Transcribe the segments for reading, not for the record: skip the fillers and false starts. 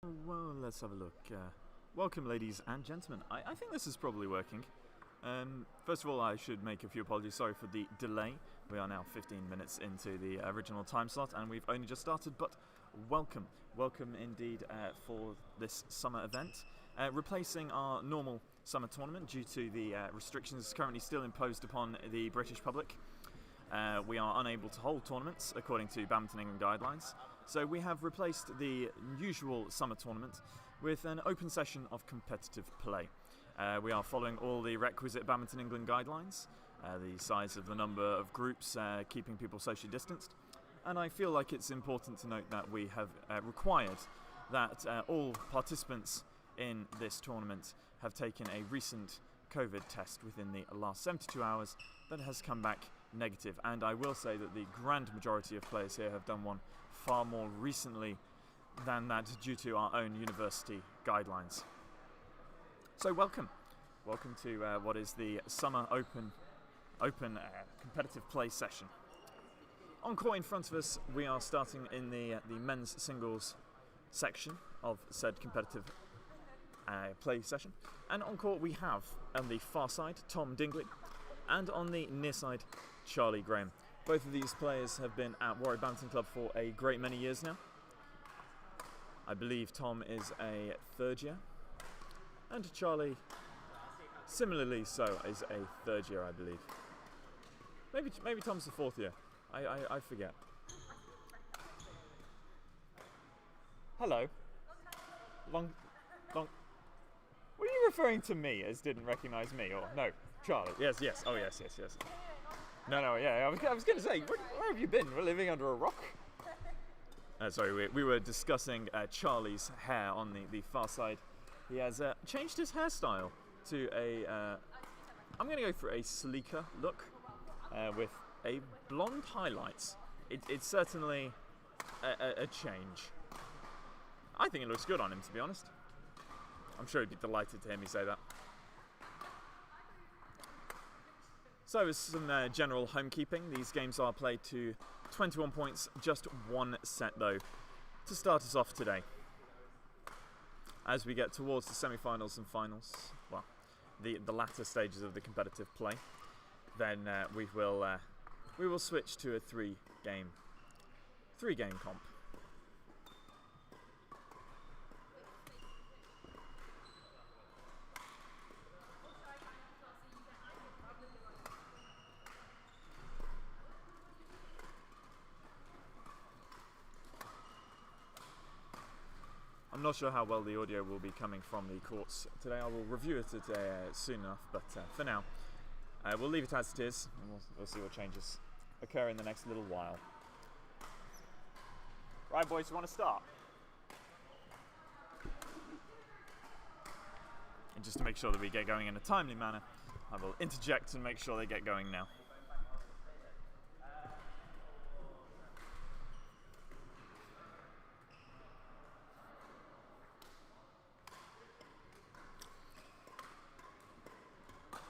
Well, let's have a look. Welcome, ladies and gentlemen. I think this is probably working. First of all, I should make a few apologies. Sorry for the delay. We are now 15 minutes into the original time slot, and we've only just started, but welcome. Welcome indeed for this summer event. Replacing our normal summer tournament due to the restrictions currently still imposed upon the British public. We are unable to hold tournaments according to Badminton England guidelines, so we have replaced the usual summer tournament with an open session of competitive play. We are following all the requisite Badminton England guidelines, the size of the number of groups, keeping people socially distanced, and I feel like it's important to note that we have required that all participants in this tournament have taken a recent COVID test within the last 72 hours that has come back negative, and I will say that the grand majority of players here have done one far more recently than that due to our own university guidelines. So welcome to what is the summer open competitive play session. On court in front of us, we are starting in the men's singles section of said competitive play session, and on court we have on the far side Tom Dingley, and on the near side Charlie Graham. Both of these players have been at Warwick Badminton Club for a great many years now. I believe Tom is a third year, and Charlie, similarly so, is a third year, I believe. Maybe Tom's the fourth year. I forget. Hello. Long. Were you referring to me as didn't recognise me, or no? Charlie. Yes. Oh, yes. No. Yeah. I was going to say, where have you been? We're living under a rock. Sorry, we were discussing Charlie's hair on the far side. He has changed his hairstyle to a. I'm going to go for a sleeker look with a blonde highlights. It's certainly a change. I think it looks good on him, to be honest. I'm sure he'd be delighted to hear me say that. So, as some general homekeeping, these games are played to 21 points, just one set though, to start us off today. As we get towards the semi-finals and finals, well, the latter stages of the competitive play, then we will switch to a three game comp. I'm not sure how well the audio will be coming from the courts today. I will review it soon enough, but for now, we'll leave it as it is, and we'll see what changes occur in the next little while. Right, boys, you want to start? And just to make sure that we get going in a timely manner, I will interject and make sure they get going now.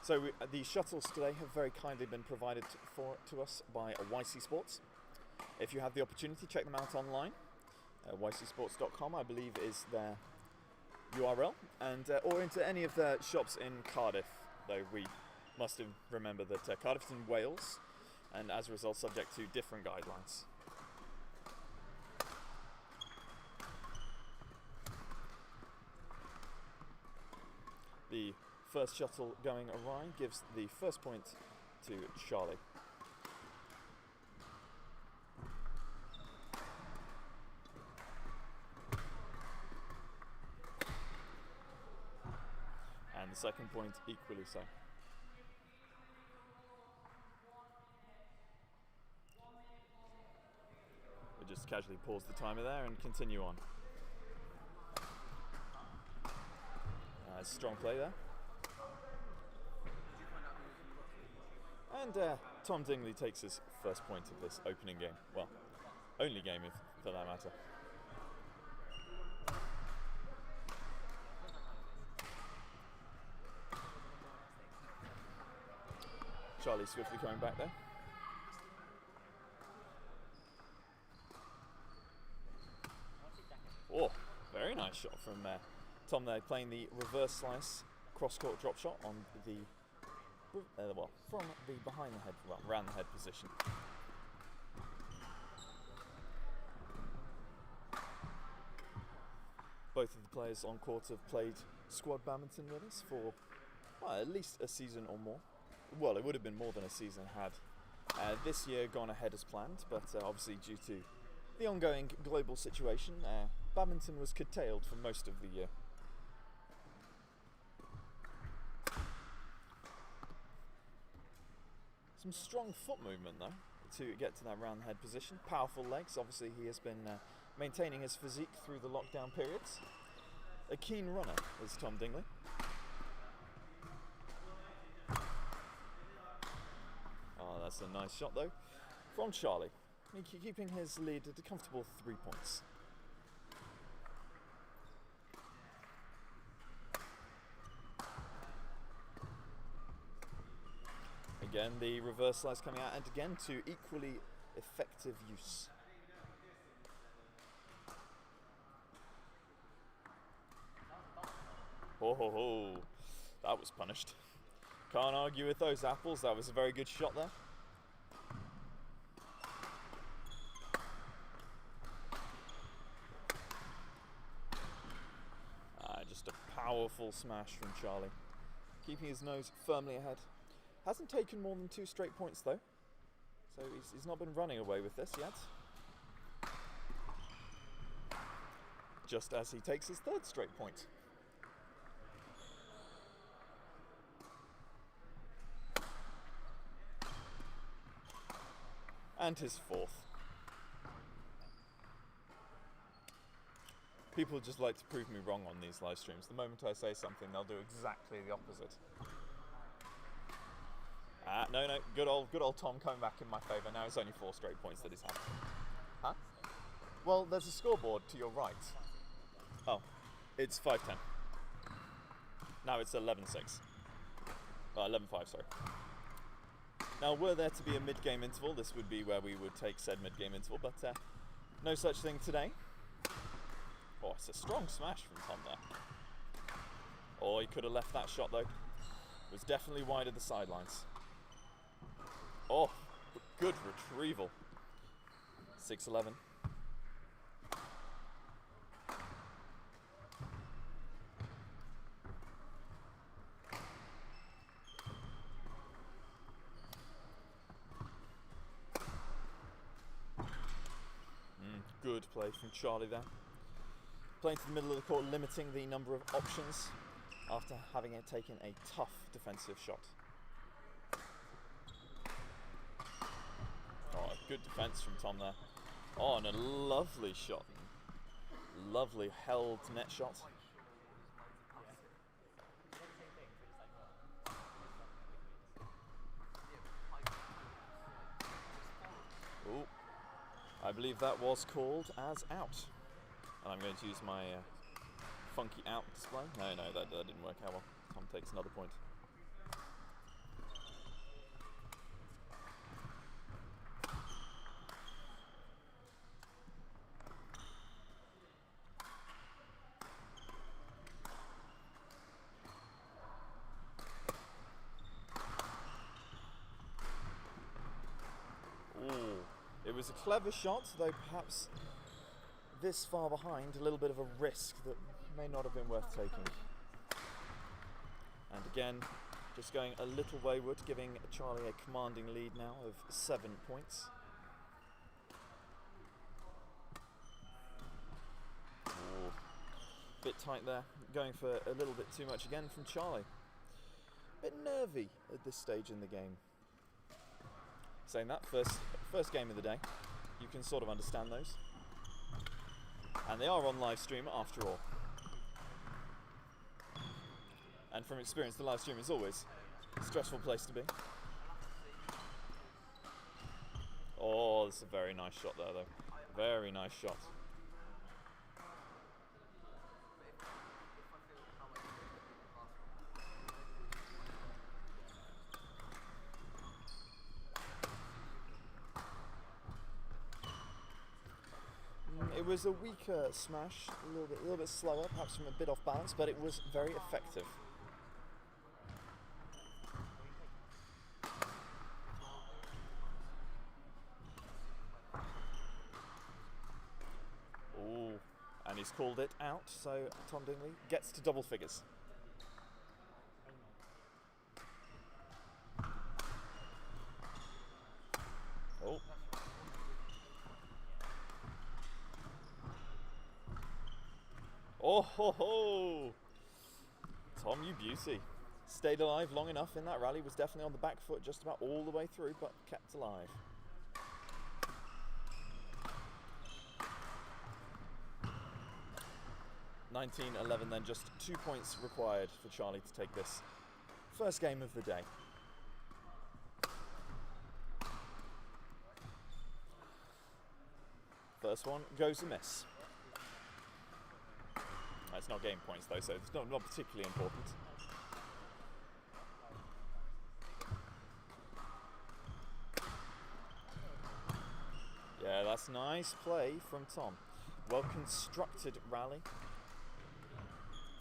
So the shuttles today have very kindly been provided to us by YC Sports. If you have the opportunity, check them out online. YCsports.com, I believe, is their URL, and or into any of their shops in Cardiff. Though we must remember that Cardiff's in Wales, and as a result, subject to different guidelines. The first shuttle going awry gives the first point to Charlie. And the second point equally so. We'll just casually pause the timer there and continue on. Strong play there. And Tom Dingley takes his first point of this opening game. Well, only game for that matter. Charlie swiftly coming back there. Oh, very nice. nice shot from Tom there, playing the reverse slice cross-court drop shot on the from the behind the head, well, around the head position. Both of the players on court have played squad badminton with us for, well, at least a season or more. Well, it would have been more than a season had this year gone ahead as planned, but obviously due to the ongoing global situation, badminton was curtailed for most of the year. Some strong foot movement though to get to that round the head position. Powerful legs. Obviously he has been maintaining his physique through the lockdown periods. A keen runner is Tom Dingley. Oh, that's a nice shot though from Charlie. Keeping his lead at a comfortable 3 points. Again, the reverse slice coming out, and again to equally effective use. Oh ho ho, that was punished. Can't argue with those apples, that was a very good shot there. Just a powerful smash from Charlie. Keeping his nose firmly ahead. Hasn't taken more than 2 straight points though, so he's not been running away with this yet. Just as he takes his 3rd straight point. And his 4th. People just like to prove me wrong on these live streams. The moment I say something, they'll do exactly the opposite. No, good old Tom coming back in my favour. Now it's only 4 straight points that he's had. Huh? Well, there's a scoreboard to your right. Oh, it's 5-10. Now it's 11-6. 11-5, sorry. Now, were there to be a mid-game interval, this would be where we would take said mid-game interval, but no such thing today. Oh, it's a strong smash from Tom there. Oh, he could have left that shot though. It was definitely wide of the sidelines. Oh, good retrieval. 6-11. Good play from Charlie there. Playing to the middle of the court, limiting the number of options after having taken a tough defensive shot. Oh, good defense from Tom there. Oh, and a lovely shot. Lovely held net shot. Oh, I believe that was called as out. And I'm going to use my funky out display. No, that didn't work out well. Tom takes another point. It was a clever shot, though perhaps this far behind, a little bit of a risk that may not have been worth taking. And again, just going a little wayward, giving Charlie a commanding lead now of 7 points. Ooh, bit tight there, going for a little bit too much again from Charlie. Bit nervy at this stage in the game. Saying that, first game of the day, you can sort of understand those. And they are on live stream after all. And from experience, the live stream is always a stressful place to be. Oh, that's a very nice shot there though. Very nice shot. It was a weaker smash, a little bit slower, perhaps from a bit off balance, but it was very effective. Ooh, and he's called it out, so Tom Dingley gets to double figures. Oh. Oh ho ho! Tom, you beauty. Stayed alive long enough in that rally, was definitely on the back foot just about all the way through, but kept alive. (19-11) then, just 2 points required for Charlie to take this first game of the day. First one goes a miss. It's not game points though, so it's not particularly important. Yeah, that's nice play from Tom. Well constructed rally.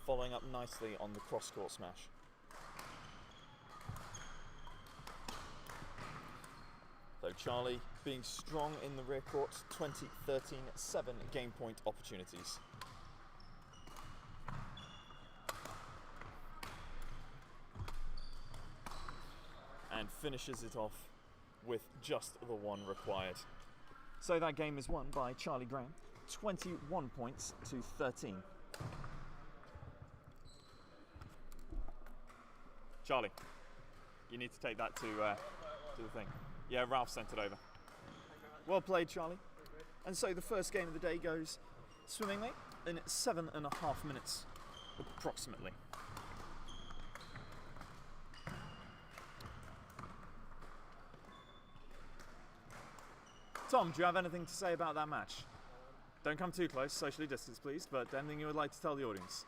Following up nicely on the cross-court smash. So Charlie being strong in the rear court, 20-13, 7 game point opportunities. And finishes it off with just the one required. So that game is won by Charlie Graham, 21 points to 13. Charlie, you need to take that to the thing. Yeah, Ralph sent it over. Well played, Charlie. And so the first game of the day goes swimmingly in 7.5 minutes, approximately. Tom, do you have anything to say about that match? Don't come too close, socially distanced please, but anything you would like to tell the audience?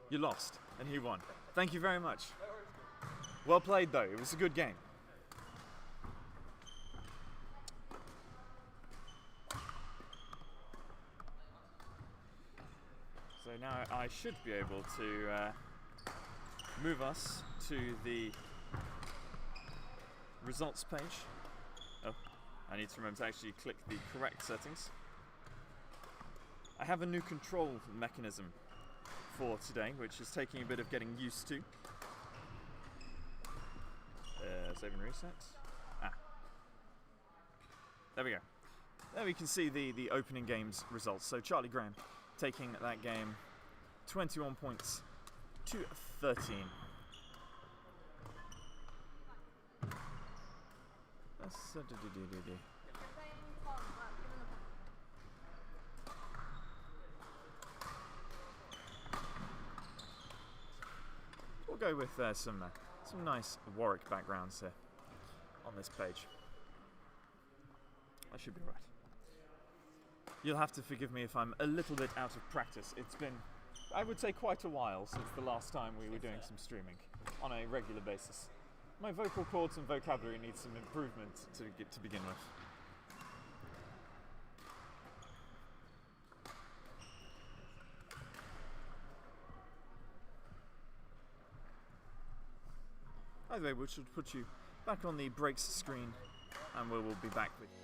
You lost, and he won. Thank you very much. Well played though, it was a good game. So now I should be able to move us to the results page. Oh, I need to remember to actually click the correct settings. I have a new control mechanism for today, which is taking a bit of getting used to. Save and reset. There we go. There we can see the opening game's results. So Charlie Graham taking that game 21 points to 13. We'll go with some nice Warwick backgrounds here on this page. I should be right. You'll have to forgive me if I'm a little bit out of practice. It's been, I would say, quite a while since the last time we were doing some streaming on a regular basis. My vocal cords and vocabulary need some improvement to begin with. Either way, we should put you back on the breaks screen and we will be back with you.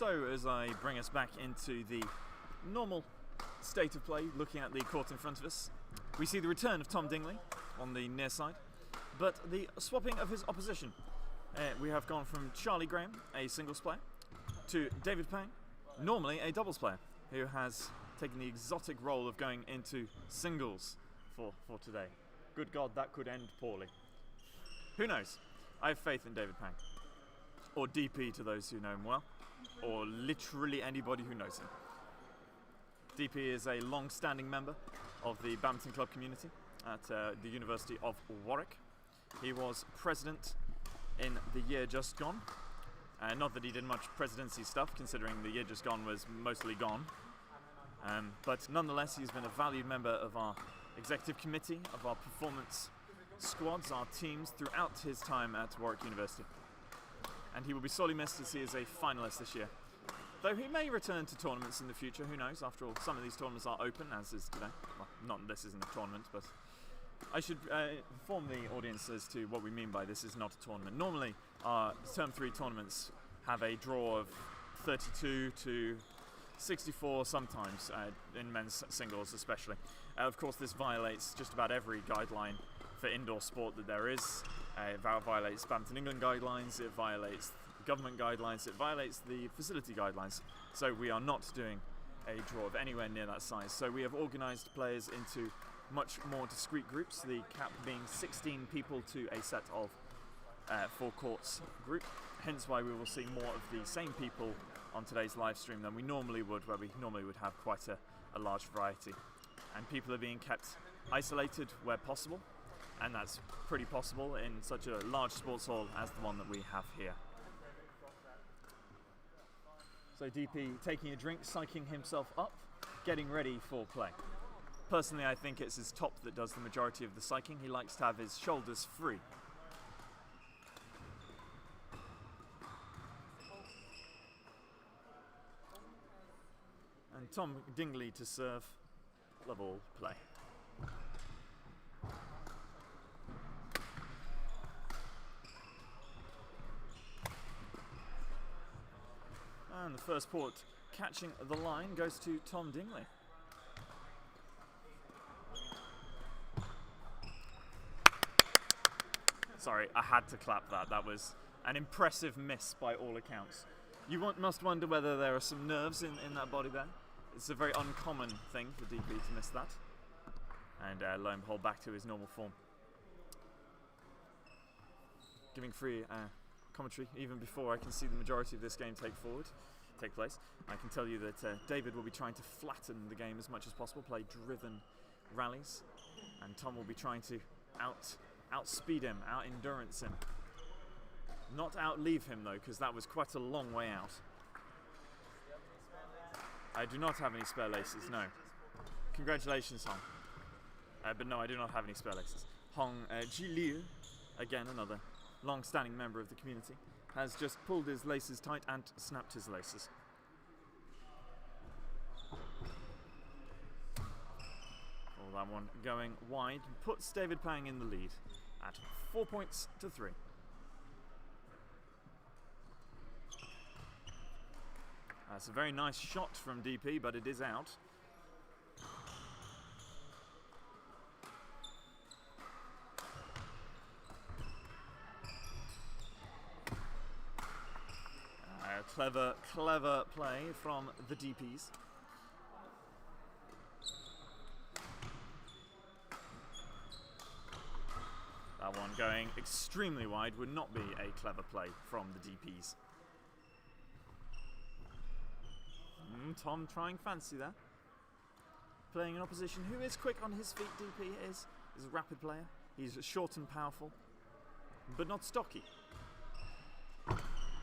So as I bring us back into the normal state of play, looking at the court in front of us, we see the return of Tom Dingley on the near side, but the swapping of his opposition. We have gone from Charlie Graham, a singles player, to David Pang, normally a doubles player, who has taken the exotic role of going into singles for today. Good God, that could end poorly. Who knows? I have faith in David Pang. Or DP to those who know him well. Or literally anybody who knows him. DP is a long-standing member of the badminton club community at the University of Warwick. He was president in the year just gone. Not that he did much presidency stuff, considering the year just gone was mostly gone. But nonetheless, he's been a valued member of our executive committee, of our performance squads, our teams, throughout his time at Warwick University. And he will be sorely missed as he is a finalist this year. Though he may return to tournaments in the future, who knows? After all, some of these tournaments are open, as is today. Well, not this isn't a tournament, but I should inform the audience as to what we mean by this is not a tournament. Normally, our Term 3 tournaments have a draw of 32 to 64 sometimes, in men's singles especially. Of course, this violates just about every guideline for indoor sport that there is. It violates Badminton England guidelines, it violates government guidelines, it violates the facility guidelines. So we are not doing a draw of anywhere near that size. So we have organised players into much more discrete groups, the cap being 16 people to a set of 4 courts group. Hence why we will see more of the same people on today's live stream than we normally would, where we normally would have quite a large variety. And people are being kept isolated where possible, and that's pretty possible in such a large sports hall as the one that we have here. So DP taking a drink, psyching himself up, getting ready for play. Personally, I think it's his top that does the majority of the psyching. He likes to have his shoulders free. And Tom Dingley to serve, level play. And the first port catching the line goes to Tom Dingley. Sorry, I had to clap that. That was an impressive miss by all accounts. You must wonder whether there are some nerves in that body there. It's a very uncommon thing for DP to miss that. And lo and behold, back to his normal form. Giving free commentary even before I can see the majority of this game take place. I can tell you that David will be trying to flatten the game as much as possible, play driven rallies, and Tom will be trying to outspeed him, out-endurance him. Not outleave him though, because that was quite a long way out. I do not have any spare laces, no. Congratulations, Hong. But no, I do not have any spare laces. Hong Ji Liu, again another long-standing member of the community, has just pulled his laces tight and snapped his laces. All that one going wide puts David Pang in the lead at 4 points to 3. That's a very nice shot from DP, but it is out. Clever play from the DPs. That one going extremely wide would not be a clever play from the DPs. Tom trying fancy there. Playing an opposition who is quick on his feet. DP is a rapid player. He's short and powerful, but not stocky.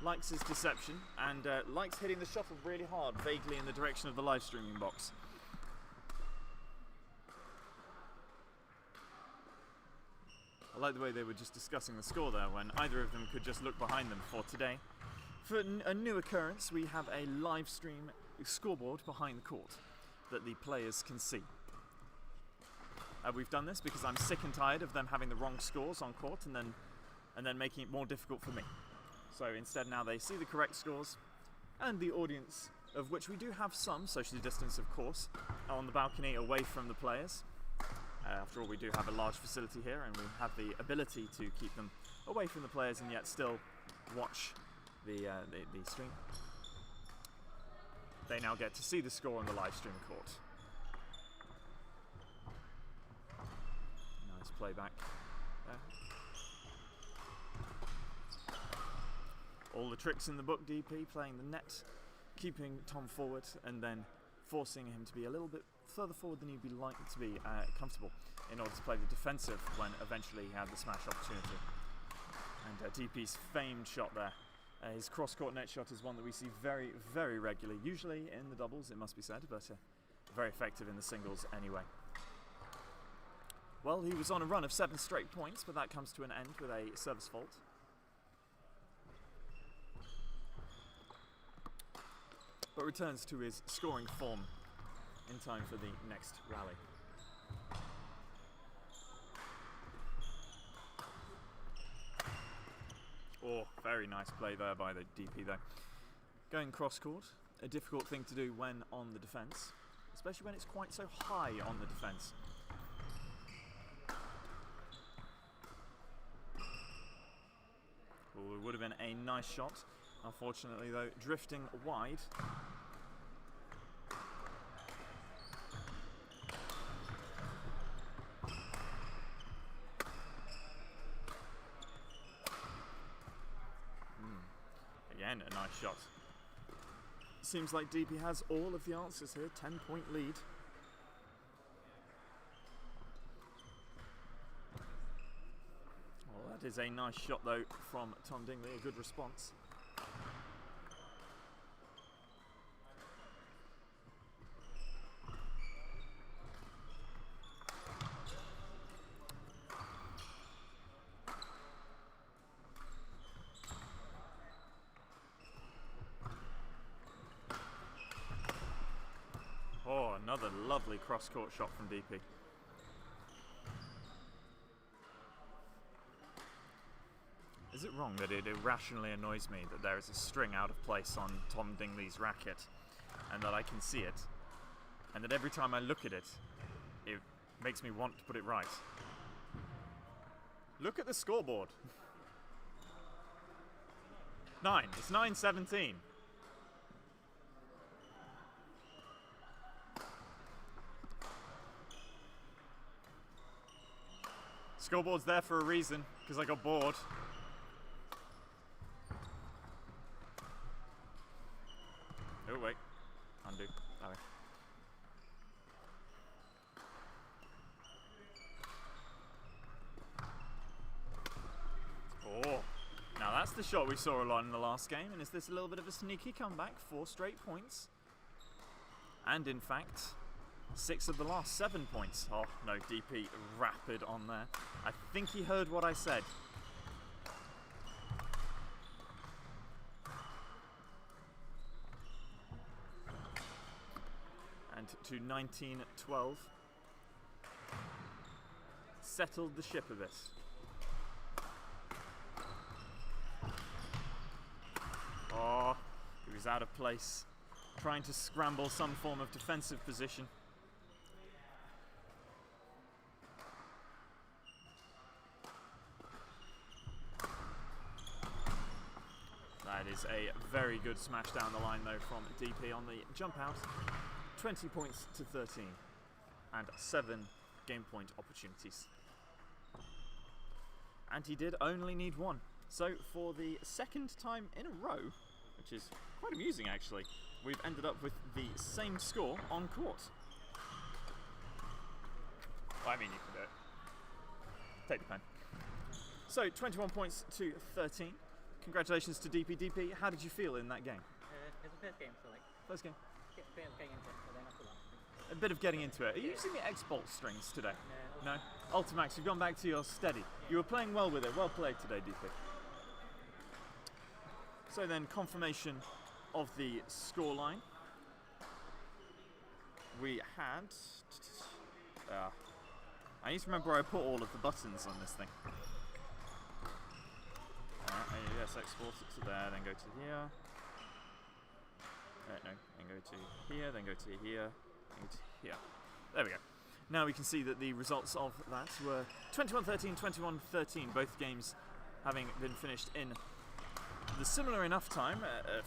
Likes his deception and likes hitting the shuttle really hard, vaguely in the direction of the live streaming box. I like the way they were just discussing the score there when either of them could just look behind them for today. For a new occurrence, we have a live stream scoreboard behind the court that the players can see. We've done this because I'm sick and tired of them having the wrong scores on court and then making it more difficult for me. So instead now they see the correct scores and the audience, of which we do have some socially distanced, of course, on the balcony away from the players. After all, we do have a large facility here, and we have the ability to keep them away from the players and yet still watch the stream. They now get to see the score on the live stream court. Nice playback there. All the tricks in the book, DP playing the net, keeping Tom forward and then forcing him to be a little bit further forward than he'd be likely to be comfortable in order to play the defensive when eventually he had the smash opportunity. And DP's famed shot there. His cross-court net shot is one that we see very, very regularly, usually in the doubles, it must be said, but very effective in the singles anyway. Well, he was on a run of 7 straight points, but that comes to an end with a service fault. But returns to his scoring form in time for the next rally. Oh, very nice play there by the DP though. Going cross-court, a difficult thing to do when on the defence, especially when it's quite so high on the defence. Oh, it would have been a nice shot. Unfortunately though, drifting wide. Again, a nice shot. Seems like DP has all of the answers here, 10-point lead. Well, that is a nice shot though from Tom Dingley, a good response. Oh, another lovely cross-court shot from DP. Is it wrong that it irrationally annoys me that there is a string out of place on Tom Dingley's racket and that I can see it, and that every time I look at it, it makes me want to put it right? Look at the scoreboard. 9. It's 9-17. Scoreboard's there for a reason, because I got bored. Oh wait, undo. Oh. Oh, now that's the shot we saw a lot in the last game, and is this a little bit of a sneaky comeback? 4 straight points. And in fact, 6 of the last 7 points. Oh no, DP rapid on there. I think he heard what I said. And to 19-12. Settled the ship a bit. Oh, he was out of place. Trying to scramble some form of defensive position. That is a very good smash down the line though from DP on the jump out. 20 points to 13 and 7 game point opportunities. And he did only need 1. So for the second time in a row, which is quite amusing actually, we've ended up with the same score on court. Well, I mean, you can do it. Take the pen. So 21 points to 13. Congratulations to DP. DP, how did you feel in that game? It's the first game, so like... First game? Getting into it, so then after that. A bit of getting into it. Are you using the X-Bolt strings today? No? Ultimax, you've gone back to your steady. You were playing well with it. Well played today, DP. So then, confirmation of the scoreline. We had... I need to remember where I put all of the buttons on this thing. Yes, export it to there, then go to here. No, then go to here, then go to here, then go to here. There we go. Now we can see that the results of that were 21-13, 21-13, both games having been finished in the similar enough time,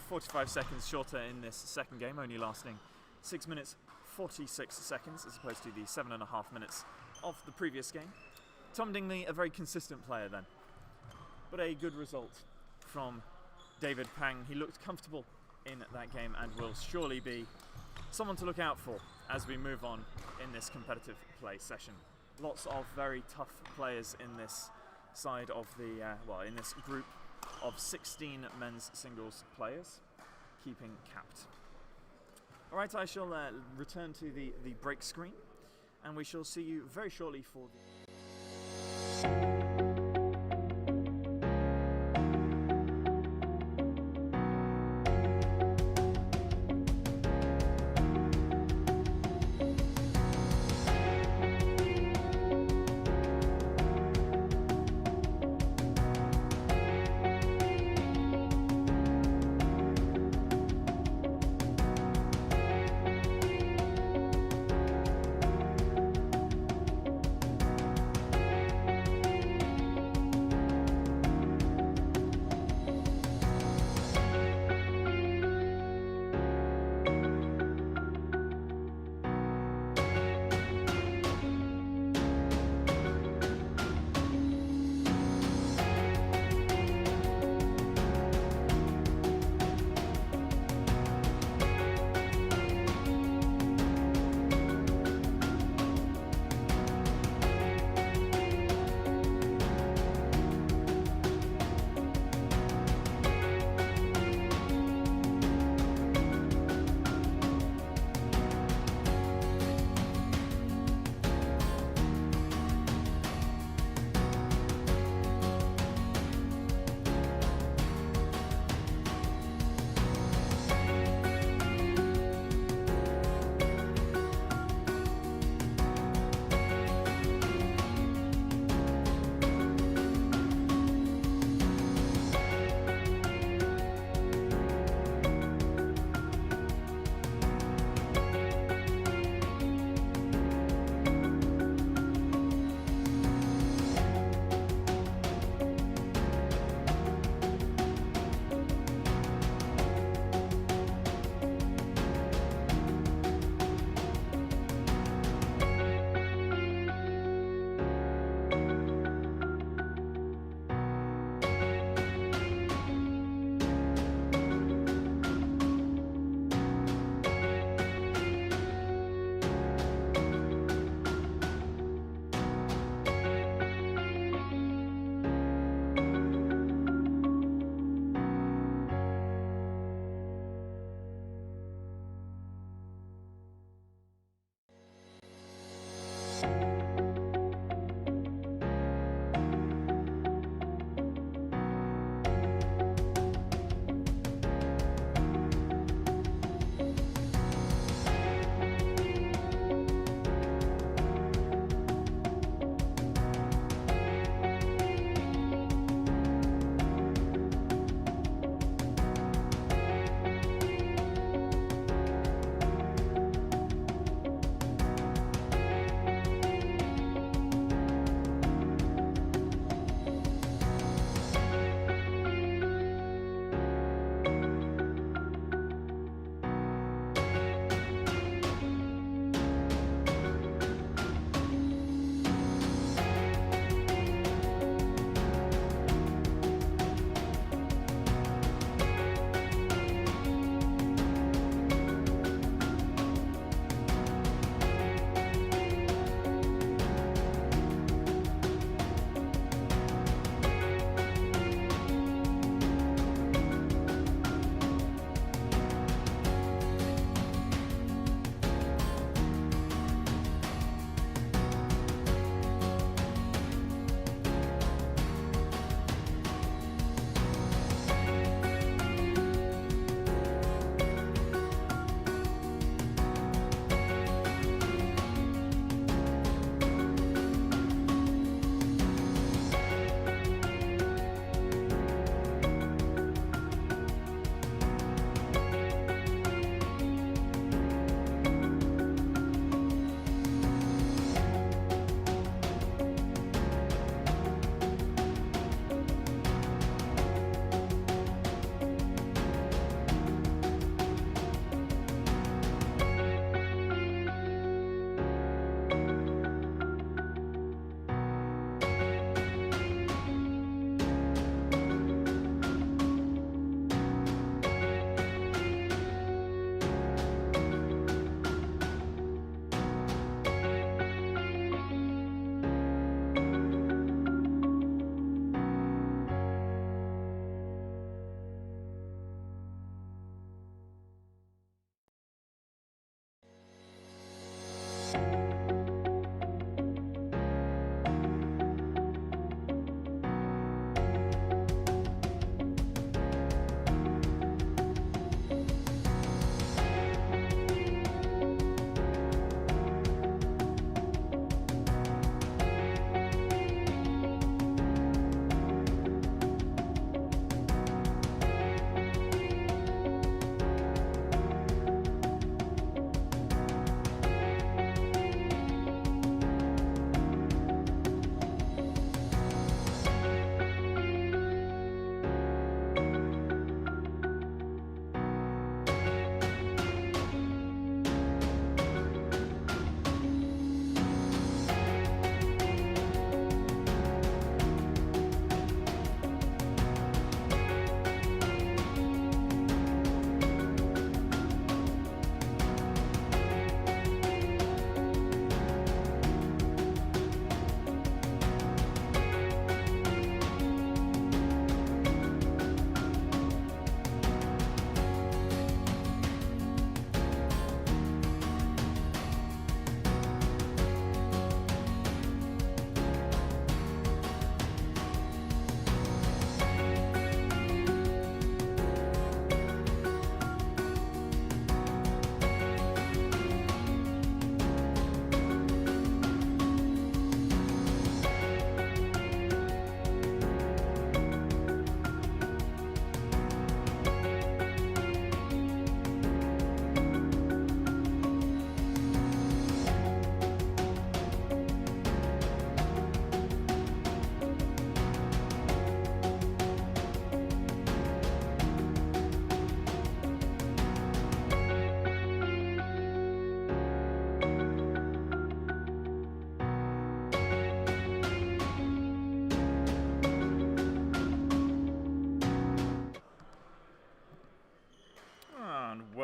45 seconds shorter in this second game, only lasting 6 minutes 46 seconds as opposed to the 7.5 minutes of the previous game. Tom Dingley, a very consistent player then, but a good result from David Pang. He looked comfortable in that game and will surely be someone to look out for as we move on in this competitive play session. Lots of very tough players in this side of the, in this group of 16 men's singles players, keeping capped. Alright, I shall return to the break screen, and we shall see you very shortly for the...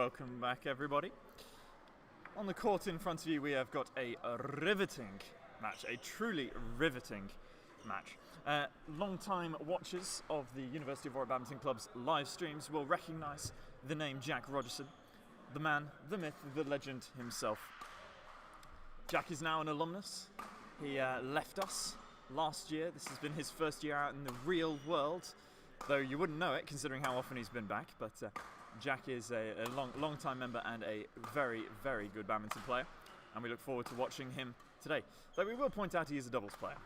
welcome back everybody. On the court in front of you we have got a riveting match, a truly riveting match. Long-time watchers of the University of Warwick Badminton Club's live streams will recognise the name Jack Rogerson, the man, the myth, the legend himself. Jack is now an alumnus. He left us last year. This has been his first year out in the real world, though you wouldn't know it considering how often he's been back, but Jack is a long-time member and a very, very good badminton player, and we look forward to watching him today. Though we will point out he is a doubles player.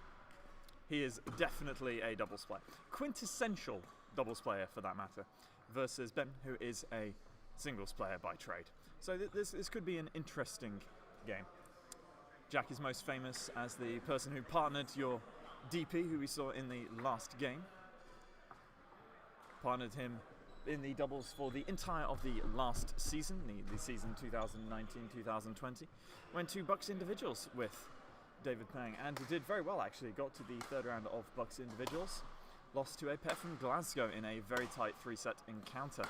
He is definitely a doubles player. Quintessential doubles player for that matter, versus Ben, who is a singles player by trade. So this could be an interesting game. Jack is most famous as the person who partnered your DP, who we saw in the last game. Partnered him in the doubles for the entire of the last season, the season 2019-2020. Went to Bucks individuals with David Pang and did very well actually. Got to the third round of Bucks individuals. Lost to a pair from Glasgow in a very tight 3-set encounter.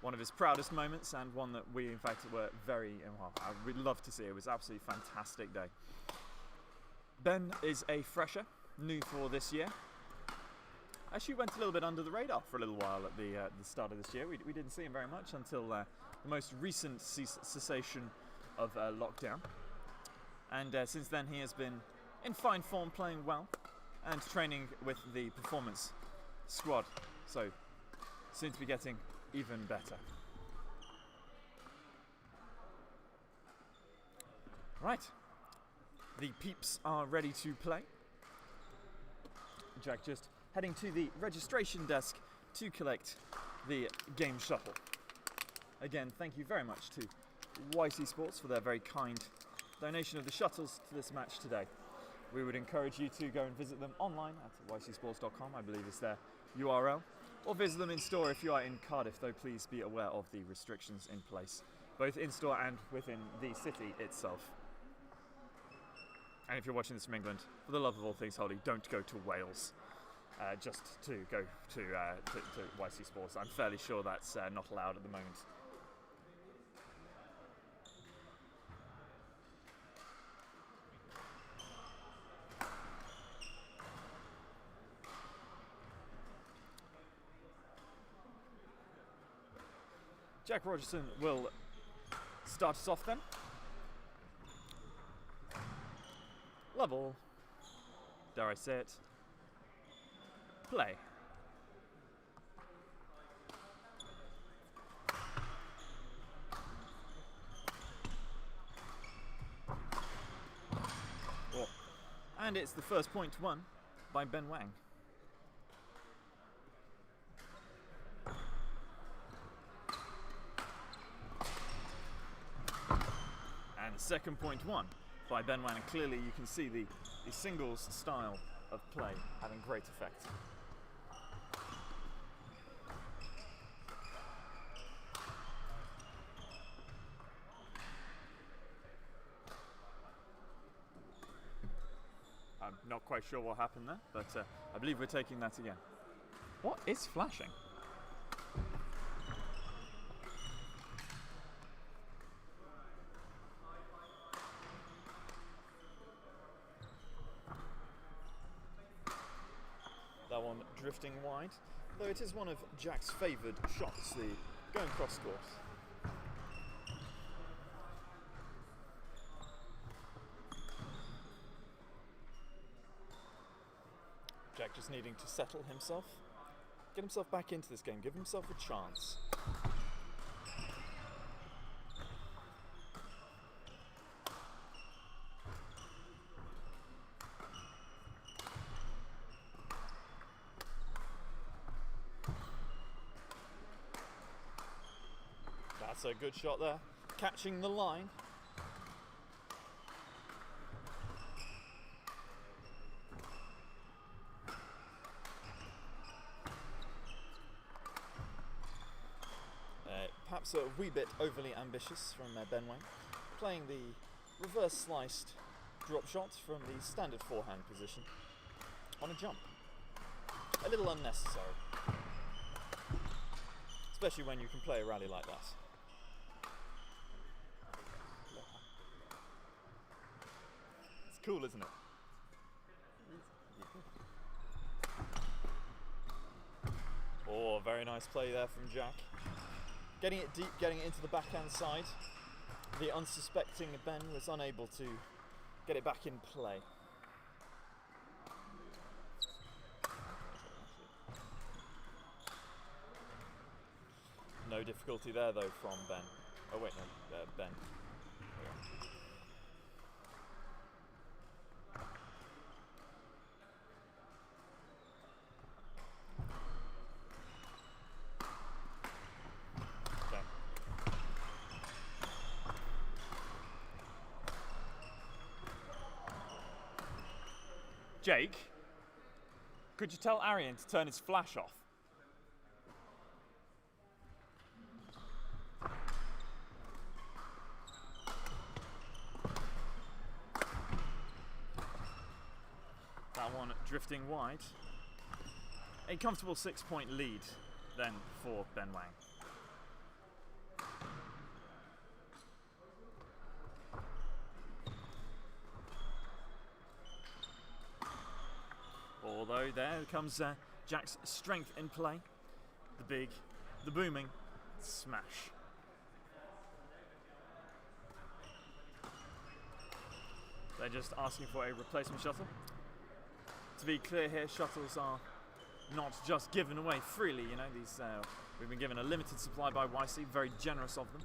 One of his proudest moments and one that we in fact were very, well, we'd love to see. It was an absolutely fantastic day. Ben is a fresher, new for this year. Actually went a little bit under the radar for a little while at the start of this year. We didn't see him very much until the most recent cessation of lockdown. And since then he has been in fine form, playing well, and training with the performance squad. So, soon to be getting even better. Right, the peeps are ready to play. Jack just heading to the registration desk to collect the game shuttle. Again, thank you very much to YC Sports for their very kind donation of the shuttles to this match today. We would encourage you to go and visit them online at ycsports.com, I believe is their URL, or visit them in store if you are in Cardiff, though please be aware of the restrictions in place, both in store and within the city itself. And if you're watching this from England, for the love of all things holy, don't go to Wales just to go to YC Sports. I'm fairly sure that's not allowed at the moment. Jack Rogerson will start us off then. Level. Dare I say it? Play. Oh. And it's the first point won by Ben Wang. And the second point won by Ben Wang, and clearly you can see the singles style of play having great effect. I'm not quite sure what happened there, but I believe we're taking that again. What is flashing? That one drifting wide, though it is one of Jack's favoured shots, the going cross court. Jack just needing to settle himself, get himself back into this game, give himself a chance. That's a good shot there, catching the line. Perhaps a wee bit overly ambitious from Ben Wang, playing the reverse sliced drop shot from the standard forehand position on a jump. A little unnecessary, especially when you can play a rally like that. cool, isn't it? Oh, very nice play there from Jack. Getting it deep, getting it into the backhand side. The unsuspecting Ben was unable to get it back in play. No difficulty there though from Ben. Oh wait, no, Ben. Okay. Jake, could you tell Arian to turn his flash off? That one drifting wide. A comfortable 6-point lead then for Ben Wang. Although there comes Jack's strength in play. The booming smash. They're just asking for a replacement shuttle. To be clear here, shuttles are not just given away freely, you know, these we've been given a limited supply by YC, very generous of them.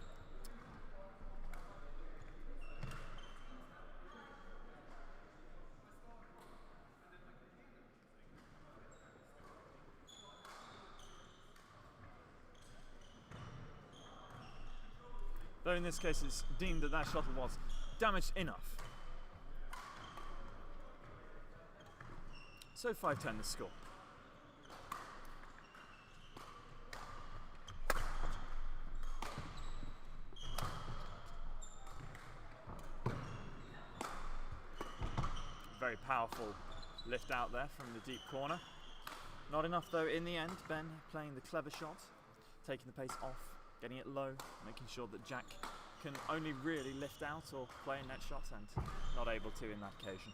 Though in this case it's deemed that that shuttle was damaged enough. So 5-10 the score. Very powerful lift out there from the deep corner. Not enough though in the end. Ben playing the clever shot, taking the pace off, getting it low, making sure that Jack can only really lift out or play a net shot, and not able to in that occasion.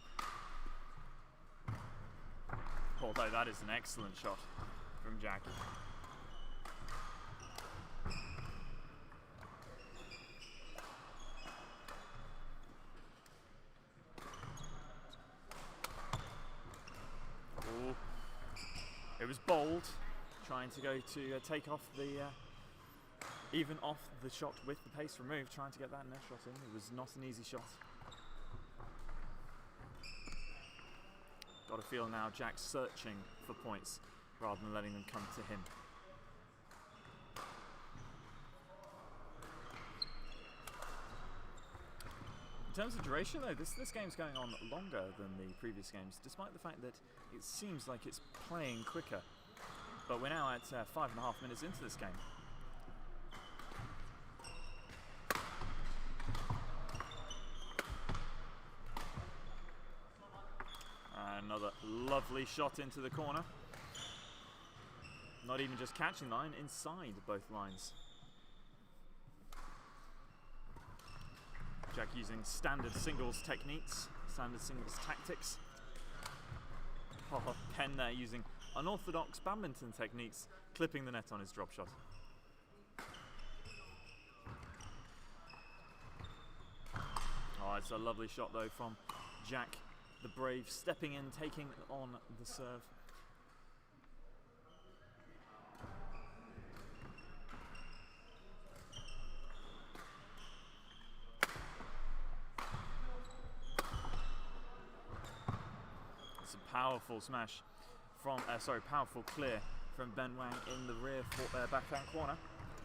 Although that is an excellent shot from Jack. Ooh. It was bold, trying to go to take off the, even off the shot with the pace removed, trying to get that net shot in. It was not an easy shot. Got to feel now Jack's searching for points rather than letting them come to him. In terms of duration though, this game's going on longer than the previous games, despite the fact that it seems like it's playing quicker. But we're now at 5.5 minutes into this game. Another lovely shot into the corner. Not even just catching line, inside both lines. Jack using standard singles techniques, standard singles tactics. Oh, Penn there using unorthodox badminton techniques, clipping the net on his drop shot. Oh, it's a lovely shot though from Jack. The brave stepping in, taking on the serve. It's a powerful smash from, powerful clear from Ben Wang in the rear backhand corner.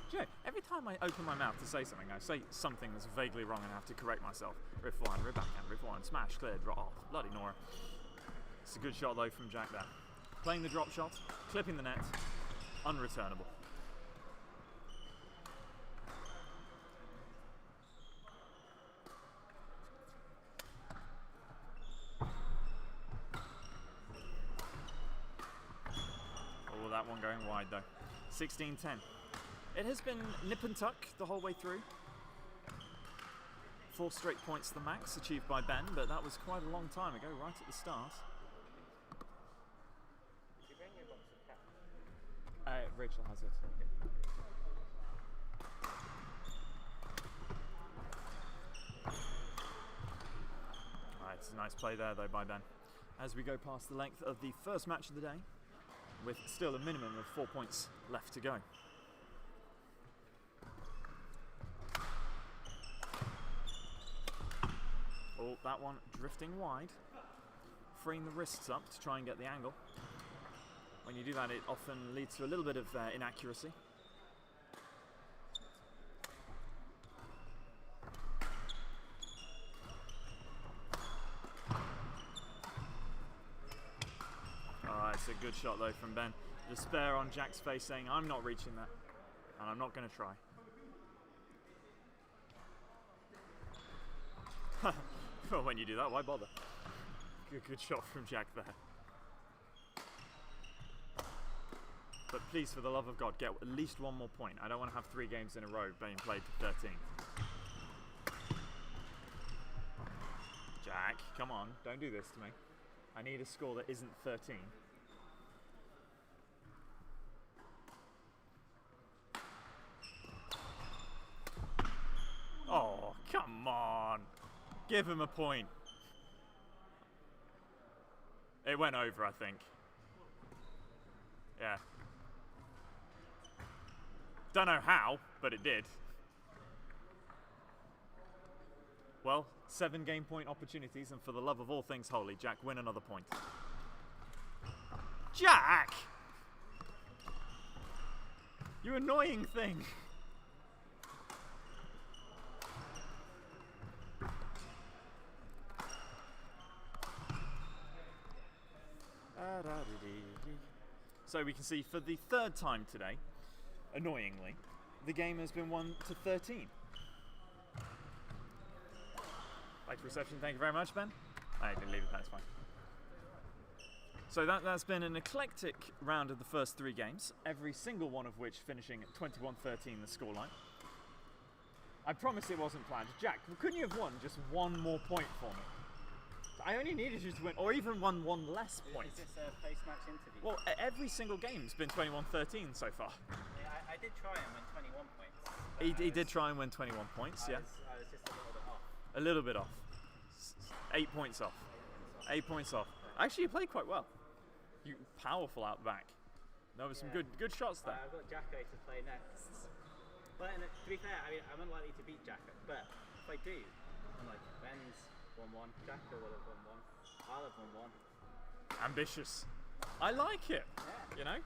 Do you know, every time I open my mouth to say something, I say something that's vaguely wrong and I have to correct myself. Riff forehand, rip backhand, rip forehand, smash, clear, drop off. Bloody Nora. It's a good shot though from Jack there. Playing the drop shot, clipping the net, unreturnable. Oh, that one going wide though. 16-10. It has been nip and tuck the whole way through. 4 straight points the max achieved by Ben, but that was quite a long time ago, right at the start. Did you bring your box of cat? Rachel has it. Alright, it's a nice play there though by Ben. As we go past the length of the first match of the day, with still a minimum of 4 points left to go. Oh, that one drifting wide, freeing the wrists up to try and get the angle. When you do that, it often leads to a little bit of inaccuracy. It's a good shot though from Ben. Despair on Jack's face saying, I'm not reaching that, and I'm not going to try. Well, when you do that, why bother? Good shot from Jack there. But please, for the love of God, get at least one more point. I don't want to have 3 games in a row being played to 13. Jack, come on, don't do this to me. I need a score that isn't 13. Oh, come on. Give him a point. It went over, I think. Yeah. Don't know how, but it did. Well, 7 game point opportunities, and for the love of all things holy, Jack, win another point. Jack! You annoying thing! So we can see for the 3rd time today, annoyingly, the game has been won to 13. Like reception, thank you very much, Ben. I didn't leave it, that's fine. So that's been an eclectic round of the first 3 games, every single one of which finishing at 21-13 the scoreline. I promise it wasn't planned. Jack, couldn't you have won just 1 more point for me? I only needed you to win, or even won 1 less point. Is this a post-match interview? Well, every single game's been 21-13 so far. Yeah, I did try and win 21 points. He did try and win 21 points, yeah. I was just a little bit off. A little bit off. 8 points off. 8 points off. Actually, you played quite well. You powerful out the back. There were some good shots there. I've got Jacko to play next. But to be fair, I mean, I'm unlikely to beat Jacko. But if I do, I'm like, Ben's 1-1, Jacko will have won 1. I'll have won 1. Ambitious. I like it. Yeah. You know?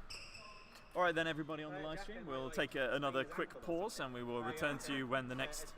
All right then, everybody on the live stream, we'll take another quick pause and we will return to you when the next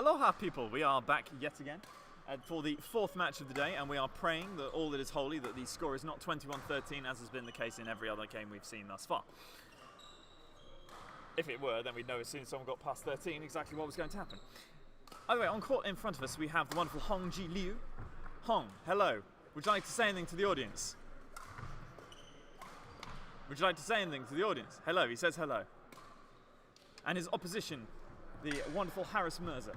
Aloha, people. We are back yet again for the fourth match of the day, and we are praying that all that is holy, that the score is not 21-13, as has been the case in every other game we've seen thus far. If it were, then we'd know as soon as someone got past 13 exactly what was going to happen. Either way, on court in front of us, we have the wonderful Hong Ji Liu. Hong, hello. Would you like to say anything to the audience? Would you like to say anything to the audience? Hello, he says hello. And his opposition, the wonderful Harris Mirza.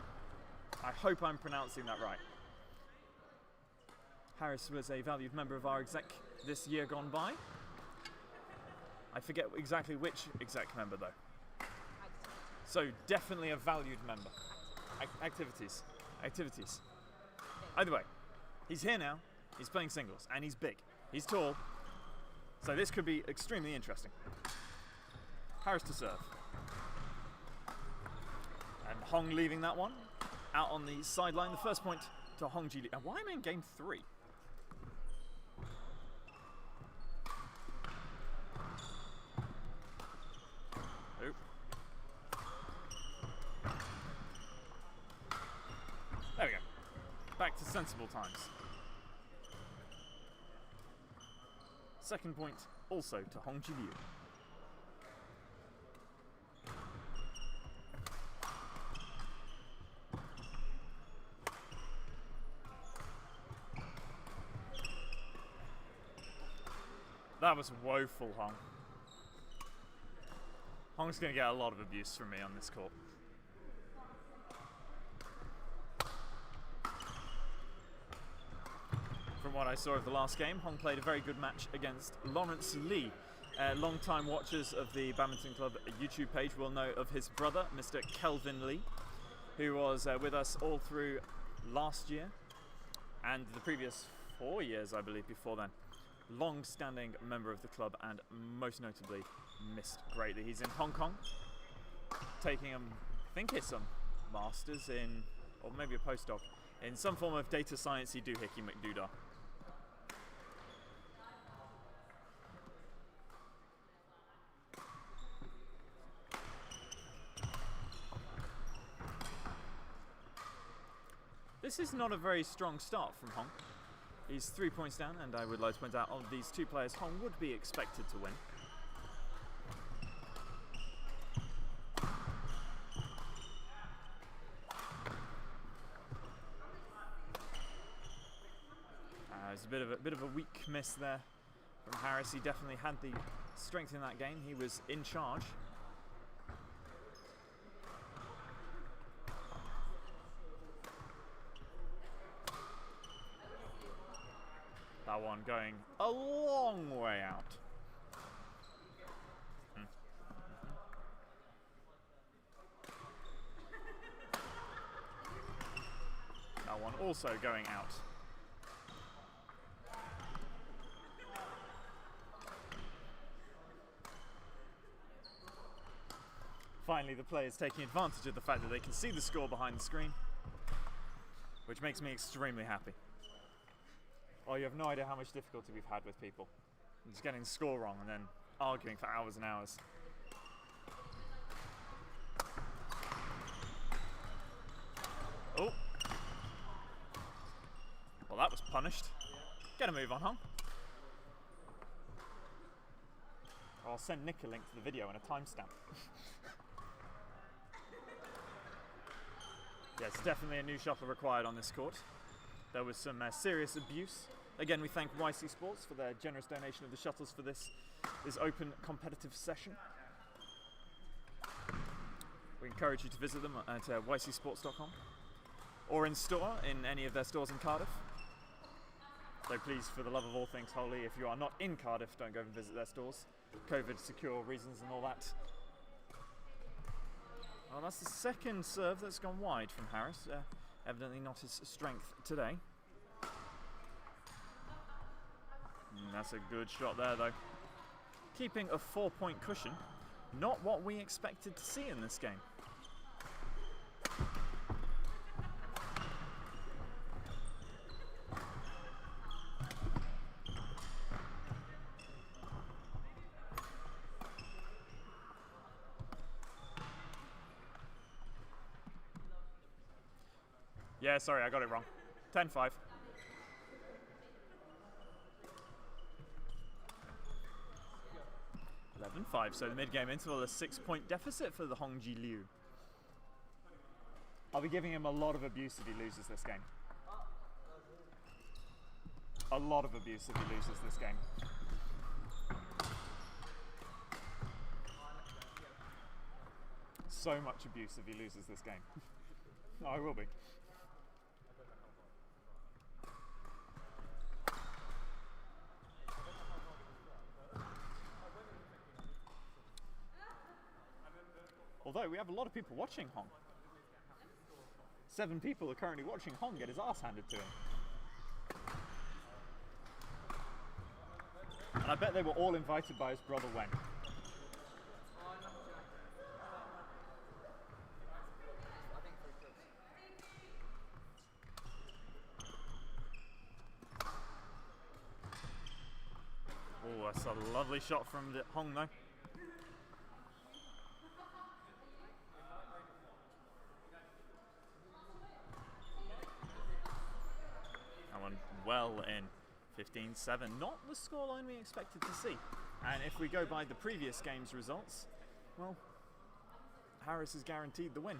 I hope I'm pronouncing that right. Harris was a valued member of our exec this year gone by. I forget exactly which exec member though. So definitely a valued member. Activities. Either way, he's here now, he's playing singles, and he's big. He's tall. So this could be extremely interesting. Harris to serve. And Hong leaving that one. Out on the sideline, the first point to Hong Ji Liu. And why am I in game 3? Oop. There we go. Back to sensible times. Second point also to Hong Ji Liu. That was woeful, Hong. Hong's going to get a lot of abuse from me on this court. From what I saw of the last game, Hong played a very good match against Lawrence Lee. Long-time watchers of the Badminton Club YouTube page will know of his brother, Mr. Kelvin Lee, who was with us all through last year and the previous 4 years, I believe, before then. Long-standing member of the club and most notably missed greatly. He's in Hong Kong, taking I think it's some masters in, or maybe a postdoc, in some form of data science-y doohickey McDoodah. This is not a very strong start from Hong. He's 3 points down, and I would like to point out of these two players, Hong would be expected to win. There's a bit of a weak miss there from Harris. He definitely had the strength in that game. He was in charge. That one going a long way out. That one also going out. Finally, the players taking advantage of the fact that they can see the score behind the screen, which makes me extremely happy. Oh, you have no idea how much difficulty we've had with people. Just getting the score wrong and then arguing for hours and hours. Oh. Well, that was punished. Get a move on, Hong. I'll send Nick a link to the video and a timestamp. Yes, definitely a new shuttle required on this court. There was some serious abuse. Again, we thank YC Sports for their generous donation of the shuttles for this open competitive session. We encourage you to visit them at ycsports.com or in store in any of their stores in Cardiff. So please, for the love of all things holy, if you are not in Cardiff, don't go and visit their stores. COVID secure reasons and all that. Well, that's the second serve that's gone wide from Harris. Evidently not his strength today. That's a good shot there, though. Keeping a 4-point cushion. Not what we expected to see in this game. Yeah, sorry, I got it wrong. 10-5. 11-5, so the mid-game interval, a 6-point deficit for the Hongji Liu. I'll be giving him a lot of abuse if he loses this game. A lot of abuse if he loses this game. So much abuse if he loses this game. No, I will be. Although we have a lot of people watching Hong. 7 people are currently watching Hong get his ass handed to him. And I bet they were all invited by his brother Wen. Oh, that's a lovely shot from the Hong though. That one well in. 15-7, not the scoreline we expected to see. And if we go by the previous game's results, well, Harris is guaranteed the win.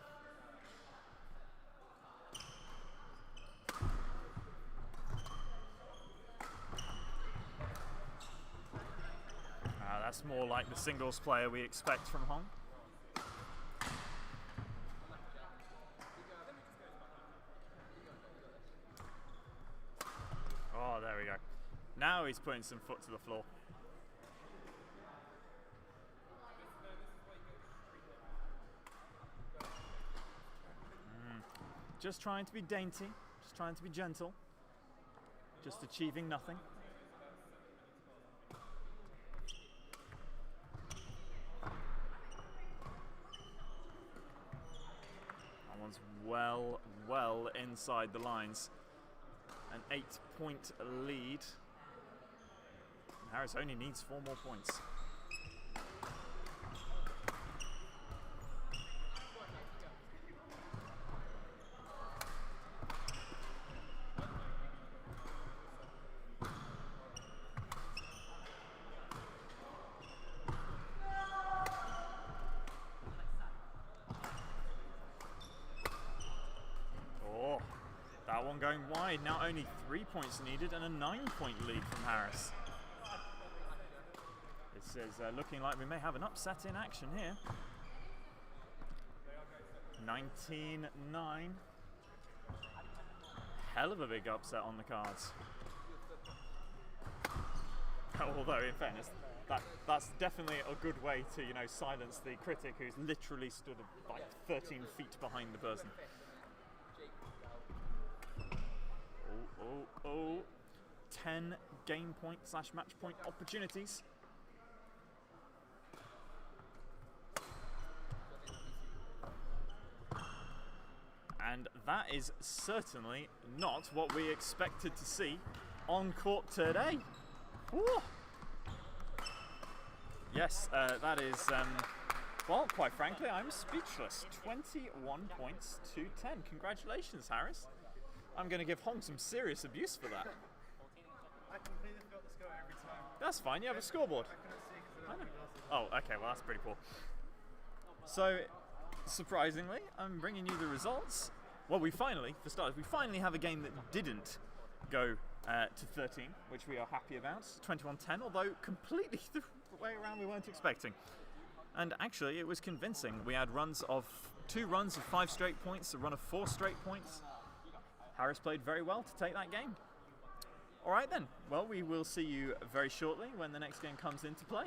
That's more like the singles player we expect from Hong. Oh, there we go. Now he's putting some foot to the floor. Just trying to be dainty, just trying to be gentle, just achieving nothing. That one's well inside the lines. An 8-point lead. Harris only needs 4 more points. Oh, that one going wide. Now only 3 points needed and a 9-point lead from Harris. This is looking like we may have an upset in action here. 19-9. Hell of a big upset on the cards. Although, in fairness, that's definitely a good way to, you know, silence the critic who's literally stood like 13 feet behind the person. Oh. 10 game point / match point opportunities. And that is certainly not what we expected to see on court today. Woo. Yes, that is, well, quite frankly, I'm speechless. 21 points to 10. Congratulations, Harris. I'm going to give Hong some serious abuse for that. I completely forgot the score every time. That's fine, you have a scoreboard. I couldn't see because I don't Oh, okay, well, that's pretty poor. So, surprisingly, I'm bringing you the results. Well, for starters, we finally have a game that didn't go to 13, which we are happy about. 21-10, although completely the way around we weren't expecting. And actually, it was convincing. We had 2 runs of 5 straight points, a run of 4 straight points. Harris played very well to take that game. All right then, well, we will see you very shortly when the next game comes into play.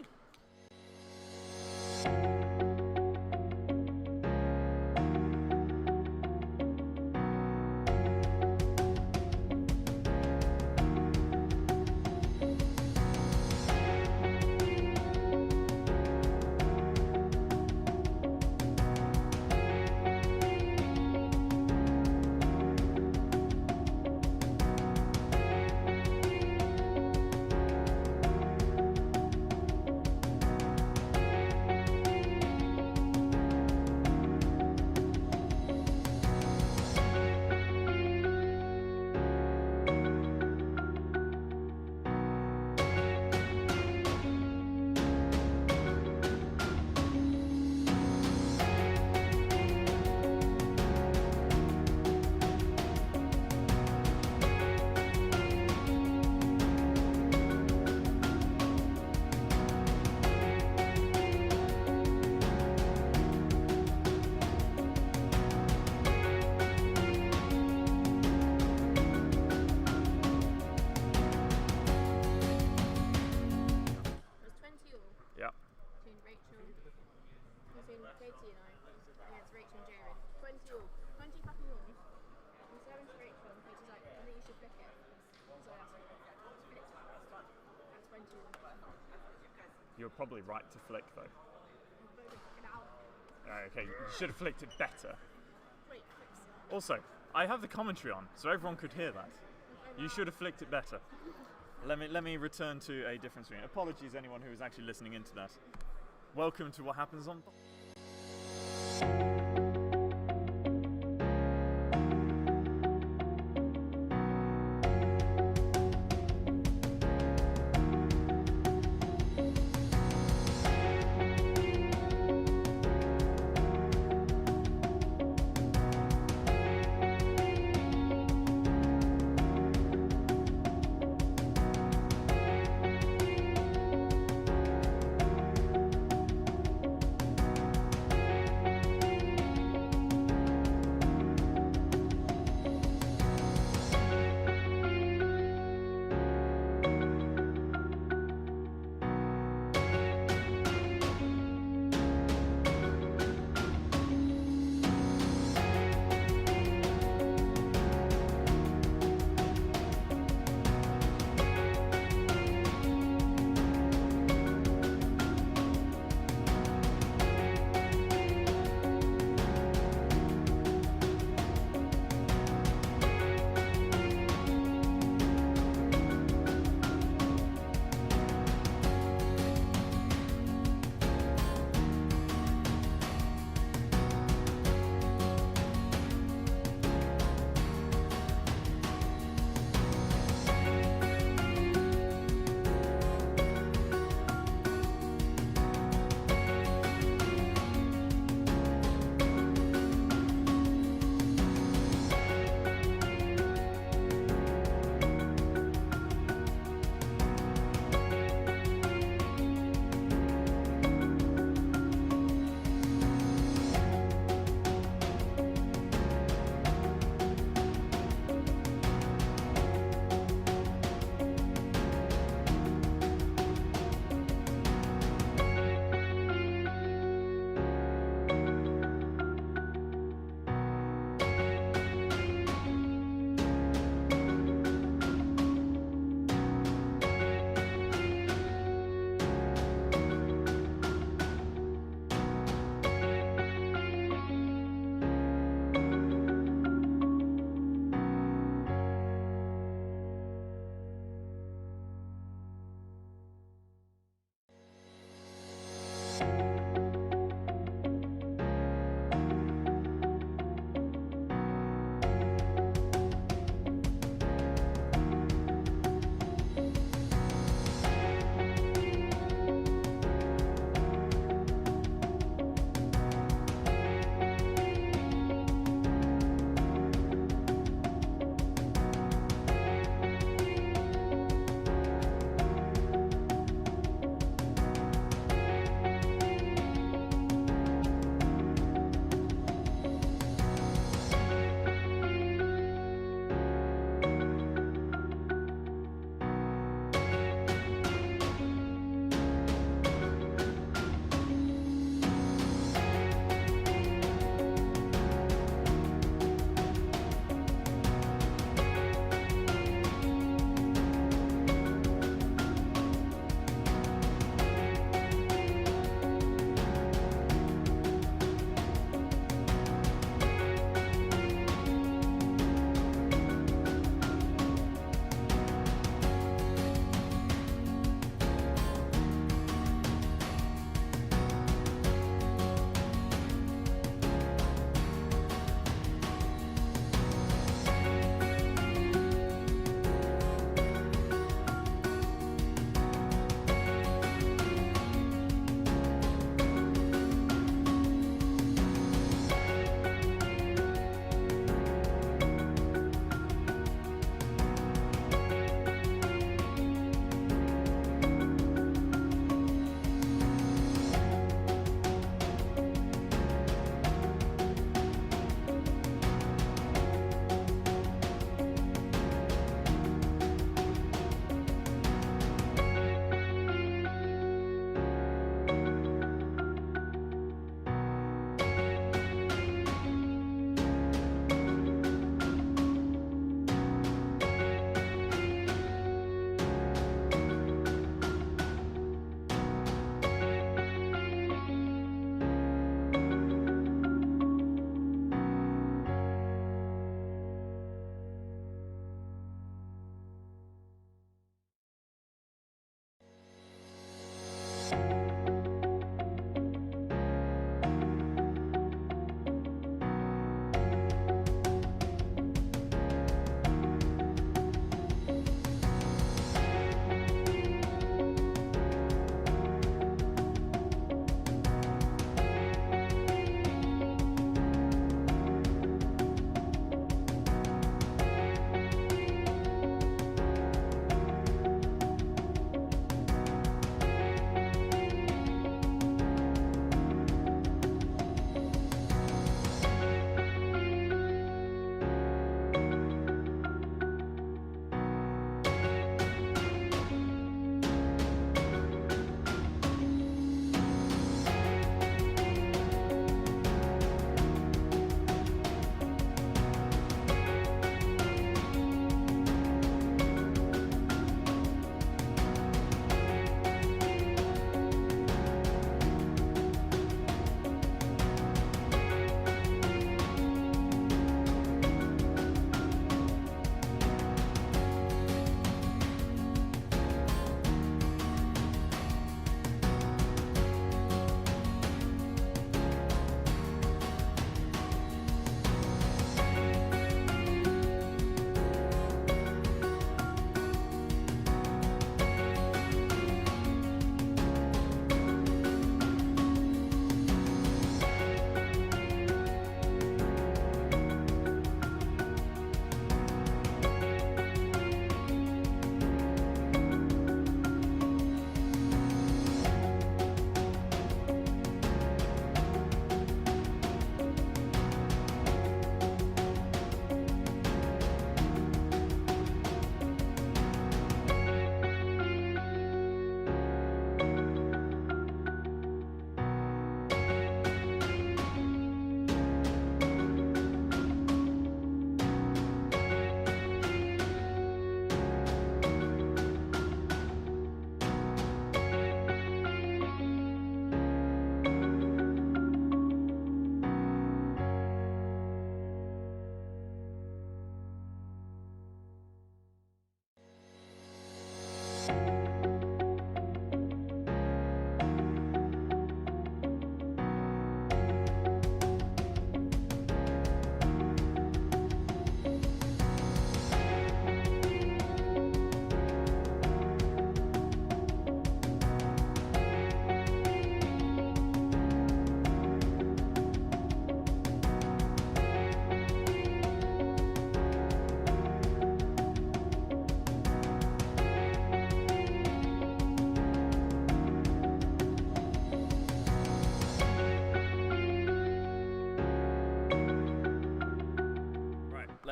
You're probably right to flick though. Okay, you should have flicked it better. Also, I have the commentary on, so everyone could hear that. You should have flicked it better. Let me return to a different screen. Apologies anyone who is actually listening into that. Welcome to what happens on...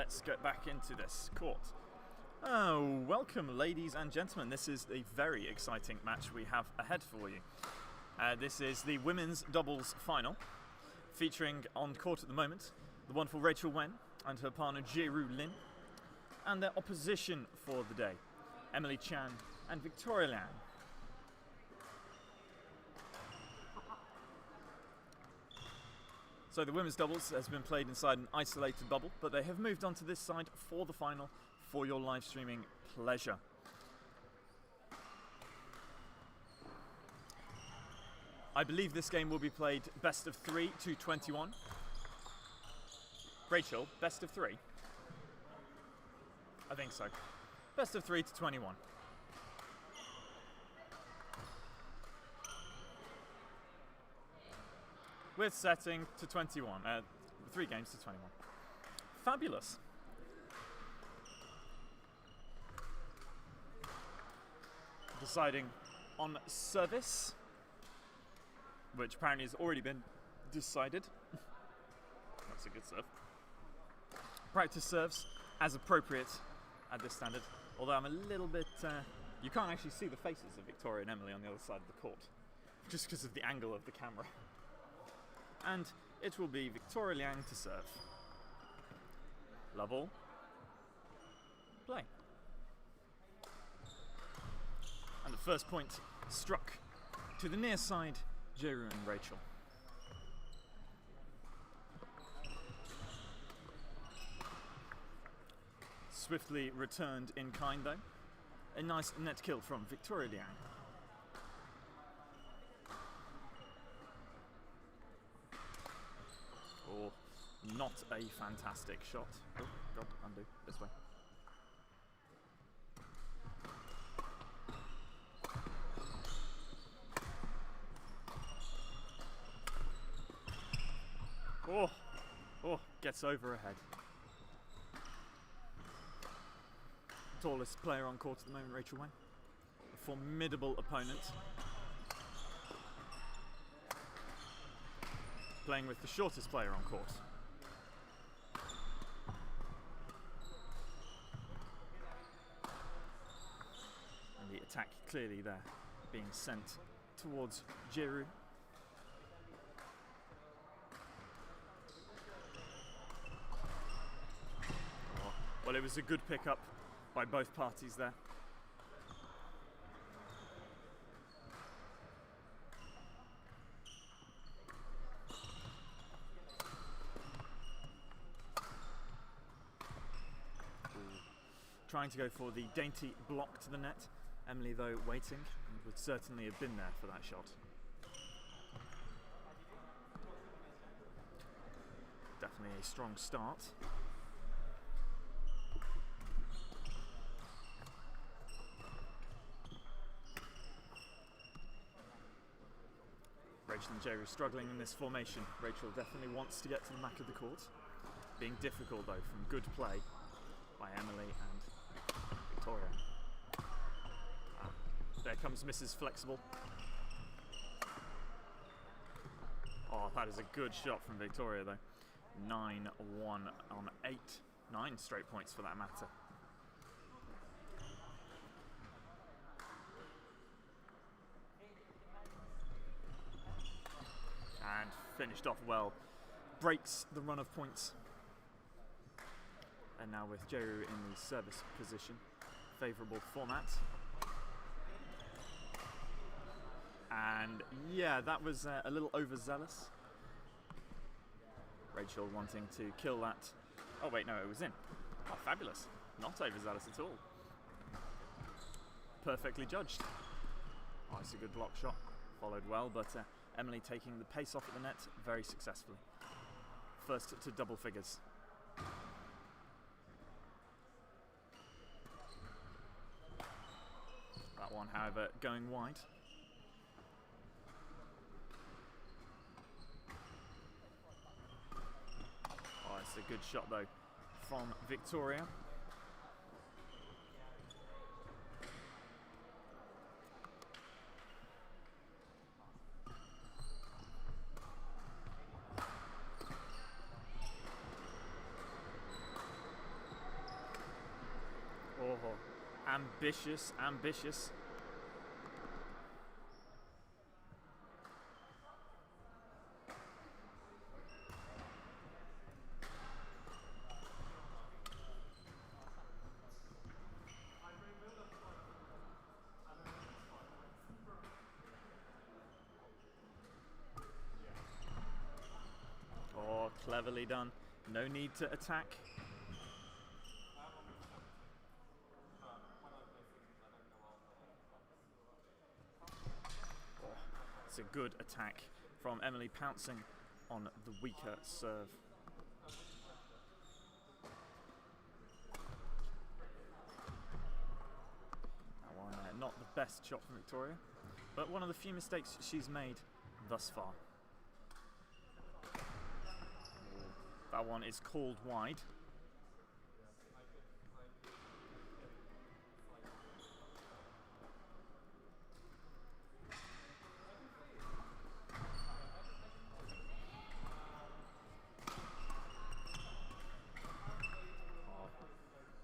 let's get back into this court. Oh, welcome, ladies and gentlemen. This is a very exciting match we have ahead for you. This is the women's doubles final, featuring on court at the moment the wonderful Rachel Wen and her partner Jiru Lin, and their opposition for the day, Emily Chan and Victoria Liang. So the women's doubles has been played inside an isolated bubble, but they have moved on to this side for the final for your live streaming pleasure. I believe this game will be played best of 3 to 21. Rachel, best of 3? I think so. Best of 3 to 21. With setting to 21, 3 games to 21. Fabulous. Deciding on service, which apparently has already been decided. That's a good serve. Practice serves as appropriate at this standard, although I'm a little bit... you can't actually see the faces of Victoria and Emily on the other side of the court, just because of the angle of the camera. And it will be Victoria Liang to serve. Love all. Play. And the first point struck to the near side, Jiru and Rachel. Swiftly returned in kind though. A nice net kill from Victoria Liang. Or not a fantastic shot. Oh, God, undo. This way. Oh, gets over ahead. Tallest player on court at the moment, Rachel Wen. A formidable opponent. Playing with the shortest player on court. And the attack clearly there, being sent towards Jiru. Oh, well, it was a good pickup by both parties there. Trying to go for the dainty block to the net. Emily, though, waiting, and would certainly have been there for that shot. Definitely a strong start. Rachel and Jiru struggling in this formation. Rachel definitely wants to get to the back of the court. Being difficult, though, from good play by Emily and Victoria. There comes Mrs. Flexible. Oh, that is a good shot from Victoria, though. 9-1 on 8. 9 straight points for that matter. And finished off well. Breaks the run of points. And now with Jiru in the service position. Favourable format. And yeah, that was a little overzealous. Rachel wanting to kill that. Oh wait, no, it was in. Oh, fabulous. Not overzealous at all. Perfectly judged. Oh, it's a good block shot. Followed well, but Emily taking the pace off at the net very successfully. First to double figures. That one, however, going wide. Oh, it's a good shot though from Victoria. Ambitious, ambitious. Oh, cleverly done. No need to attack. It's a good attack from Emily, pouncing on the weaker serve. That one, not the best shot from Victoria, but one of the few mistakes she's made thus far. That one is called wide.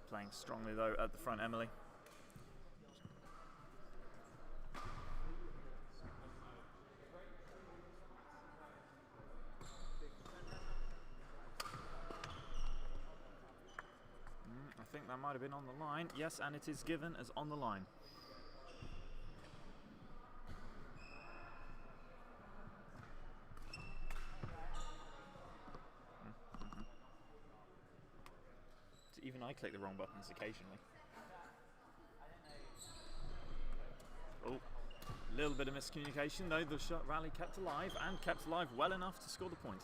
Playing strongly though at the front, Emily. I think that might have been on the line. Yes, and it is given as on the line. Even I click the wrong buttons occasionally. Oh, a little bit of miscommunication though. The shot rally kept alive and kept alive well enough to score the point.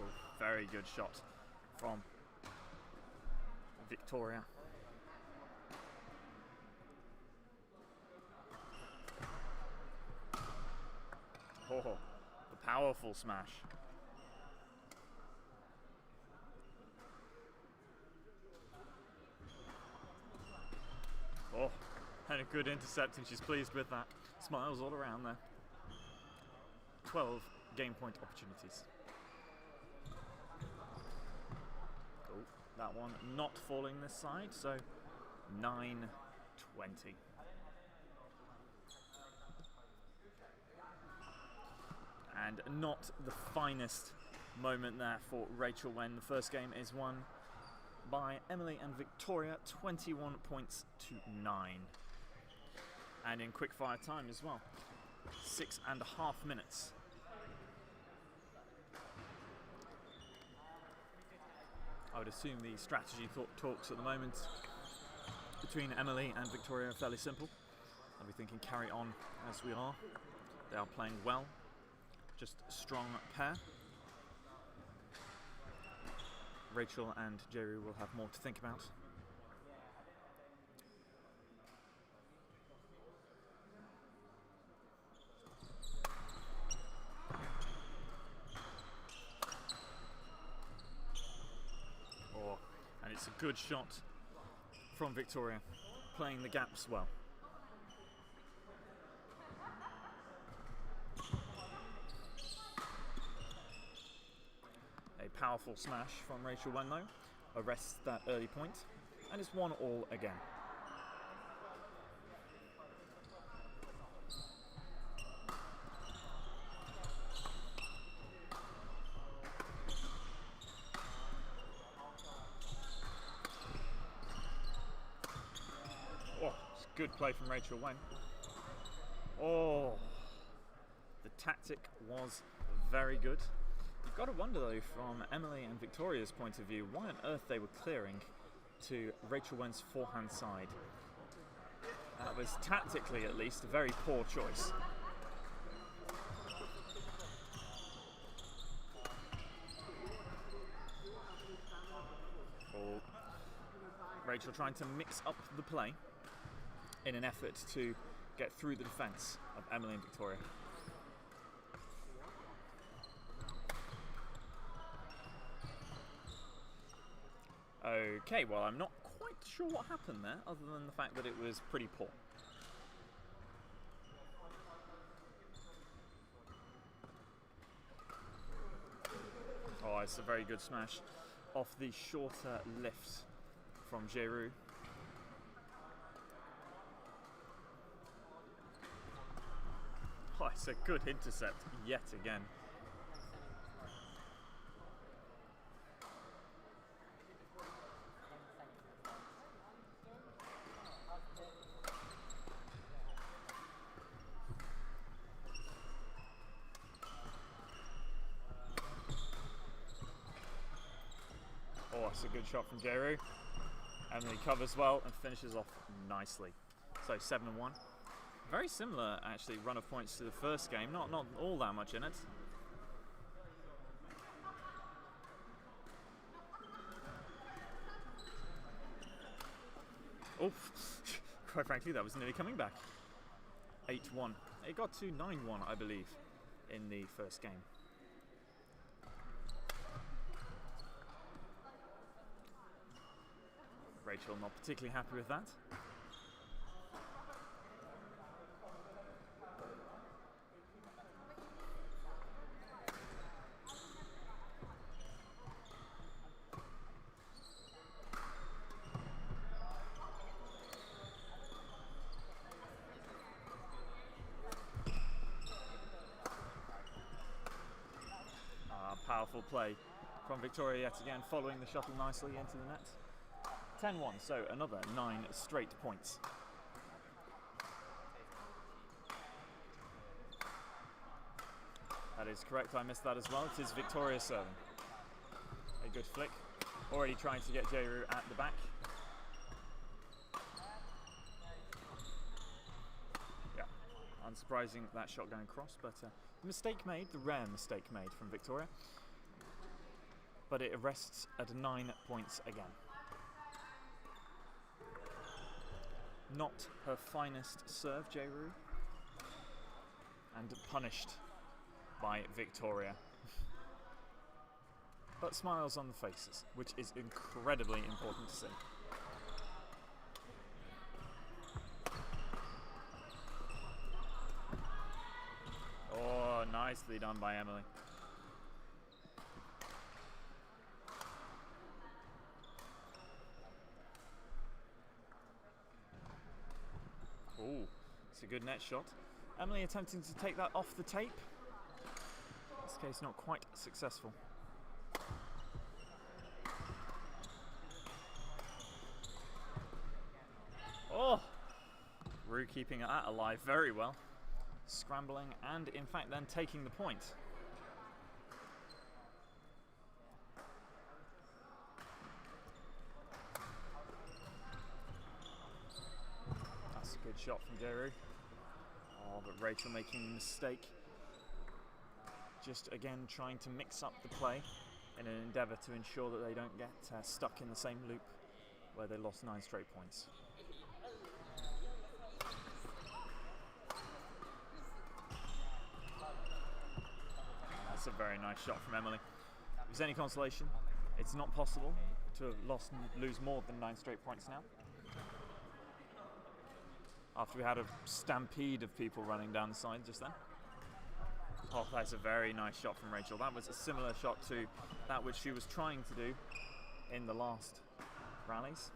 Oh, very good shot from Victoria. Oh, the powerful smash. Oh, and a good intercept, and she's pleased with that. Smiles all around there. 12 game point opportunities. Oh, that one not falling this side, so 9-20. And not the finest moment there for Rachel when the first game is won by Emily and Victoria, 21 points to 9. And in quick fire time as well, 6.5 minutes. I would assume the strategy talks at the moment between Emily and Victoria are fairly simple. I'll be thinking carry on as we are. They are playing well. Just a strong pair. Rachel and Jerry will have more to think about. Oh, and it's a good shot from Victoria, playing the gaps well. Powerful smash from Rachel Wen though, arrests that early point, and it's 1-1 again. Oh, it's good play from Rachel Wen. Oh, the tactic was very good. You've got to wonder though, from Emily and Victoria's point of view, why on earth they were clearing to Rachel Wen's forehand side. That was tactically at least a very poor choice. Oh. Rachel trying to mix up the play in an effort to get through the defence of Emily and Victoria. Okay, well, I'm not quite sure what happened there, other than the fact that it was pretty poor. it's a very good smash off the shorter lift from Giroud. Oh, it's a good intercept yet again. Oh, it's a good shot from Giroud. Emily covers well and finishes off nicely. So 7-1. Very similar, actually, run of points to the first game. Not all that much in it. Oh, quite frankly, that was nearly coming back. 8-1. It got to 9-1, I believe, in the first game. Rachel not particularly happy with that. Powerful play from Victoria yet again, following the shuttle nicely into the net. 10-1, so another 9 straight points. That is correct, I missed that as well. It is Victoria serving. A good flick. Already trying to get Giroud at the back. Yeah, unsurprising that shot going cross, but mistake made, the rare mistake made from Victoria. But it rests at 9 points again. Not her finest serve, Giroud, and punished by Victoria. But smiles on the faces, which is incredibly important to see. Oh, nicely done by Emily. Ooh, it's a good net shot. Emily attempting to take that off the tape. In this case, not quite successful. Oh! Rue keeping that alive very well. Scrambling and, in fact, then taking the point. Good shot from Giroud. Oh, but Rachel making a mistake. Just again trying to mix up the play in an endeavour to ensure that they don't get stuck in the same loop where they lost 9 straight points. That's a very nice shot from Emily. If there's any consolation, it's not possible to lose more than 9 straight points now. After we had a stampede of people running down the side just then. Oh, that's a very nice shot from Rachel. That was a similar shot to that which she was trying to do in the last rallies.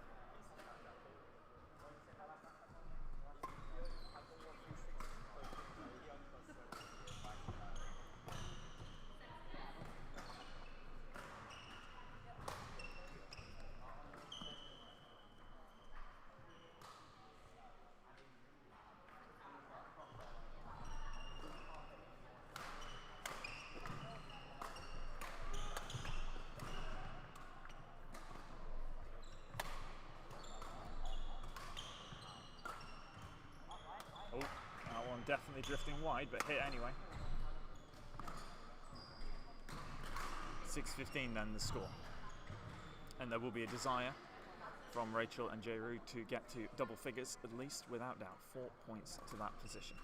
Definitely drifting wide, but hit anyway. 6-15 then the score. And there will be a desire from Rachel and Giroud to get to double figures at least, without doubt. 4 points to that position.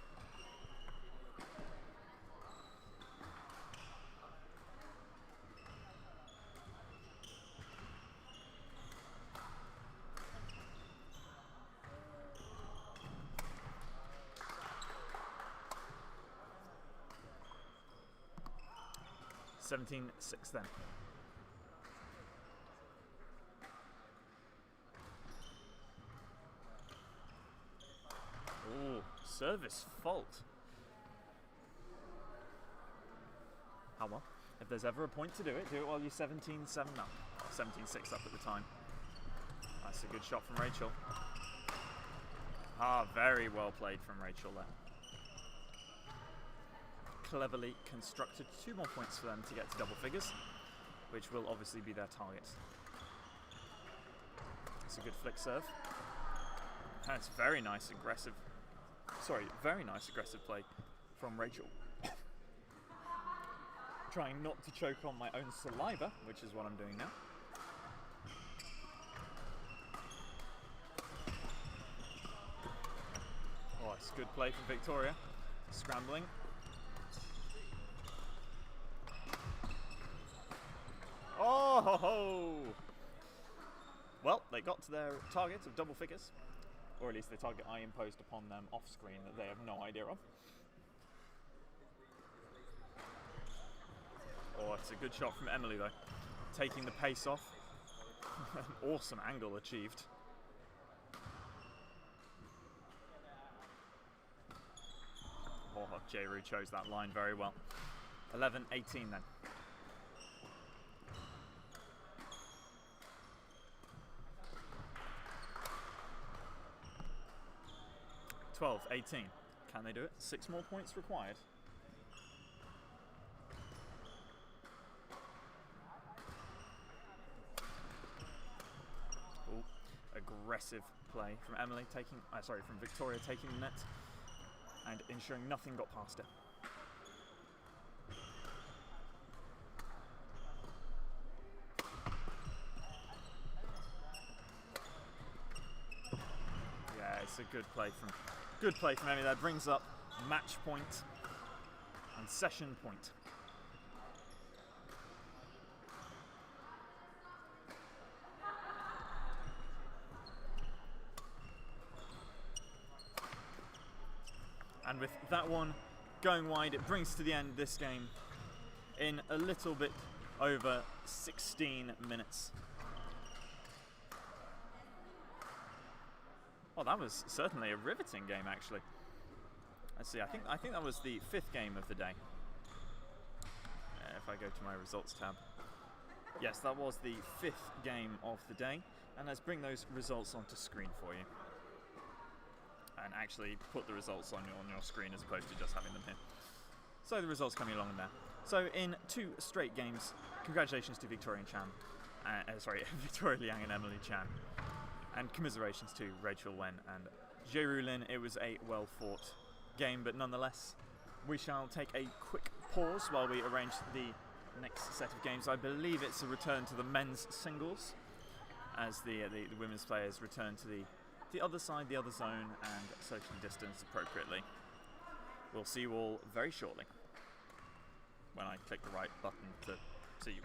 (17-6) then. service fault. Oh well, if there's ever a point to do it while you're 17-7 up. 17-6 up at the time. That's a good shot from Rachel. Ah, very well played from Rachel there. Cleverly constructed. 2 more points for them to get to double figures, which will obviously be their target. It's a good flick serve. That's very nice aggressive play from Rachel. Trying not to choke on my own saliva, which is what I'm doing now. Oh, it's good play from Victoria. Scrambling. Oh ho ho! Well, they got to their target of double figures, or at least the target I imposed upon them off screen that they have no idea of. Oh, it's a good shot from Emily though, taking the pace off. An awesome angle achieved. Oh, Jayru chose that line very well. 11-18 then. 12-18. Can they do it? 6 more points required. Ooh, aggressive play from Emily from Victoria taking the net and ensuring nothing got past her. Yeah, it's a good play from Emily. That brings up match point and session point. And with that one going wide, it brings to the end this game in a little bit over 16 minutes. Well, that was certainly a riveting game, actually. Let's see. I think that was the 5th game of the day. If I go to my results tab, yes, that was the 5th game of the day. And let's bring those results onto screen for you, and actually put the results on your screen as opposed to just having them here. So the results coming along there. So in 2 straight games, congratulations to Victoria Liang and Emily Chan. And commiserations to Rachel Wen and Jayru Lin. It was a well-fought game, but nonetheless, we shall take a quick pause while we arrange the next set of games. I believe it's a return to the men's singles, as the women's players return to the other side, the other zone, and socially distanced appropriately. We'll see you all very shortly when I click the right button to see you.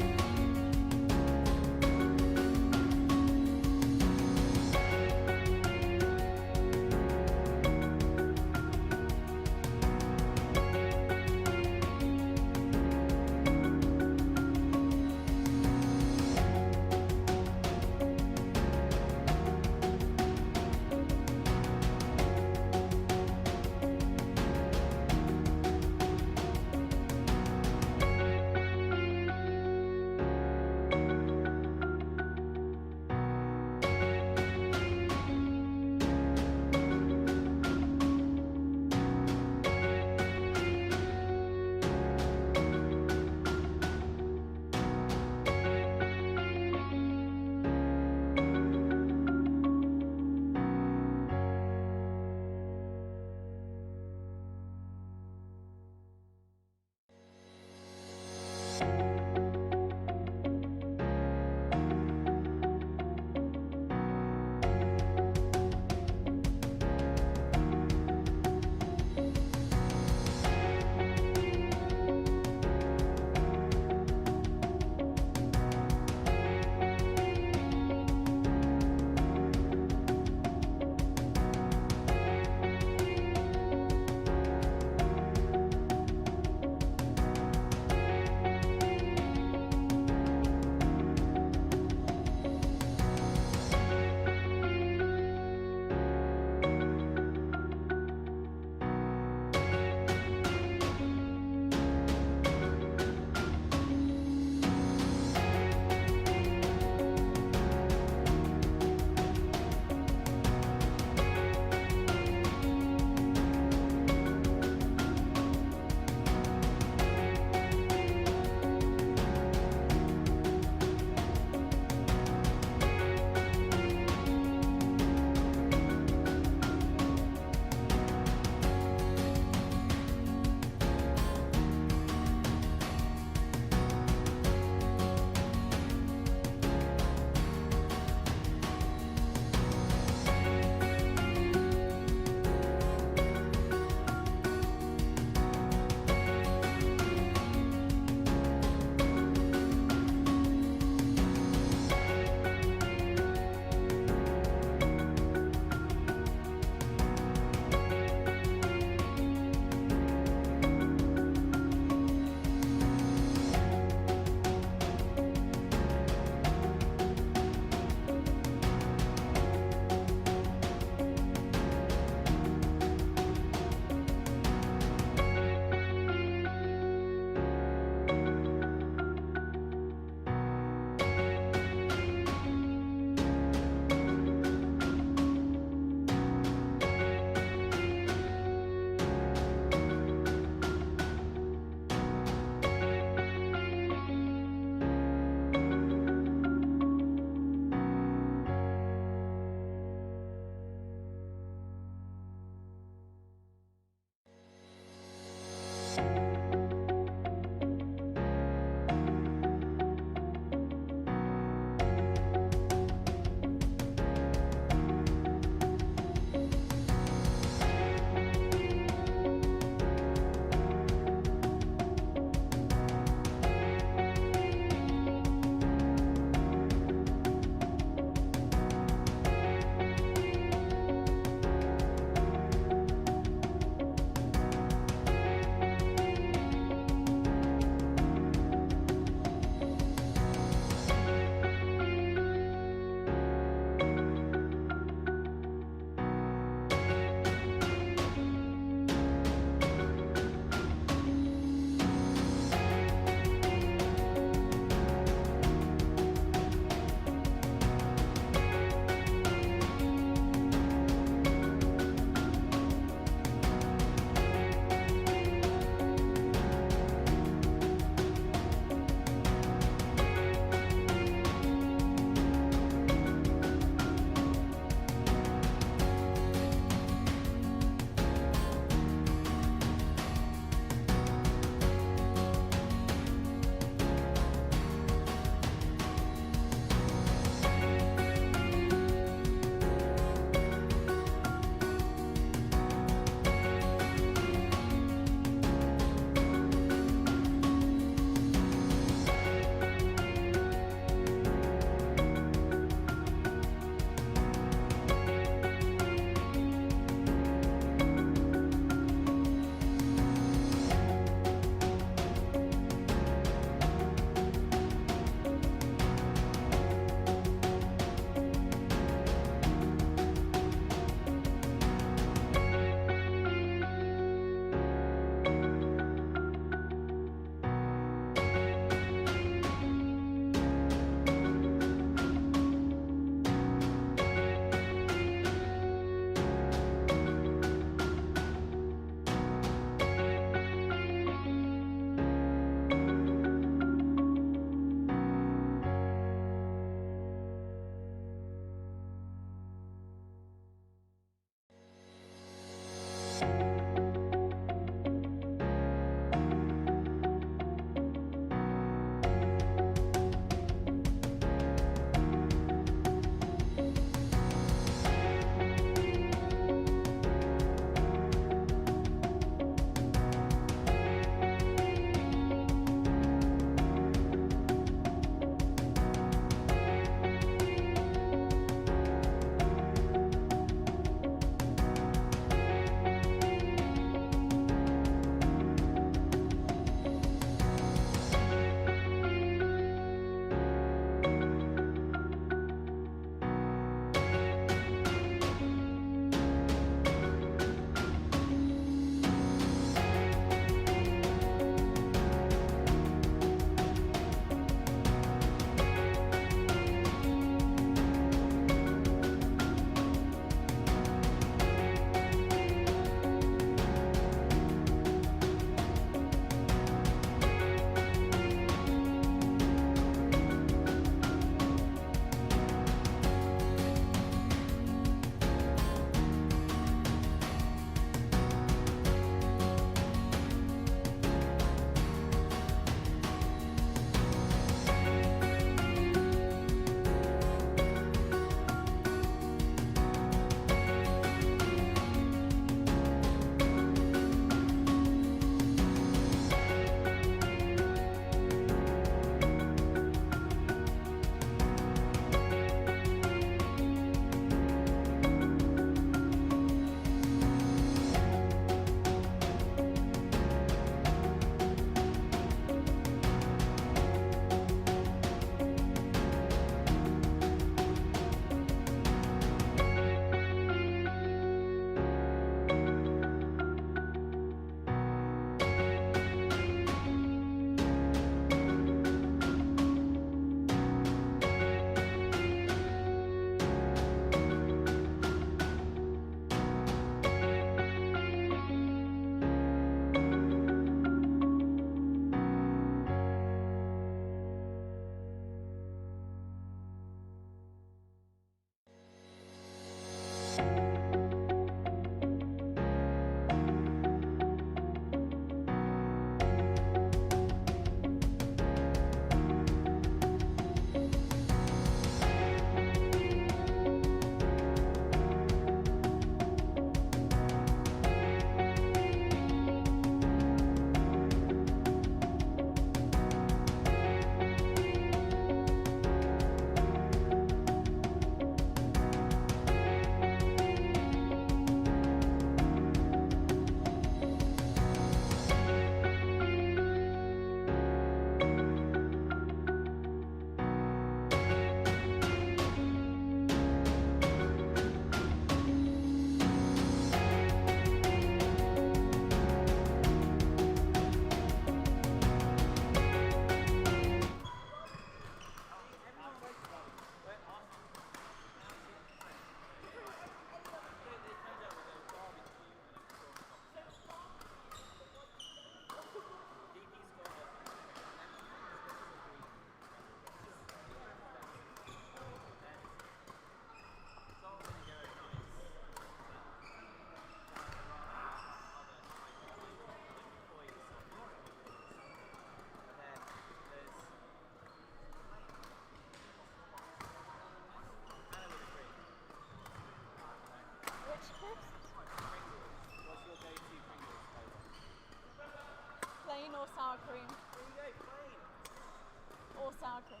or sour cream.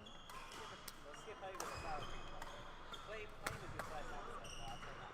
We'll skip over the sour cream. Plain was your first answer, so I'll take that.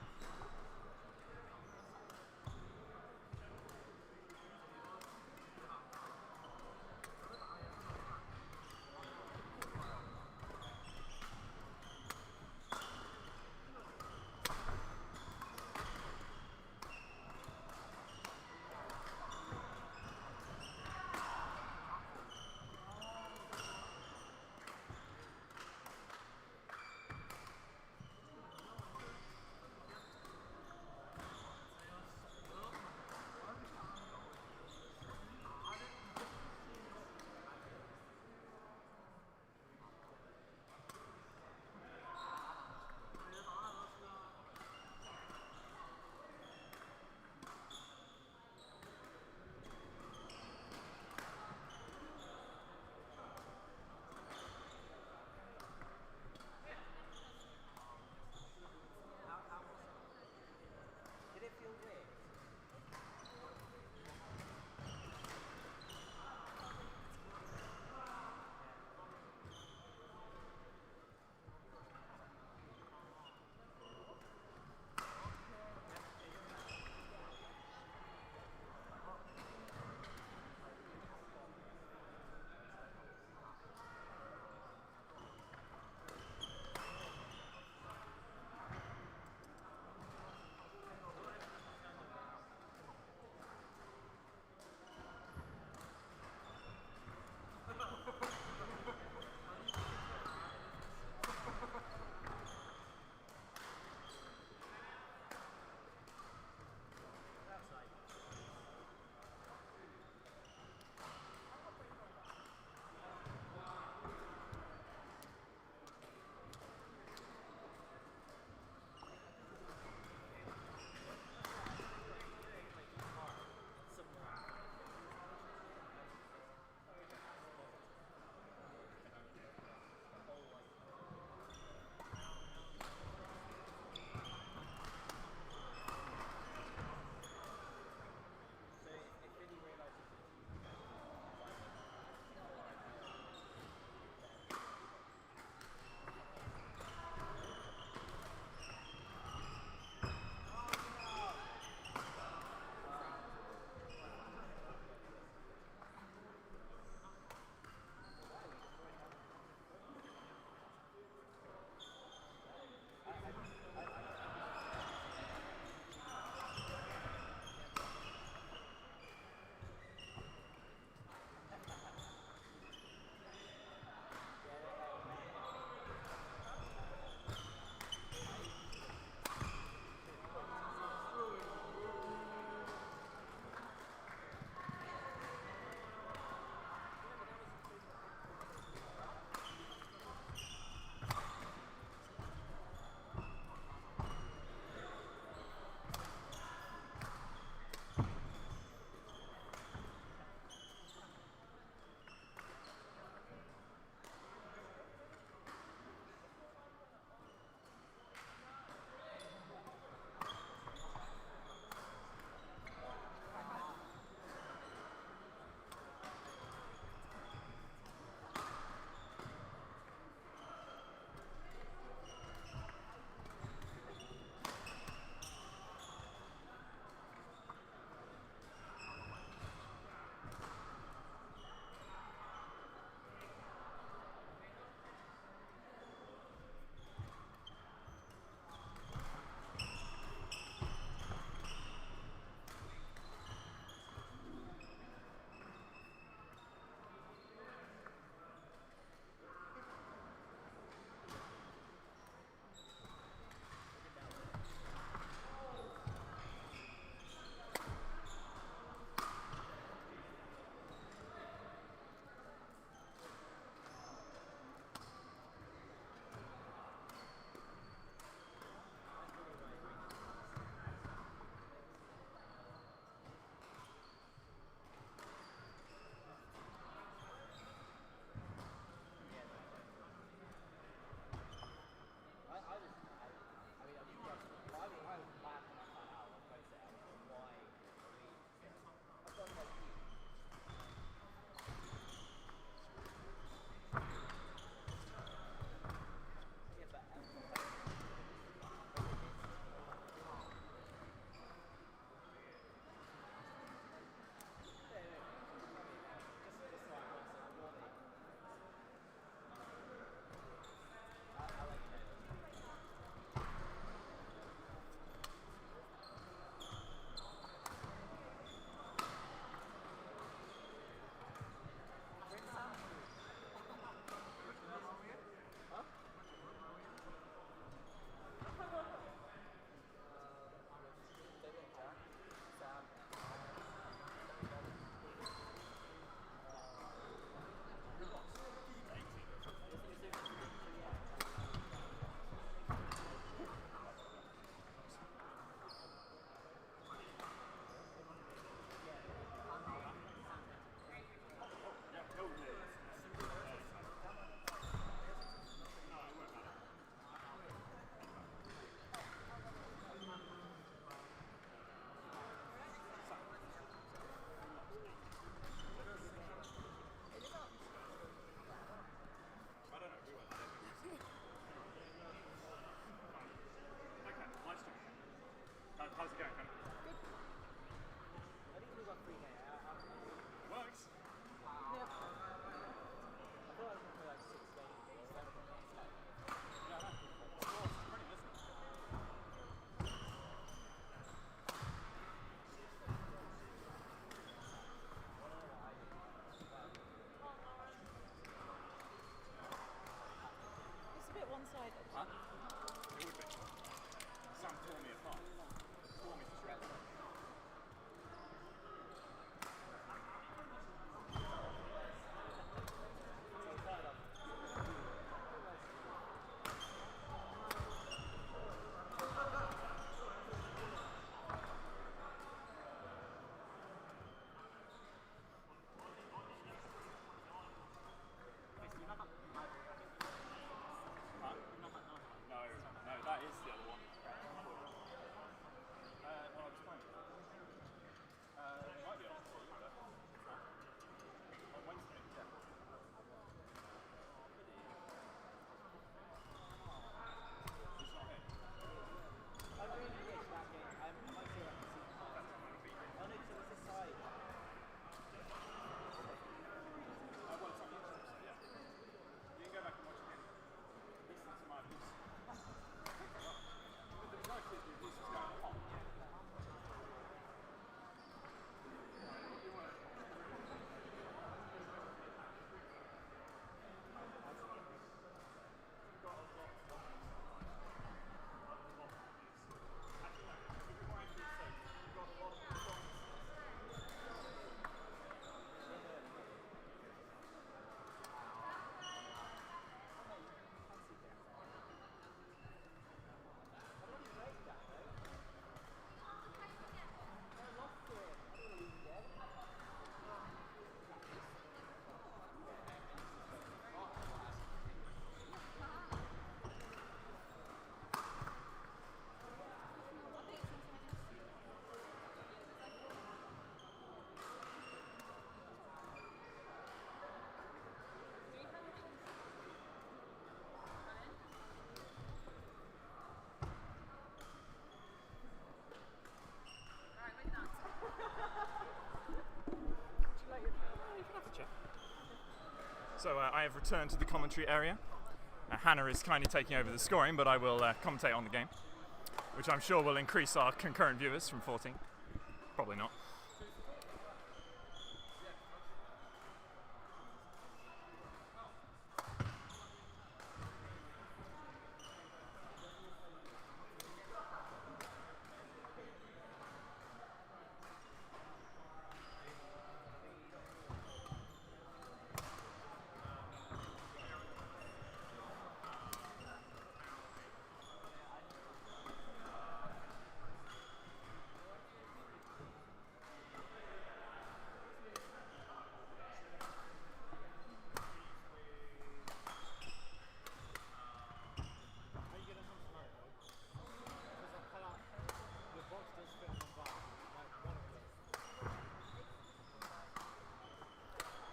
Huh? It would be. Sam tore me apart. Tore me to shreds. No, that is the other one. Well, I was playing. It might be on Wednesday. Yeah. He's not here. I really wish that game. I might see if I can see the part. Oh no, so it's this side. Well, it's on YouTube, so yeah. You can go back and watch it again. Listen to my abuse. The majority of the abuse is going on. So I have returned to the commentary area. Hannah is kindly taking over the scoring, but I will commentate on the game, which I'm sure will increase our concurrent viewers from 14. Probably not.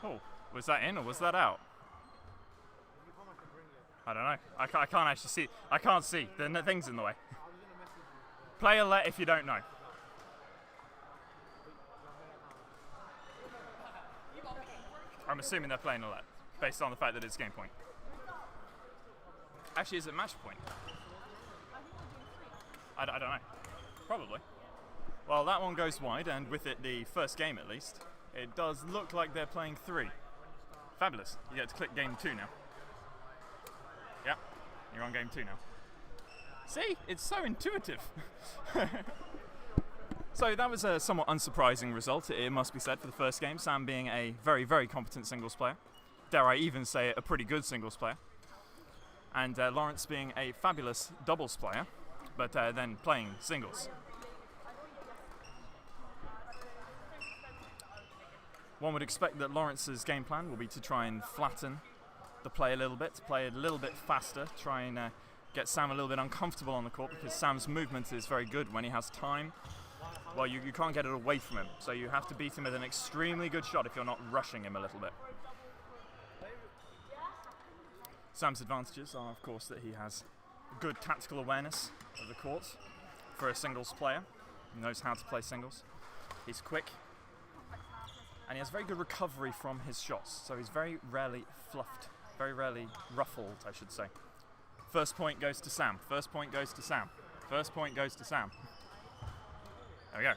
Oh, was that in or was that out? I don't know. I can't actually see. I can't see. The thing's in the way. Play alert if you don't know. I'm assuming they're playing alert, based on the fact that it's game point. Actually, is it match point? I don't know. Probably. Well, that one goes wide, and with it the first game at least. It does look like they're playing 3. Fabulous. You get to click game 2 now. Yep, you're on game 2 now. See, it's so intuitive. So that was a somewhat unsurprising result, it must be said, for the first game. Sam being a very, very competent singles player. Dare I even say a pretty good singles player. And Lawrence being a fabulous doubles player, but then playing singles. One would expect that Lawrence's game plan will be to try and flatten the play a little bit, to play it a little bit faster, try and get Sam a little bit uncomfortable on the court, because Sam's movement is very good when he has time. Well, you can't get it away from him, so you have to beat him with an extremely good shot if you're not rushing him a little bit. Sam's advantages are, of course, that he has good tactical awareness of the court for a singles player. He knows how to play singles. He's quick. And he has very good recovery from his shots, so he's very rarely fluffed, very rarely ruffled, I should say. First point goes to Sam. First point goes to Sam. First point goes to Sam. There we go.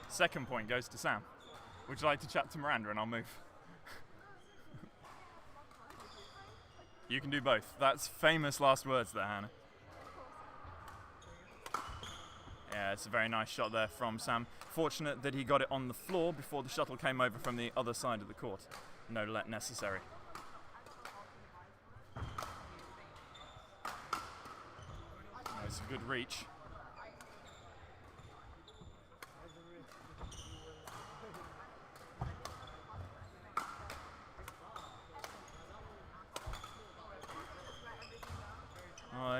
Second point goes to Sam. Would you like to chat to Miranda and I'll move? You can do both. That's famous last words there, Hannah. Yeah, it's a very nice shot there from Sam. Fortunate that he got it on the floor before the shuttle came over from the other side of the court. No let necessary. Oh, it's a good reach.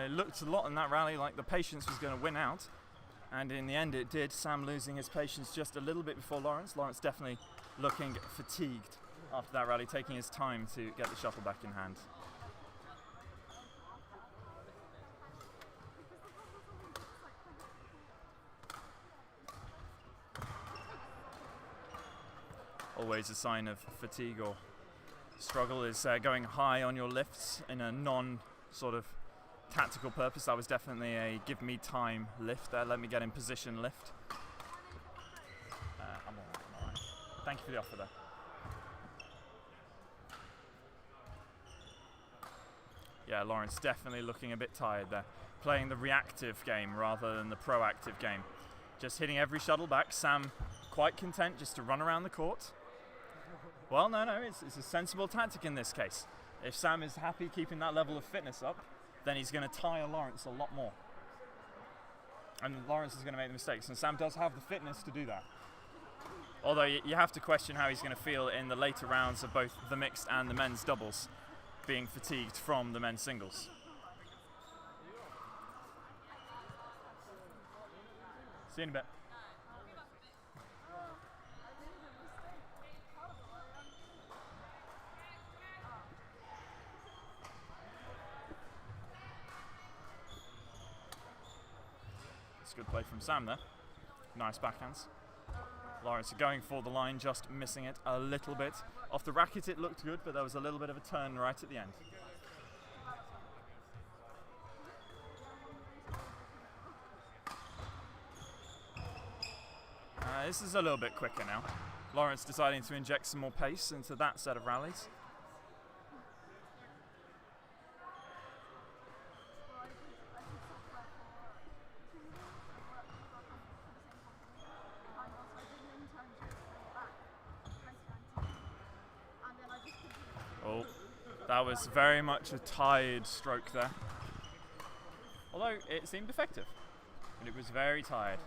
It looked a lot in that rally like the patience was going to win out, and in the end it did. Sam losing his patience just a little bit before Lawrence. Lawrence definitely looking fatigued after that rally, taking his time to get the shuttle back in hand. Always a sign of fatigue or struggle is going high on your lifts in a non-sort of tactical purpose. That was definitely a give me time lift there, let me get in position lift. I'm alright. Thank you for the offer there. Yeah, Lawrence definitely looking a bit tired there. Playing the reactive game rather than the proactive game. Just hitting every shuttle back. Sam quite content just to run around the court. Well, no, it's a sensible tactic in this case. If Sam is happy keeping that level of fitness up, then he's going to tire Lawrence a lot more. And Lawrence is going to make the mistakes, and Sam does have the fitness to do that. Although you have to question how he's going to feel in the later rounds of both the mixed and the men's doubles, being fatigued from the men's singles. See you in a bit. Good play from Sam there. Nice backhands. Lawrence going for the line, just missing it a little bit. Off the racket it looked good, but there was a little bit of a turn right at the end. This is a little bit quicker now. Lawrence deciding to inject some more pace into that set of rallies. Oh, that was very much a tired stroke there. Although it seemed effective, but it was very tired.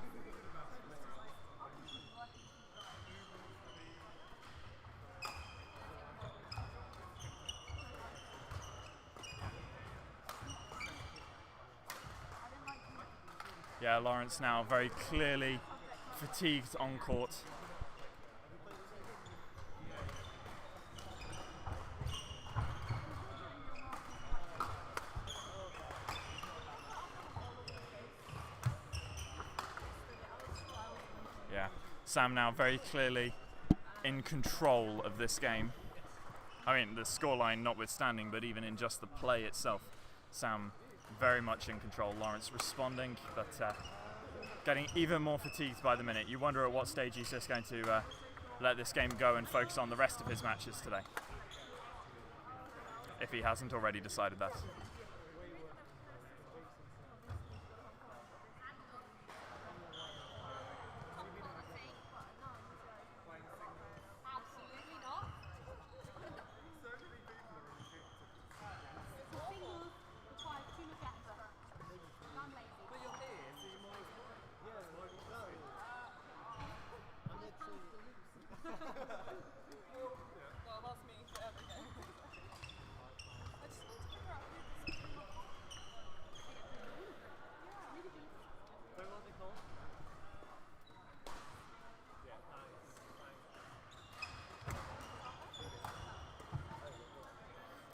Yeah, Lawrence now very clearly fatigued on court. Yeah, Sam now very clearly in control of this game. I mean, the scoreline notwithstanding, but even in just the play itself, Sam very much in control. Lawrence responding, but getting even more fatigued by the minute. You wonder at what stage he's just going to let this game go and focus on the rest of his matches today, if he hasn't already decided that.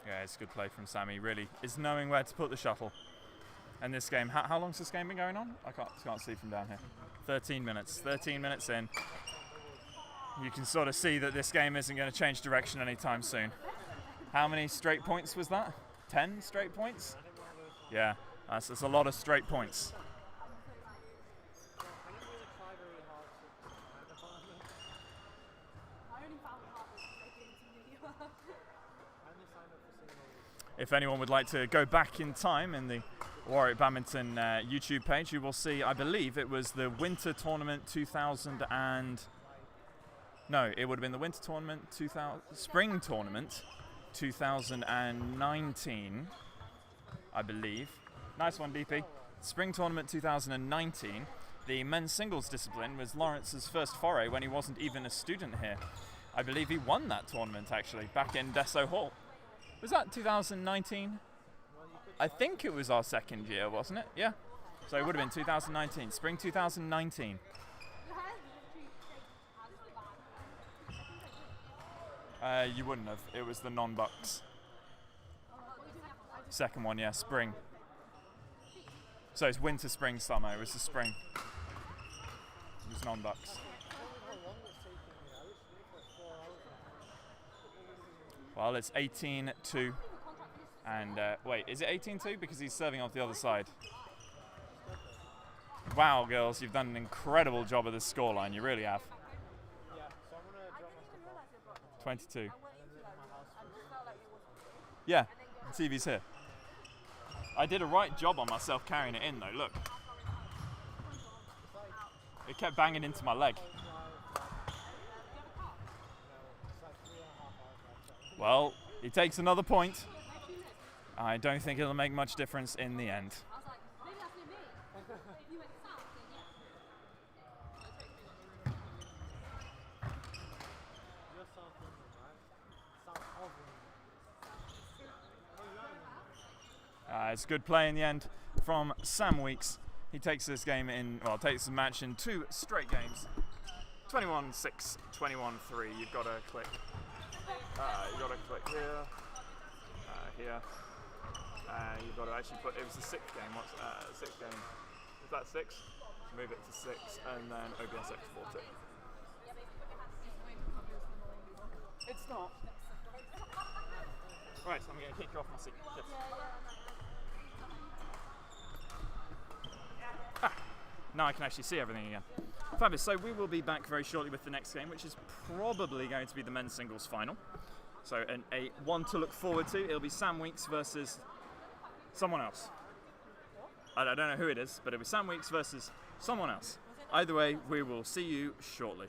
Yeah, it's a good play from Sammy. Really is knowing where to put the shuttle. And this game, how long's this game been going on? I can't see from down here. 13 minutes. 13 minutes in. You can sort of see that this game isn't going to change direction anytime soon. How many straight points was that? 10 straight points? Yeah, that's a lot of straight points. If anyone would like to go back in time in the Warwick Badminton YouTube page, you will see, I believe it was the Winter Tournament 2000 and... No, it would have been the Winter Tournament 2000... Spring Tournament 2019, I believe. Nice one, DP. Spring Tournament 2019. The men's singles discipline was Lawrence's first foray when he wasn't even a student here. I believe he won that tournament, actually, back in Desso Hall. Was that 2019? I think it was our second year, wasn't it? Yeah. So it would have been 2019, spring 2019. You wouldn't have. It was the non-bucks. Second one, yeah, spring. So it's winter, spring, summer. It was the spring. It was non-bucks. Well, it's 18-2. And wait, is it 18-2? Because he's serving off the other side. Wow, girls, you've done an incredible job of this scoreline. You really have. 22. Yeah, the TV's here. I did a right job on myself carrying it in, though. Look. It kept banging into my leg. Well, he takes another point. I don't think it'll make much difference in the end. It's good play in the end from Sam Weeks. He takes this game in, well, takes the match in 2 straight games. 21-6, 21-3. You've got to click. You've got to click here, here. You've got to actually put, it was the 6th game. What's 6th game? Is that 6? Move it to 6 and then OBS export it. It's not. Right, so I'm going to kick you off my seat. Yes. Now I can actually see everything again. Fabulous. So we will be back very shortly with the next game, which is probably going to be the men's singles final. So a one to look forward to. It'll be Sam Weeks versus someone else. I don't know who it is, but it'll be Sam Weeks versus someone else. Either way, we will see you shortly.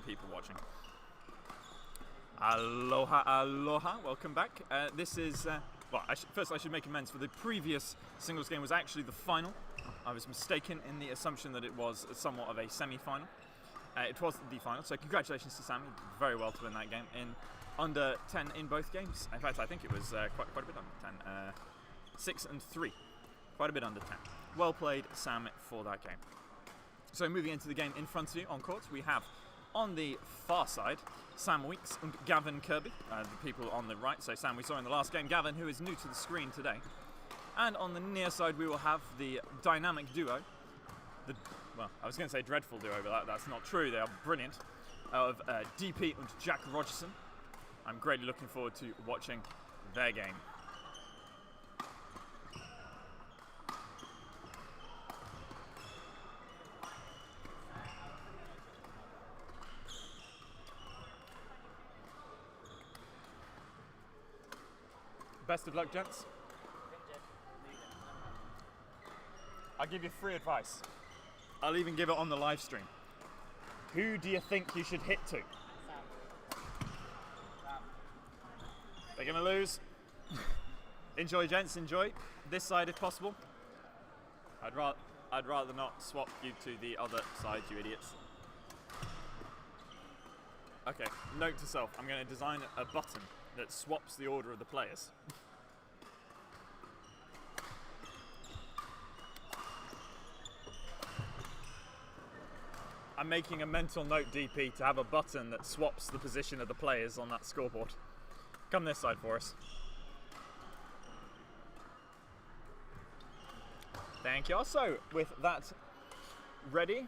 people watching. Aloha, aloha, welcome back. This is, well, first I should make amends for the previous singles game was actually the final. I was mistaken in the assumption that it was somewhat of a semi-final. It was the final, so congratulations to Sam. He did very well to win that game in under 10 in both games. In fact, I think it was quite a bit under 10. 6 and 3, quite a bit under 10. Well played, Sam, for that game. So moving into the game in front of you on court, we have on the far side Sam Weeks and Gavin Kirby, the people on the right. So Sam we saw in the last game, Gavin, who is new to the screen today. And on the near side we will have the dynamic duo, well, I was going to say dreadful duo, but that's not true. They are brilliant, of DP and Jack Rogerson. I'm greatly looking forward to watching their game. Best of luck, gents. I'll give you free advice. I'll even give it on the live stream. Who do you think you should hit to? They're going to lose. Enjoy, gents, enjoy. This side if possible. I'd rather not swap you to the other side, you idiots. Okay, note to self, I'm going to design a button that swaps the order of the players. I'm making a mental note, DP, to have a button that swaps the position of the players on that scoreboard. Come this side for us. Thank you. So, with that ready,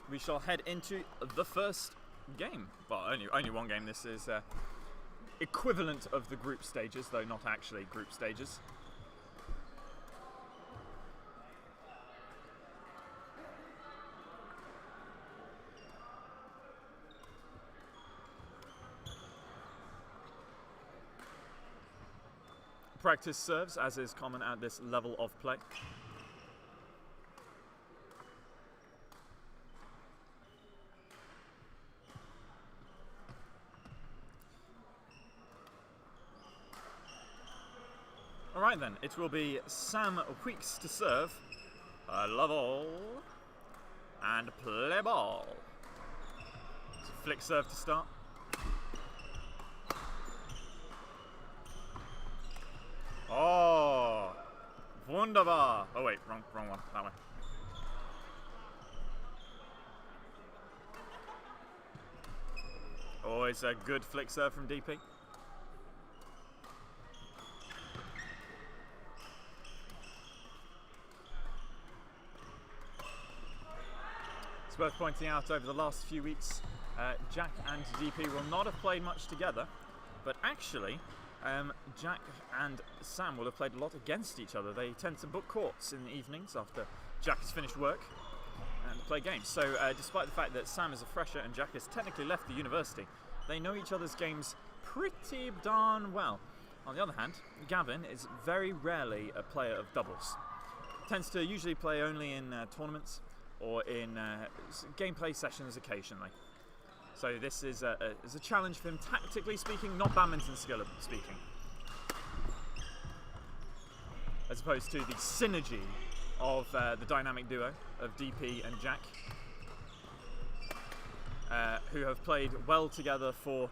we shall head into the first game. Well, only one game. This is equivalent of the group stages, though not actually group stages. Practice serves, as is common at this level of play. Alright then, it will be Sam Weeks to serve. Love all. And play ball. So flick serve to start. Oh, wunderbar. Oh wait, wrong one, that way. Always a good flick serve from DP. It's worth pointing out over the last few weeks, Jack and DP will not have played much together, but actually, Jack and Sam will have played a lot against each other. They tend to book courts in the evenings after Jack has finished work and play games. So despite the fact that Sam is a fresher and Jack has technically left the university, they know each other's games pretty darn well. On the other hand, Gavin is very rarely a player of doubles. Tends to usually play only in tournaments or in gameplay sessions occasionally. So this is a challenge for him, tactically speaking, not badminton skill speaking. As opposed to the synergy of the dynamic duo of DP and Jack, who have played well together for,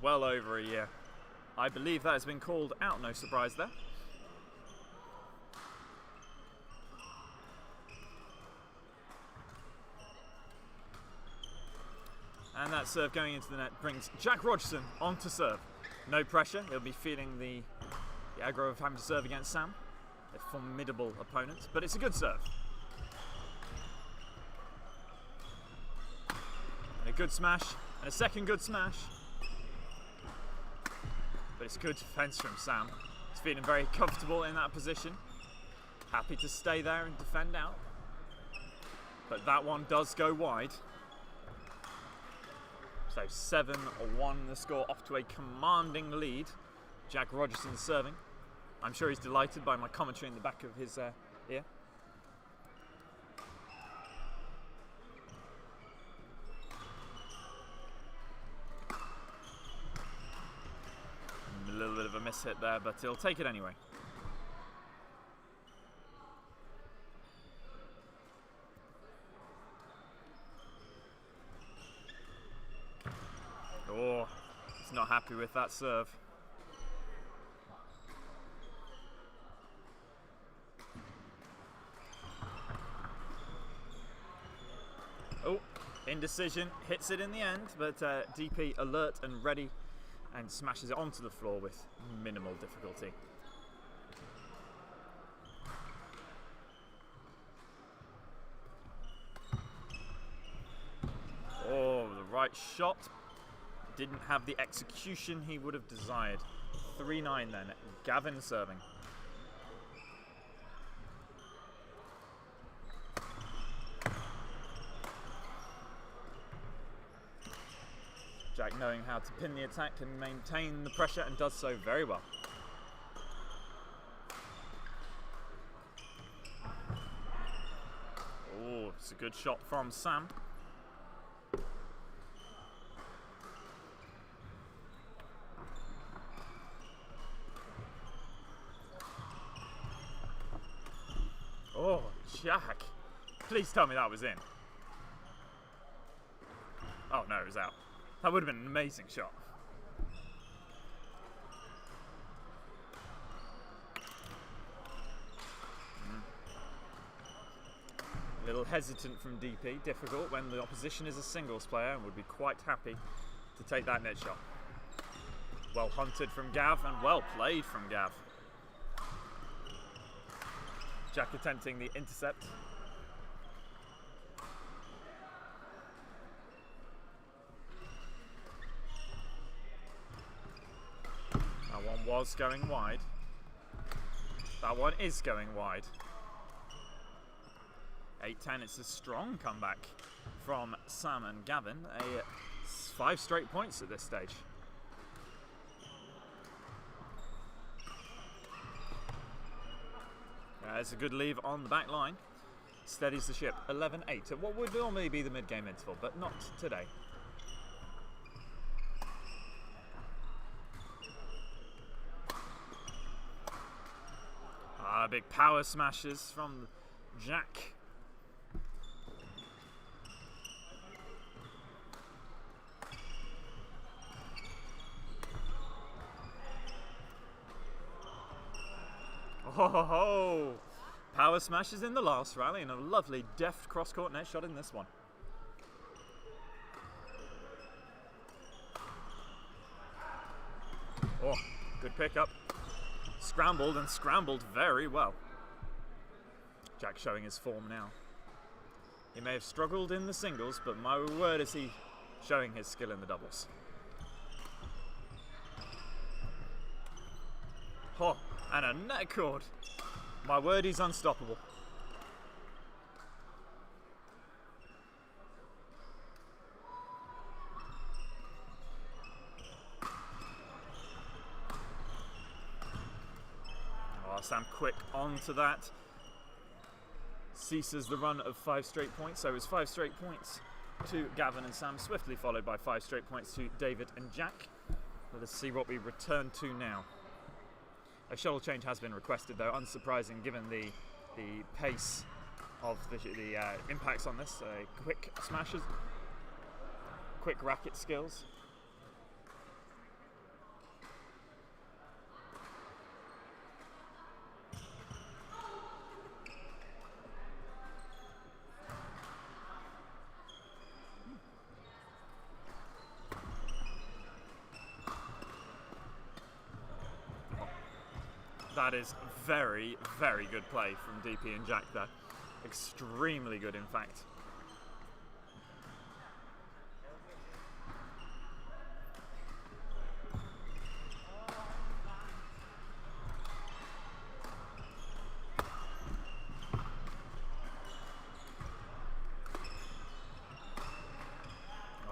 well over a year. I believe that has been called out, no surprise there. And that serve going into the net brings Jack Rogerson on to serve. No pressure, he'll be feeling the aggro of having to serve against Sam, a formidable opponent, but it's a good serve. And a good smash, and a second good smash. But it's good defence from Sam. He's feeling very comfortable in that position. Happy to stay there and defend out. But that one does go wide. So 7-1 the score, off to a commanding lead. Jack Rogerson serving. I'm sure he's delighted by my commentary in the back of his ear. mishit there, but he'll take it anyway. Oh, he's not happy with that serve. Oh, indecision, hits it in the end, but DP alert and ready and smashes it onto the floor with minimal difficulty. Oh, the right shot. Didn't have the execution he would have desired. 3-9 then, Gavin serving. Jack knowing how to pin the attack and maintain the pressure, and does so very well. Oh, it's a good shot from Sam. Oh, Jack. Please tell me that was in. Oh no, it was out. That would have been an amazing shot. A little hesitant from DP, difficult when the opposition is a singles player, and would be quite happy to take that net shot. Well hunted from Gav and well played from Gav. Jack attempting the intercept. That one was going wide. That one is going wide. 8-10, it's a strong comeback from Sam and Gavin. 5 straight points at this stage. There's a good leave on the back line. Steadies the ship. 11-8 at what would normally be the mid-game interval, but not today. Big power smashes from Jack. Oh, power smashes in the last rally and a lovely deft cross-court net shot in this one. Oh, good pickup. Scrambled and scrambled very well. Jack showing his form now. He may have struggled in the singles, but my word is he showing his skill in the doubles. Oh, and a net cord. My word, he's unstoppable. Oh, Sam quick onto that. Ceases the run of 5 straight points. So it's 5 straight points to Gavin and Sam, swiftly followed by 5 straight points to David and Jack. Let us see what we return to now. A shuttle change has been requested, though, unsurprising given the pace of the impacts on this. Quick smashes, quick racket skills. That is very, very good play from DP and Jack there. Extremely good, in fact.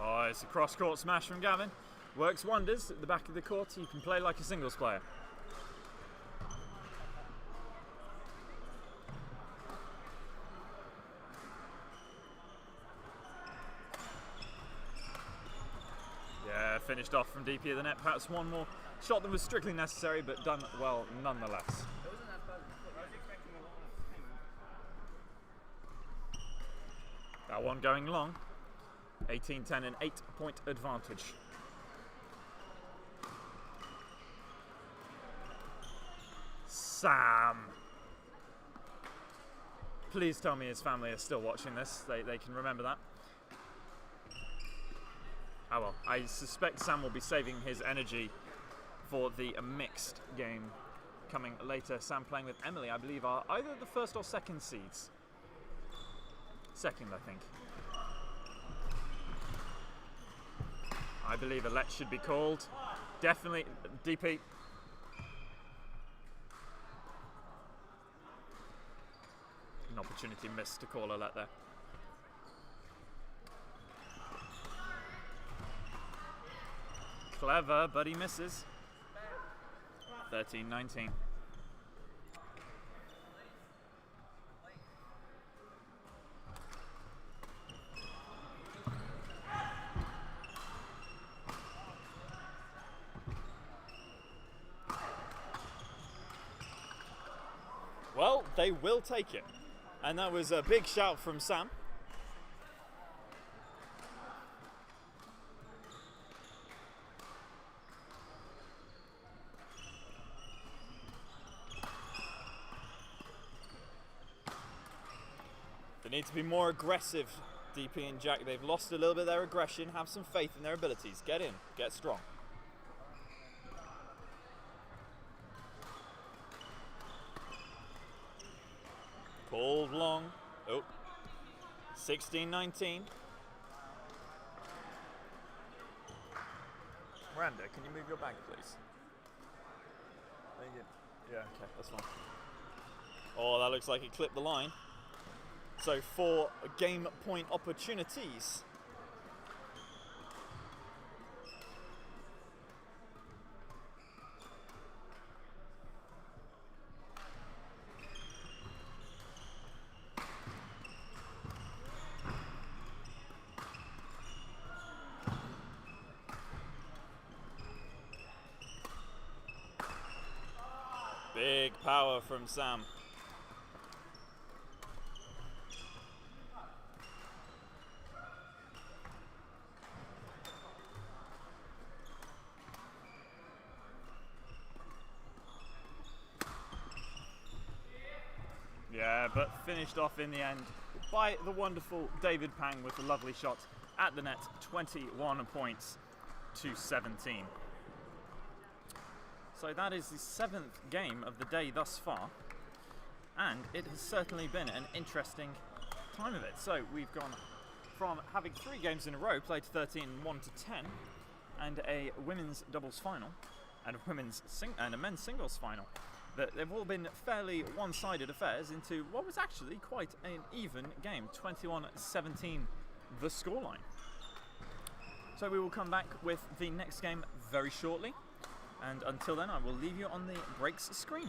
Oh, it's a cross-court smash from Gavin. Works wonders at the back of the court. You can play like a singles player. finished off from DP of the net. Perhaps one more shot that was strictly necessary, but done well nonetheless. It wasn't as bad as I thought. I was expecting a lot of time. That one going long. 18-10, an 8-point advantage. Sam. Please tell me his family are still watching this. They can remember that. Oh well, I suspect Sam will be saving his energy for the mixed game coming later. Sam playing with Emily, I believe, are either the first or second seeds. Second, I think. I believe a let should be called. Definitely DP. An opportunity missed to call a let there. Clever, but he misses. 13-19. Well, they will take it. And that was a big shout from Sam. They need to be more aggressive, DP and Jack. They've lost a little bit of their aggression. Have some faith in their abilities. Get in, get strong. Called long. Oh. 16-19. Miranda, can you move your bag, please? Thank you. Yeah, okay, that's fine. Oh, that looks like it clipped the line. So 4 game point opportunities. Big power from Sam. Yeah, but finished off in the end by the wonderful David Pang with a lovely shot at the net, 21 points to 17. So that is the 7th game of the day thus far, and it has certainly been an interesting time of it. So we've gone from having 3 games in a row, played 13 1 to 10, and a women's doubles final, and a men's singles final. That they've all been fairly one-sided affairs into what was actually quite an even game, 21-17 the scoreline. So we will come back with the next game very shortly, and until then I will leave you on the breaks screen.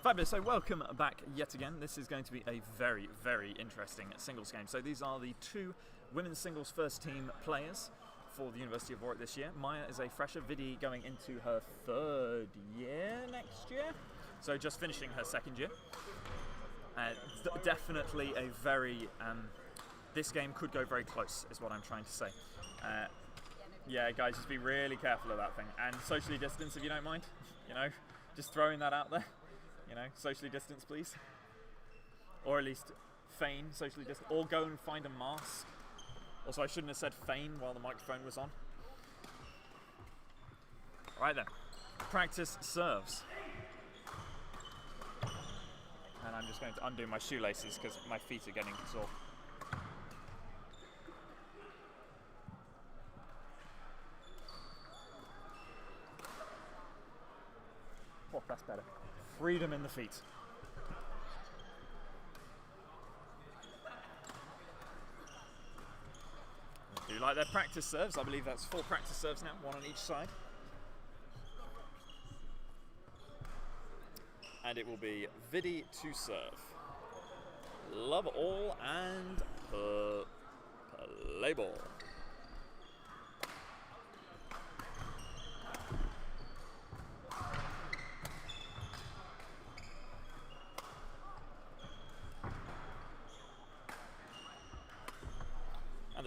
Fabulous, so welcome back yet again. This is going to be a very, very interesting singles game. So these are the two women's singles first team players for the University of Warwick this year. Maya is a fresher, Vidi going into her third year next year. So just finishing her second year. Definitely a very, this game could go very close is what I'm trying to say. Yeah guys, just be really careful of that thing. And socially distance if you don't mind, you know, just throwing that out there. You know, socially distance, please. Or at least feign socially distance. Or go and find a mask. Also, I shouldn't have said feign while the microphone was on. Right then. Practice serves. And I'm just going to undo my shoelaces because my feet are getting sore. Oh, that's better. Freedom in the feet. Do you like their practice serves? I believe that's 4 practice serves now, 1 on each side. And it will be Vidi to serve. Love all and play ball.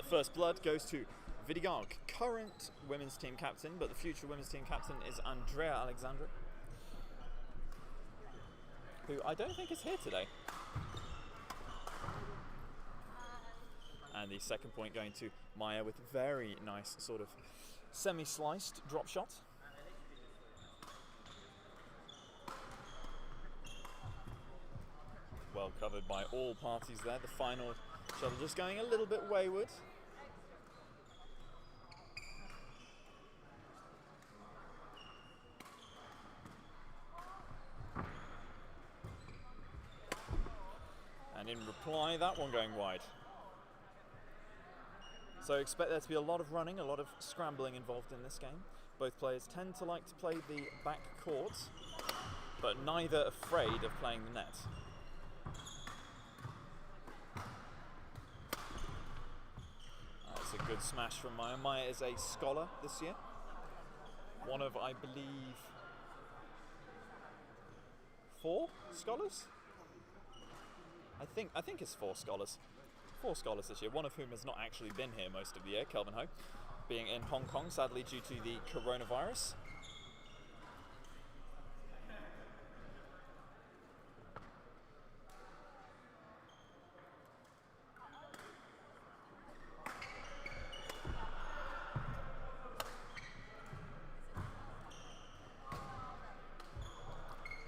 First blood goes to Vidi Garg, current women's team captain, but the future women's team captain is Andrea Alexandra, who I don't think is here today. And the second point going to Maya with very nice sort of semi-sliced drop shot. Well covered by all parties there. The final shuttle just going a little bit wayward. And in reply, that one going wide. So expect there to be a lot of running, a lot of scrambling involved in this game. Both players tend to like to play the back court, but neither afraid of playing the net. That's a good smash from Maya. Maya is a scholar this year. One of, I believe, 4 scholars? I think it's 4 scholars. 4 scholars this year, one of whom has not actually been here most of the year, Kelvin Ho, being in Hong Kong, sadly, due to the coronavirus.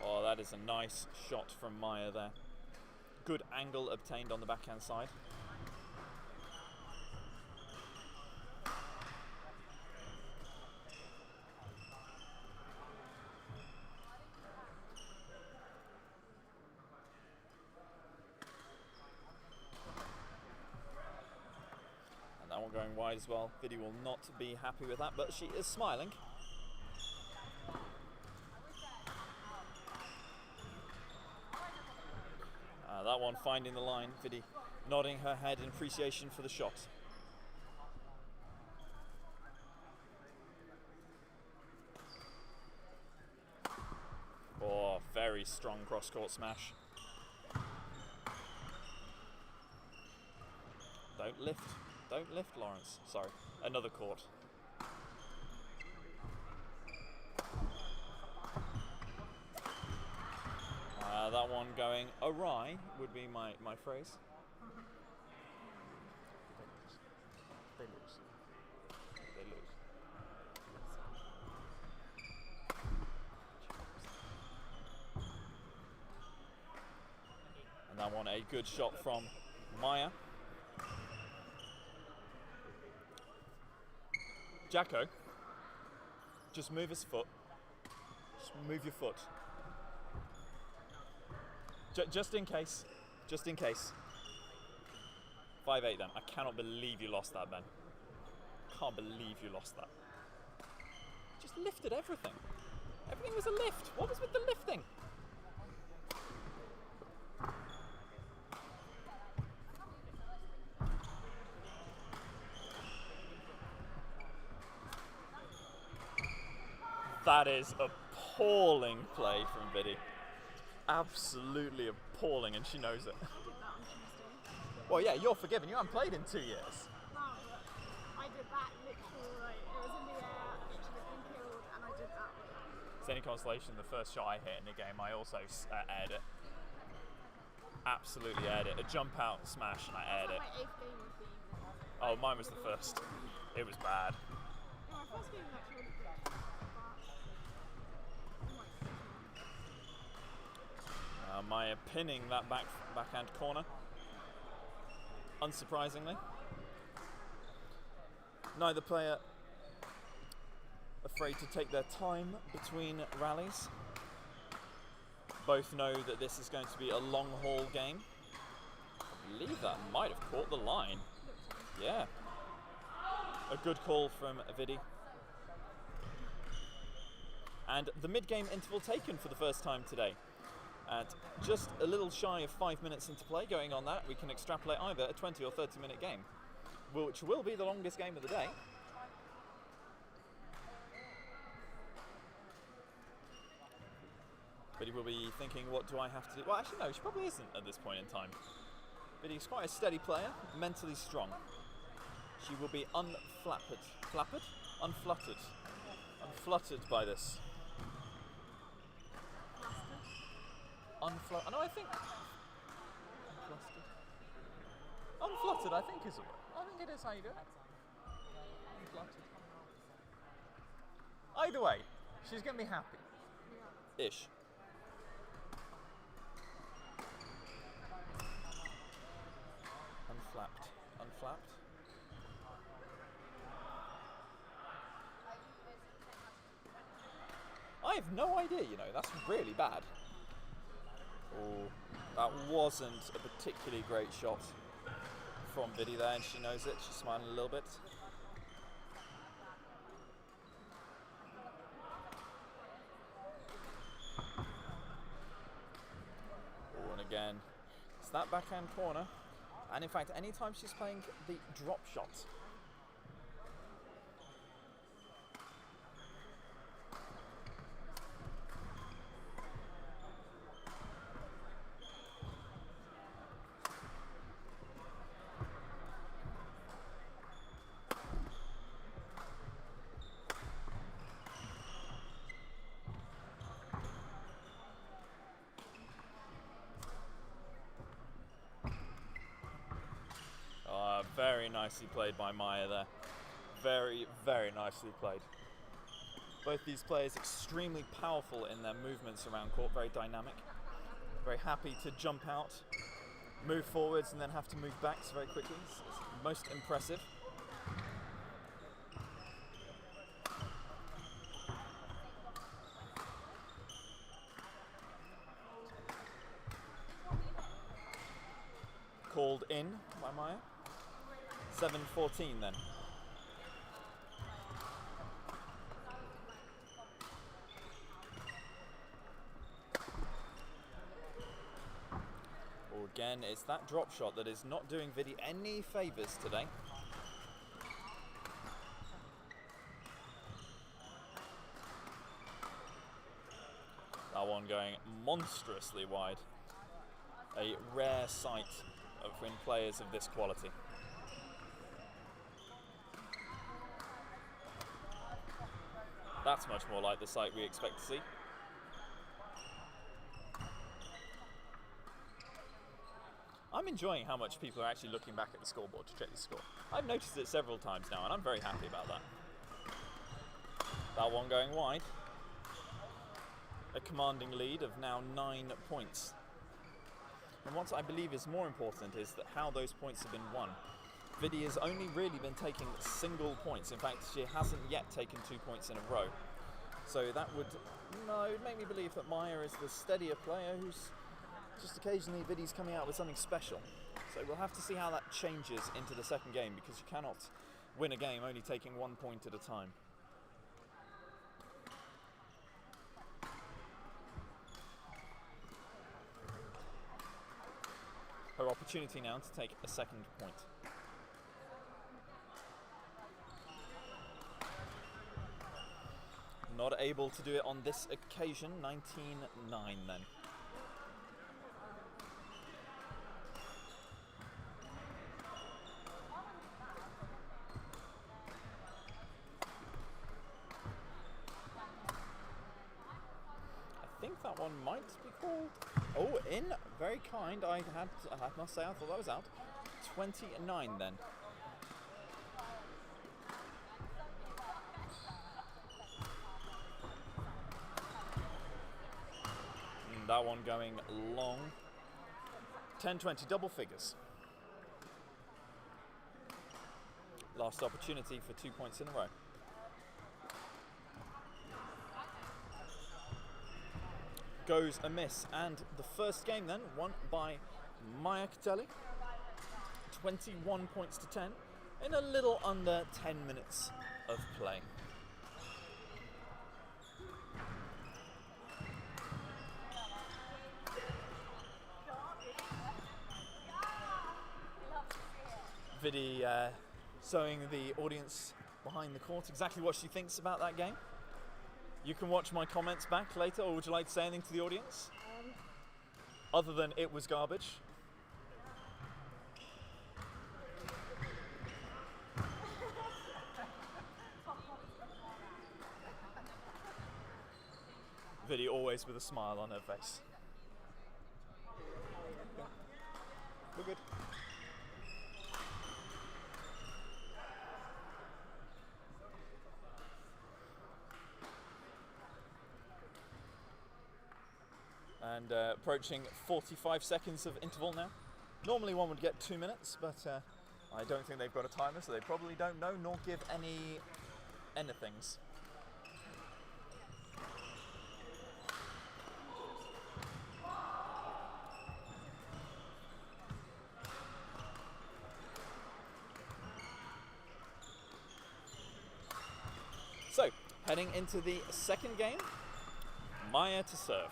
Oh, that is a nice shot from Maya there. Good angle obtained on the backhand side. And that one going wide as well. Vidi will not be happy with that, but she is smiling. That one finding the line, Vidi nodding her head in appreciation for the shot. Oh, very strong cross-court smash. Don't lift, Lawrence. Sorry, another court. That one going awry would be my phrase. They lose. They lose. And that one a good shot from Maya. Jacko, just move his foot. Just move your foot. Just in case. Just in case. 5-8 then. I cannot believe you lost that, Ben. Can't believe you lost that. Just lifted everything. Everything was a lift. What was with the lifting? That is appalling play from Viddy. Absolutely appalling, and she knows it. Well, yeah, you're forgiven. You haven't played in 2 years. No, but I did that literally, like, it was in the air, she had been killed, and I did that. It's any consolation, the first shot I hit in the game, I also aired it. Absolutely aired it. A jump out smash, and I aired it. My 8th game with the Oh, mine was the first. It was bad. yeah, my first game was actually really good. But Maya pinning that backhand corner. Unsurprisingly. Neither player afraid to take their time between rallies. Both know that this is going to be a long haul game. I believe that might have caught the line. Yeah. A good call from Viddy. And the mid-game interval taken for the first time today. At just a little shy of 5 minutes into play, going on that, we can extrapolate either a 20 or 30 minute game, which will be the longest game of the day. Biddy will be thinking, what do I have to do? Well, actually, no, she probably isn't at this point in time. Biddy's quite a steady player, mentally strong. She will be unfluttered by this. No, I think unfluttered. I think is a word. I think it is how you do it. Unfluttered. Either way, she's gonna be happy. Ish. Unflapped. I have no idea. You know, that's really bad. Oh, that wasn't a particularly great shot from Viddy there, and she knows it. She's smiling a little bit. Oh, and again, it's that backhand corner. And in fact, anytime she's playing the drop shot, very nicely played by Maya there. Very, very nicely played. Both these players extremely powerful in their movements around court, very dynamic. Very happy to jump out, move forwards and then have to move back very quickly. It's most impressive. Called in by Maya. 7-14 then. Well, again, it's that drop shot that is not doing Viddy any favours today. That one going monstrously wide. A rare sight in players of this quality. That's much more like the sight we expect to see. I'm enjoying how much people are actually looking back at the scoreboard to check the score. I've noticed it several times now, and I'm very happy about that. That one going wide. A commanding lead of now 9 points. And what I believe is more important is that how those points have been won. Viddy has only really been taking single points. In fact, she hasn't yet taken 2 points in a row. So that would make me believe that Maya is the steadier player who's just occasionally Viddy's coming out with something special. So we'll have to see how that changes into the second game, because you cannot win a game only taking 1 point at a time. her opportunity now to take a second point. Not able to do it on this occasion. 19-9 then. I think that one might be called. Oh, in. Very kind. I must say, I thought that was out. 29 then. That one going long. 10-20, double figures. Last opportunity for 2 points in a row. Goes a miss, and the first game then won by Maya Catelli. 21 points to 10 in a little under 10 minutes of play. Vidi showing the audience behind the court exactly what she thinks about that game. You can watch my comments back later, or would you like to say anything to the audience? Other than it was garbage. Vidi always with a smile on her face. Yeah. We're good. And approaching 45 seconds of interval now. Normally one would get 2 minutes, but I don't think they've got a timer, so they probably don't know nor give anythings. So, heading into the second game, Maya to serve.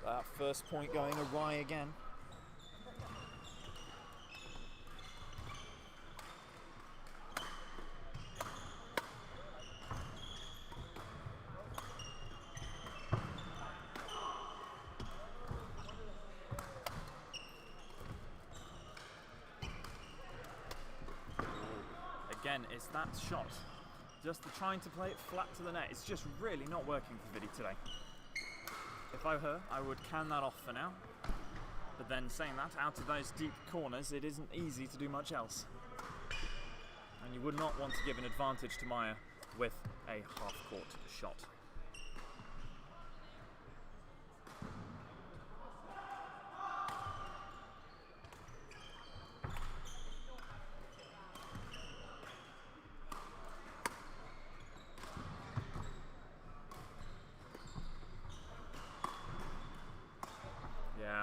That first point going awry again. Again, it's that shot. Just trying to play it flat to the net. It's just really not working for Vidi today. If I were her, I would can that off for now. But then saying that, out of those deep corners, it isn't easy to do much else. And you would not want to give an advantage to Maya with a half-court shot.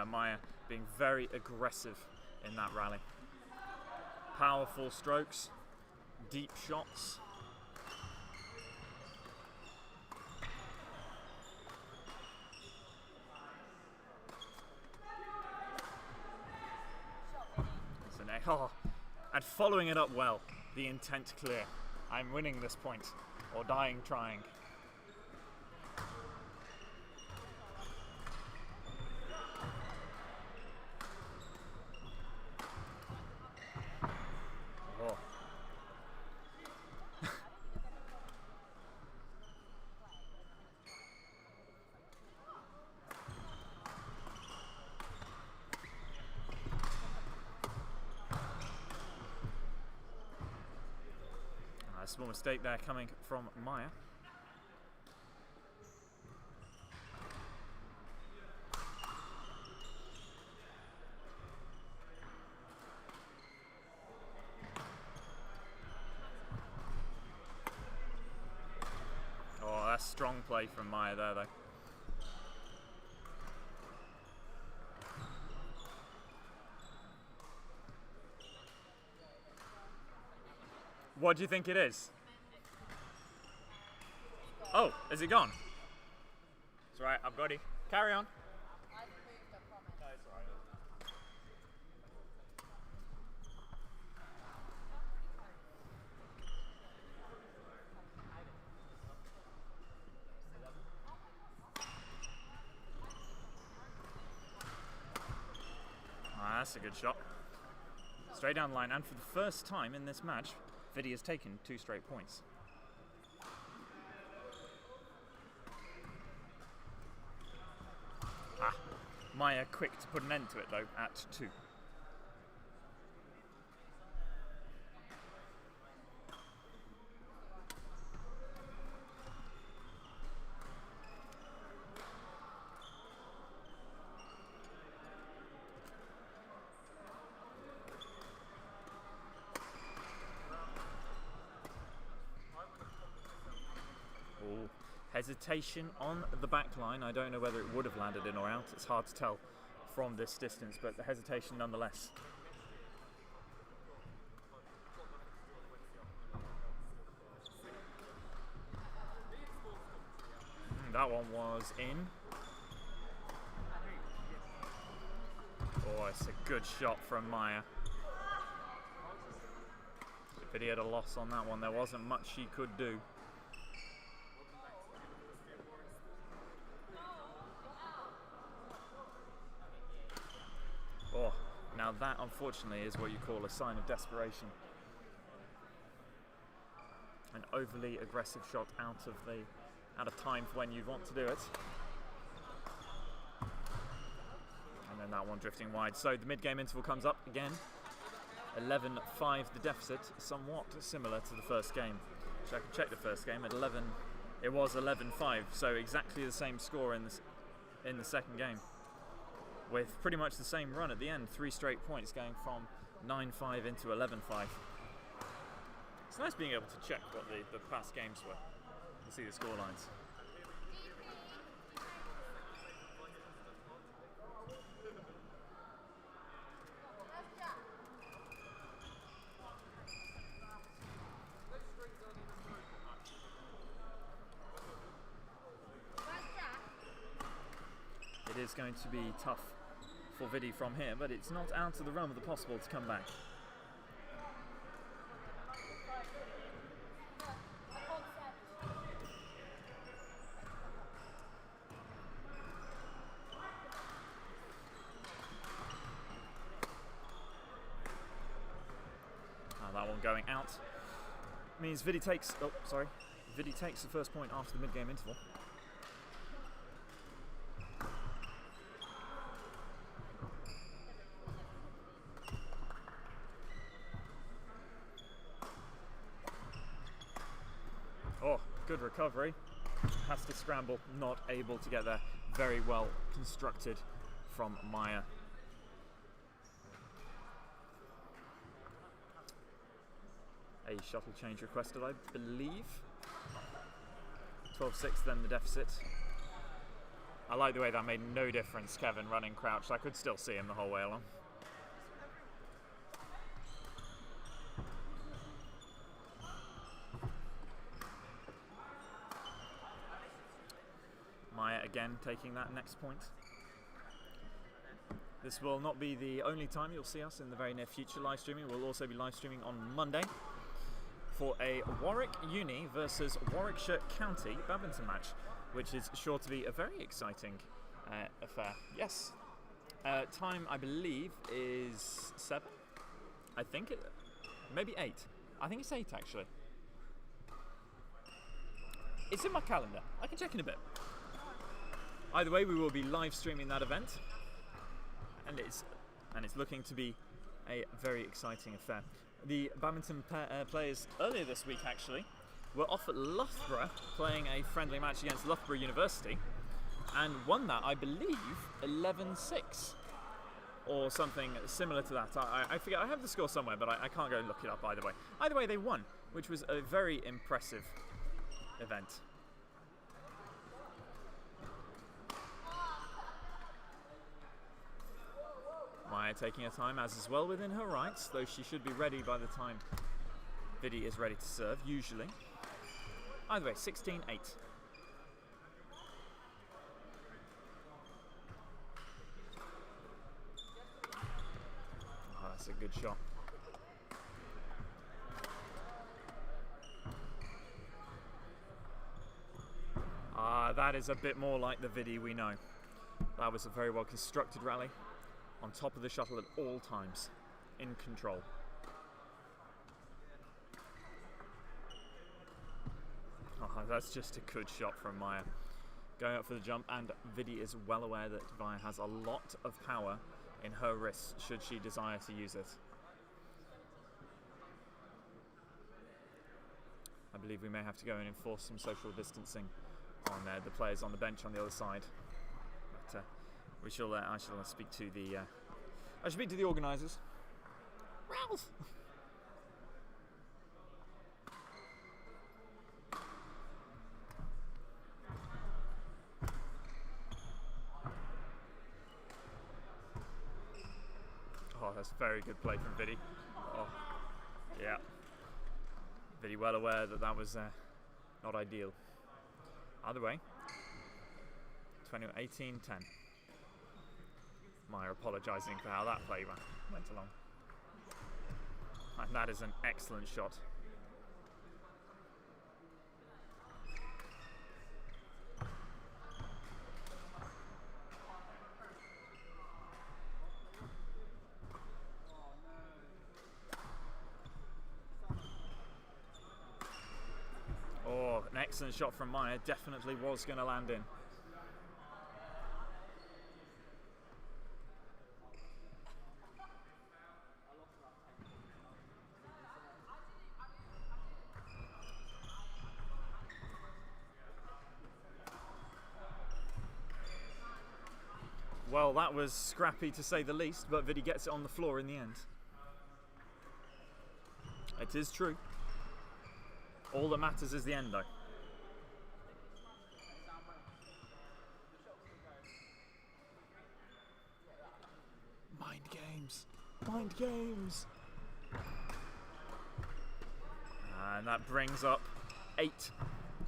Maya being very aggressive in that rally. Powerful strokes, deep shots. And following it up well, the intent clear. I'm winning this point, or dying trying. A small mistake there coming from Maya. Oh, that's strong play from Maya there, though. What do you think it is? Oh, is it gone? It's alright, I've got it. Carry on. That's a good shot. Straight down the line, and for the first time in this match, Vidi has taken 2 straight points. Maya quick to put an end to it though at 2. Hesitation on the back line. I don't know whether it would have landed in or out. It's hard to tell from this distance, but the hesitation nonetheless. That one was in. Oh, it's a good shot from Maya. But he had a loss on that one. There wasn't much she could do. Oh, now that unfortunately is what you call a sign of desperation. An overly aggressive shot out of time for when you want to do it. And then that one drifting wide. So the mid-game interval comes up again. 11-5 the deficit, somewhat similar to the first game. So I can check the first game at 11. It was 11-5, so exactly the same score in the second game, with pretty much the same run at the end. 3 straight points going from 9-5 into 11-5. It's nice being able to check what the past games were and see the score lines. It is going to be tough for Vidi from here, but it's not out of the realm of the possible to come back. That one going out means Vidi takes. Oh, sorry. Vidi takes the first point after the mid-game interval. Oh, good recovery. Has to scramble, not able to get there. Very well constructed from Maya. A shuttle change requested, I believe. 12-6 then the deficit. I like the way that made no difference, Kevin running crouched. I could still see him the whole way along. Maya again taking that next point. This will not be the only time you'll see us in the very near future live streaming. We'll also be live streaming on Monday for a Warwick Uni versus Warwickshire County badminton match, which is sure to be a very exciting affair. Yes, time I believe is 7. I think maybe 8. I think it's 8 actually. It's in my calendar. I can check in a bit. Either way, we will be live streaming that event, and it's looking to be a very exciting affair. The badminton players earlier this week actually were off at Loughborough playing a friendly match against Loughborough University and won that, I believe, 11-6 or something similar to that. I forget, I have the score somewhere, but I can't go and look it up either way. Either way, they won, which was a very impressive event. Maya taking her time, as is well within her rights, though she should be ready by the time Vidi is ready to serve, usually. Either way, 16-8. a good shot. That is a bit more like the Vidi we know. That was a very well constructed rally, on top of the shuttle at all times, in control. That's just a good shot from Maya. Going up for the jump, and Vidi is well aware that Vi has a lot of power in her wrists should she desire to use it. I believe we may have to go and enforce some social distancing on the players on the bench on the other side. But I shall speak to the organisers. Ralph! Oh, that's very good play from Vidi. Oh, yeah. Vidi well aware that that was not ideal. Either way, 18-10. Maya apologising for how that play went along. And that is an excellent shot. Oh, an excellent shot from Maya. Definitely was going to land in. Well, that was scrappy to say the least, but Vidi gets it on the floor in the end. It is true. All that matters is the end, though. Mind games. Mind games. And that brings up 8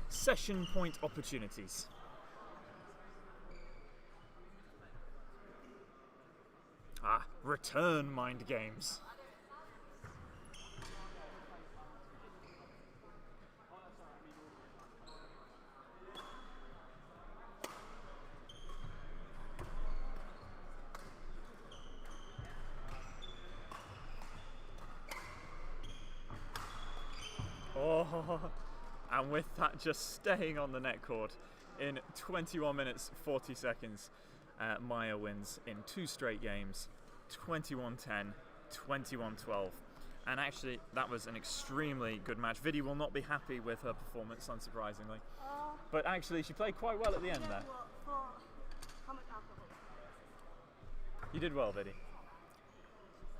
session point opportunities. Return mind games. Oh, and with that just staying on the net cord in 21 minutes 40 seconds, Maya wins in 2 straight games, 21-10, 21-12. And actually, that was an extremely good match. Vidi will not be happy with her performance, unsurprisingly. But actually, she played quite well at the end there. You did well, Vidi.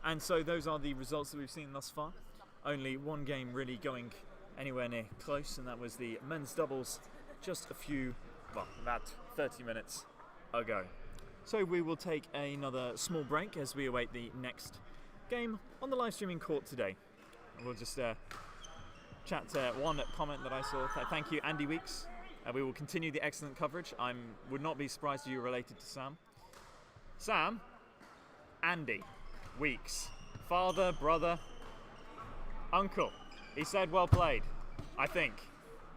And so those are the results that we've seen thus far. Only one game really going anywhere near close, and that was the men's doubles just about 30 minutes ago. So we will take another small break as we await the next game on the live streaming court today. And we'll just chat one comment that I saw. Thank you, Andy Weeks. We will continue the excellent coverage. I would not be surprised if you related to Sam. Sam, Andy Weeks, father, brother, uncle. He said well played, I think.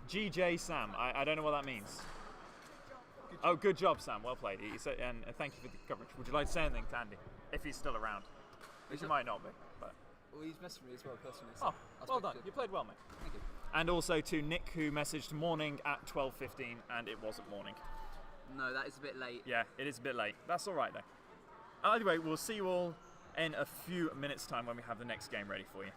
GJ Sam, I don't know what that means. Oh, good job, Sam. Well played. He said, and thank you for the coverage. Would you like to say anything to Andy, if he's still around? Which he might not be. But. Well, he's messaged me as well personally. So well done. You played well, mate. Thank you. And also to Nick, who messaged morning at 12:15, and it wasn't morning. No, that is a bit late. Yeah, it is a bit late. That's all right, though. Anyway, we'll see you all in a few minutes' time when we have the next game ready for you.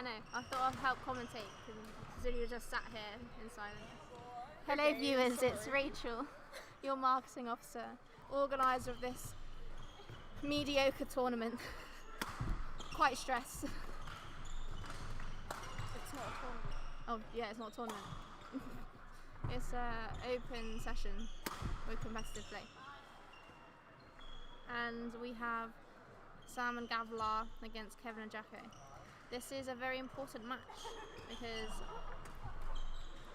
I know. I thought I'd help commentate because Zulu just sat here in silence. Hello viewers, it's Rachel, your marketing officer, organiser of this mediocre tournament. Quite stressed. It's not a tournament. Oh yeah, it's not a tournament. It's an open session with competitive play. And we have Sam and Gavlar against Kevin and Jacko. This is a very important match because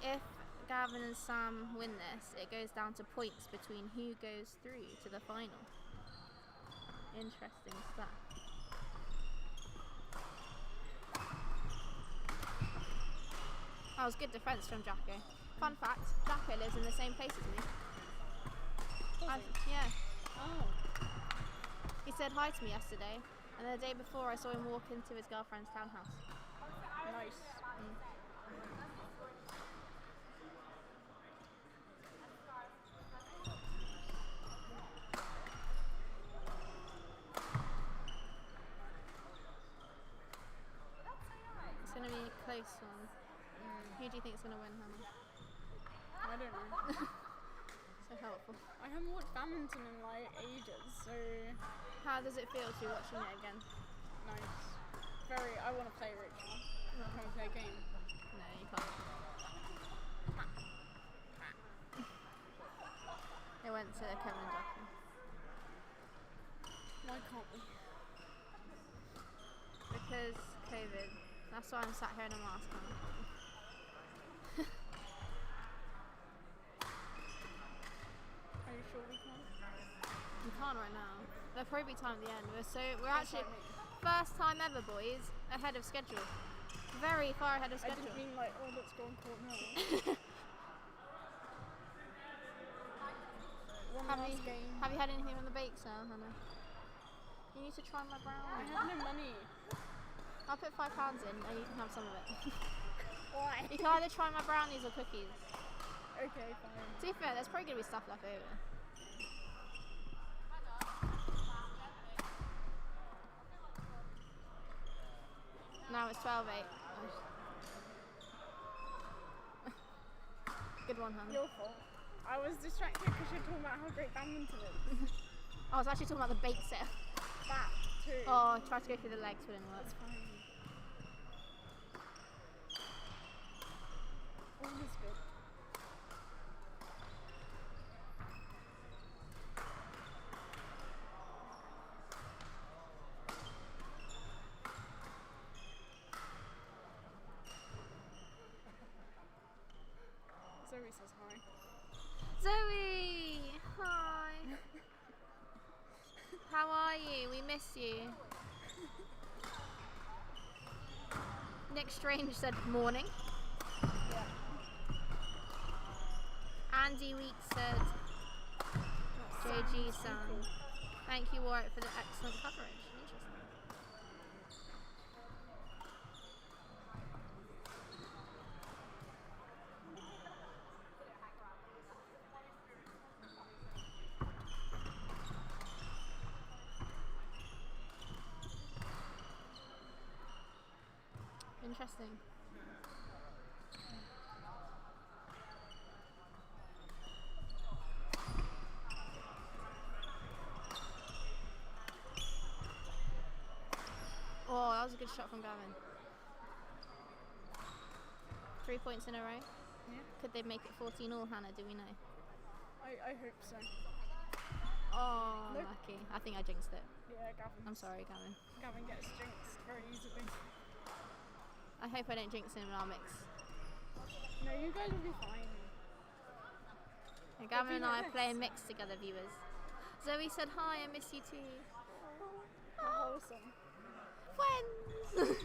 if Gavin and Sam win this, it goes down to points between who goes through to the final. Interesting stuff. That was good defence from Jacko. Fun fact, Jacko lives in the same place as me. Yeah. Oh. He said hi to me yesterday, and the day before I saw him walk into his girlfriend's townhouse. Nice. It's going to be a close one. Who do you think is going to win, Hannah? I don't know. So helpful. I haven't watched badminton in like ages, so How does it feel to be watching it again? nice. Very. I want to play Rachel. I want to play a game. No, you can't. It went to Kevin and Jacko. Why can't we? Because COVID. That's why I'm sat here in a mask on. Are you sure we can? We can't right now. There'll probably be time at the end. We're actually first time ever, boys, ahead of schedule. Very far ahead of I schedule. didn't mean like, oh, let's go on court now. One last game. Have you had anything on the bake sale, Hannah? You need to try my I brownie. have no money. I'll put £5 in and you can have some of it. Why? You can either try my brownies or cookies. Okay, fine. To be fair, there's probably going to be stuff left over. Now it's 12:08. Good one, Hannah. Your fault. I was distracted because you're talking about how great badminton is. I was actually talking about the bake sale. That too. Oh, I tried to go through the legs, but it didn't work. That's fine. All is good. Zoe says hi. Zoe! Hi! How are you? We miss you. Nick Strange said morning. Yeah. Andy Weeks said JG San. Thank you, Warwick, for the excellent coverage. Interesting. Interesting. Oh, that was a good shot from Gavin. 3 points in a row. Yeah. Could they make it 14 all, Hannah? Do we know? I hope so. Oh, Nope. lucky. I think I jinxed it. Yeah, Gavin. I'm sorry, Gavin. Gavin gets jinxed very easily. I hope I don't jinx him in our mix. No, you guys will be fine. And Gavin and I are nice. playing mix together, viewers. Zoe said hi, I miss you too. How wholesome. Friends!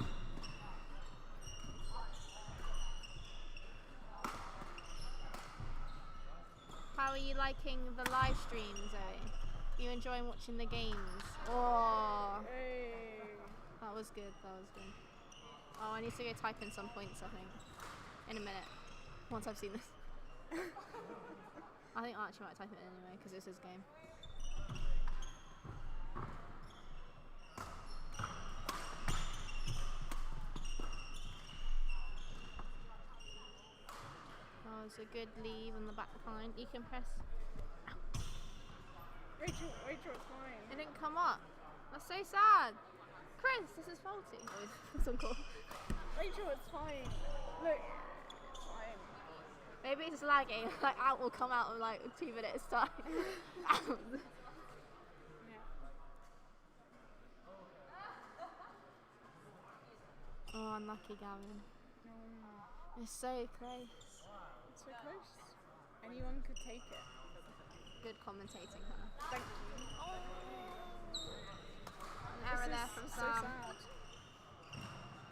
How are you liking the live stream, Zoe? You enjoying watching the games? Oh, Hey. that was good, that was good. Oh, I need to go type in some points, I think. In a minute. Once I've seen this. I think I actually might type it in anyway, because it's his game. Also good leave on the back line. You can press. Rachel, it's fine. It didn't come up. That's so sad. Chris, this is faulty. Oh, it's on call. Rachel, it's fine. Look, it's fine. Maybe it's lagging. Like out will come out in like 2 minutes time. Out. Oh, unlucky Gavin. It's so close. It's so close. Anyone could take it. Good commentating, huh? Thank you. An error there from so Sam. sad.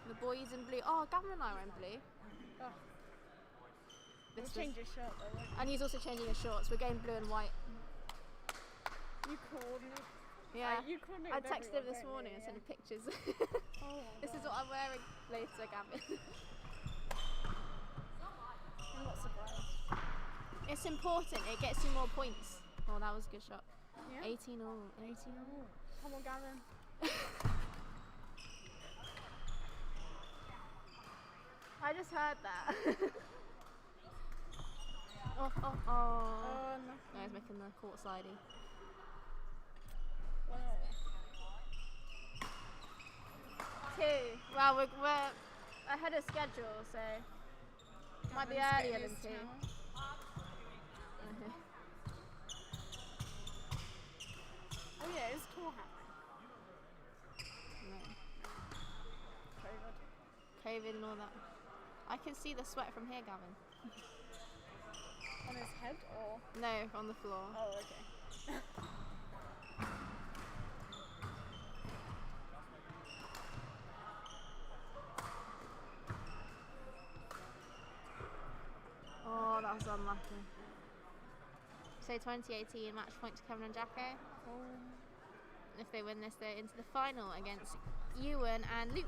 The boys in blue. Oh, Gavin and I are in blue. Oh. This We'll change was- his shirt though, won't And he's also changing his shorts. We're going blue and white. you? You coordinate. Yeah. You coordinate. I with texted him everyone, this don't morning you? and sent him pictures. Oh, This is what I'm wearing later, Gavin. I'm not surprised. It's important. It gets you more points. Oh, that was a good shot. Yeah. 18 all. 18 all. Come on, Gavin. I just heard that. oh. Oh, no. No, he's making the court slidey. Well, 2. Well, we're ahead of schedule, so might be Gavin's earlier getting than his 2. towel. Oh yeah, it's tour happening. No. COVID and all that. I can see the sweat from here, Gavin. On his head or? No, on the floor. Oh, okay. Oh, that was unlucky. So 2018 match point to Kevin and Jacko. If they win this, they're into the final against Ewan and Luke.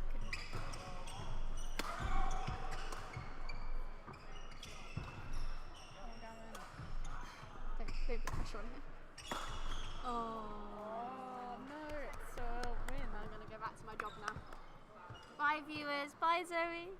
Don't put pressure on him. Oh. Oh no, it's a win. I'm going to go back to my job now. Bye viewers. Bye Zoe.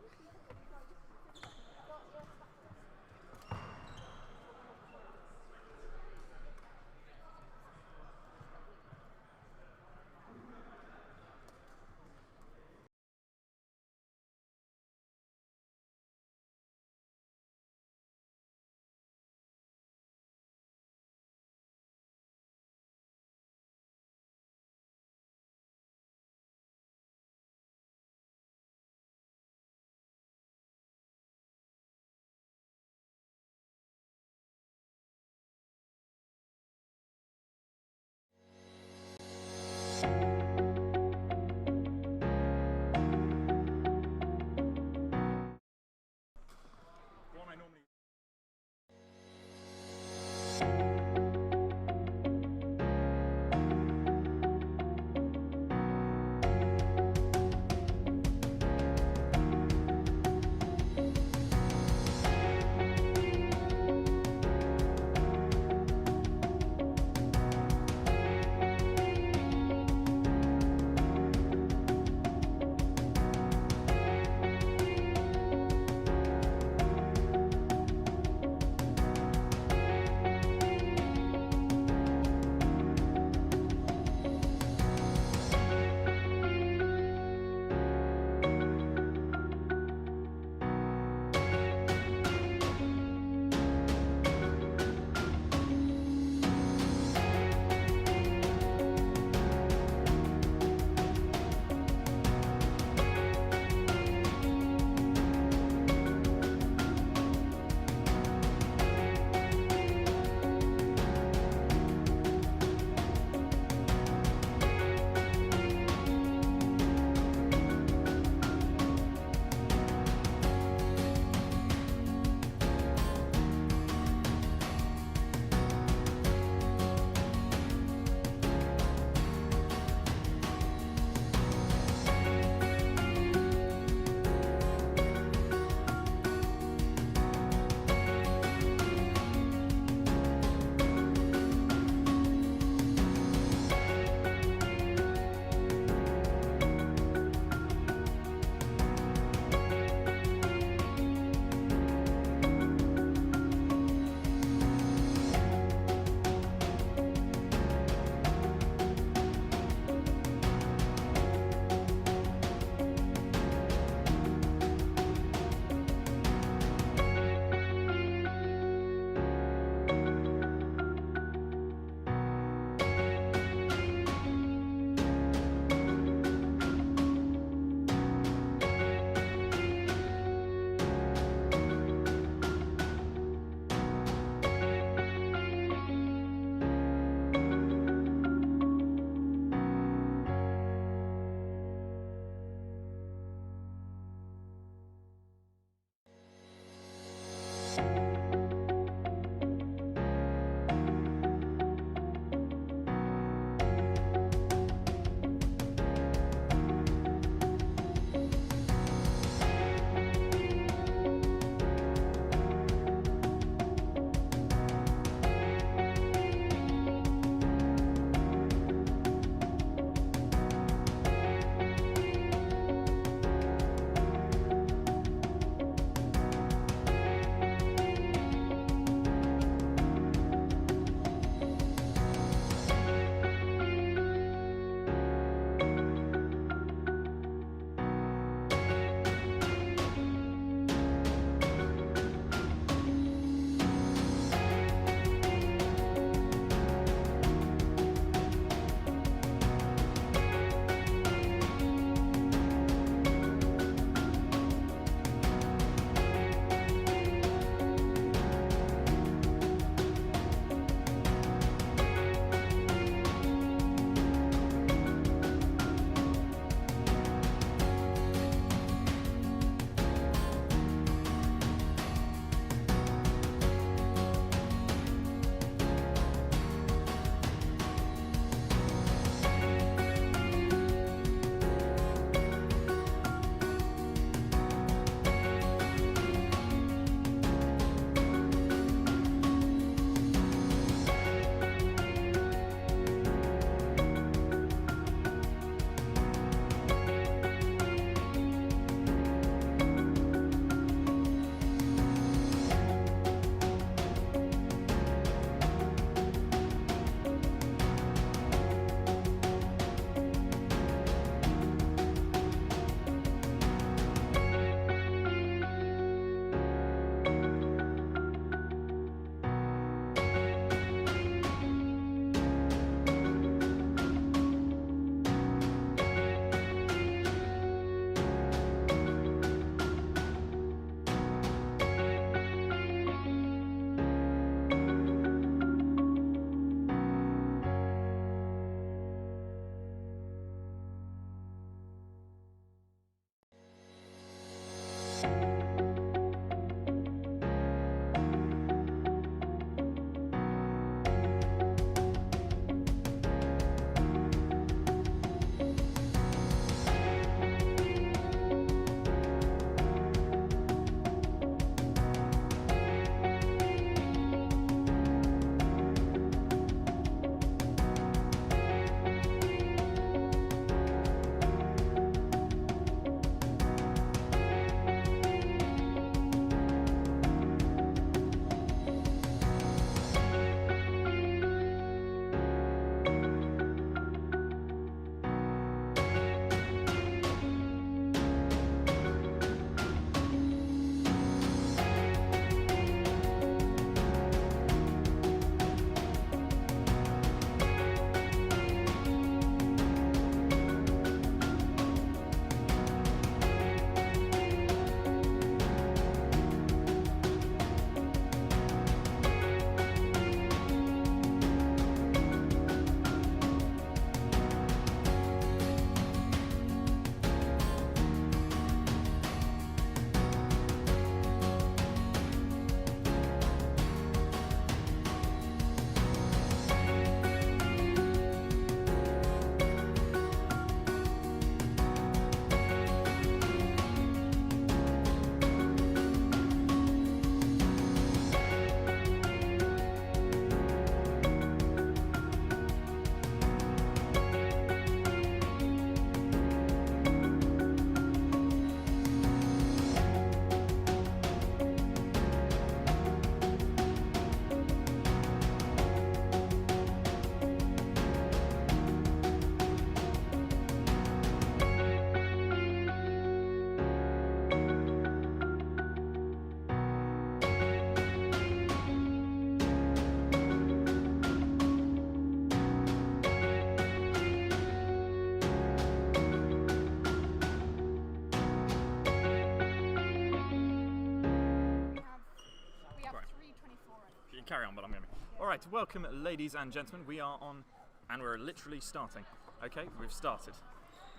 carry on, but I'm going to. All right, welcome, ladies and gentlemen. We are on, and we're literally starting. Okay, we've started,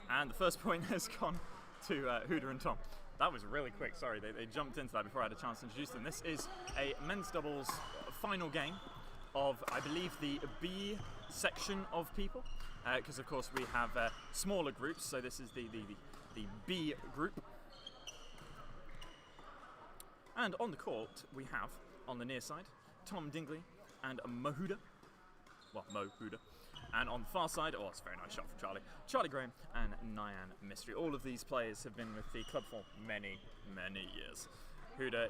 and the first point has gone to Huda and Tom. That was really quick, sorry, they jumped into that before I had a chance to introduce them. This is a men's doubles final game of, I believe, the B section of people, because of course we have smaller groups, so this is the B group. And on the court we have, on the near side, Tom Dingley and Mo Huda. And on the far side, oh, it's a very nice shot from Charlie Graham and Nyan Mystery. All of these players have been with the club for many, many years. Huda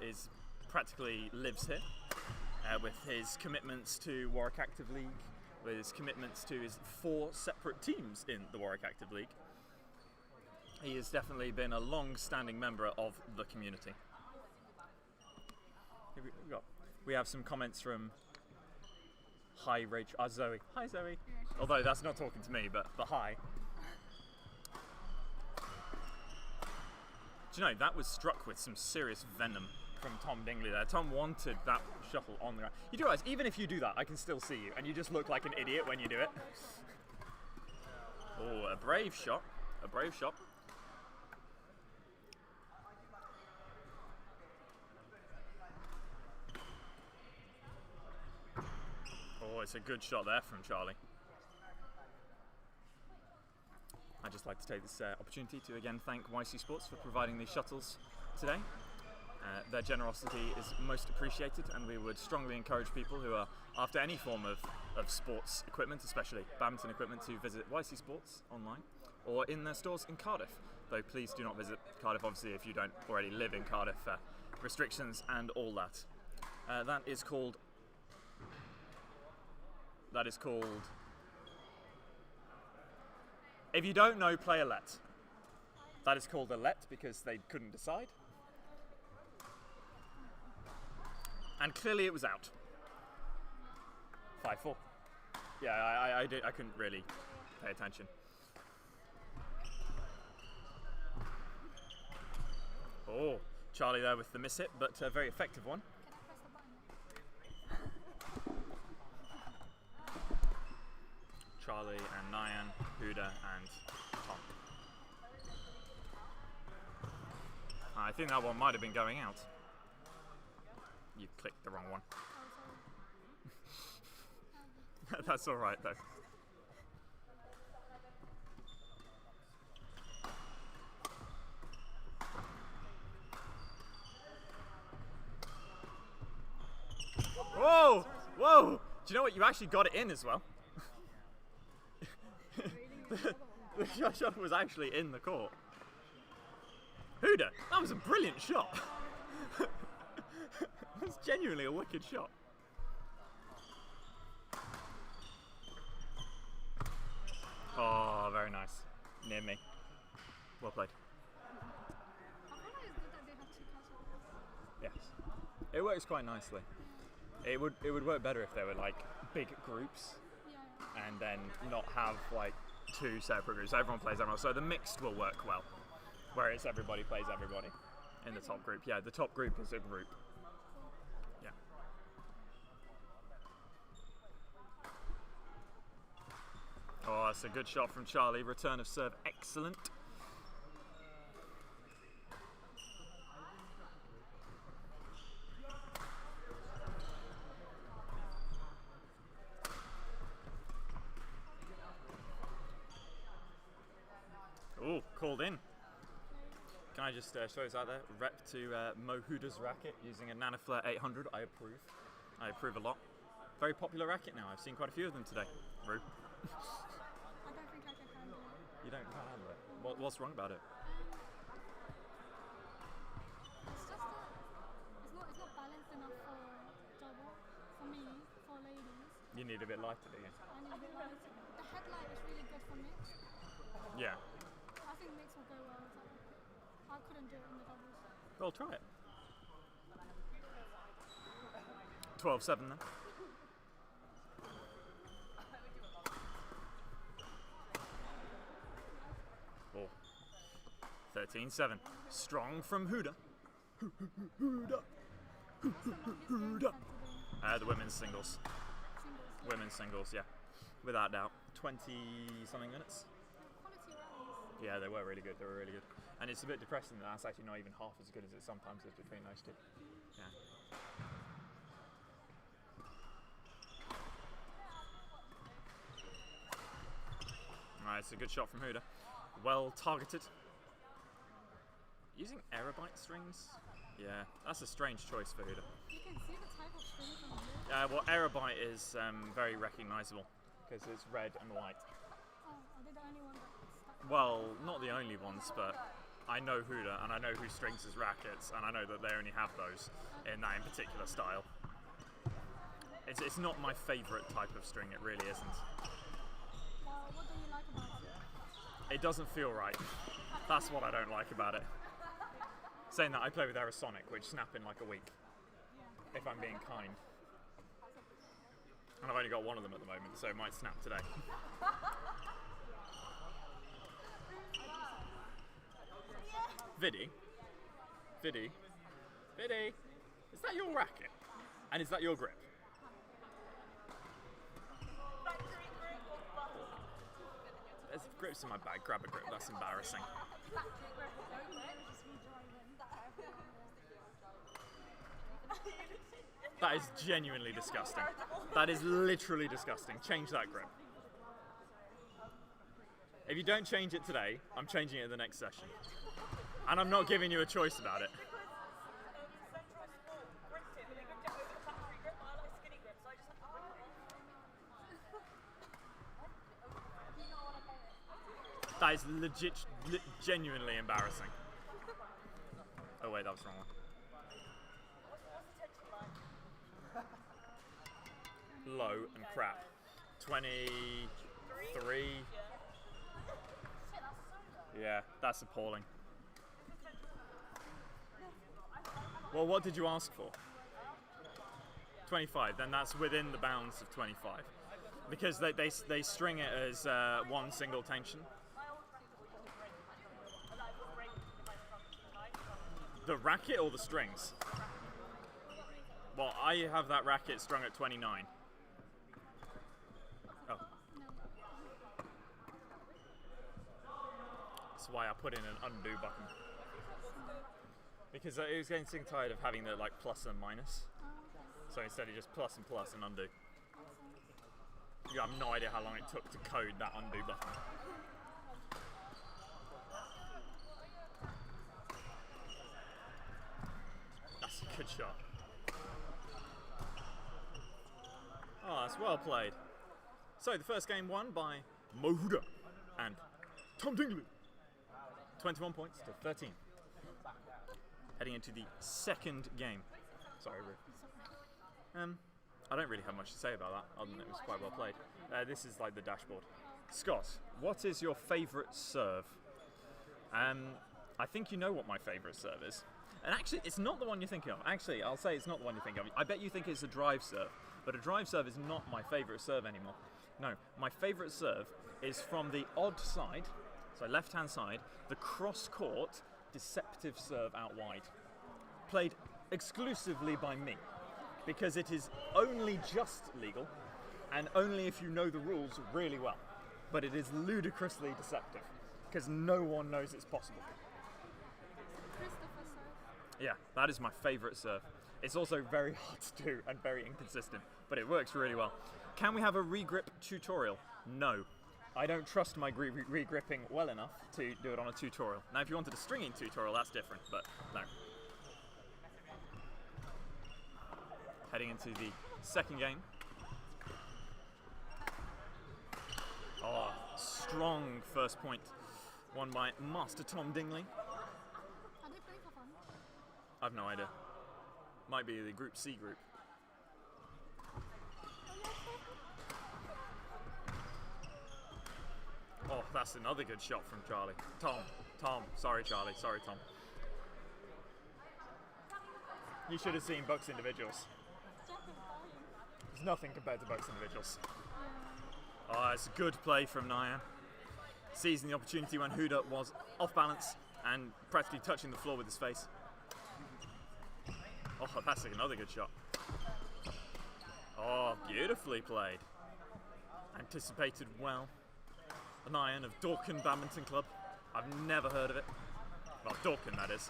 practically lives here, with his commitments to Warwick Active League, with his commitments to his 4 separate teams in the Warwick Active League. He has definitely been a long-standing member of the community. We have some comments from hi Rachel, Zoe. Hi Zoe. Although that's not talking to me, but hi. Do you know, that was struck with some serious venom from Tom Dingley there. Tom wanted that shuttle on the ground. You do realise, even if you do that, I can still see you, and you just look like an idiot when you do it. Oh, a brave shot. A brave shot. Oh, it's a good shot there from Charlie. I'd just like to take this opportunity to again thank YC Sports for providing these shuttles today. Their generosity is most appreciated, and we would strongly encourage people who are after any form of sports equipment, especially badminton equipment, to visit YC Sports online or in their stores in Cardiff. Though please do not visit Cardiff, obviously, if you don't already live in Cardiff. Restrictions and all that. That is called... If you don't know, play a let. That is called a let because they couldn't decide. And clearly it was out. 5-4. Yeah, I couldn't really pay attention. Oh, Charlie there with the miss hit, but a very effective one. Charlie and Nyan, Huda and Tom. I think that one might have been going out. You clicked the wrong one. That's alright though. Whoa! Whoa! Do you know what? You actually got it in as well. The shot was actually in the court. Huda, that was a brilliant shot. That was genuinely a wicked shot. Oh, very nice. Near me. Well played. Yes. It works quite nicely. It would work better if there were like big groups and then not have like 2 separate groups. Everyone plays everyone. So the mixed will work well, where it's everybody plays everybody in the top group. Yeah, the top group is a group. Yeah. Oh, that's a good shot from Charlie. Return of serve, excellent. Oh, called in. Can I just show this out there? Rep to Mo Huda's racket using a Nanoflare 800. I approve. I approve a lot. Very popular racket now. I've seen quite a few of them today. Rue. I don't think I can handle it. You don't handle it? What's wrong about it? It's just that it's not balanced enough for double, for me, for ladies. You need a bit lighter, do you? I need a bit lighter. The headlight is really good for mix. Yeah. I think mix will go well with that. I couldn't do it in the doubles. Well, try it. 12-7 then. Oh. 13-7. Strong from Huda. Huda. Huda. The women's singles. Women's singles, yeah. Without doubt. 20-something minutes. Quality rallies. Yeah, they were really good. They were really good. And it's a bit depressing that that's actually not even half as good as it sometimes is between those two. Yeah. Alright, it's a good shot from Huda. Well targeted. Using Aerobite strings? Yeah, that's a strange choice for Huda. You can see the type of string from here. Well, Aerobite is very recognisable because it's red and white. Oh, are they the only one that stuck? Well, not the only ones, but I know Huda and I know who strings his rackets, and I know that they only have those in that in particular style. It's not my favourite type of string, it really isn't. Well, what do you like about it? It doesn't feel right. That's what I don't like about it. Saying that, I play with Aerosonic, which snap in like a week, if I'm being kind. And I've only got one of them at the moment, so it might snap today. Viddy? Is that your racket? And is that your grip? There's grips in my bag, grab a grip, that's embarrassing. That is genuinely disgusting. That is literally disgusting. Change that grip. If you don't change it today, I'm changing it in the next session. And I'm not giving you a choice about it. That is genuinely embarrassing. Oh wait, that was the wrong one. Low and crap. 23. Yeah, that's appalling. Well, what did you ask for? 25, then that's within the bounds of 25. Because they string it as one single tension. The racket or the strings? Well, I have that racket strung at 29. Oh. That's why I put in an undo button. Because it was getting sick and tired of having the like plus and minus. So instead of just plus and undo. You have no idea how long it took to code that undo button. That's a good shot. Oh, that's well played. So the first game won by Mohuda and Tom Dingley. 21 points to 13. Heading into the second game. Sorry, Ruth. I don't really have much to say about that, other than it was quite well played. This is like the dashboard. Scott, what is your favourite serve? I think you know what my favourite serve is. And actually, it's not the one you're thinking of. Actually, I'll say it's not the one you're thinking of. I bet you think it's a drive serve, but a drive serve is not my favourite serve anymore. No, my favourite serve is from the odd side, so left-hand side, the cross-court deceptive serve out wide. Played exclusively by me, because it is only just legal, and only if you know the rules really well. But it is ludicrously deceptive, because no one knows it's possible. Yeah, that is my favourite serve. It's also very hard to do and very inconsistent, but it works really well. Can we have a regrip tutorial? No. I don't trust my regripping well enough to do it on a tutorial. Now, if you wanted a stringing tutorial, that's different, but no. Heading into the second game. Oh, strong first point. Won by Master Tom Dingley. Are they playing for fun? I've no idea. Might be the Group C group. Oh, that's another good shot from Charlie. Tom. Sorry, Charlie. Sorry, Tom. You should have seen Bucks individuals. It's nothing compared to Bucks individuals. Oh, it's a good play from Nyan. Seizing the opportunity when Huda was off balance and practically touching the floor with his face. Oh, that's another good shot. Oh, beautifully played. Anticipated well. Nyan of Dorking Badminton Club. I've never heard of it. Well, Dorkin, that is.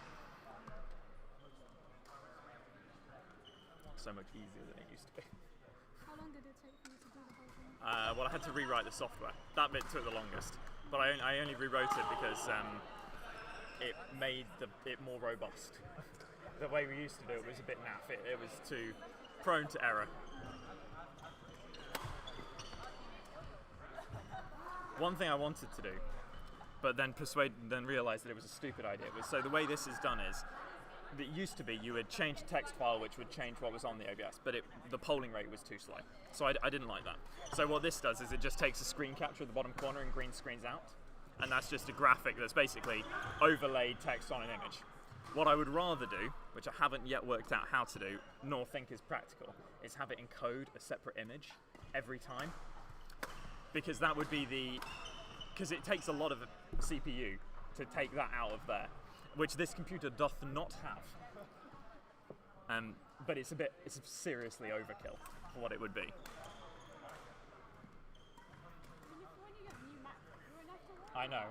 So much easier than it used to be. How long did it take for you to do the whole thing? Well, I had to rewrite the software. That bit took the longest, but I only rewrote it because it made it more robust. The way we used to do it was a bit naff. It was too prone to error. One thing I wanted to do, but then realised that it was a stupid idea, was so the way this is done is, it used to be you would change a text file which would change what was on the OBS, but the polling rate was too slow. So I didn't like that. So what this does is it just takes a screen capture at the bottom corner and green screens out. And that's just a graphic that's basically overlaid text on an image. What I would rather do, which I haven't yet worked out how to do, nor think is practical, is have it encode a separate image every time. Because that would be because it takes a lot of CPU to take that out of there, which this computer doth not have. But it's seriously overkill for what it would be. I know.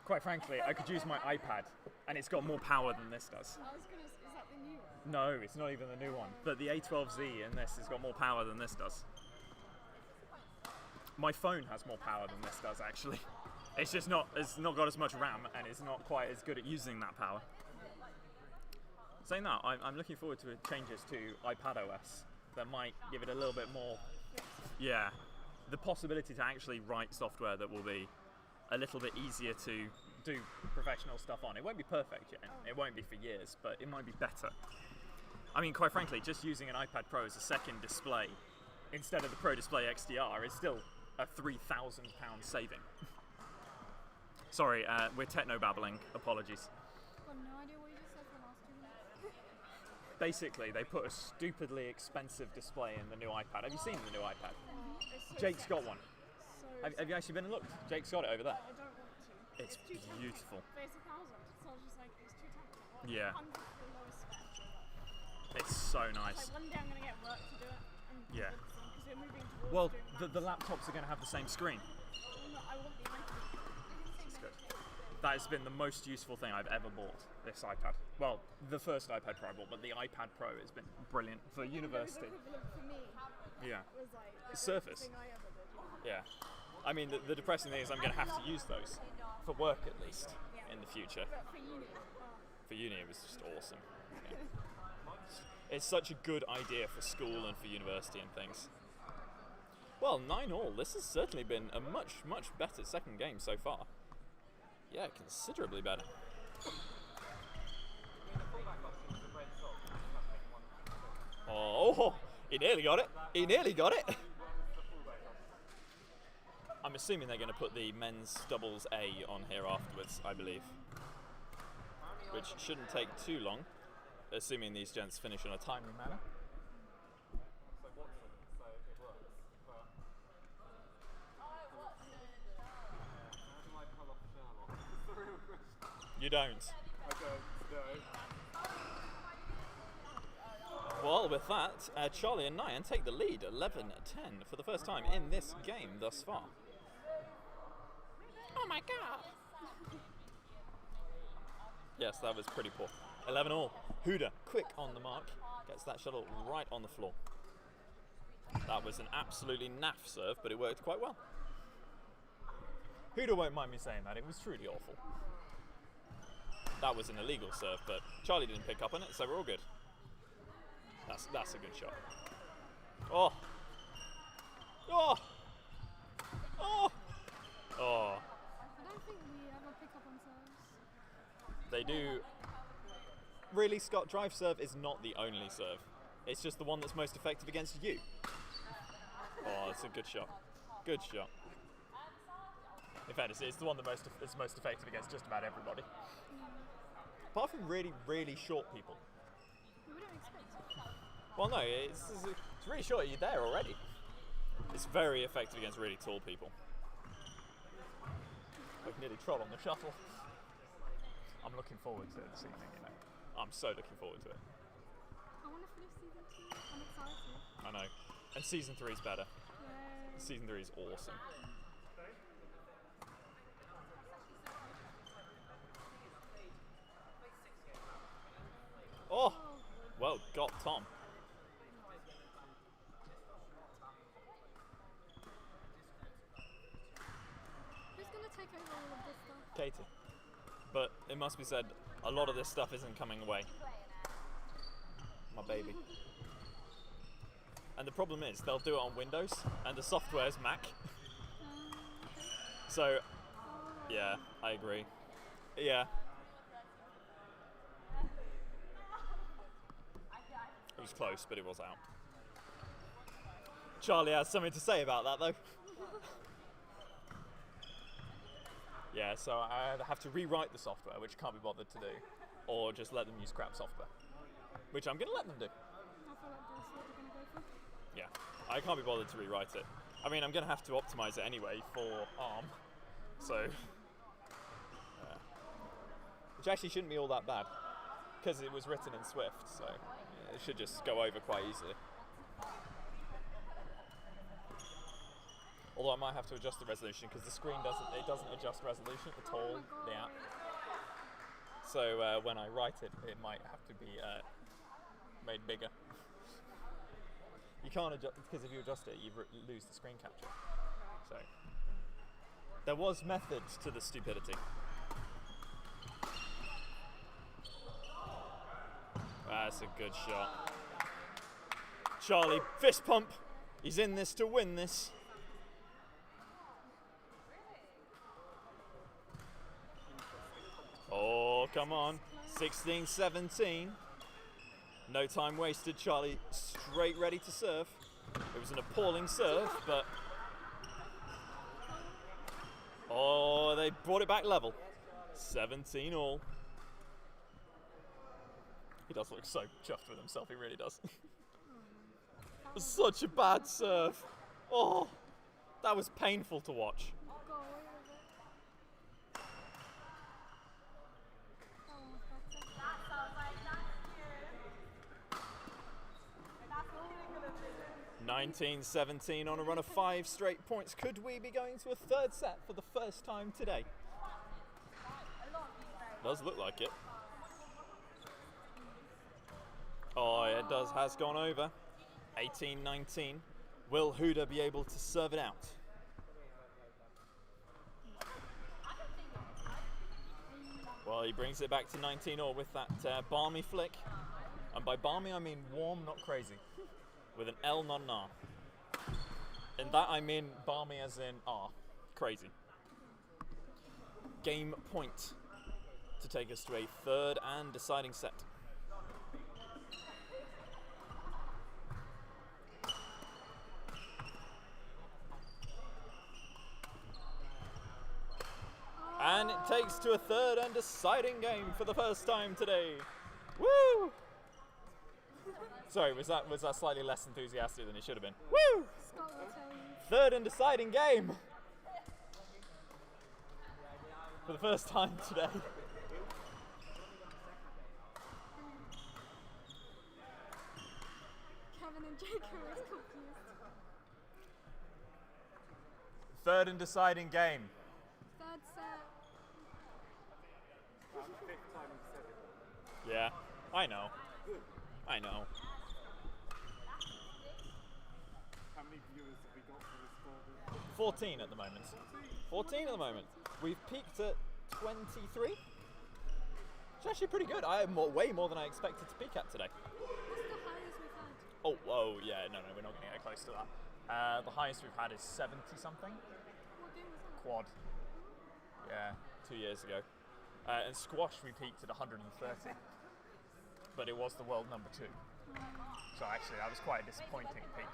Quite frankly, I could use my iPad, and it's got more power than this does. I was gonna. Is that the new one? No, it's not even the new one. But the A12Z in this has got more power than this does. My phone has more power than this does, actually. It's not got as much RAM, and it's not quite as good at using that power. Saying that, I'm looking forward to changes to iPadOS that might give it a little bit more. Yeah, the possibility to actually write software that will be a little bit easier to do professional stuff on. It won't be perfect yet. It won't be for years, but it might be better. I mean, quite frankly, just using an iPad Pro as a second display instead of the Pro Display XDR is still a £3,000 saving. Sorry, we're techno-babbling. Apologies. I've got no idea what you just said for the last 2 minutes. Basically, they put a stupidly expensive display in the new iPad. Have you seen the new iPad? Jake's got one. Have you actually been and looked? Jake's got it over there. I don't want to. It's beautiful. But it's 1,000, so I was just like, it's too tempting. Well, Yeah. 100 for the lowest spec. It's so nice. Like one day I'm gonna get work to do it. Yeah. Because we're moving towards Well, doing the laptops are going to have the same screen. No, I want the iPad. That's good. That has been the most useful thing I've ever bought, this iPad. Well, the first iPad Pro I bought, but the iPad Pro has been brilliant for university. The equivalent for me Yeah. was like the Surface. thing I ever did. Yeah. I mean, the depressing thing is I'm going to have to use those for work at least in the future. But for uni, For uni, it was just awesome. Yeah. It's such a good idea for school and for university and things. Well, 9-all. This has certainly been a much, much better second game so far. Yeah, considerably better. Oh, he nearly got it. He nearly got it. I'm assuming they're going to put the men's doubles A on here afterwards, I believe. Which shouldn't take too long, assuming these gents finish in a timely manner. You don't? I don't, no. Well, with that, Charlie and Nyan take the lead, 11-10, for the first time in this game thus far. Oh my god! Yes, that was pretty poor. 11-all. Huda, quick on the mark, gets that shuttle right on the floor. That was an absolutely naff serve, but it worked quite well. Huda won't mind me saying that, it was truly awful. That was an illegal serve, but Charlie didn't pick up on it, so we're all good. That's a good shot. Oh! Oh! Oh! Oh! I don't think we ever pick up on serves. They do. Really, Scott, drive serve is not the only serve. It's just the one that's most effective against you. Oh, it's a good shot. Good shot. In fact, it's the one that is most effective against just about everybody. Apart from really, really short people. We don't expect it. Well, no, it's really short. You're there already. It's very effective against really tall people. I nearly trod on the shuttle. I'm looking forward to it this evening, you know. I'm so looking forward to it. I want to finish season 2. I'm excited. I know. And season 3 is better. Yay. Season 3 is awesome. Oh, well, got Tom. Who's going to take over all of this stuff? Katie. But it must be said, a lot of this stuff isn't coming away. My baby. And the problem is, they'll do it on Windows, and the software is Mac. So, yeah, I agree. Yeah. It was close, but it was out. Charlie has something to say about that, though. Yeah, so I either have to rewrite the software, which I can't be bothered to do, or just let them use crap software, which I'm going to let them do. I feel like that's what they're going to go for. Yeah, I can't be bothered to rewrite it. I mean, I'm going to have to optimize it anyway for ARM, so... which actually shouldn't be all that bad, because it was written in Swift, so yeah, it should just go over quite easily. Although I might have to adjust the resolution, because the screen doesn't adjust resolution at all, the app. So when I write it, it might have to be made bigger. You can't adjust, because if you adjust it, you lose the screen capture. So there was methods to the stupidity. That's a good shot. Charlie, fist pump. He's in this to win this. Oh, come on. 16-17. No time wasted. Charlie straight ready to serve. It was an appalling serve, but... oh, they brought it back level. 17 all. He does look so chuffed with himself, he really does. Such a bad serve. Oh, that was painful to watch. Go away with it. That one was better. 19-17 on a run of 5 straight points. Could we be going to a third set for the first time today? Does look like it. Oh, it has gone over. 18-19. Will Huda be able to serve it out? Well, he brings it back to 19-all with that balmy flick. And by balmy, I mean warm, not crazy. With an L, not an R. And that I mean balmy as in R. Crazy. Game point to take us to a third and deciding set. And it takes to a third and deciding game for the first time today. Woo! Sorry, was that slightly less enthusiastic than it should have been? Woo! Scott will tell you. Third and deciding game for the first time today. Kevin and Jacob are confused. Third and deciding game. Third set. Yeah, I know. I know. How many viewers have we got for this score? 14 at the moment. 14 at the moment. We've peaked at 23. It's actually pretty good. I am way more than I expected to peak at today. What's the highest we've had? Oh, yeah, no, we're not going to get close to that. The highest we've had is 70 something. What game was that? Quad. Yeah, 2 years ago. And squash we peaked at 130. But it was the world number 2. So actually that was quite a disappointing peak.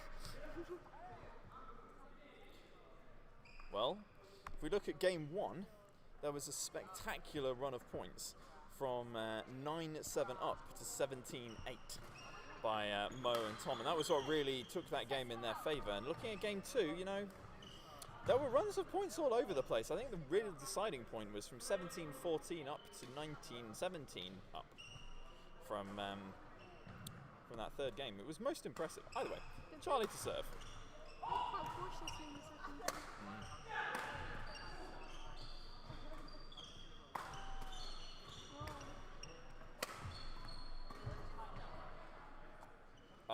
Well, if we look at game 1, there was a spectacular run of points from 9-7 up to 17-8 by Mo and Tom, and that was what really took that game in their favour. And looking at game 2, you know, there were runs of points all over the place. I think the real deciding point was from 17-14 up to 19-17 up from that third game. It was most impressive. Either way, Charlie to serve. Quite cautious in the second game.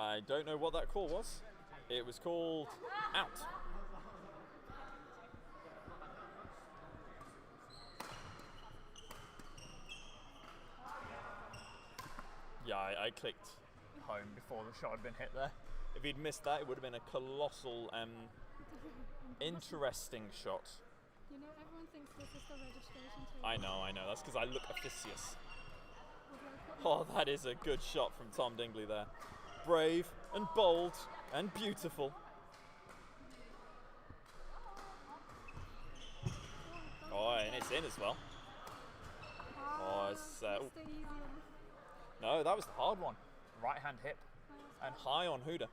I don't know what that call was. It was called out. Yeah, I clicked home before the shot had been hit there. If he'd missed that, it would have been a colossal, interesting shot. You know, everyone thinks this is the registration table. I know. That's because I look officious. Oh, that is a good shot from Tom Dingley there. Brave and bold and beautiful. Oh, and it's in as well. Oh, it's... no, that was the hard one. Right hand hip. And high on Huda.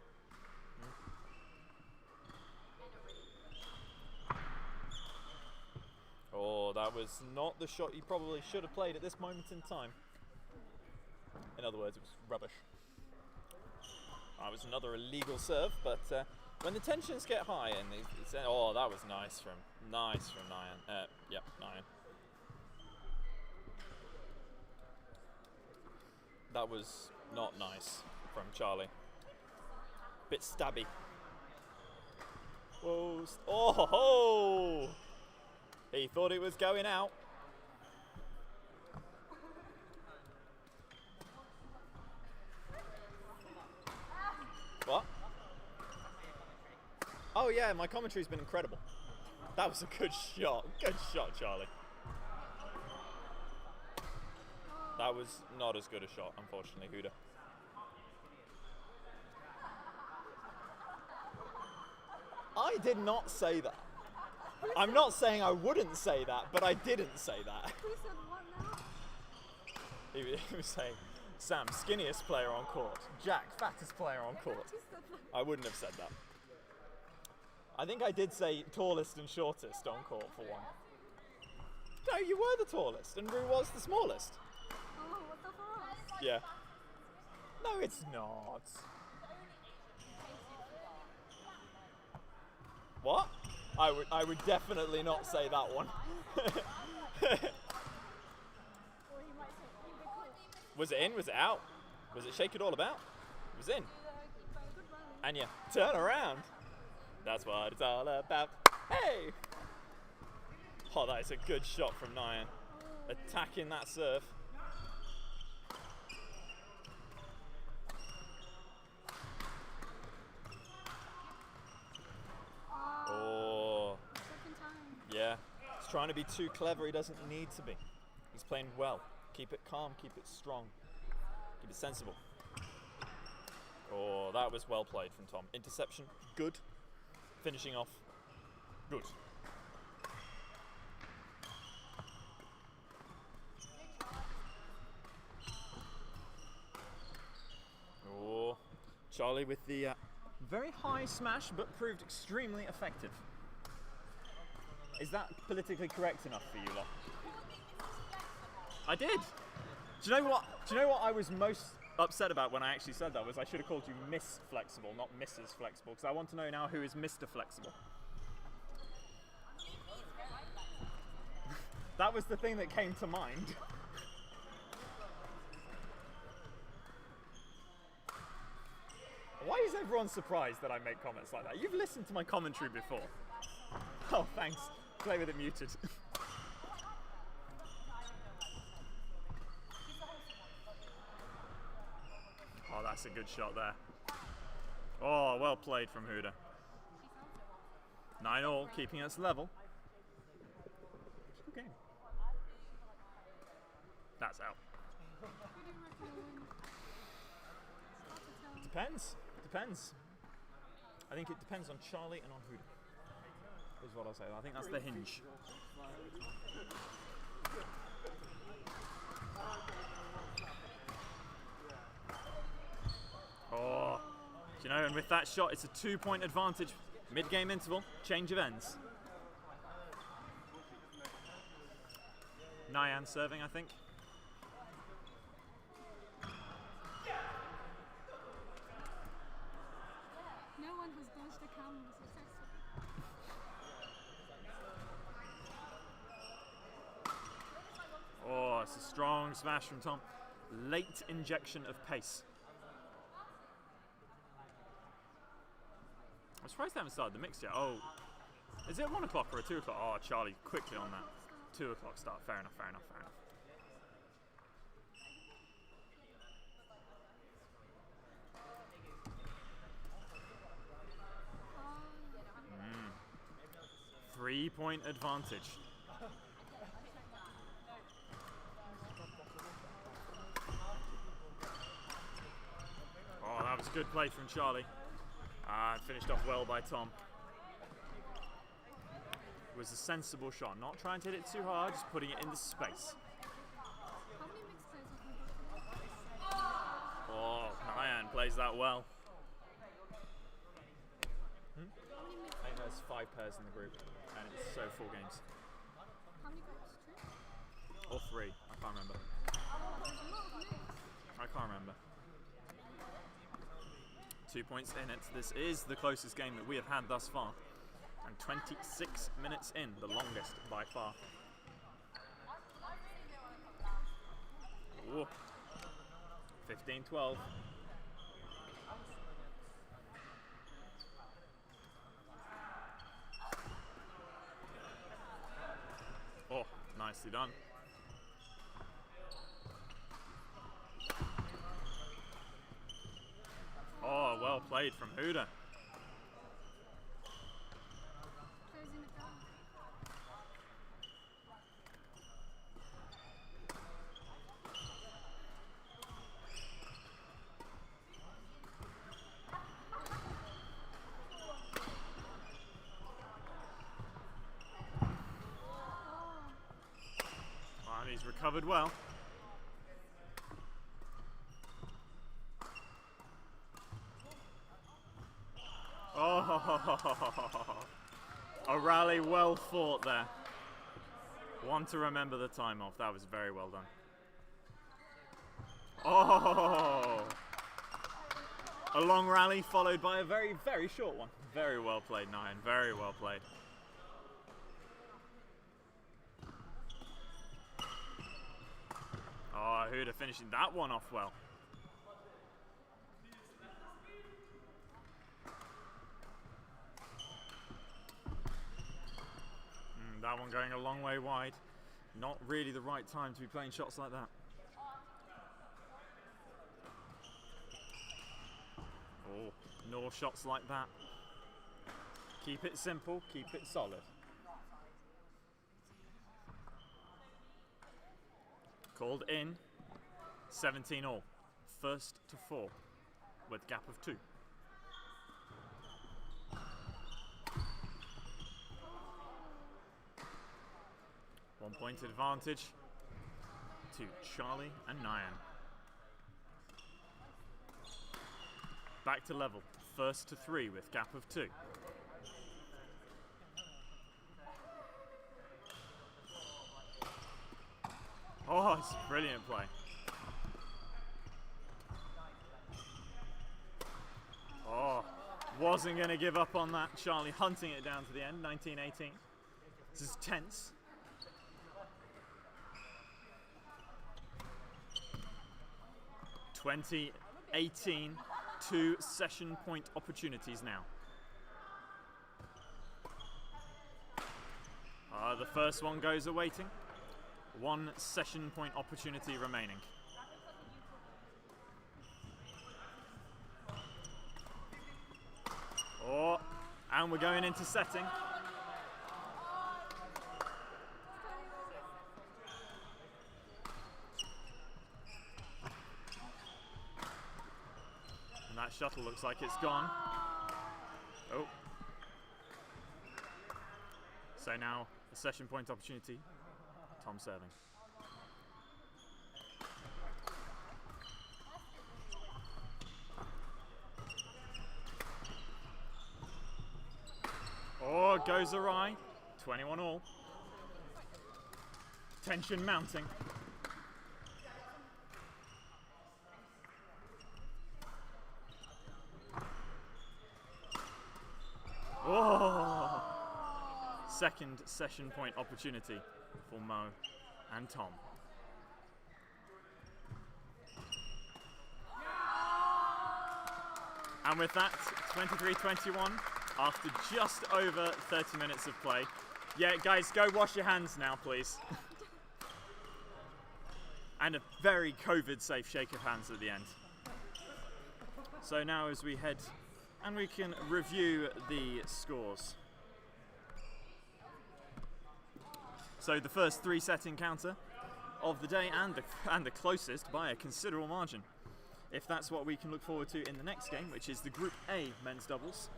Oh, that was not the shot he probably should have played at this moment in time. In other words, it was rubbish. That was another illegal serve, but when the tensions get high, and oh, that was nice from Nyan. Yep, Nyan. That was not nice from Charlie. Bit stabby. Whoa! Oh ho! He thought it was going out. What? Oh yeah, my commentary's been incredible. That was a good shot. Good shot, Charlie. That was not as good a shot, unfortunately, Huda. I did not say that. I'm not saying I wouldn't say that, but I didn't say that. Who said what now? He was saying, Sam, skinniest player on court. Jack, fattest player on court. I wouldn't have said that. I think I did say tallest and shortest on court for one. No, you were the tallest, and Rue was the smallest. Oh, what the fuck? Yeah. No, it's not. What? I would definitely not say that one. Was it in? Was it out? Was it shake it all about? It was in. And you turn around. That's what it's all about. Hey! Oh, that is a good shot from Nyan. Attacking that serve. Oh. Yeah. He's trying to be too clever. He doesn't need to be. He's playing well. Keep it calm. Keep it strong. Keep it sensible. Oh, that was well played from Tom. Interception, good. Finishing off, good. Oh, Charlie with the very high smash, but proved extremely effective. Is that politically correct enough for you lot? I did. Do you know what? I was most upset about when I actually said that was I should have called you Miss Flexible, not Mrs. Flexible, because I want to know now who is Mr. Flexible. That was the thing that came to mind. Why is everyone surprised that I make comments like that? You've listened to my commentary before. Oh, thanks. Play with it muted. Oh, that's a good shot there. Oh, well played from Huda. 9-all, keeping us level. Good game. That's out. Depends. I think it depends on Charlie and on Huda. Is what I'll say. I think that's the hinge. Oh, do you know, and with that shot, it's a 2-point advantage. Mid-game interval, change of ends. Nyan serving, I think. No one has dodged the camera successfully. Oh, it's a strong smash from Tom. Late injection of pace. I'm surprised they haven't started the mix yet. Oh, is it 1 o'clock or a 2 o'clock? Oh, Charlie quickly on that. 2 o'clock start. Fair enough, fair enough, fair enough. Mm. 3-point advantage. Oh, that was a good play from Charlie. Finished off well by Tom. It was a sensible shot, not trying to hit it too hard, just putting it into space. How many mixed players have we got today? Oh, Nyan plays that well. How many mixed? I think there's 5 pairs in the group, and it's so 4 games. How many groups? 2? Or 3, I can't remember. Oh, there's a lot of mixed. I can't remember. 2 points in it. This is the closest game that we have had thus far. And 26 minutes in, the longest by far. Ooh. 15-12. Oh, nicely done. Oh, well played from Huda. Closing it down. Oh, and he's recovered well. Oh, a rally well fought there. One to remember the time of. That was very well done. Oh, a long rally followed by a very, very short one. Very well played, Nyan. Very well played. Oh, Huda finishing that one off well. That one going a long way wide. Not really the right time to be playing shots like that. Oh, no shots like that. Keep it simple, keep it solid. Called in, 17 all. First to 4, with gap of 2. One-point advantage to Charlie and Nyan. Back to level. First to 3 with gap of 2. Oh, it's a brilliant play. Oh, wasn't going to give up on that. Charlie hunting it down to the end, 19-18. This is tense. (2018) 2 session point opportunities now. The first one goes awaiting. 1 session point opportunity remaining. Oh, and we're going into setting. And that shuttle looks like it's gone. Oh. So now a session point opportunity. Tom serving. Oh, it goes awry. 21 all. Tension mounting. Oh! Second session point opportunity for Mo and Tom. And with that, 23-21, after just over 30 minutes of play. Yeah, guys, go wash your hands now, please. And a very COVID-safe shake of hands at the end. So now as we head, and we can review the scores. So the first 3-set encounter of the day, and the closest by a considerable margin. If that's what we can look forward to in the next game, which is the Group A men's doubles,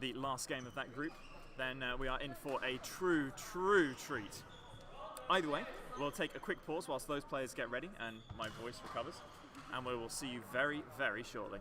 the last game of that group, then we are in for a true treat. Either way, we'll take a quick pause whilst those players get ready and my voice recovers, and we will see you very, very shortly.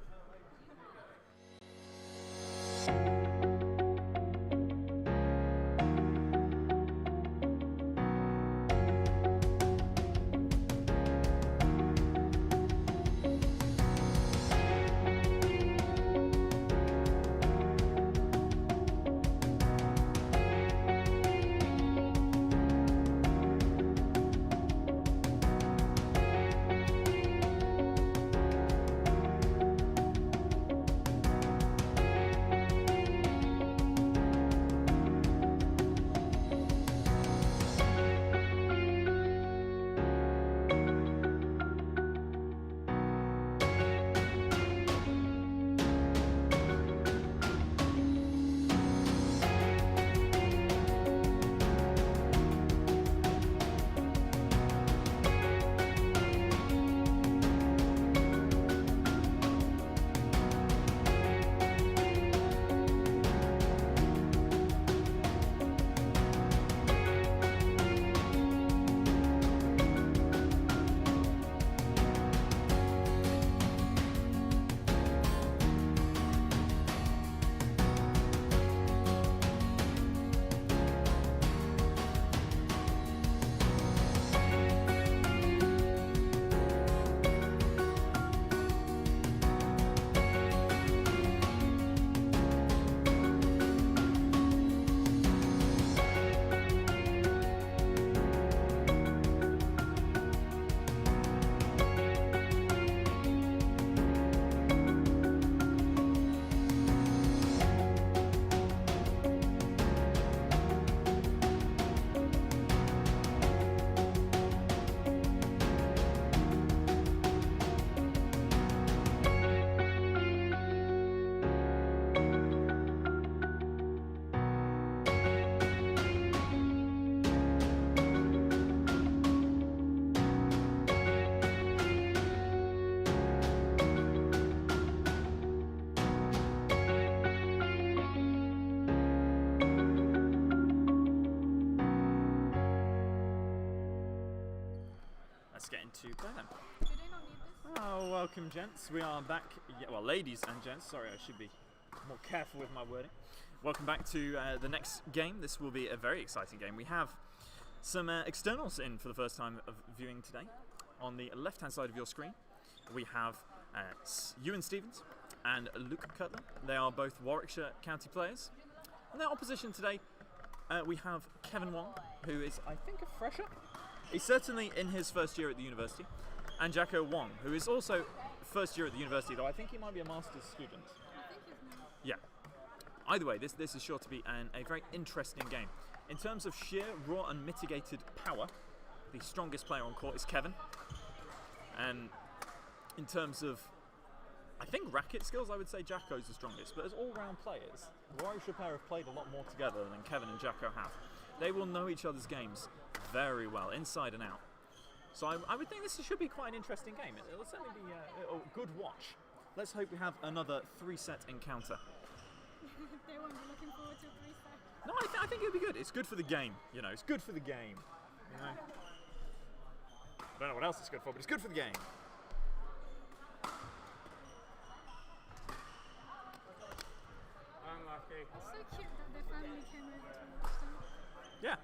Let's get into play then. Do they not need this? Oh, welcome gents. We are back, well ladies and gents, sorry I should be more careful with my wording. Welcome back to the next game. This will be a very exciting game. We have some externals in for the first time of viewing today. On the left hand side of your screen we have Ewan Stevens and Luke Cutler. They are both Warwickshire County players. In their opposition today we have Kevin Wong, who is I think a fresher. He's certainly in his first year at the university, and Jacko Wong, who is also first year at the university, though I think he might be a master's student. I think he's new. Yeah. Either way, this is sure to be a very interesting game. In terms of sheer, raw and mitigated power, the strongest player on court is Kevin. And in terms of, I think, racket skills, I would say Jacko's the strongest. But as all-round players, the Warwickshire pair have played a lot more together than Kevin and Jacko have. They will know each other's games very well, inside and out. So I would think this should be quite an interesting game. It'll certainly be a good watch. Let's hope we have another 3-set encounter. They won't be looking forward to a 3-set. No, I think it'll be good. It's good for the game, you know. It's good for the game, you know. I don't know what else it's good for, but it's good for the game. Unlucky. It's so cute that their family came over to watch them. Yeah.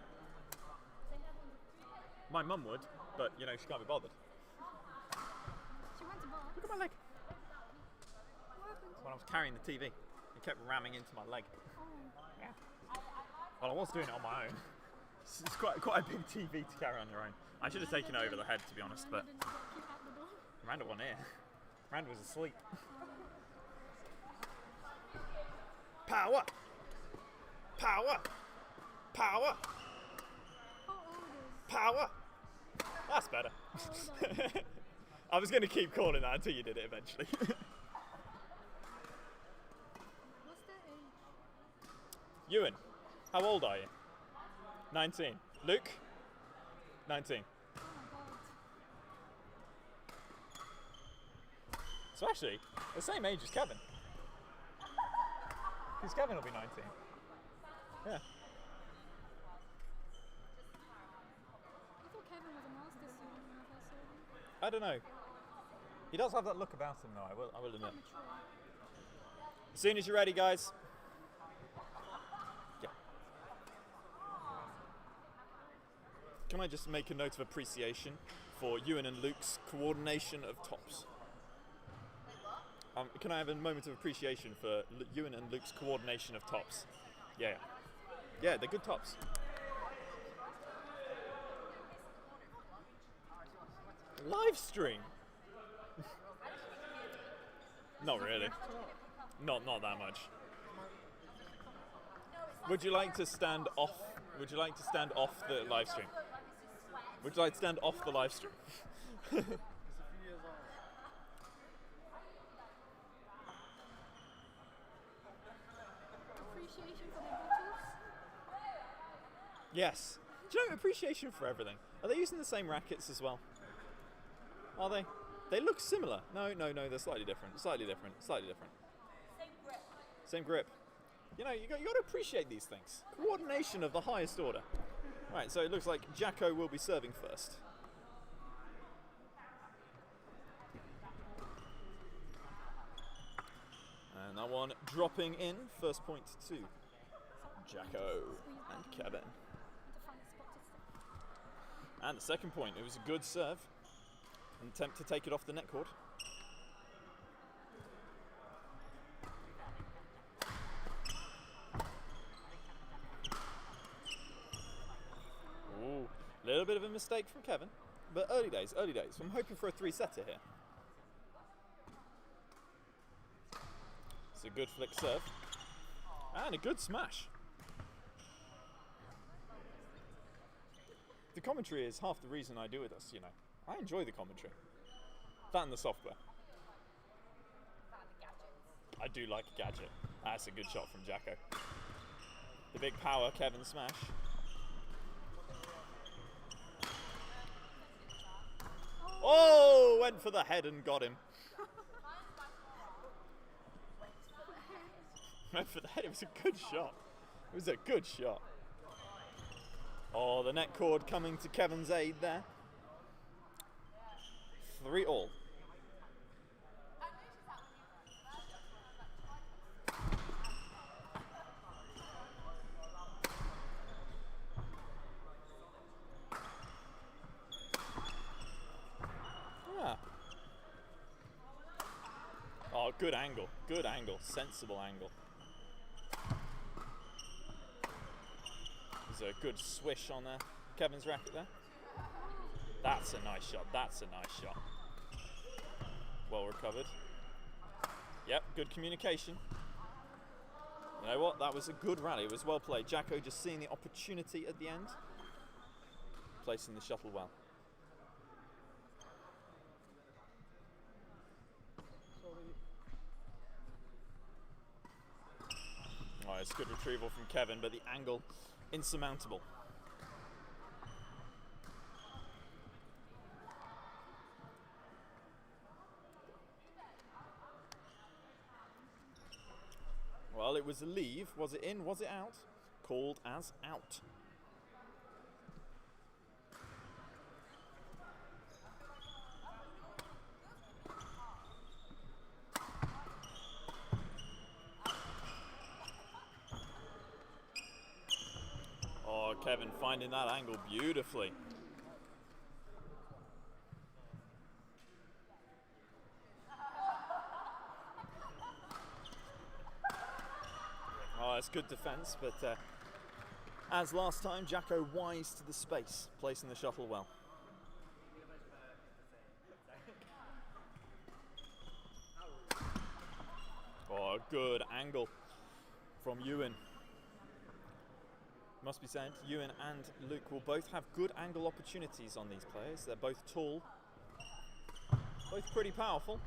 My mum would, but, you know, she can't be bothered. She went to bar. Look at my leg. What happened? When I was carrying the TV, it kept ramming into my leg. Oh. Yeah. Well, I was doing it on my own. It's quite a big TV to carry on your own. I should have taken it over the head, to be honest, but Didn't keep out the door. Miranda wasn't here. Miranda was asleep. Power! Power! Power! How old is? Power! That's better. How old are you? I was going to keep calling that until you did it eventually. What's their age? Ewan, how old are you? 19. Luke? 19. Oh my god. So actually, the same age as Kevin. Because Kevin will be 19. Yeah. I thought Kevin was a master's student when I first saw him. I don't know. He does have that look about him though, I will admit. Quite mature. As soon as you're ready, guys. Yeah. Can I just make a note of appreciation for Ewan and Luke's coordination of tops? Can I have a moment of appreciation for Ewan and Luke's coordination of tops? Yeah. Yeah, they're good tops. Live stream? Not really. Not that much. Would you like to stand off? Would you like to stand off the live stream? Would you like to stand off the live stream? Appreciation for their bottles. Yes. Do you know, appreciation for everything. Are they using the same rackets as well? Are they? They look similar. No, they're slightly different. Slightly different. Same grip. You know, you got to appreciate these things. Coordination of the highest order. Right, so it looks like Jacko will be serving first. And that one dropping in. First point to Jacko and Kevin. To find a spot to sit. And the second point, it was a good serve. An attempt to take it off the net cord. Ooh, a little bit of a mistake from Kevin, but early days. I'm hoping for a three-setter here. It's a good flick serve. And a good smash. The commentary is half the reason I do with us, you know. I enjoy the commentary. That and the software. I do like a gadget. That's a good shot from Jacko. The big power Kevin smash. Oh, went for the head and got him. Went for the head. It was a good shot. It was a good shot. Oh, the net cord coming to Kevin's aid there. 3-all. Ah. Oh, good angle. Good angle. Sensible angle. There's a good swish on there. Kevin's racket there. That's a nice shot. That's a nice shot. Well recovered. Yep, good communication. You know what? That was a good rally. It was well played. Jacko just seeing the opportunity at the end. Placing the shuttle well. Oh, it's a good retrieval from Kevin, but the angle insurmountable. Well, it was a leave. Was it in? Was it out? Called as out. Oh, Kevin finding that angle beautifully. Oh, it's good defence, but as last time, Jacko wise to the space, placing the shuttle well. Oh, good angle from Ewan. Must be said, Ewan and Luke will both have good angle opportunities on these players. They're both tall, both pretty powerful.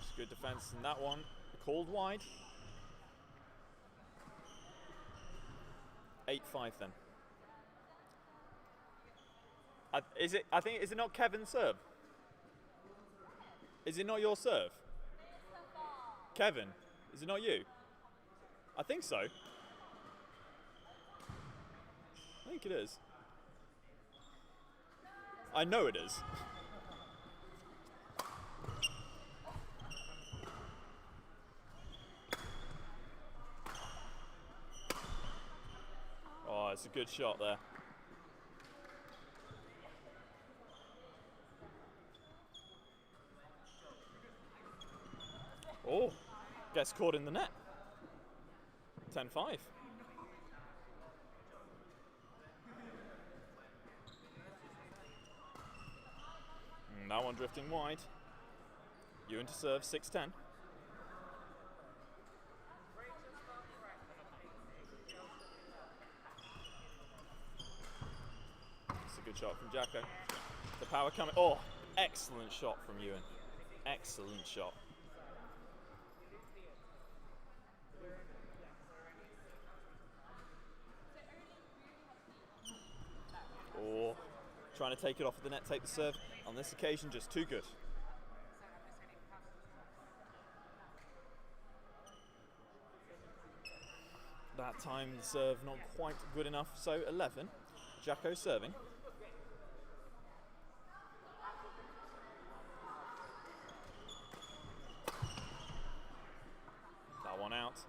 It's good defense in that one. Called wide. 8-5 then. Is it not Kevin's serve? Is it not your serve? Kevin, is it not you? I think so. I think it is. I know it is. Oh, it's a good shot there. Oh, gets caught in the net. 10-5. That one drifting wide. Ewan to serve, 6-10. It's a good shot from Jacko. The power coming. Oh, excellent shot from Ewan. Excellent shot. Oh, trying to take it off of the net, take the serve. On this occasion, just too good. That time the serve not quite good enough, so 11. Jacko serving. That one out.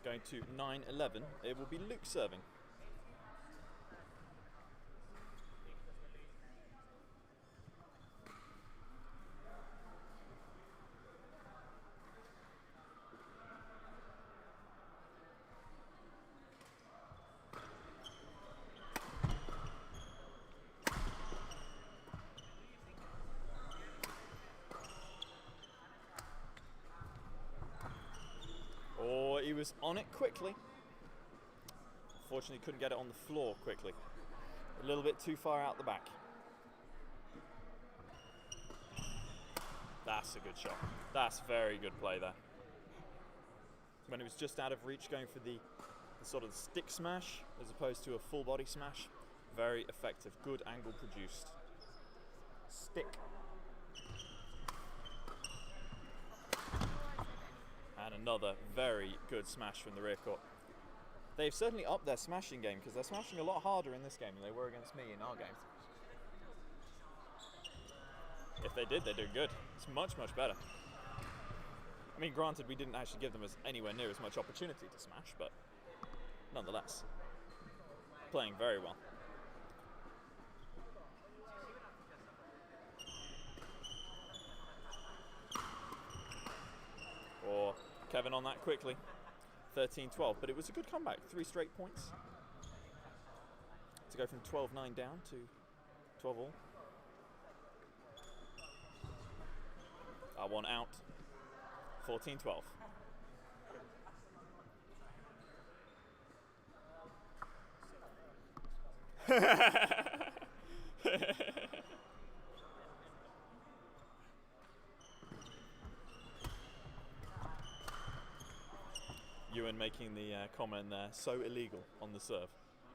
Going to 9-11. It will be Luke serving. He was on it quickly. Unfortunately, couldn't get it on the floor quickly. A little bit too far out the back. That's a good shot. That's very good play there. When it was just out of reach, going for the sort of stick smash as opposed to a full body smash. Very effective. Good angle produced. Stick. And another very good smash from the rear court. They've certainly upped their smashing game because they're smashing a lot harder in this game than they were against me in our games. If they did, they're doing good. It's much, much better. I mean, granted, we didn't actually give them anywhere near as much opportunity to smash, but nonetheless, playing very well. Or Kevin on that quickly. 13-12, but it was a good comeback. 3 straight points. To go from 12-9 down to 12 all. That one out. 14-12. Ewan making the comment there, so illegal on the serve.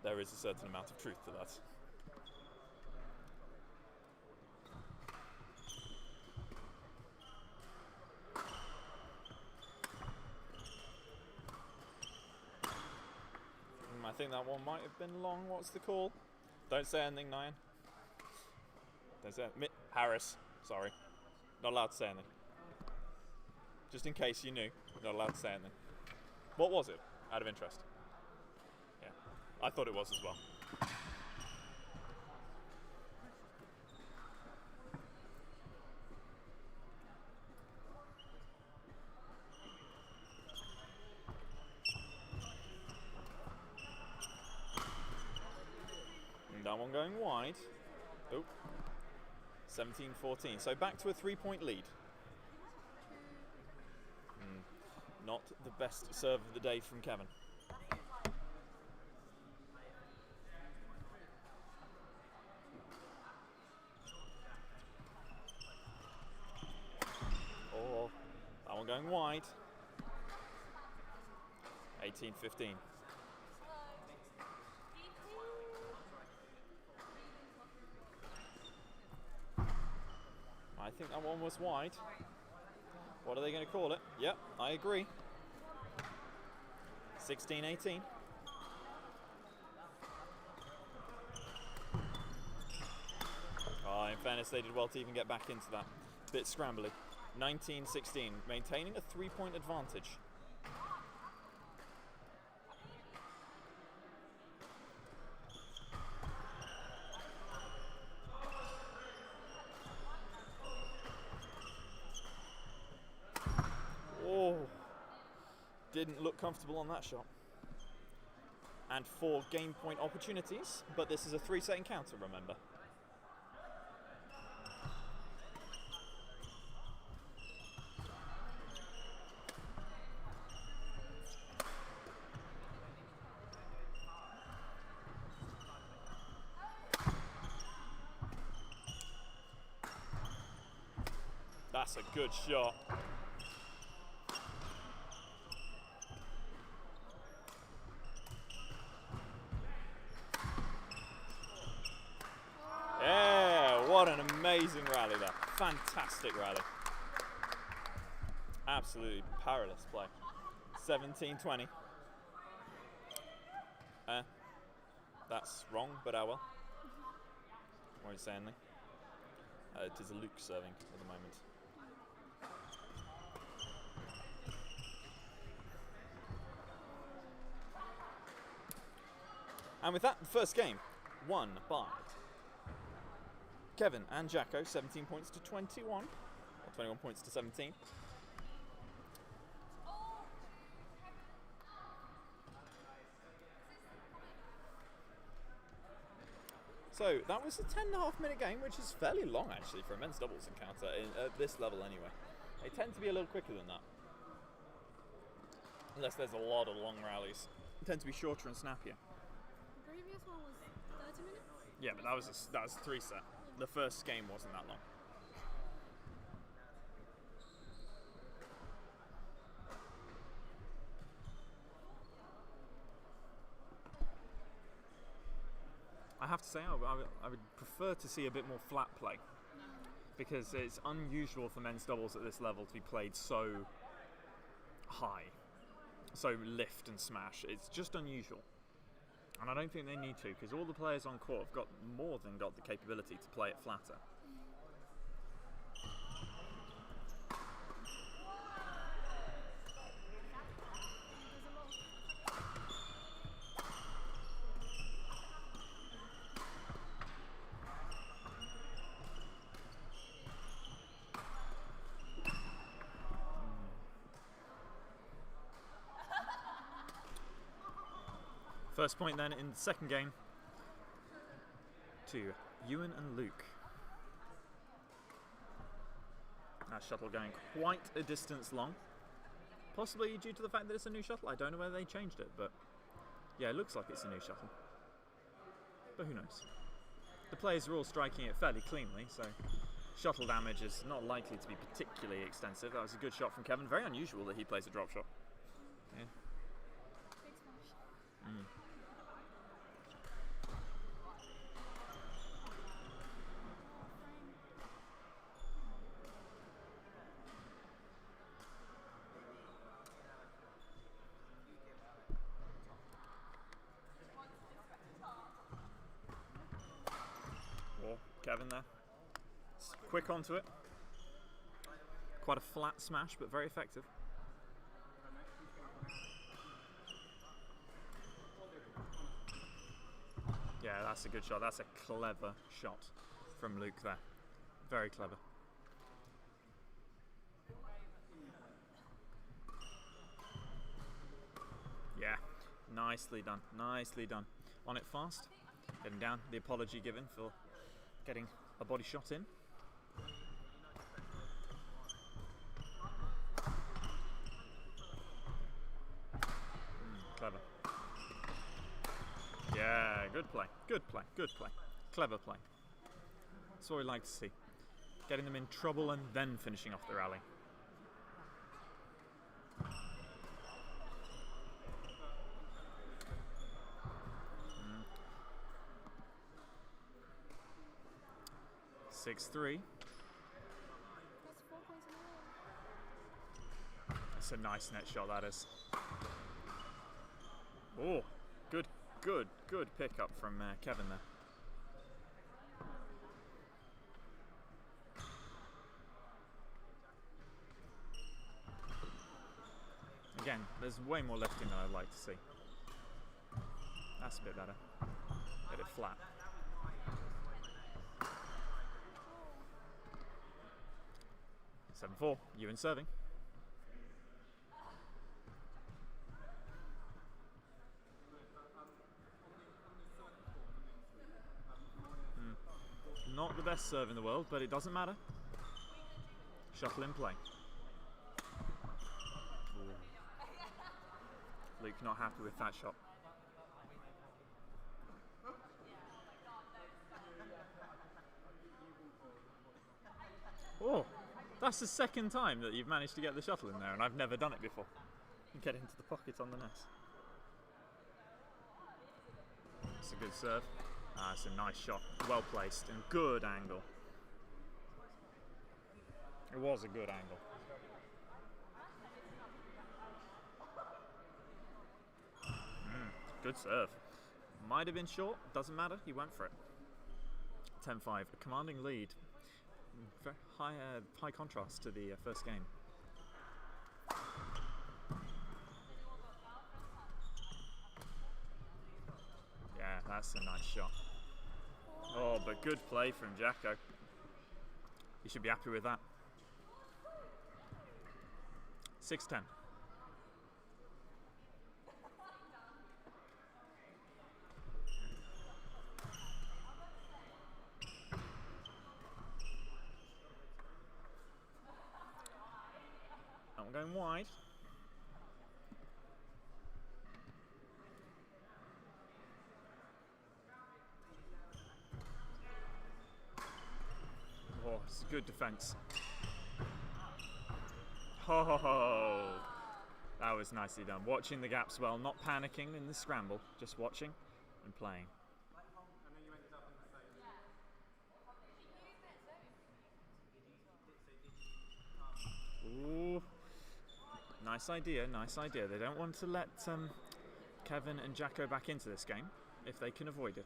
There is a certain amount of truth to that. I think that one might have been long. What's the call? Don't say anything, Nyan. Don't say anything. Harris, sorry. Not allowed to say anything. Just in case you knew, not allowed to say anything. What was it, out of interest? Yeah, I thought it was as well. And that one going wide. Oh. 17-14. So back to a 3-point lead. Not the best serve of the day from Kevin. Oh, that one going wide. 18-15. I think that one was wide. What are they going to call it? Yep, I agree. 16-18. Oh, in fairness, they did well to even get back into that. Bit scrambly. 19-16, maintaining a 3-point advantage. Didn't look comfortable on that shot. And 4 game point opportunities, but this is a 3-set encounter, remember. That's a good shot. What an amazing rally there. Fantastic rally. Absolutely perilous play. 17-20. That's wrong, but oh well. Won't say anything. It is a Luke serving at the moment. And with that, the first game won by Kevin and Jacko, 17 points to 21, or 21 points to 17. So that was a 10.5-minute game, which is fairly long actually for a men's doubles encounter, at this level anyway. They tend to be a little quicker than that. Unless there's a lot of long rallies. They tend to be shorter and snappier. The previous one was 30 minutes? Yeah, but that was a 3-set. The first game wasn't that long. I have to say, I would prefer to see a bit more flat play, because it's unusual for men's doubles at this level to be played so high, so lift and smash. It's just unusual. And I don't think they need to, because all the players on court have got more than got the capability to play it flatter. First point then in the second game to Ewan and Luke. That shuttle going quite a distance long. Possibly due to the fact that it's a new shuttle. I don't know whether they changed it, but yeah, it looks like it's a new shuttle. But who knows? The players are all striking it fairly cleanly, so shuttle damage is not likely to be particularly extensive. That was a good shot from Kevin. Very unusual that he plays a drop shot. Yeah. Big smash. Kevin there. Quick onto it. Quite a flat smash, but very effective. Yeah, that's a good shot. That's a clever shot from Luke there. Very clever. Yeah, nicely done. Nicely done. On it fast. Getting down. The apology given for getting a body shot in. Clever. Yeah, good play. Good play. Good play. Clever play. That's what we like to see. Getting them in trouble and then finishing off the rally. Mm. 6-3. That's 4 points in a row. That's a nice net shot, that is. Oh, good pickup from Kevin there. Again, there's way more lifting than I'd like to see. That's a bit better. Get it flat. Oh. 7-4, you in serving. Not the best serve in the world, but it doesn't matter. Shuttle in play. Ooh. Luke not happy with that shot. Oh, that's the second time that you've managed to get the shuttle in there, and I've never done it before. Get it into the pocket on the net. It's a good serve. It's a nice shot, well placed and good angle. It was a good angle. Good serve. Might have been short, doesn't matter, he went for it. 10-5, a commanding lead. Very high contrast to the first game. Yeah, that's a nice shot. Oh, but good play from Jacko. You should be happy with that. 6-10. I'm going wide. Oh, it's a good defence. Oh, that was nicely done. Watching the gaps well, not panicking in the scramble, just watching and playing. Ooh, nice idea, nice idea. They don't want to let Kevin and Jacko back into this game if they can avoid it.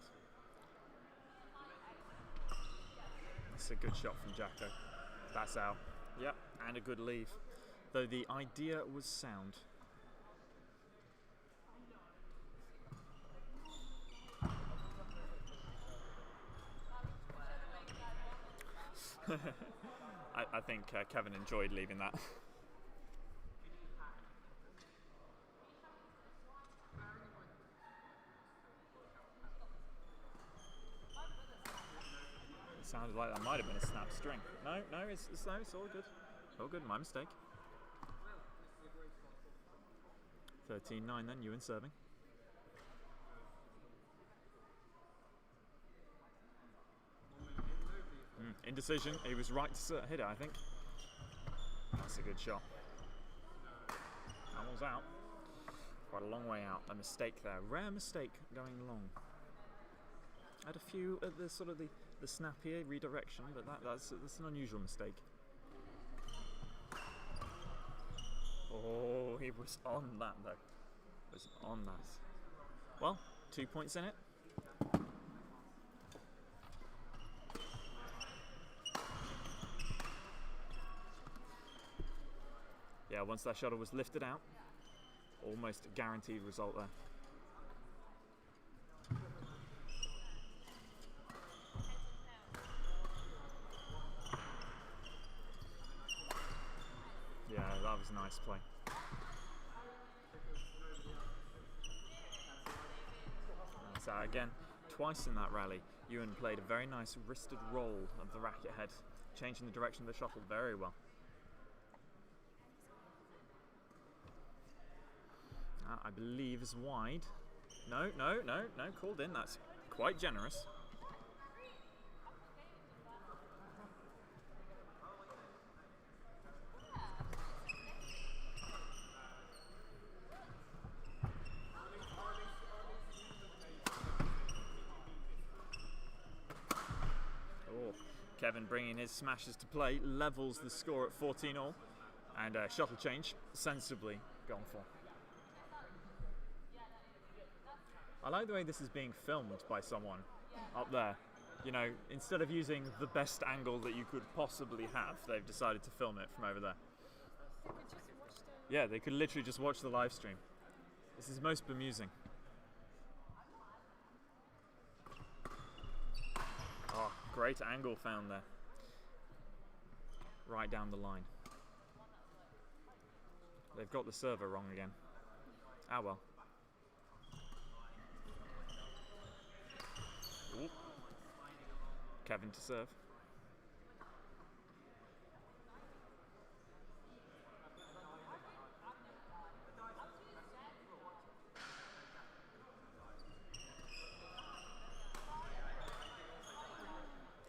That's a good shot from Jacko. That's out. Yep, and a good leave. Though the idea was sound. I think Kevin enjoyed leaving that. It sounded like that might have been a snap string. No, it's all good. All good, my mistake. 13-9 then, you in serving. Indecision, he was right to hit it, I think. That's a good shot. That one's out. Quite a long way out. A mistake there. Rare mistake going long. Had a few at the sort of the snap here, redirection, but that's an unusual mistake. Oh, he was on that though. Was on that. Well, 2 points in it. Yeah, once that shuttle was lifted out, almost a guaranteed result there. Yeah, that was a nice play. So again, twice in that rally, Ewan played a very nice wristed roll of the racket head changing the direction of the shuttle very well. I believe is wide. No, called in. That's quite generous. Kevin bringing his smashes to play, levels the score at 14-all, and shuttle change sensibly gone for. I like the way this is being filmed by someone up there. You know, instead of using the best angle that you could possibly have, they've decided to film it from over there. Yeah, they could literally just watch the live stream. This is most bemusing. Oh, great angle found there. Right down the line. They've got the server wrong again. Ah well. Ooh. Kevin to serve.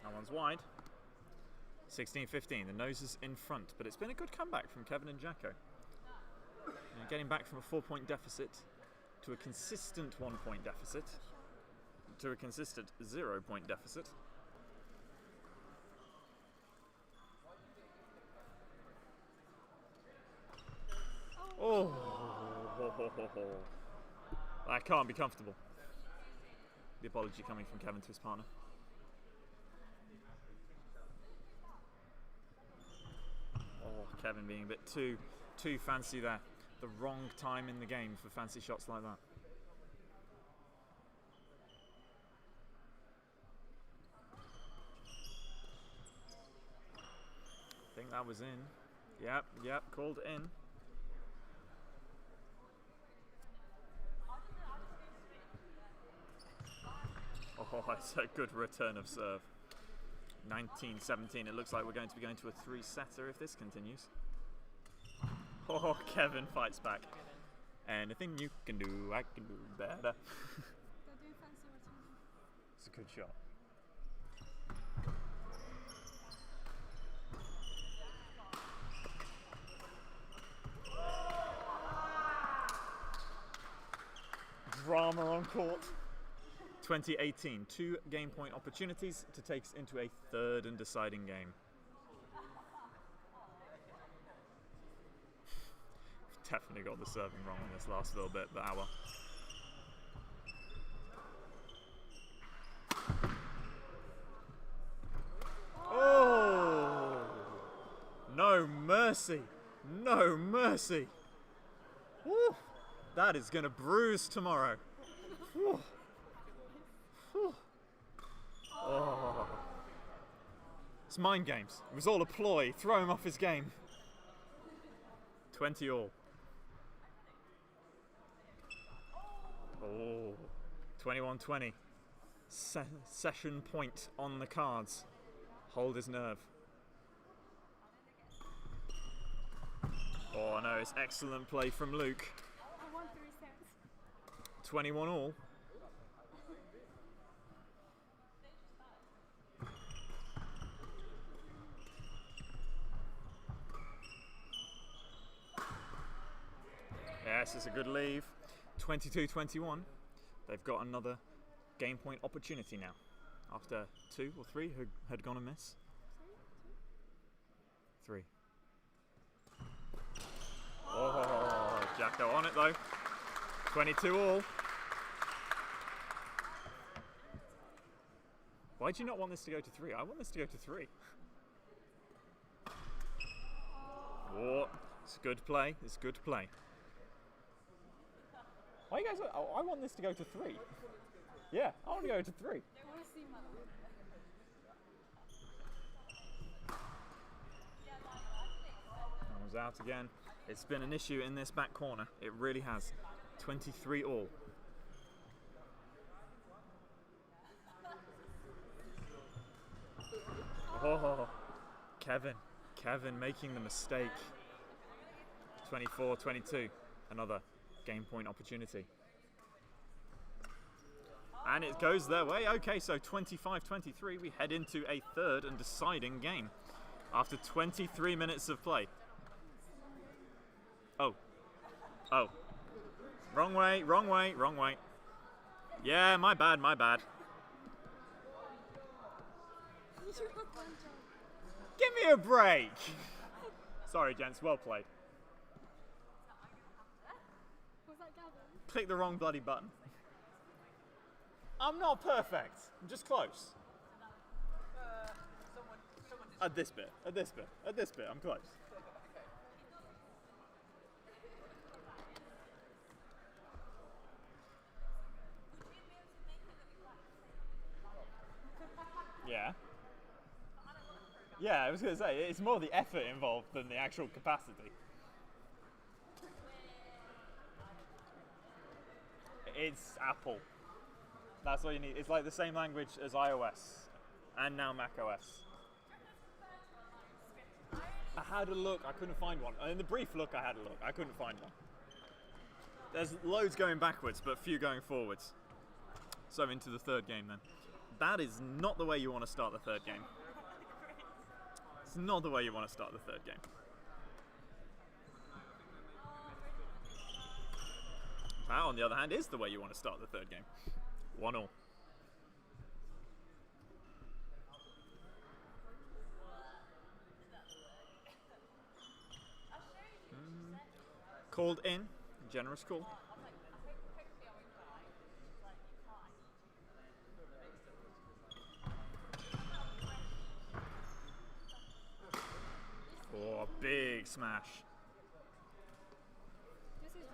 That one's wide. 16-15, the nose is in front, but it's been a good comeback from Kevin and Jacko. Getting back from a 4-point deficit to a consistent 1-point deficit to a consistent 0-point deficit. Oh, that can't be comfortable. The apology coming from Kevin to his partner. Oh, Kevin being a bit too fancy there. The wrong time in the game for fancy shots like that. I think that was in. Yep, called in. Oh, it's a good return of serve. 19-17, it looks like we're going to be going to a 3-setter if this continues. Oh, Kevin fights back. Anything you can do, I can do better. They're doing fancy return. It's a good shot. Drama on court. 2018, 2 game point opportunities to take us into a third and deciding game. Definitely got the serving wrong in this last little bit, but well. Oh! No mercy! No mercy! Woo! That is going to bruise tomorrow. Woo. Woo. Oh. It's mind games. It was all a ploy. Throw him off his game. 20-all. Oh, 21-20. Session point on the cards. Hold his nerve. Oh no, it's excellent play from Luke. I won 3 sets. 21-all. Yes, it's a good leave. 22-21. They've got another game point opportunity now. After 2 or 3 who had gone amiss. 3. Oh, Jacko on it though. 22-all. Why do you not want this to go to 3? I want this to go to 3. Oh, it's good play. It's good play. Why you guys? Oh, I want this to go to 3. Yeah, I want to go to 3. I want to see more. That was out again. It's been an issue in this back corner. It really has. 23-all. Oh, Kevin making the mistake. 24-22, another game point opportunity. And it goes their way. Okay, so 25-23, we head into a third and deciding game after 23 minutes of play. Oh. Wrong way. Yeah, my bad. Give me a break! Sorry, gents, well played. Was that Gavin? Click the wrong bloody button. I'm not perfect. I'm just close. At this bit, I'm close. Yeah, I was going to say, it's more the effort involved than the actual capacity. It's Apple. That's all you need. It's like the same language as iOS and now macOS. I had a look, I couldn't find one. In the brief look I had a look, I couldn't find one. There's loads going backwards, but few going forwards. So into the third game then. That is not the way you want to start the third game. It's not the way you want to start the third game. That, on the other hand, is the way you want to start the third game. 1-1. Called in. Generous call. Oh, big smash. This is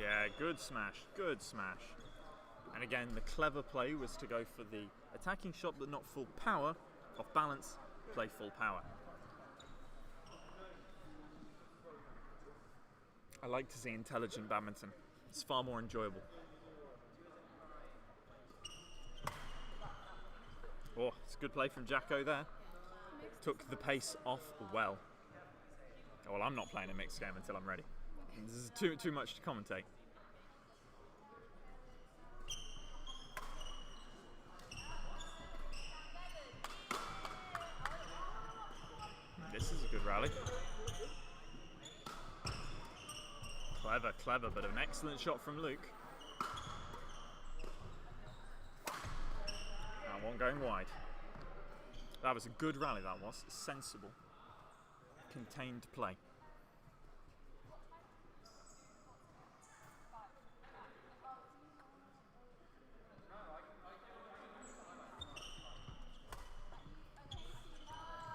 Yeah, good smash, good smash. And again, the clever play was to go for the attacking shot but not full power. Off balance, play full power. I like to see intelligent badminton. It's far more enjoyable. Oh, it's a good play from Jacko there. Took the pace off well. Well, I'm not playing a mixed game until I'm ready. This is too much to commentate. This is a good rally. Clever, but an excellent shot from Luke. And one going wide. That was a good rally, that was. Sensible, contained play.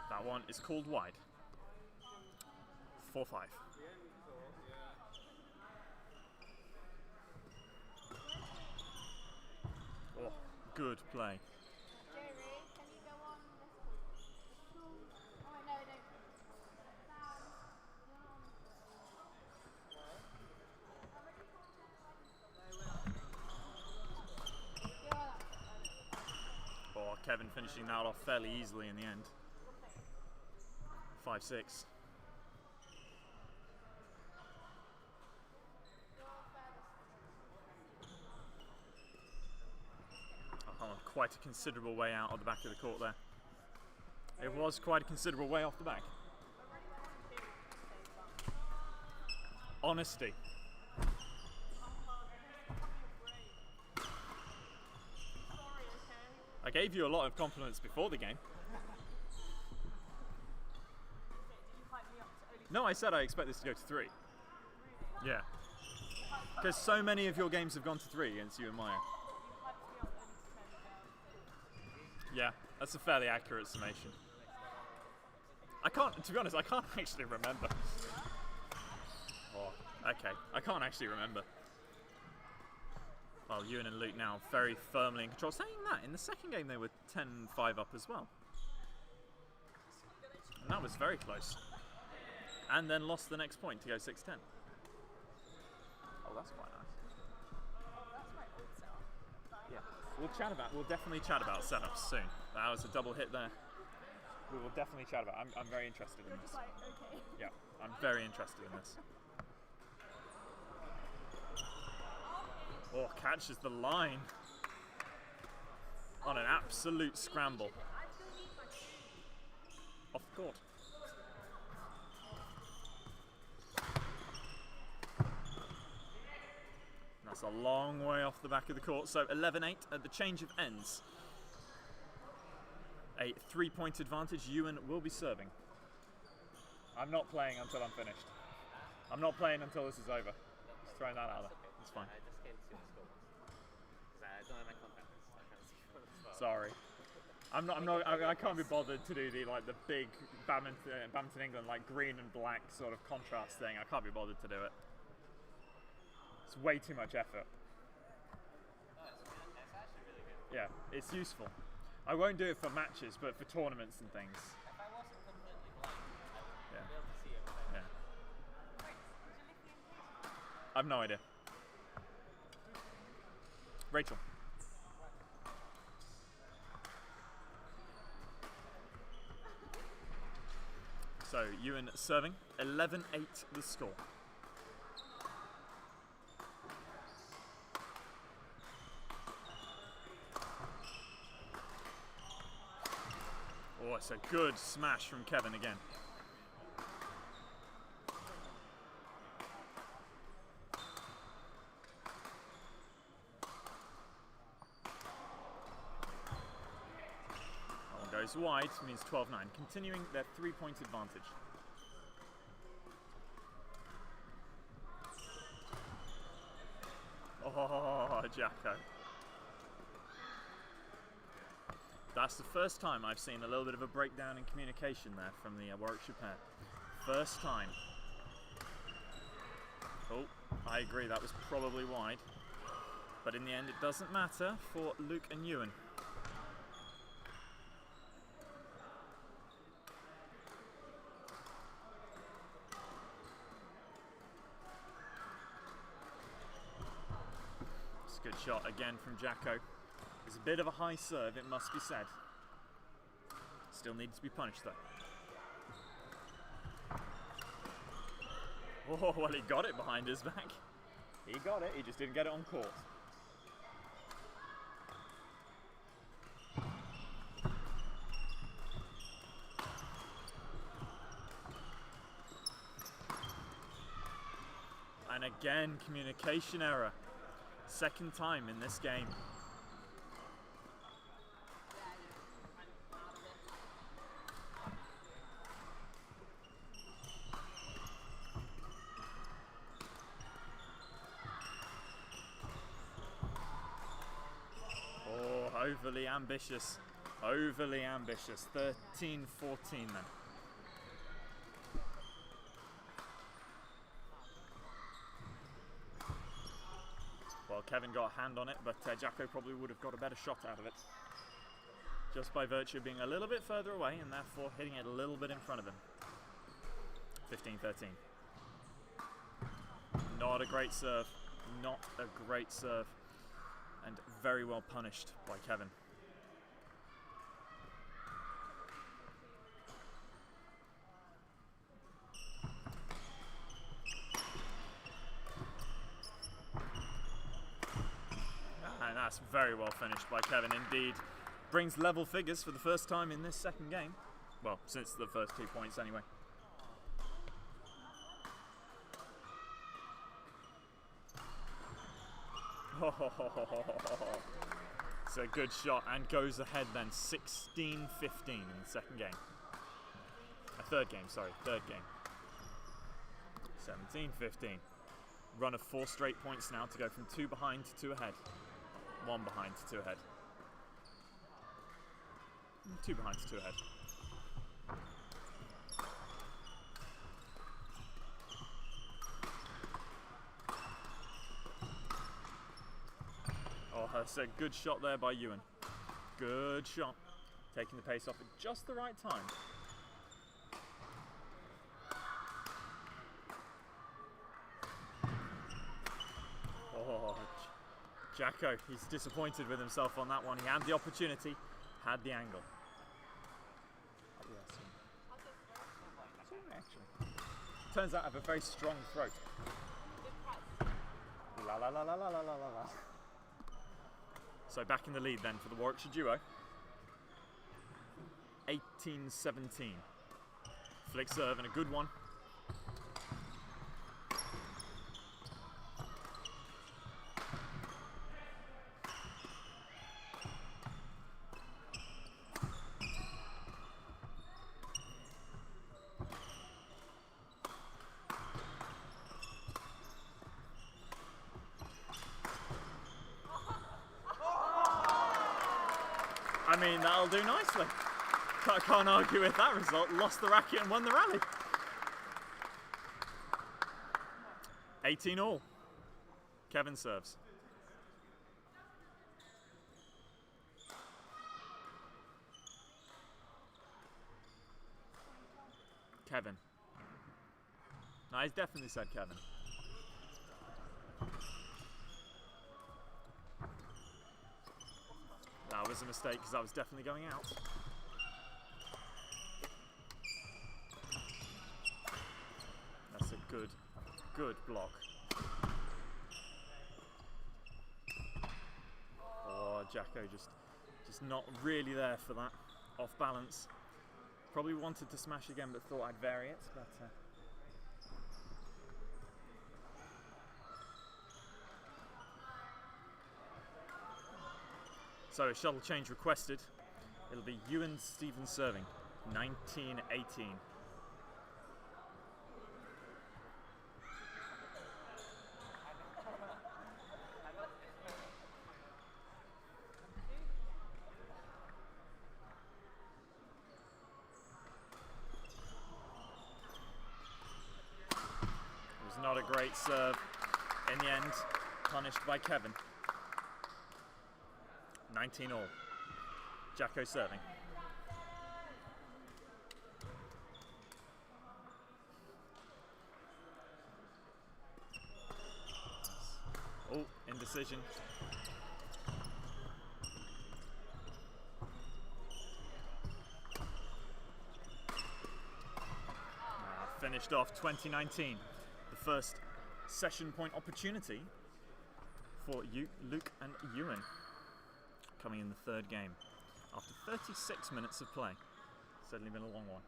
That one is called wide. 4-5. Oh, good play. Jerry, can you go on this? Oh, no, don't. Oh, Kevin finishing that off fairly easily in the end. 5-6. Oh, quite a considerable way out of the back of the court there. It was quite a considerable way off the back. Honesty. I gave you a lot of compliments before the game. No, I said I expect this to go to 3. Yeah. Because so many of your games have gone to 3 against you and Maya. Yeah, that's a fairly accurate summation. To be honest, I can't actually remember. Oh, okay, I can't actually remember. Well, Ewan and Luke now very firmly in control. Saying that, in the second game they were 10-5 up as well. And that was very close. and then lost the next point to go 6-10. Oh, that's quite nice. Yeah, we'll definitely chat about setups soon. That was a double hit there. We will definitely chat about it. I'm very interested in this. Okay. Yeah, I'm very interested in this. Oh, catches the line on an absolute scramble. Off the court. That's a long way off the back of the court. So 11-8 at the change of ends. A 3-point advantage. Ewan will be serving. I'm not playing until I'm finished. I'm not playing until this is over. Just throwing that out there. It's fine. I just came to see the score. Because I don't have my contacts. I can't see from the spot. Sorry. I can't be bothered to do the big badminton England green and black sort of contrast thing. I can't be bothered to do it. It's way too much effort. No, it's actually really good. Yeah, it's useful. I won't do it for matches, but for tournaments and things. If I wasn't completely blind, I Yeah. wouldn't be able to see it. Yeah. I've no idea. Rachel. So, Ewan serving, 11-8 the score. Oh, it's a good smash from Kevin again. That one goes wide, means 12-9, continuing their 3-point advantage. Oh, Jacko. That's the first time I've seen a little bit of a breakdown in communication there from the Warwickshire pair. First time. Oh, I agree, that was probably wide. But in the end, it doesn't matter for Luke and Ewan. It's a good shot again from Jacko. It's a bit of a high serve, it must be said. Still needs to be punished though. Oh, well, he got it behind his back. He got it, he just didn't get it on court. And again, communication error. Second time in this game. Overly ambitious. Overly ambitious. 13-14 then. Well, Kevin got a hand on it, but Jacko probably would have got a better shot out of it. Just by virtue of being a little bit further away and therefore hitting it a little bit in front of him. 15-13. Not a great serve. Not a great serve. And very well punished by Kevin. And that's very well finished by Kevin indeed. Brings level figures for the first time in this second game. Well, since the first 2 points anyway. It's a good shot and goes ahead then 16-15 in the second game. Third game. 17-15. Run of 4 straight points now to go from 2 behind to 2 ahead. 1 behind to 2 ahead. 2 behind to 2 ahead. Oh, that's a good shot there by Ewan. Good shot. Taking the pace off at just the right time. Jacko, he's disappointed with himself on that one. He had the opportunity, had the angle. Turns out I have a very strong throat. La la la la la la la la. So back in the lead then for the Warwickshire duo. 18-17. Flick serve and a good one. I mean, that'll do nicely. Can't argue with that result. Lost the racket and won the rally. 18 all. Kevin serves. Kevin. No, he's definitely said Kevin. That was a mistake because that was definitely going out. That's a good block. Oh, Jacko just not really there for that. Off balance. Probably wanted to smash again but thought I'd vary it. But so a shuttle change requested. It'll be Ewan Stevens serving, 19-18. It was not a great serve in the end, punished by Kevin. 19 all. Jacko serving. Oh, indecision. Finished off 2019. The first session point opportunity for Luke and Ewan. Coming in the third game after 36 minutes of play. Certainly been a long one.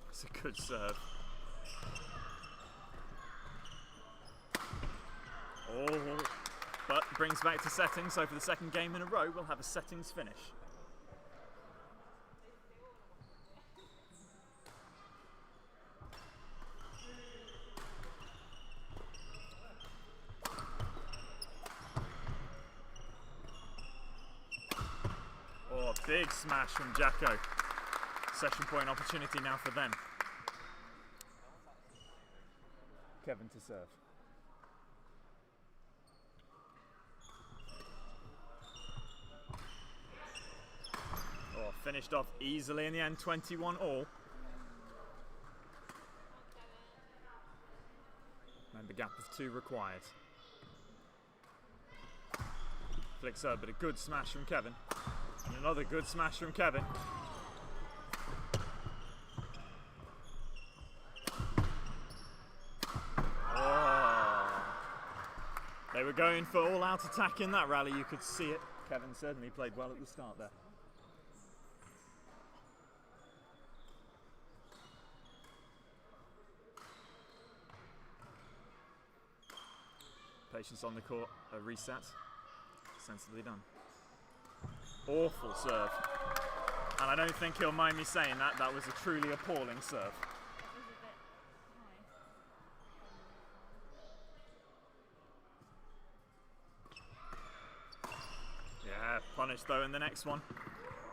It's a good serve. Oh, but brings back to settings, so for the second game in a row we'll have a settings finish. Big smash from Jacko. Session point opportunity now for them. Kevin to serve. Oh, finished off easily in the end, 21 all. And the gap of 2 required. Flick serve, but a good smash from Kevin. And another good smash from Kevin. Oh. They were going for all-out attack in that rally, you could see it. Kevin certainly played well at the start there. Patience on the court, a reset. Sensibly done. Awful serve. And I don't think he'll mind me saying that. That was a truly appalling serve. Yeah, punished though in the next one.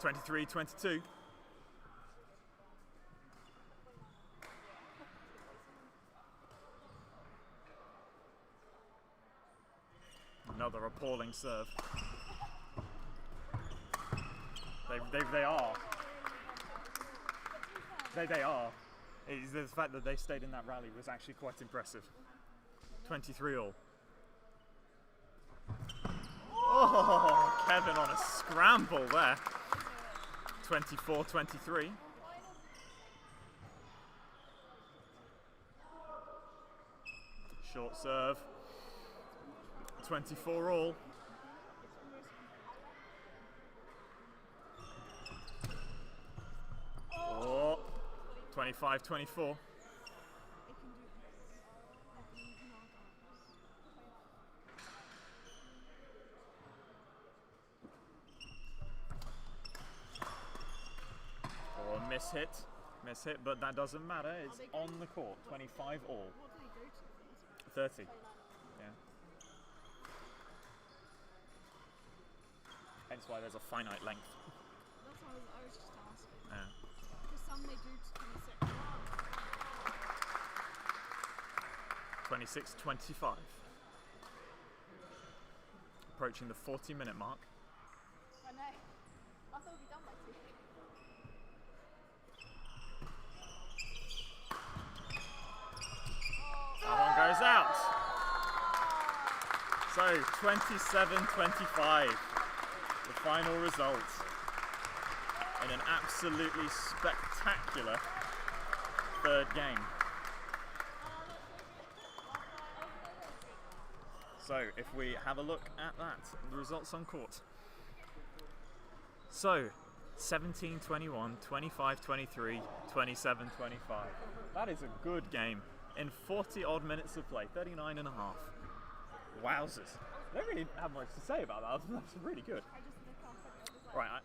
23-22. Another appalling serve. They are. They are. The fact that they stayed in that rally was actually quite impressive. 23 all. Oh, Kevin on a scramble there. 24-23. Short serve. 24 all. Oh, 25-24. Oh, miss hit, but that doesn't matter. It's on the court. 25 all. 30. Yeah. Hence why there's a finite length. That's what I was just asking. Yeah. Because some they do to 26. 26-25. Approaching the 40-minute mark. I know. I thought we'd be done by 2. That one goes out. So 27-25, the final result in an absolutely spectacular third game. So if we have a look at that, the results on court. So 17-21, 25-23, 27-25. That is a good game in 40 odd minutes of play, 39 and a half. Wowzers. I don't really have much to say about that. That's really good. Right.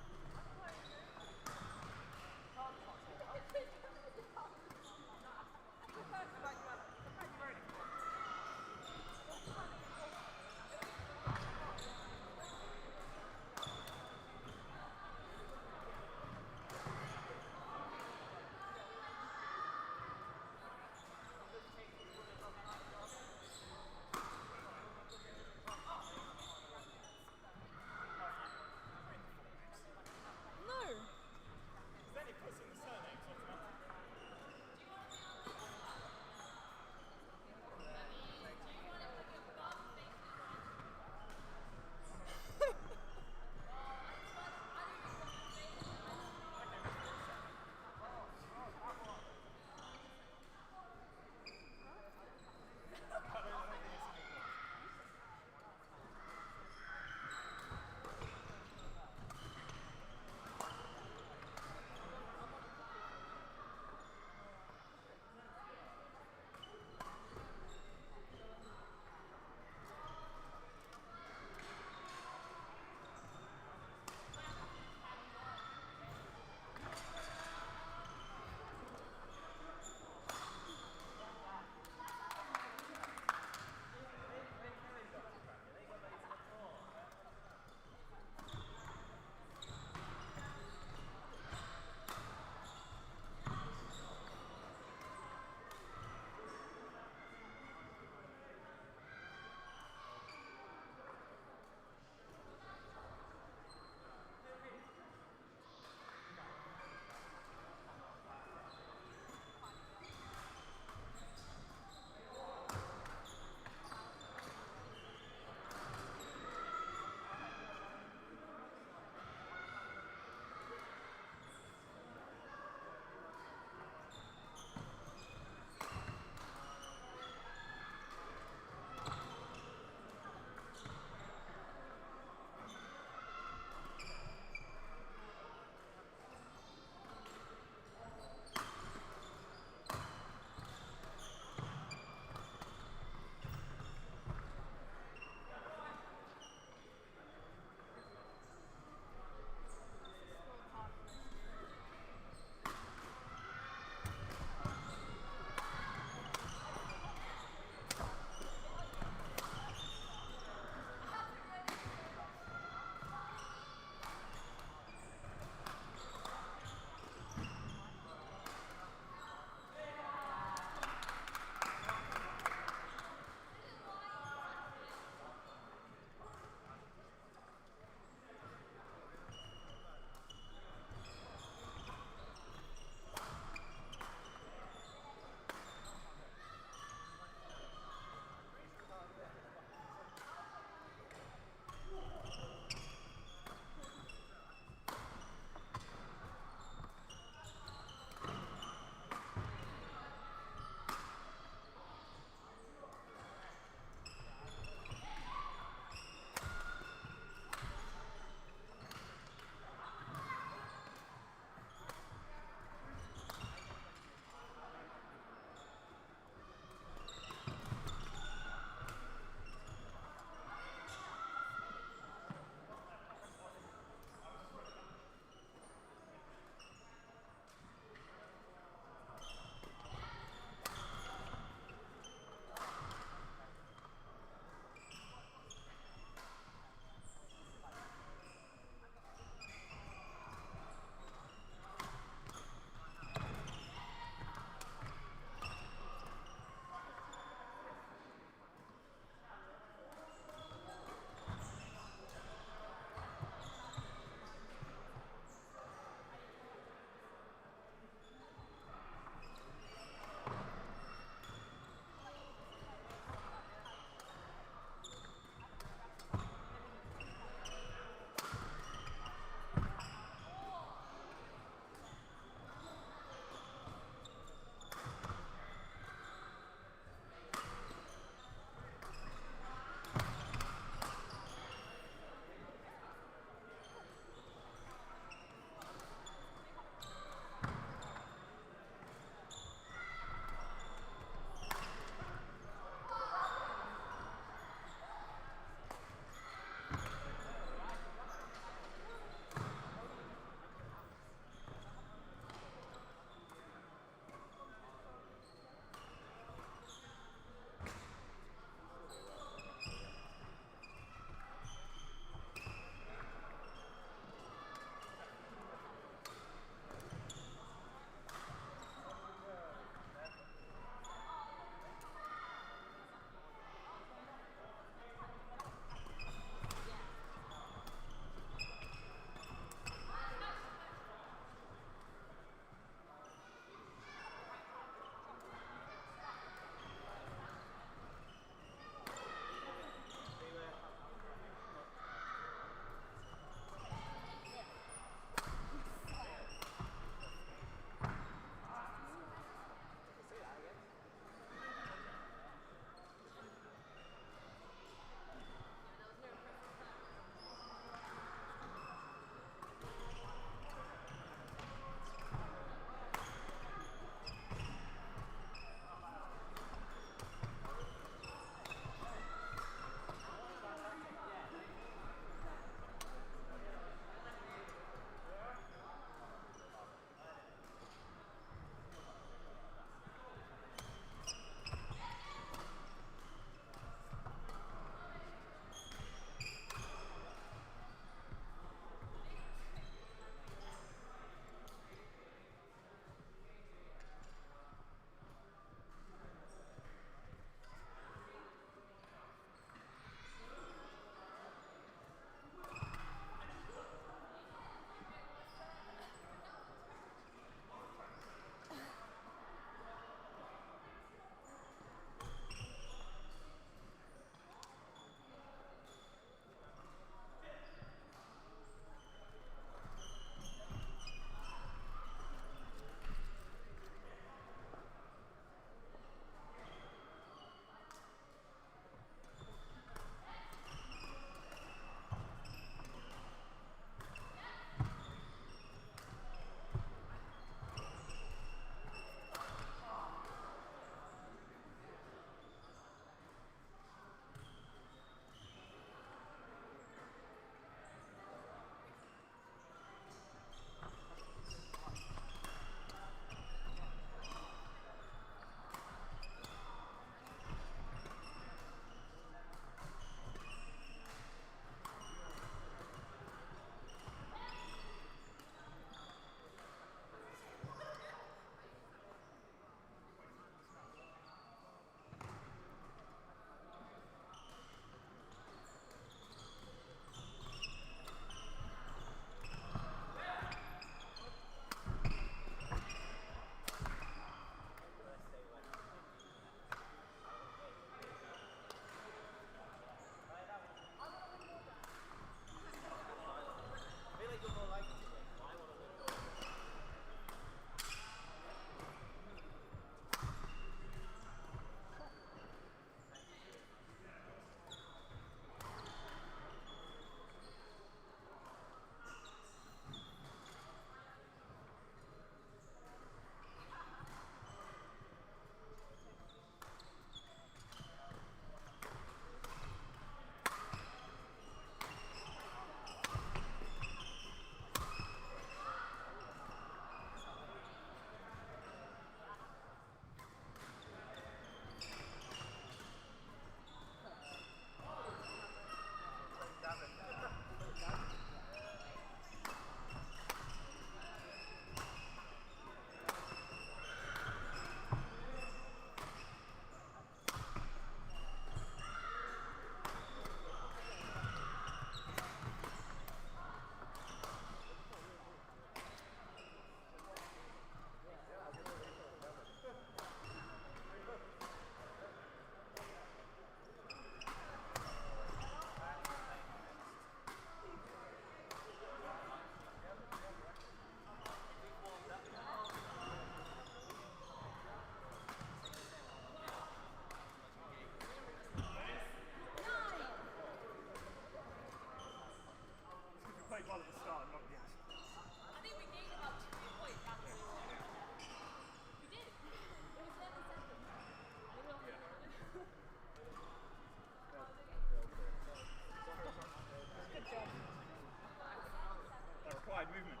quiet movement.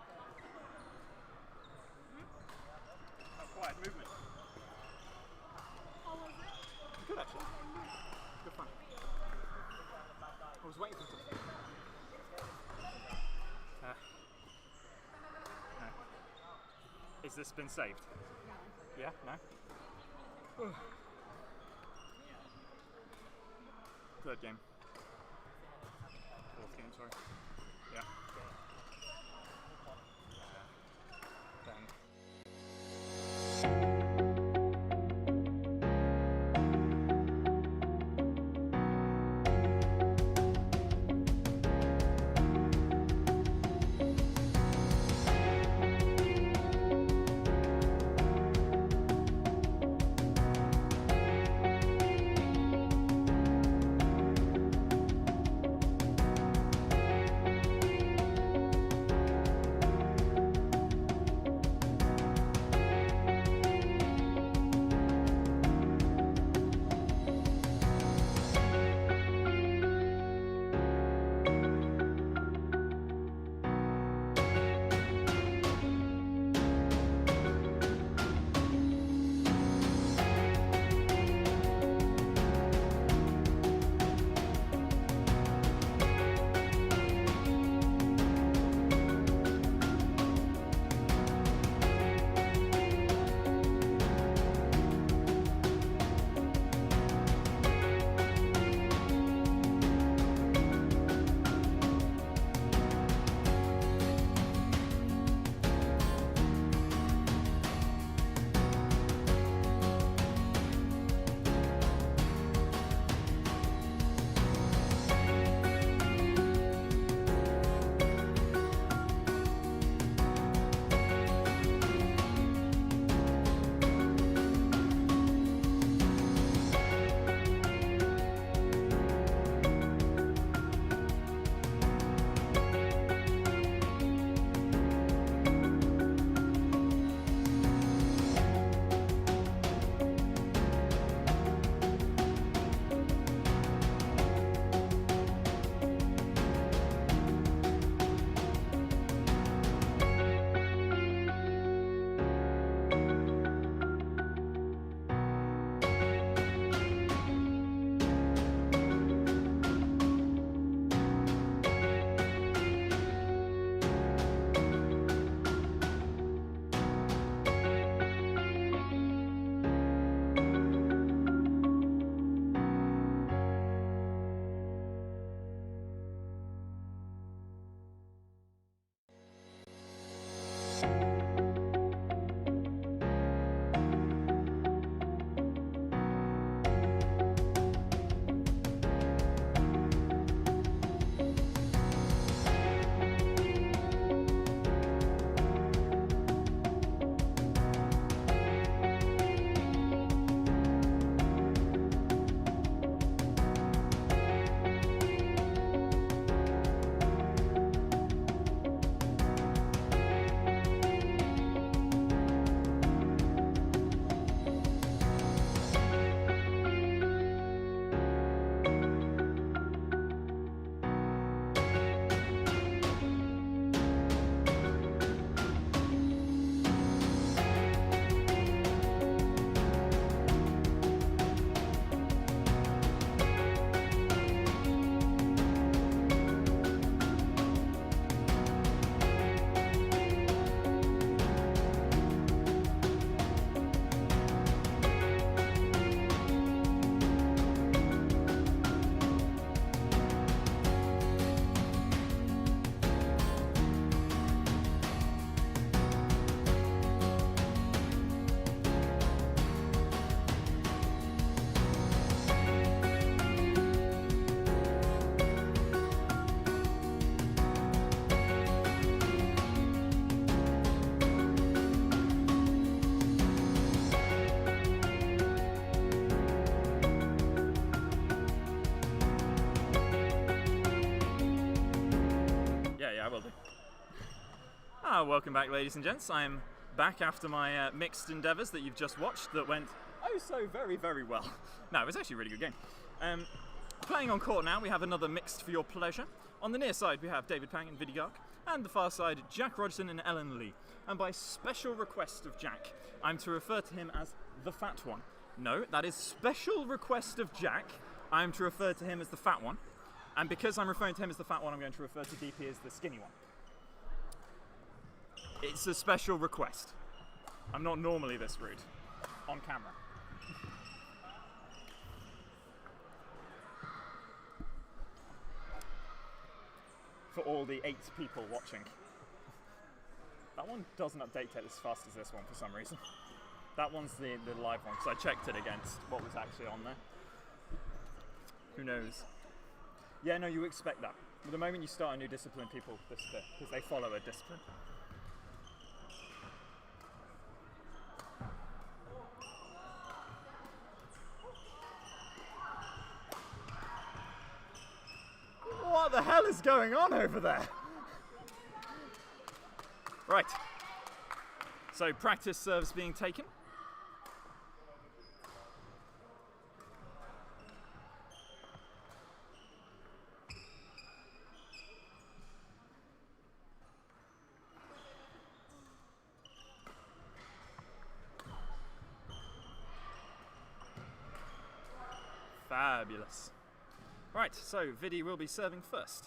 That quiet movement. How was it? Good actually. Good fun. I was waiting for something. No. Is this been saved? Yeah? No? Third game. Fourth game, sorry. Yeah. Then. Welcome back, ladies and gents. I'm back after my mixed endeavours that you've just watched that went oh so very, very well. No, it was actually a really good game. Playing on court now, we have another mixed for your pleasure. On the near side, we have David Pang and Viddy Gark. And the far side, Jack Rogerson and Ellen Lee. And by special request of Jack, I'm to refer to him as the fat one. No, that is special request of Jack. I'm to refer to him as the fat one. And because I'm referring to him as the fat one, I'm going to refer to DP as the skinny one. It's a special request. I'm not normally this rude on camera. For all the 8 people watching. That one doesn't update it as fast as this one for some reason. That one's the live one, because I checked it against what was actually on there. Who knows? Yeah, no, you expect that. The moment you start a new discipline, people disappear, because they follow a discipline. What the hell is going on over there? Right. So practice serves being taken. Fabulous. Right, so Vidi will be serving first.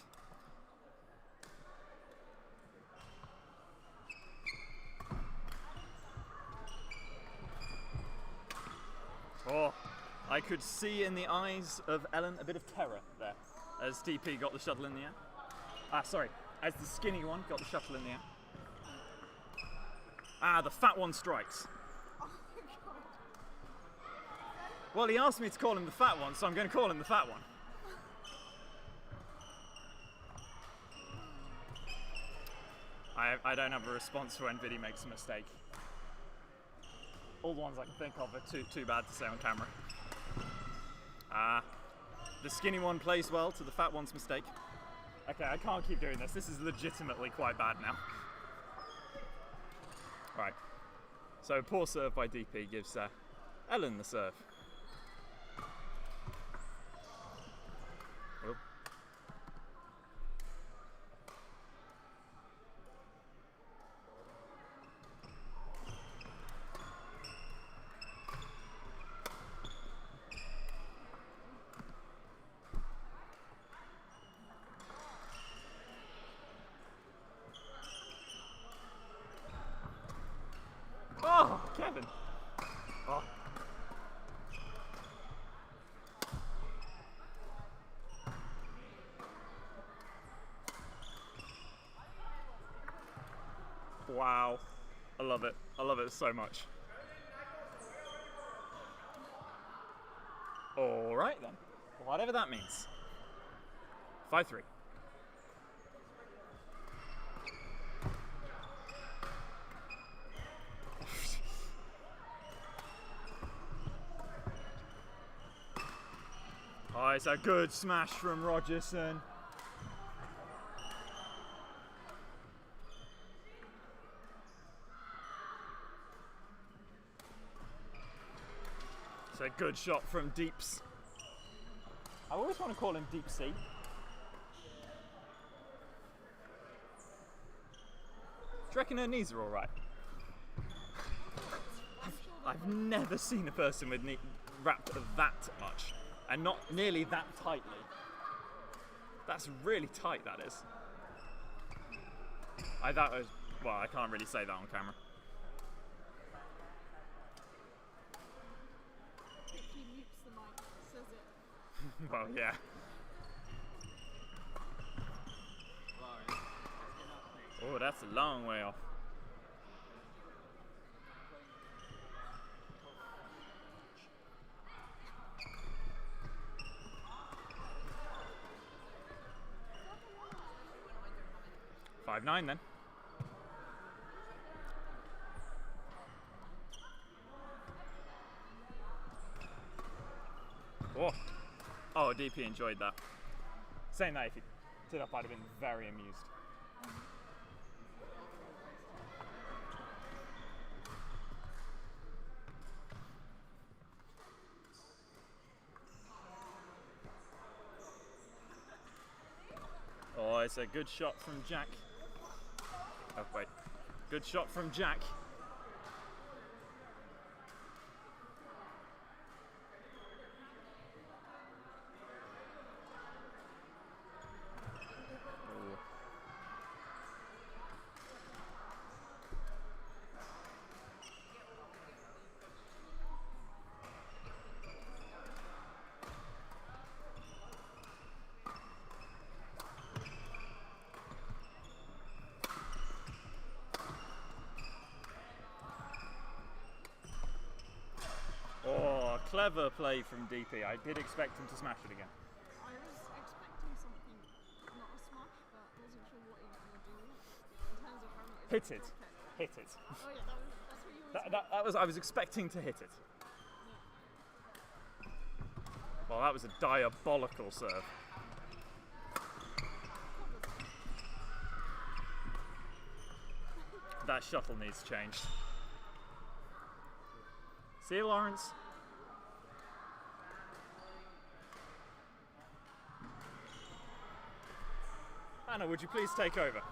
Oh, I could see in the eyes of Ellen a bit of terror there as DP got the shuttle in the air. As the skinny one got the shuttle in the air. The fat one strikes. Well, he asked me to call him the fat one, so I'm going to call him the fat one. I don't have a response for when Vidi makes a mistake. All the ones I can think of are too bad to say on camera. The skinny one plays well to the fat one's mistake. Okay, I can't keep doing this. This is legitimately quite bad now. Right. So poor serve by DP gives Ellen the serve. Oh. Oh, Kevin! Oh. Wow. I love it. I love it so much. Alright then. Whatever that means. 5-3. Oh, it's a good smash from Rogerson. It's a good shot from Deeps. I always want to call him Deep Sea. Do you reckon her knees are alright? I've never seen a person with knee wrapped that much. And not nearly that tightly. That's really tight, that is. I can't really say that on camera. If he mutes the mic, says it. Well, yeah. Oh, that's a long way off. Five 9 then. Oh, DP enjoyed that. Saying that, if he stood up, I'd have been very amused. Oh, it's a good shot from Jack. Oh, wait. Good shot from Jack. Oh, clever play from DP. I did expect him to smash it again. I was expecting something, not a smash, but I wasn't sure what he was going to do in terms of how much. Hit it. Hit it. Oh yeah, that's what you were That was. I was expecting to hit it. Well, that was a diabolical serve. That shuttle needs changed. See you, Lawrence. Anna, would you please take over?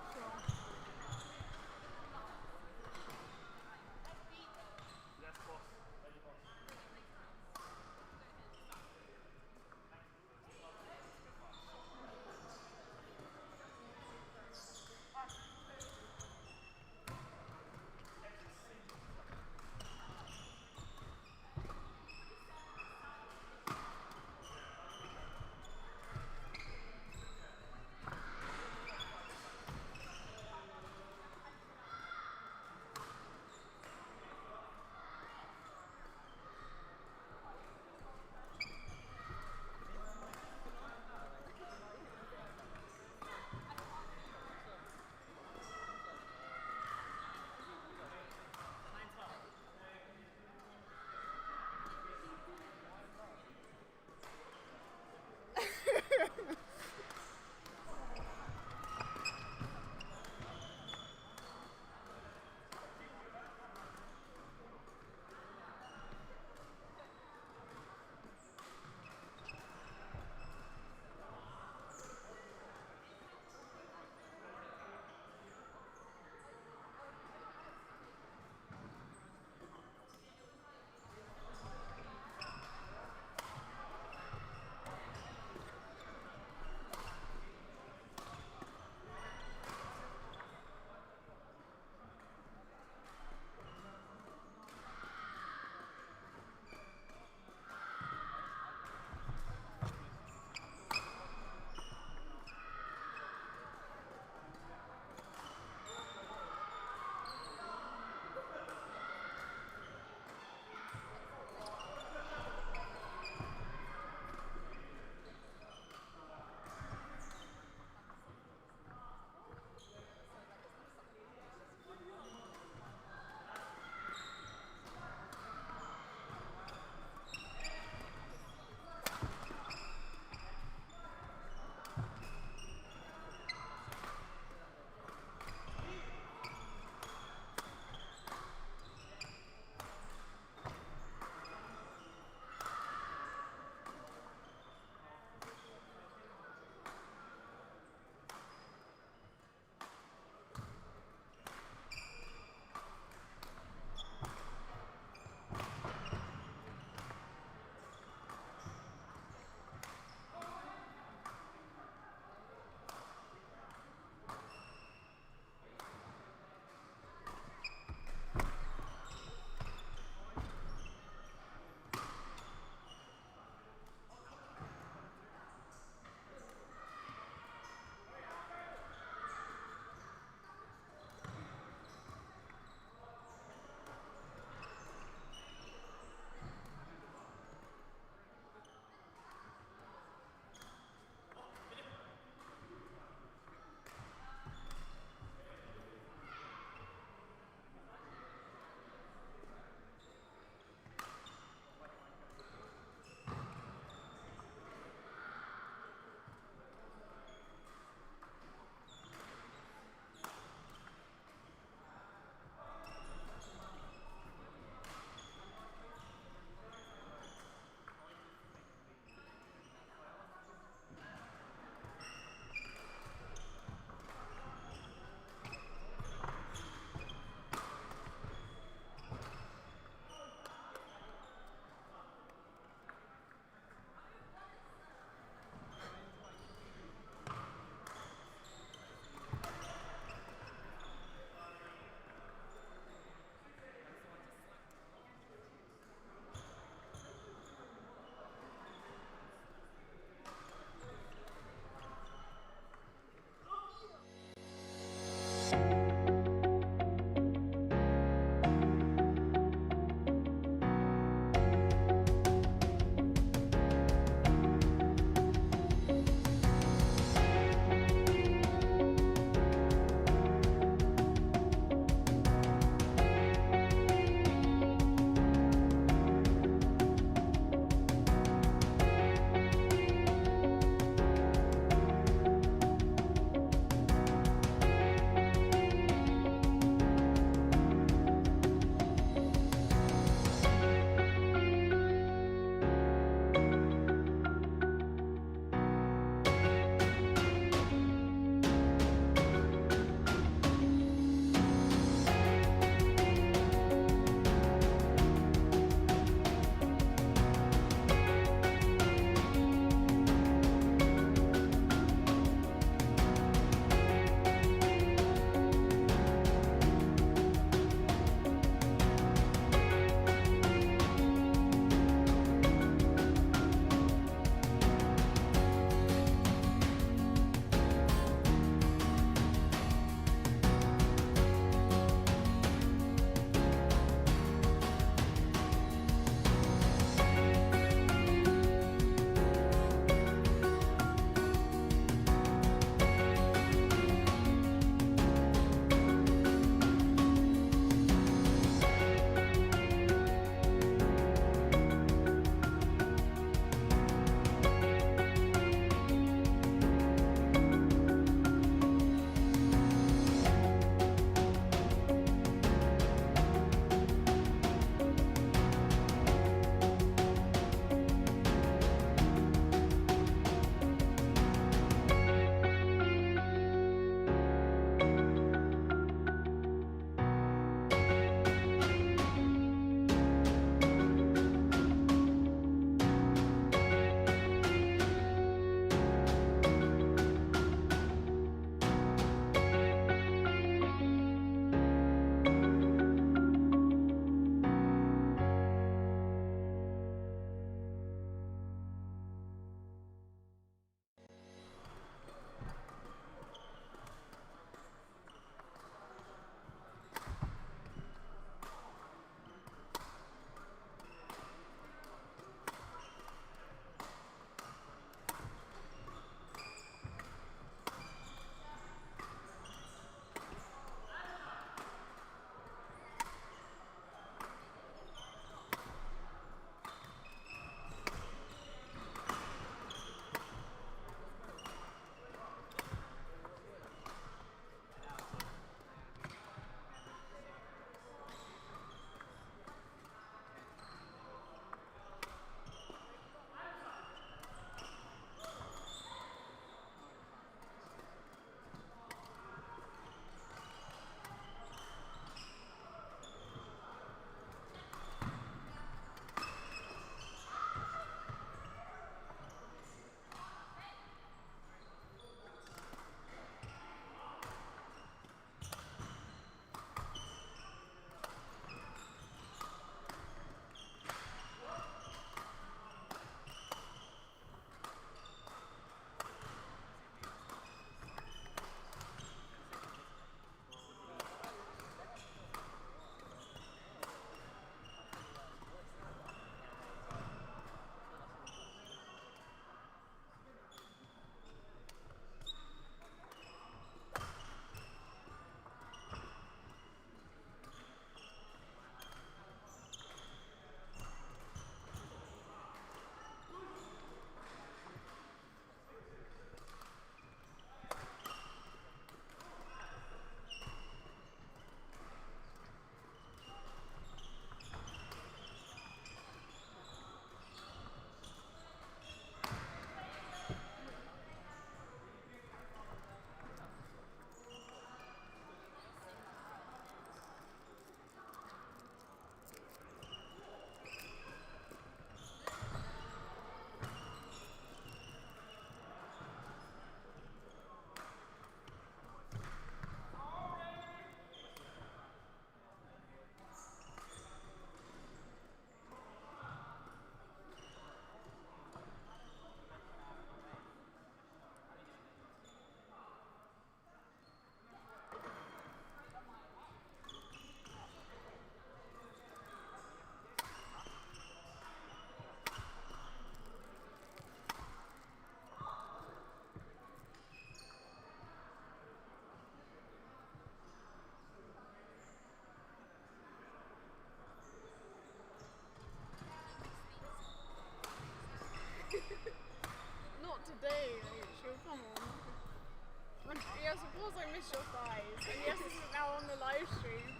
Yes, of course I missed your thighs. And yes, this is now on the live stream.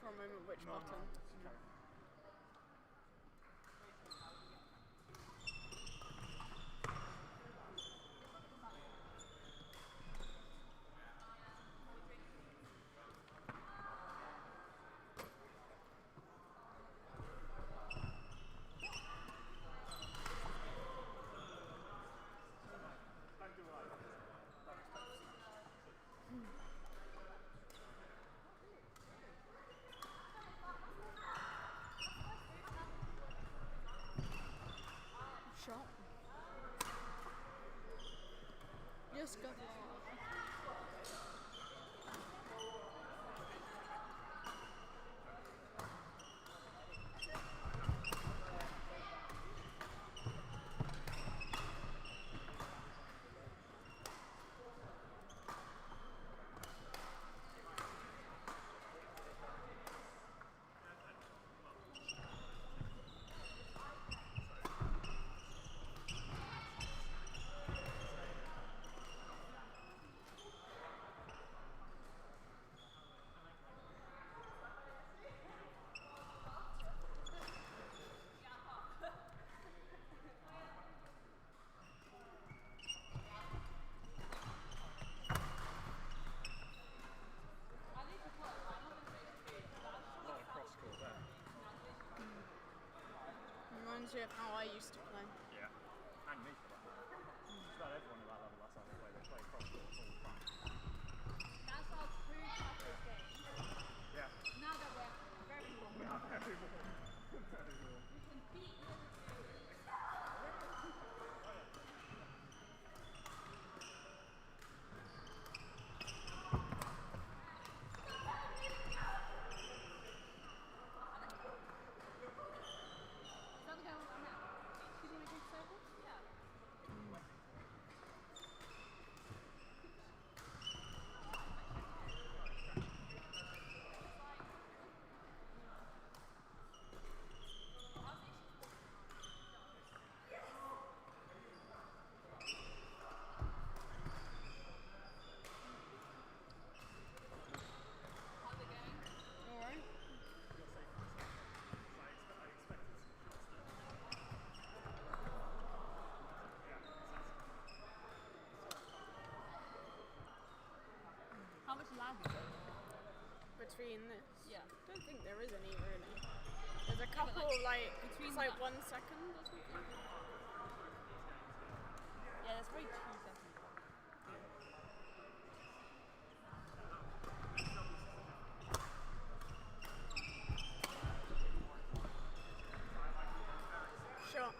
For a moment which button. Shot. Yes, go. Reminds me of how I used to play. Yeah, and me for that matter. Just about everyone at that level that's how they play cross court all the time. That's our pre-practice game. Yeah. Now that we're very warm, we can beat the other two. between this? Yeah. I don't think there is any really. There's a couple like between it's like that. 1 second or something. Yeah, that's probably 2 seconds. Sure.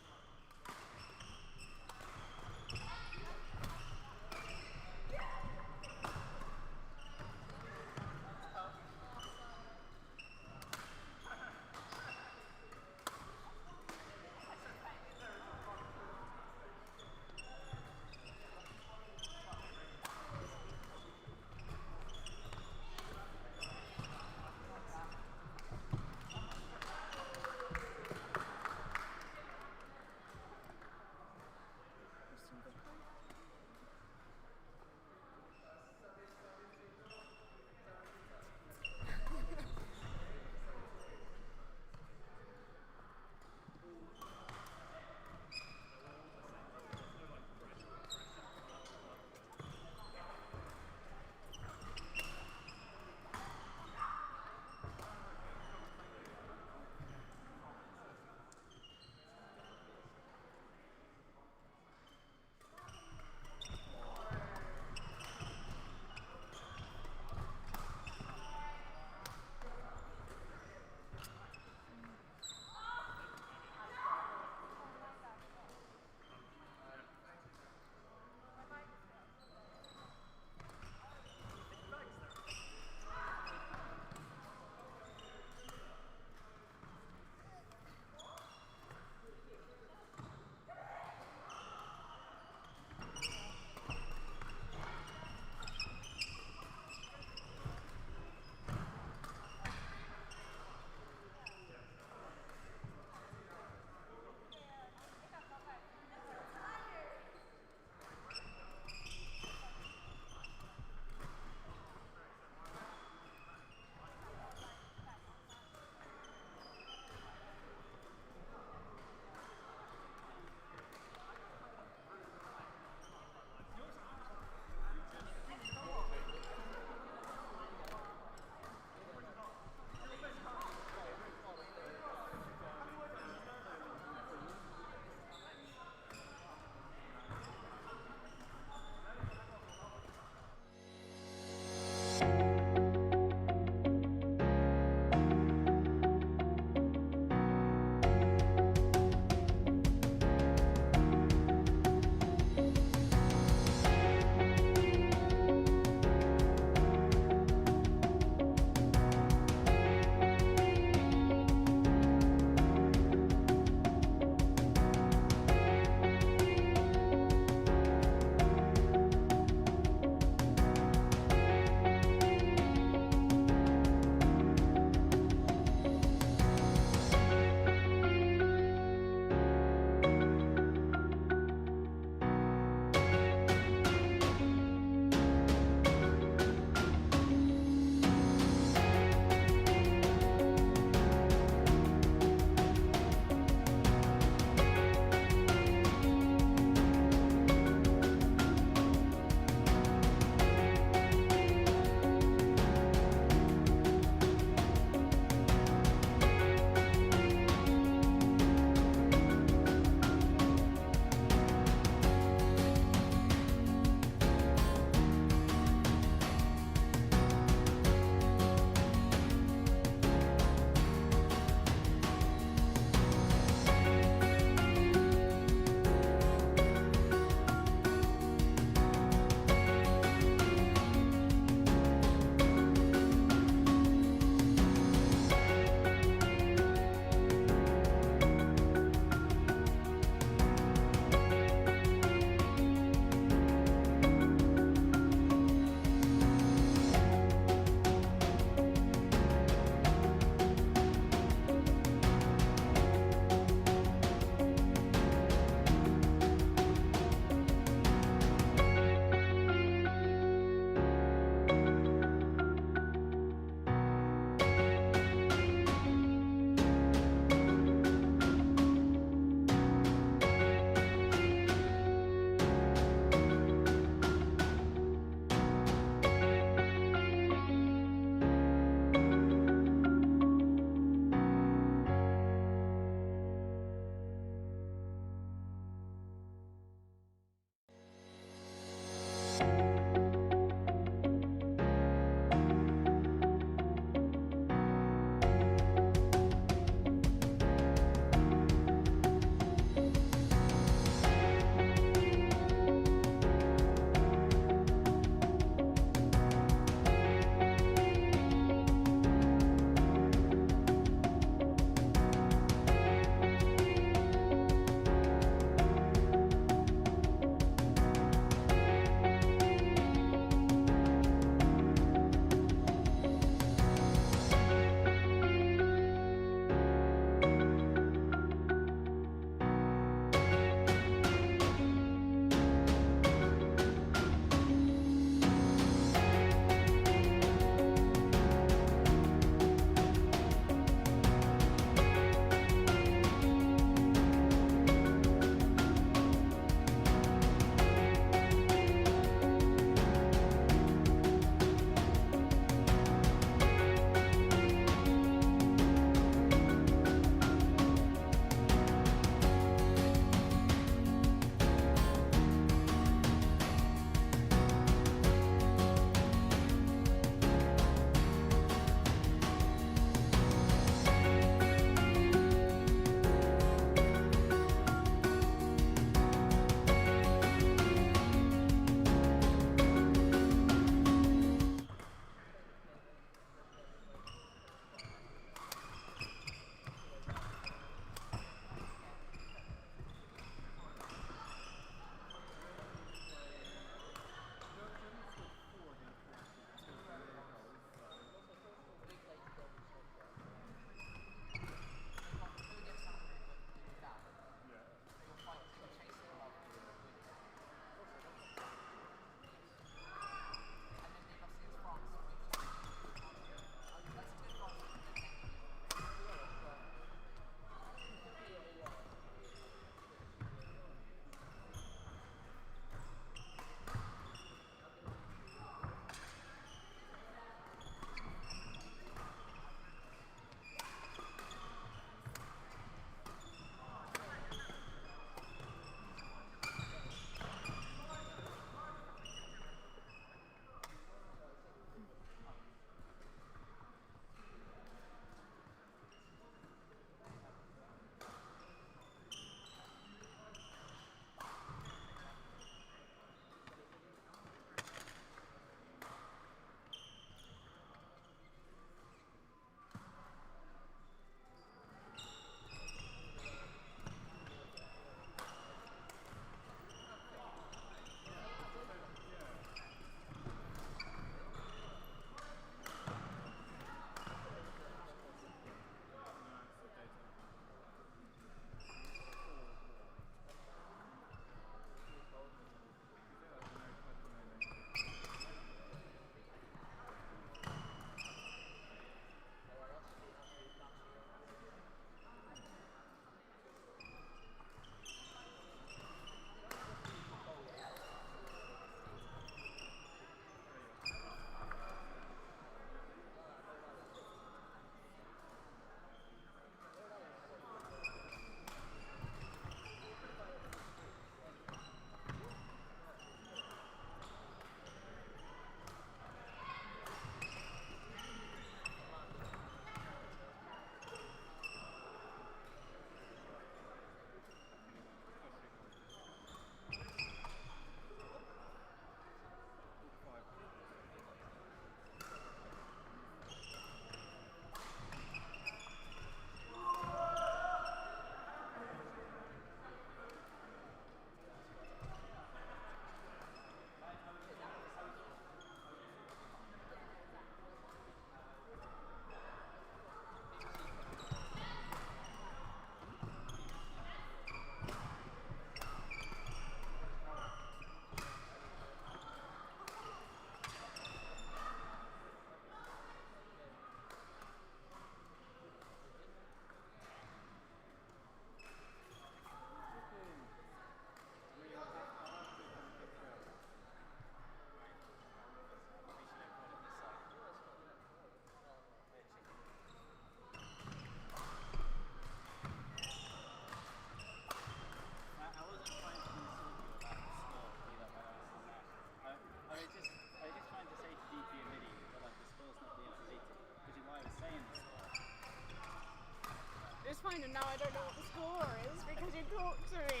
It's fine, and now I don't know what the score is because you talked to me.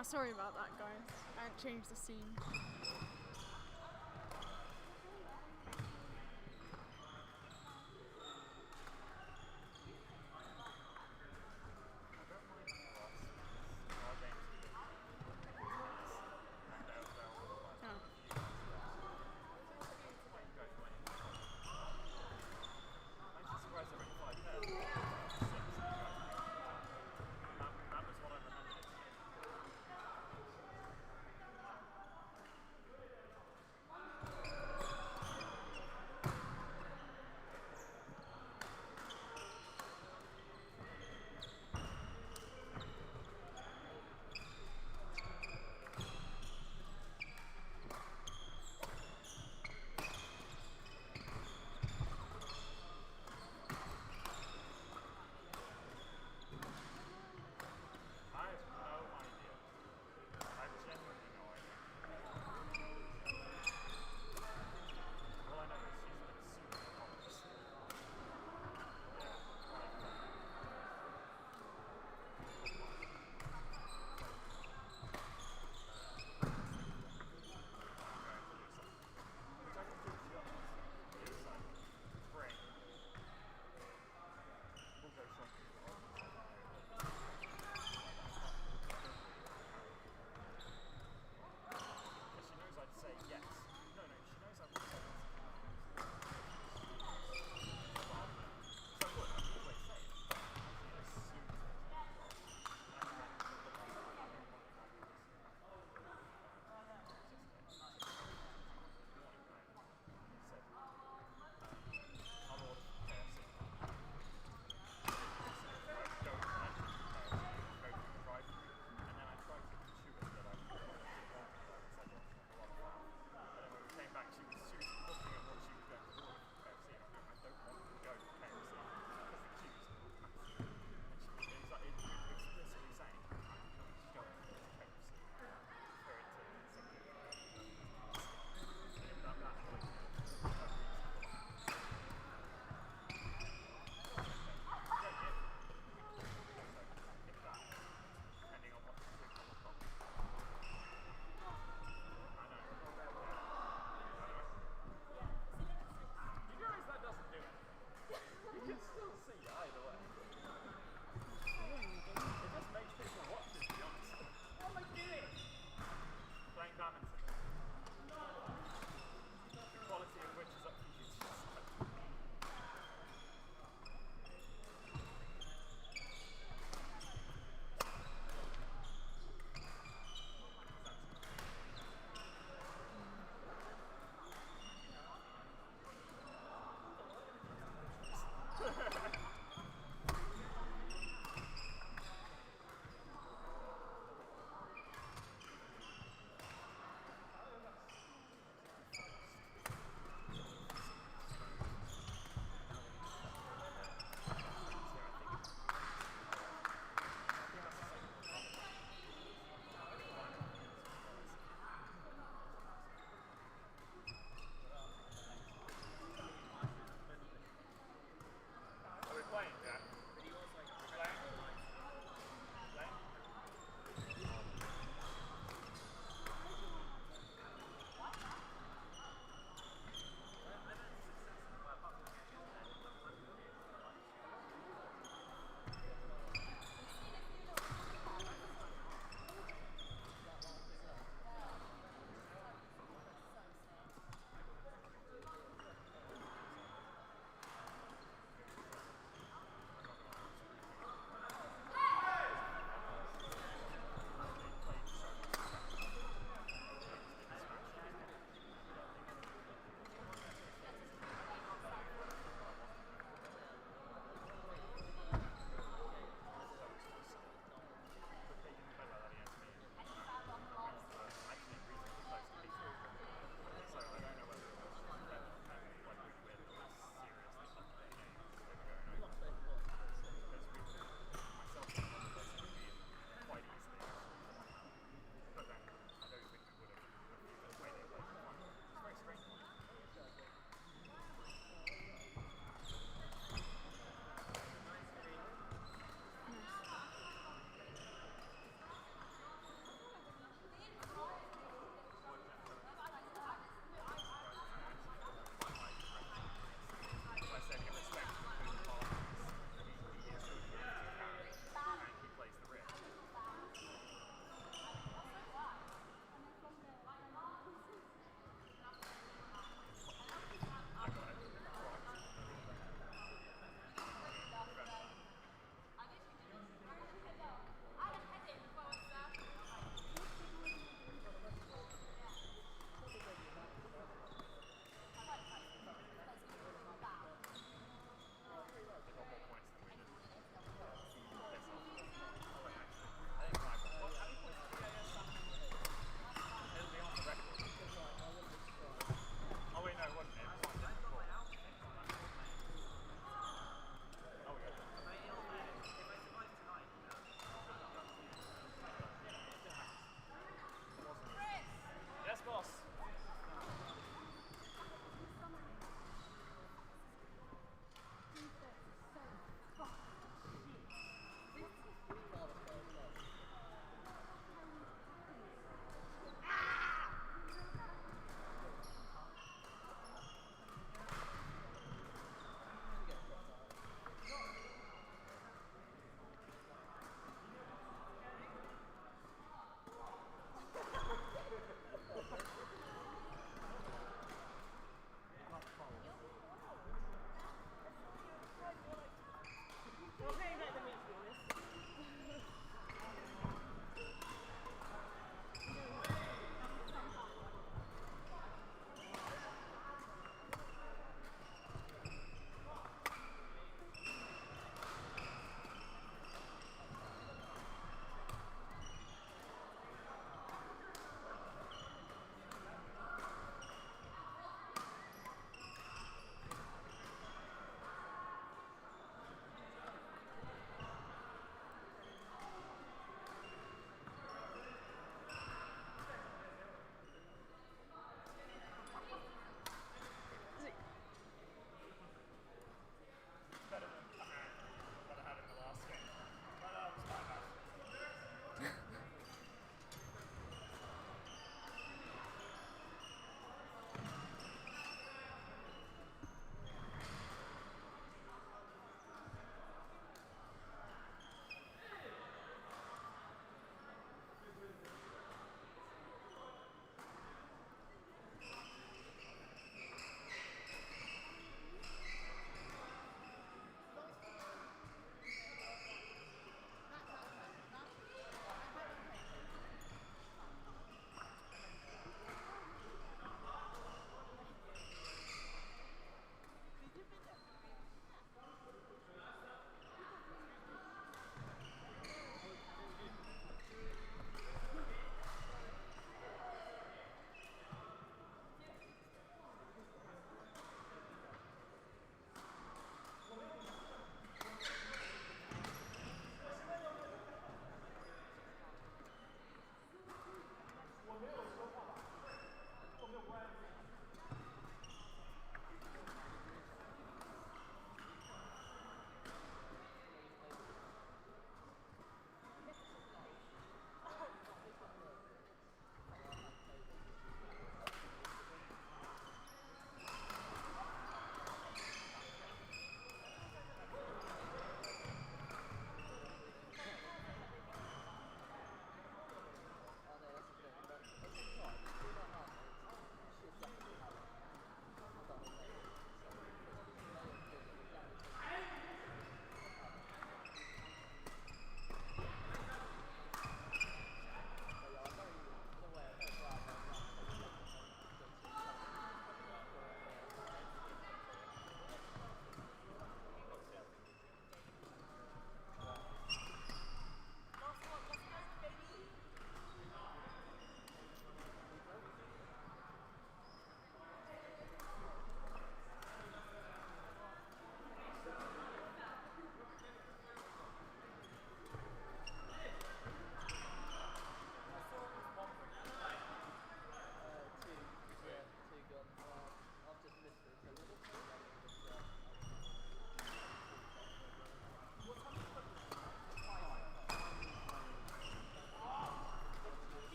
Ah, sorry about that, guys. I haven't changed the scene.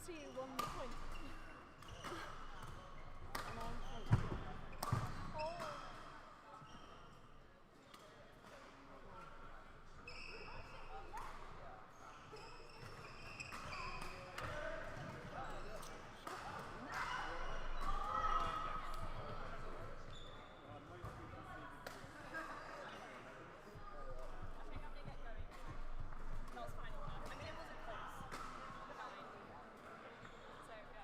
2 1 point. No, it's fine. I mean, it wasn't close. 9. So, yeah.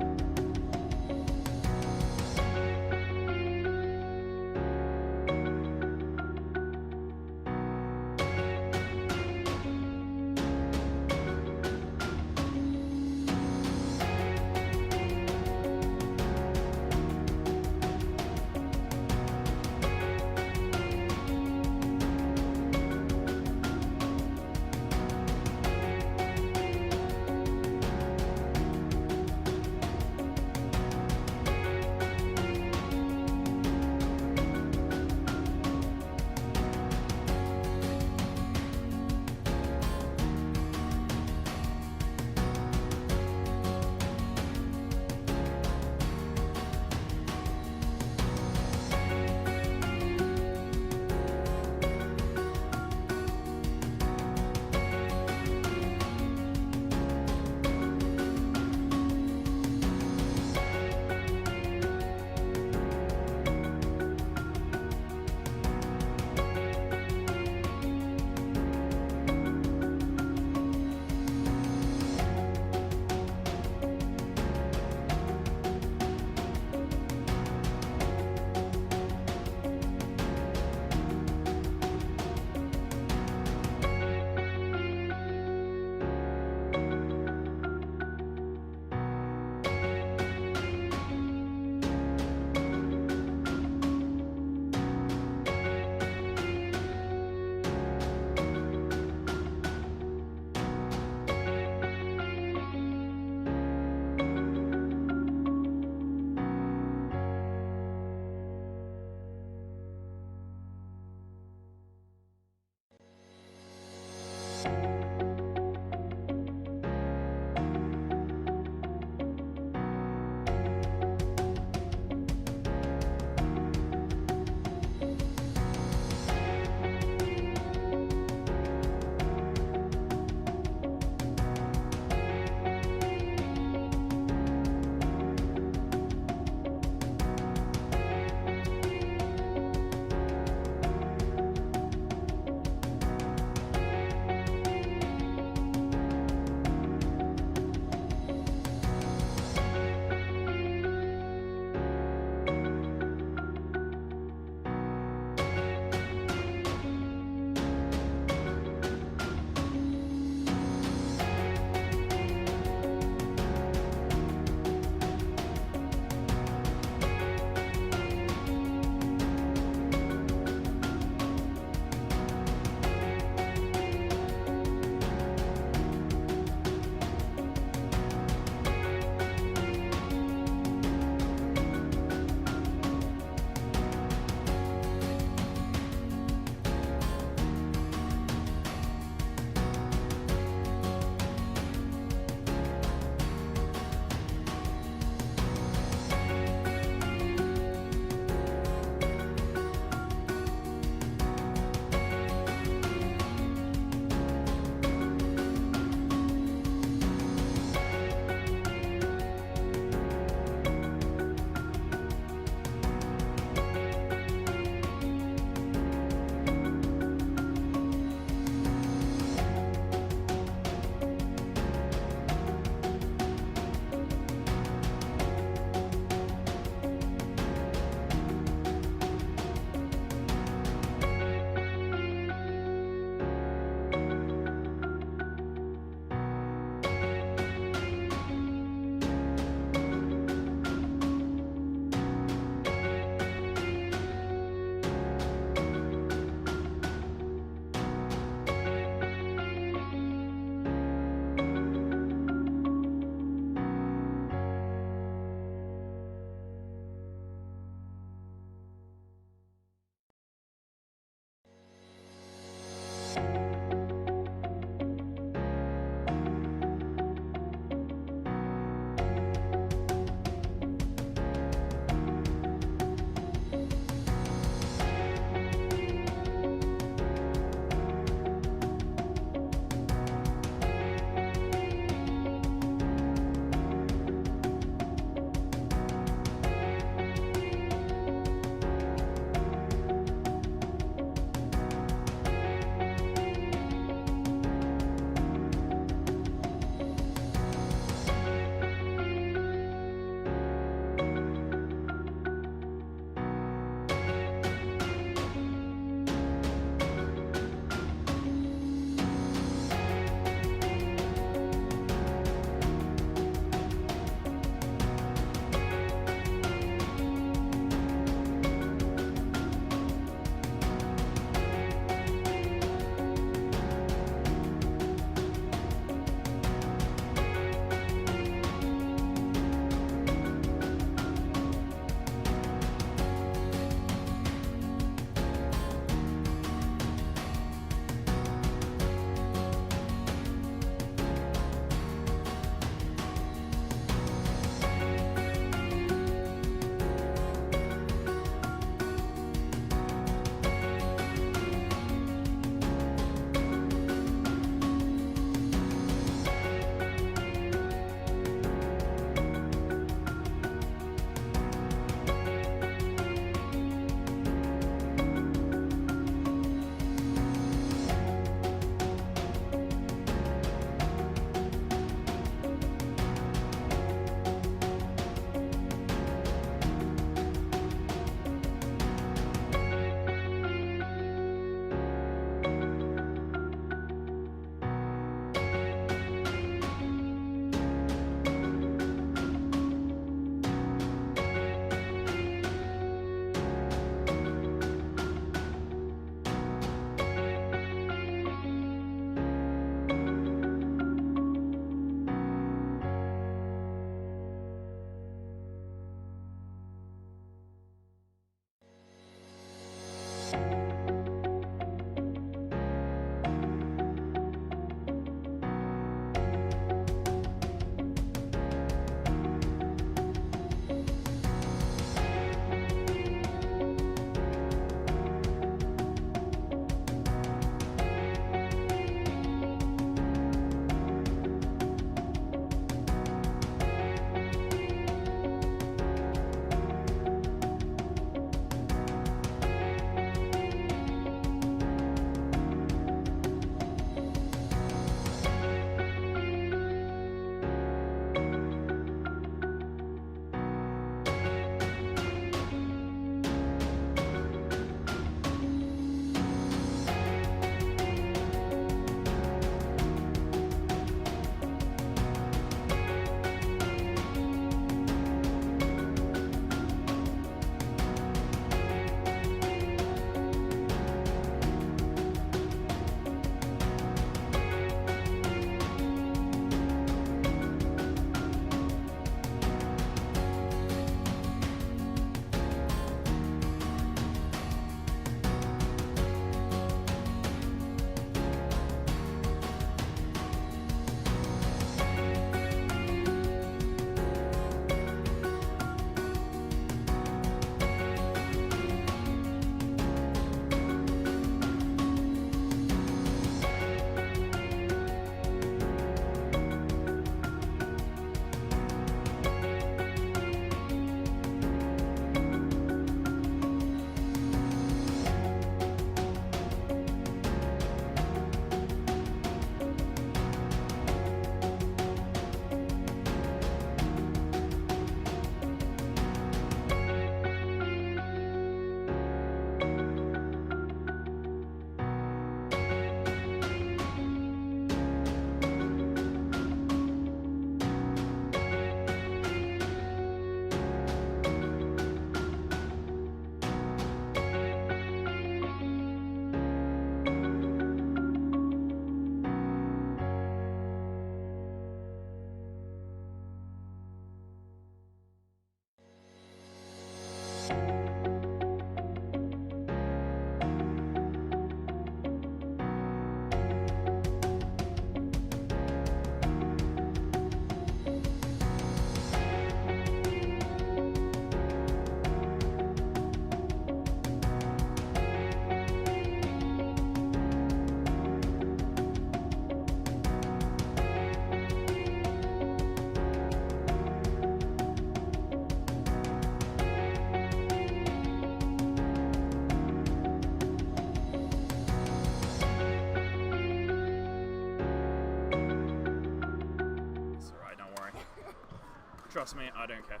Trust me, I don't care.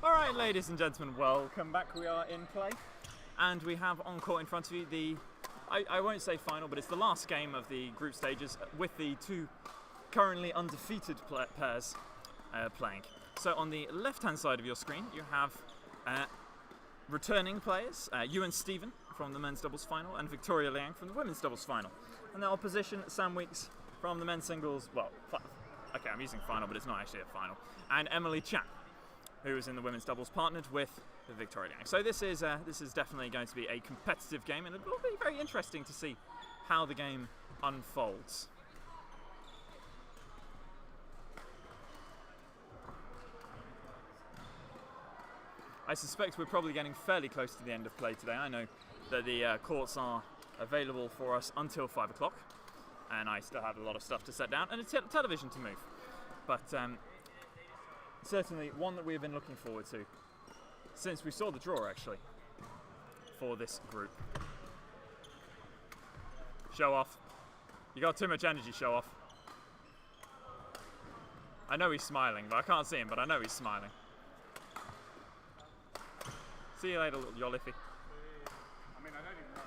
Alright, ladies and gentlemen, welcome back. We are in play. And we have on court in front of you the, I won't say final, but it's the last game of the group stages with the two currently undefeated pairs playing. So on the left-hand side of your screen, you have returning players, you and Stephen from the men's doubles final, and Victoria Liang from the women's doubles final. And their opposition, Sam Weeks from the men's singles, okay, I'm using final, but it's not actually a final, and Emily Chan, who is in the women's doubles, partnered with Victoria Liang. So this is definitely going to be a competitive game, and it will be very interesting to see how the game unfolds. I suspect we're probably getting fairly close to the end of play today. I know that the courts are available for us until 5 o'clock, and I still have a lot of stuff to set down and a television to move. But certainly one that we've been looking forward to since we saw the draw, actually, for this group. Show off. You got too much energy, show off. I know he's smiling, but I can't see him, but I know he's smiling. See you later, little Yoliffy. I mean, I don't even know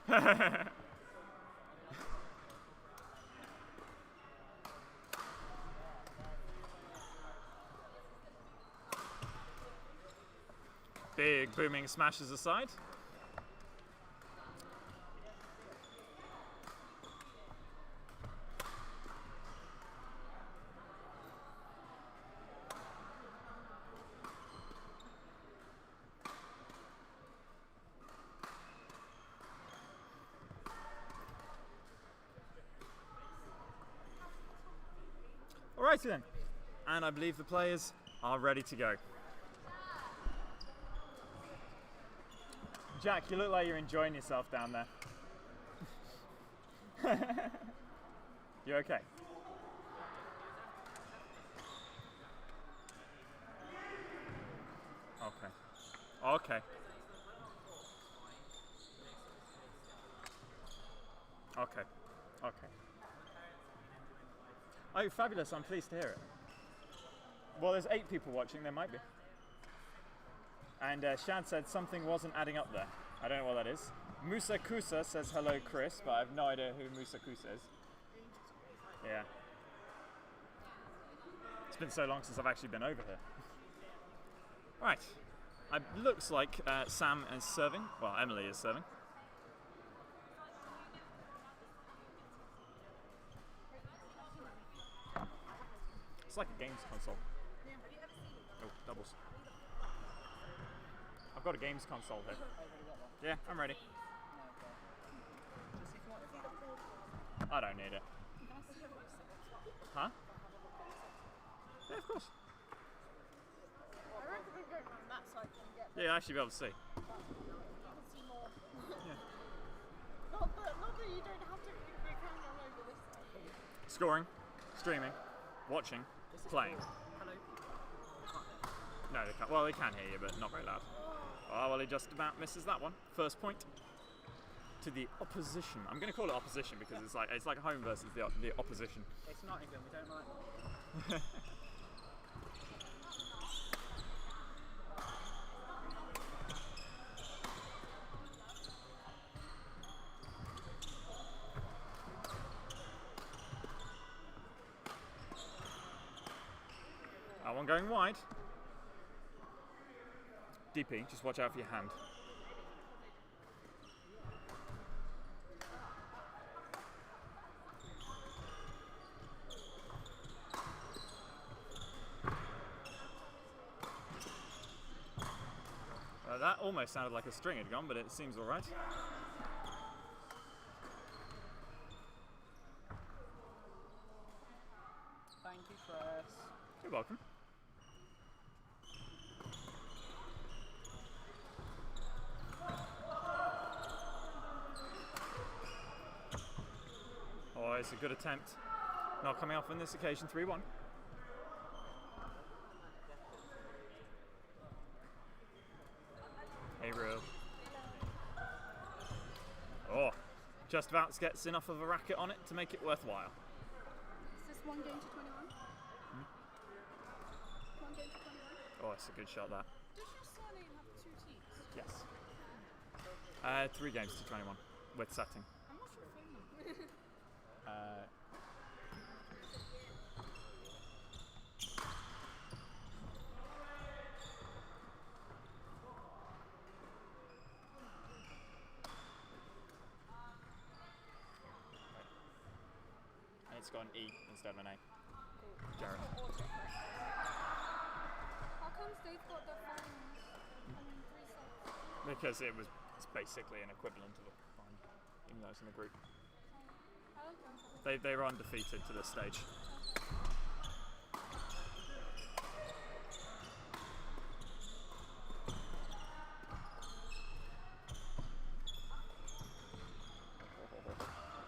if I'm going. Big booming smashes aside. Alrighty then, and I believe the players are ready to go. Jack, you look like you're enjoying yourself down there. You okay? Okay. Okay. Okay. Okay. Oh, fabulous. I'm pleased to hear it. Well, there's 8 people watching. There might be. And Shad said something wasn't adding up there. I don't know what that is. Musa Kusa says hello, Chris, but I have no idea who Musa Kusa is. Yeah. It's been so long since I've actually been over here. Right. It looks like Sam is serving. Well, Emily is serving. It's like a games console. Oh, doubles. I've got a games console here. Yeah, I'm ready. I don't need it. Huh? Yeah, of course. I reckon we go around that side and get Yeah, I should be able to see. see more. Yeah. Not that you don't have to move your camera over this side. Scoring, streaming, watching, playing. No, they can't. Well, they can hear you, but not very loud. Oh, well, he just about misses that one. First point to the opposition. I'm going to call it opposition because it's like home versus the opposition. It's not England, we don't like them. That one going wide. DP, just watch out for your hand. That almost sounded like a string had gone, but it seems all right. Thank you, Chris. You're welcome. Oh, it's a good attempt. Not coming off on this occasion, 3-1. Hey, Ro. Oh, just about gets enough of a racket on it to make it worthwhile. Is this 1 game to 21? 1 game to 21? Oh, it's a good shot, that. Does your surname have 2 T's? Yes. 3 games to 21 with setting. I'm not sure phone number. And it's got an E instead of an A. Jared. How comes they've got the phones on 3 sets? Because it's basically an equivalent of a fine, even though it's in a group. Okay. They were undefeated to this stage.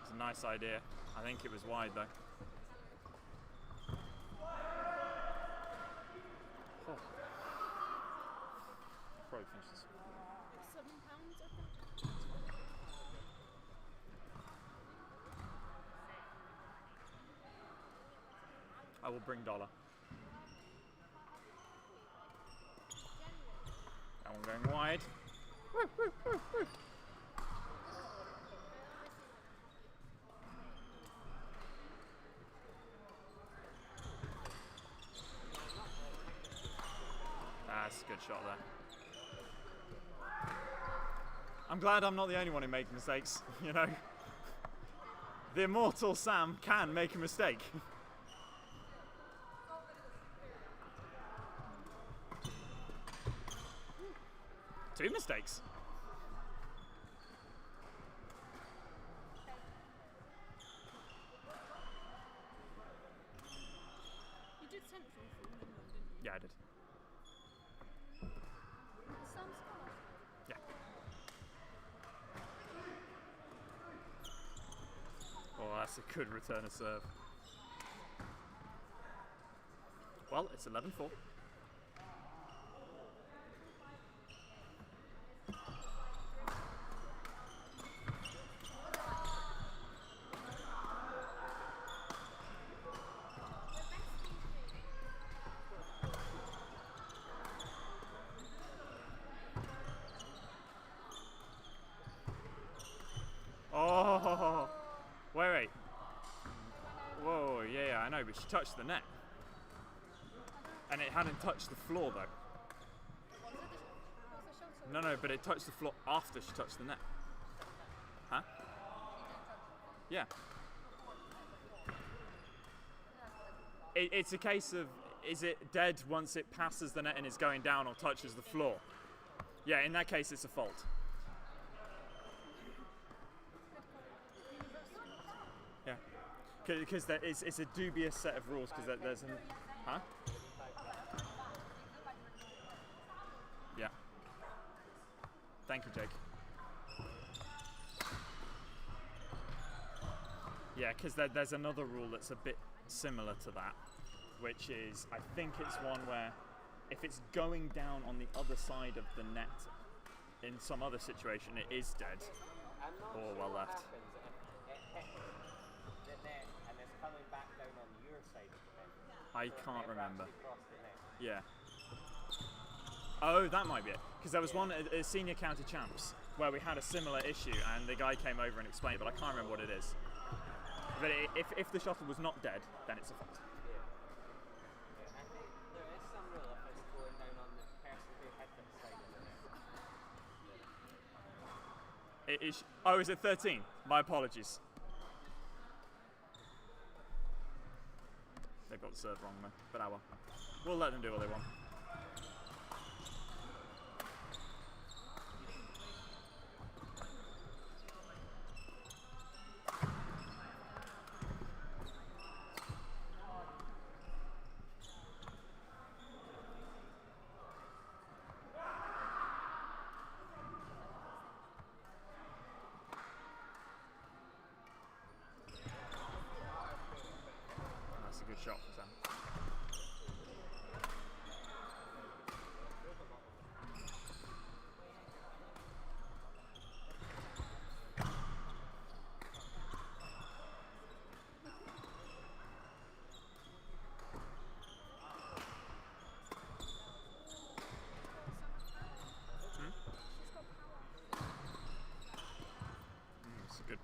It's a nice idea. I think it was wide though. Oh. Probably finishes. £7, I think. I will bring dollar. That one going wide. That's a good shot there. I'm glad I'm not the only one who makes mistakes, you know. The immortal Sam can make a mistake. Two mistakes. You did Central for Midland, didn't you? Yeah, I did. Sam Scholar. Yeah. Oh, that's a good return of serve. Well, it's 11-4. Oh, wait. Whoa, yeah, I know, but she touched the net. And it hadn't touched the floor, though. No, but it touched the floor after she touched the net. Huh? Yeah. It's a case of, is it dead once it passes the net and is going down or touches the floor? Yeah, in that case, it's a fault. Yeah, because it's a dubious set of rules because there's an, huh? Yeah. Thank you, Jake. Yeah, because there's another rule that's a bit similar to that, which is, I think it's one where if it's going down on the other side of the net in some other situation, it is dead. Or well left. I can't remember. Yeah. Oh, that might be it. Because there was one at Senior County Champs where we had a similar issue and the guy came over and explained, but I can't remember what it is. But if the shuttle was not dead, then it's a fault. It is. Oh, is it 13? My apologies. They've got the serve wrong though, but well. We'll let them do what they want. That's a good shot for Sam.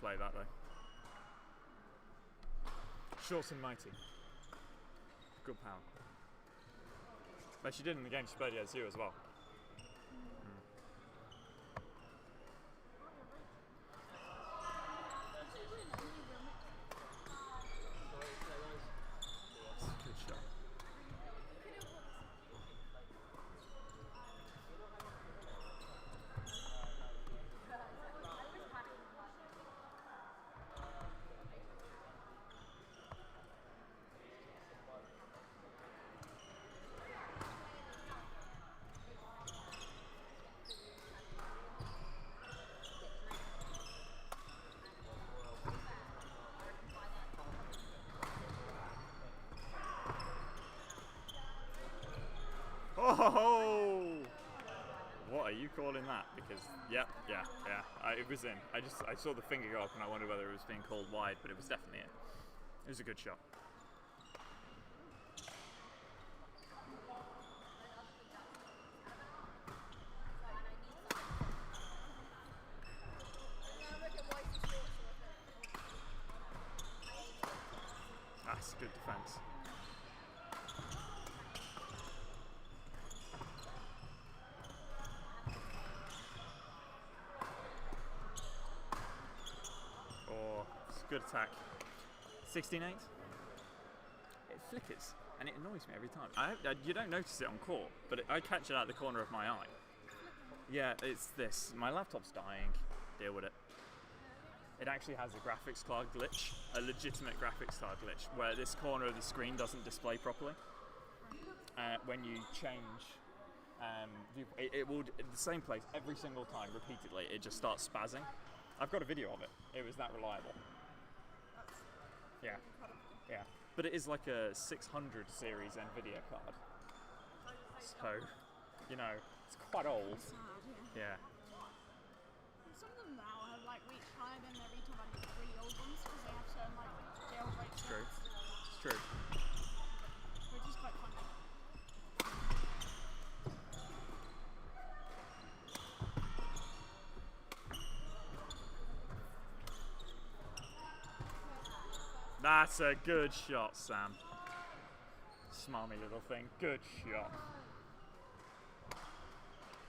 play that though. Short and mighty. Good power. But she did in the game she played against you as well. Good shot. Oh! What are you calling that? Because yeah. It was in. I saw the finger go up and I wondered whether it was being called wide, but it was definitely in. It was a good shot. That's good defense. Good attack. 16-8. It flickers and it annoys me every time. You don't notice it on court, but I catch it out the corner of my eye. Yeah, it's this. My laptop's dying. Deal with it. It actually has a graphics card glitch, a legitimate graphics card glitch, where this corner of the screen doesn't display properly. When you change, it will in the same place every single time, repeatedly. It just starts spazzing. I've got a video of it. It was that reliable. Yeah. But it is like a 600 series NVIDIA card. So, you know, it's quite old. Sad, yeah. Some of them now have like reached higher than their retail value of really old ones because they have certain like jailbreak It's true. stats, It's true. which is quite funny. That's a good shot, Sam. Smarmy little thing. Good shot.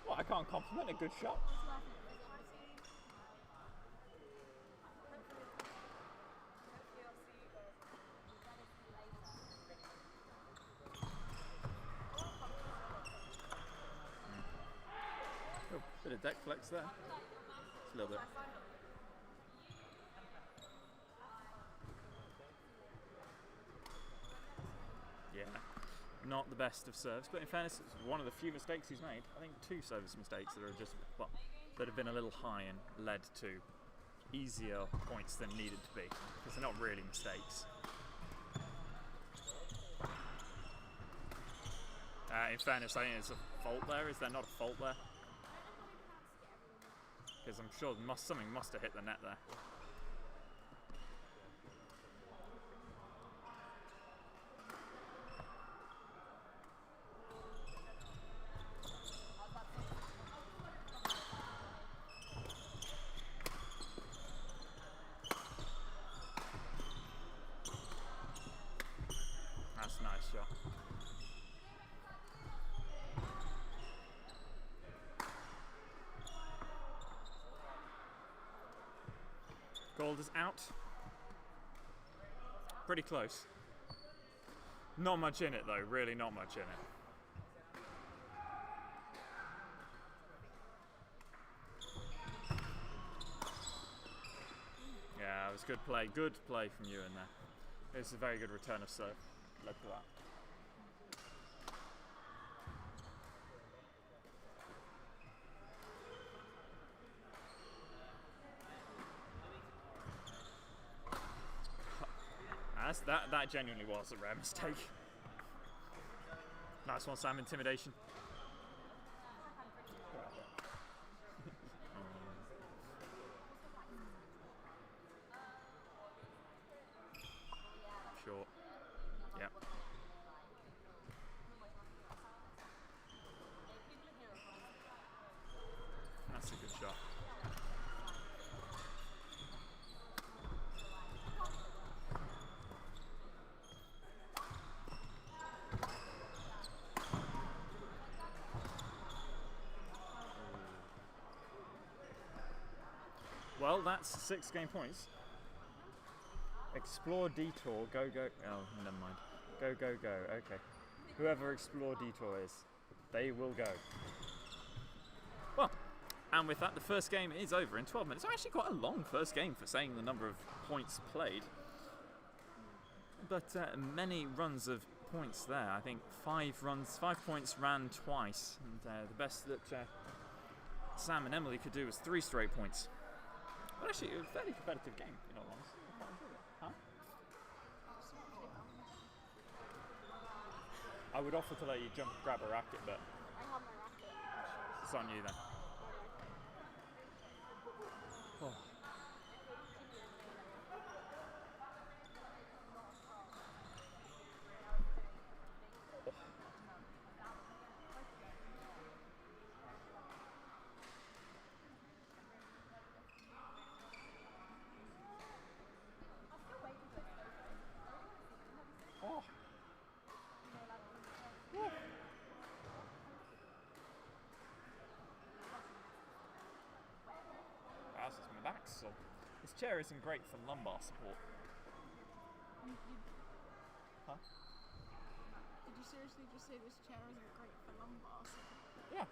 What, I can't compliment a good shot? Oh, bit of deck flex there. Just a little bit. Yeah, not the best of serves, but in fairness, it's one of the few mistakes he's made. I think 2 service mistakes that are just, well, that have been a little high and led to easier points than needed to be, because they're not really mistakes. In fairness, I think there's a fault there. Is there not a fault there? Because I'm sure something must have hit the net there. That's a nice shot. Gold is out. Pretty close. Not much in it though, really not much in it. Yeah, it was good play from you in there. It's a very good return of serve. Look at that. That genuinely was a rare mistake. Nice one, Sam. Intimidation. Short. Yep. That's a good shot. Well, that's 6 game points. Explore detour, go, go. Oh, never mind. Go, go, go. Okay. Whoever explore detour is, they will go. Well, and with that, the first game is over in 12 minutes. So actually quite a long first game for saying the number of points played. But many runs of points there. I think 5 points ran twice. And the best that Sam and Emily could do was 3 straight points. But actually, it was a fairly competitive game, in all honesty. I quite enjoyed it. Huh? I would offer to let you jump grab a racket, but I have my racket. it's on you then. Oh. Oh. Woo. How's his back so? This chair isn't great for lumbar support. Huh? Did you seriously just say this chair isn't great for lumbar? Yeah.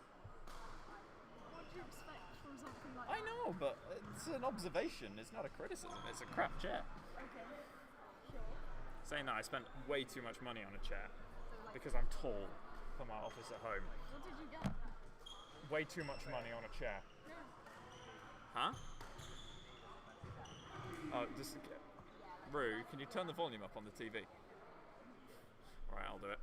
What do you expect from something like I that? know, but it's an observation. It's not a criticism. It's a crap chair. Okay. Sure. Saying that, I spent way too much money on a chair because I'm tall for my office at home. What did you get? Way too much money on a chair. Yeah. Huh? Oh, just Rue, can you turn the volume up on the TV? Alright, I'll do it.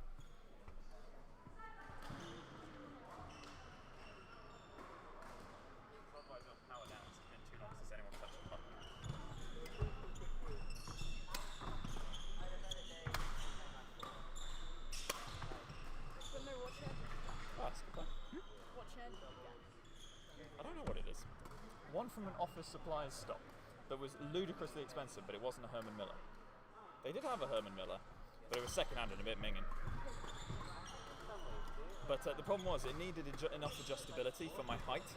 Otherwise it'll power down. It's been too long since anyone touched the button. But no, what chair? Oh, that's a good plan. What chair did you get? I don't know what it is. One from an office supplies stock that was ludicrously expensive, but it wasn't a Herman Miller. They did have a Herman Miller, but it was second-hand and a bit minging. But the problem was it needed enough adjustability for my height.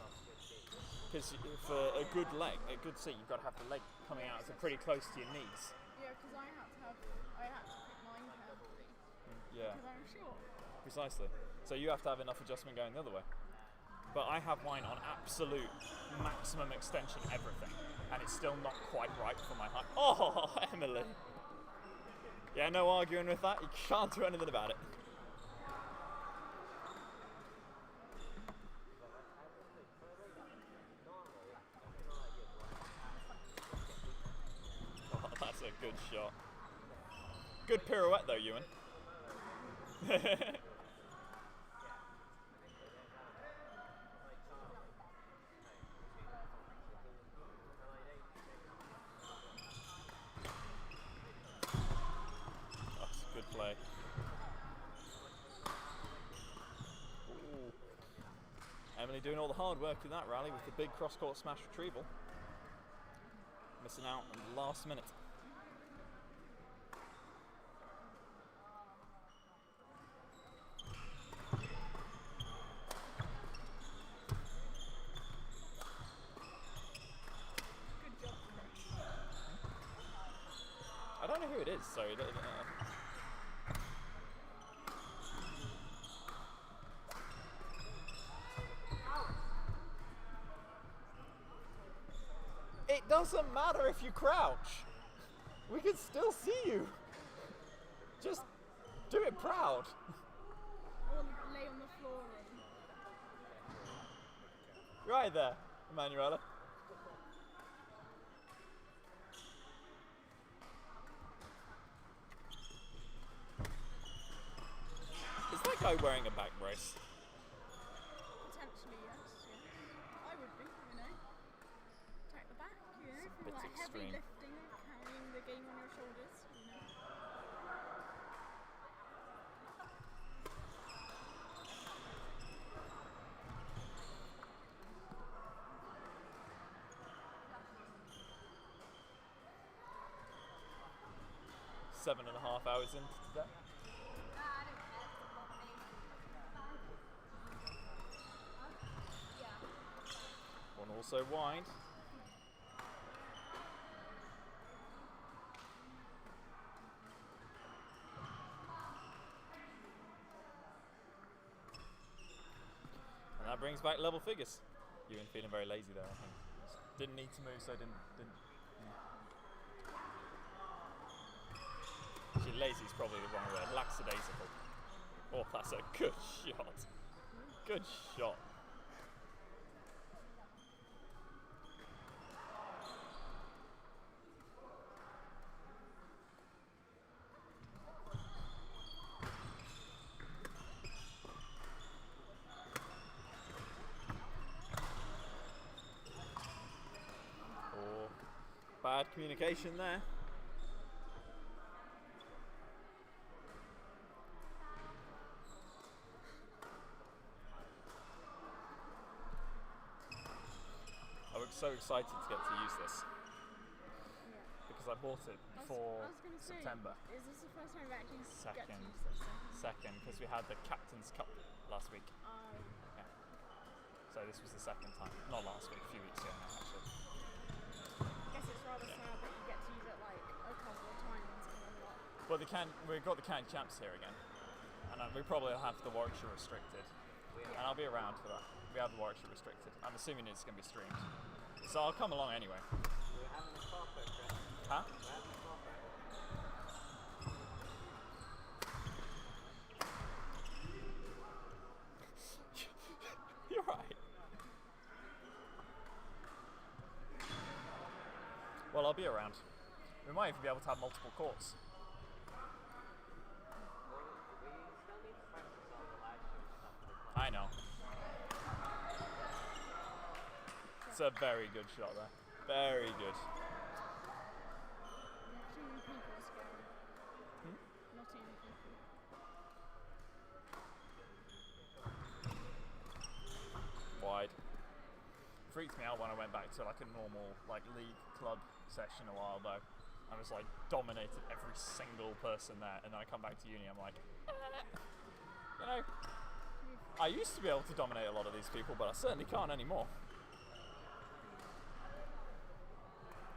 Because for a good seat, you've got to have the leg coming out so pretty close to your knees. Yeah, because I had to pick mine carefully. Yeah, Because I'm short. precisely. So you have to have enough adjustment going the other way. But I have mine on absolute maximum extension everything, and it's still not quite right for my height. Oh, Emily! Yeah, no arguing with that. You can't do anything about it. Oh, that's a good shot. Good pirouette though, Ewan. Play. Ooh. Emily doing all the hard work in that rally with the big cross-court smash retrieval. Missing out on the last minute. Good job, Chris. I don't know who it is, so it doesn't matter if you crouch. We can still see you. Just do it proud. Or lay on the floor and... Right there, Emanuela. Is that guy wearing a back brace? Potentially, yes. I would be, you know. Take the back, you know, It's a from bit like heavy extreme. lifting, carrying the game on your shoulders, you know. Seven and a half hours into today. One also wide. brings back level figures. You've been feeling very lazy there, I think. Didn't need to move, so didn't. Actually, lazy is probably the wrong word. Lackadaisical. Oh, that's a good shot. Good shot. Oh, bad communication there. I was so excited to get to use this because I bought it before I was gonna say, September. Is this the first time we actually get to Second. use this? Second, because we had the Captain's Cup last week. Yeah. So this was the second time. Not last week, a few weeks ago now, actually. I guess it's rather sad that you get to use it like a couple of times and then not. Well, we've got the Can Champs here again, and we probably have the Warwickshire restricted, and I'll be around for that. We have the Warwickshire restricted. I'm assuming it's going to be streamed, so I'll come along anyway. We're having a carpet, Chris. Huh? We're having a carpet. You're right. Well, I'll be around. We might even be able to have multiple courts. We still need to practice all the live show stuff. I know. It's a very good shot there. Very good. Not too many people are scary. Hmm? Not too many people. Wide. Freaked me out when I went back to like a normal like league club session a while ago. I was like dominated every single person there, and then I come back to uni, I'm like, you know, I used to be able to dominate a lot of these people, but I certainly can't anymore.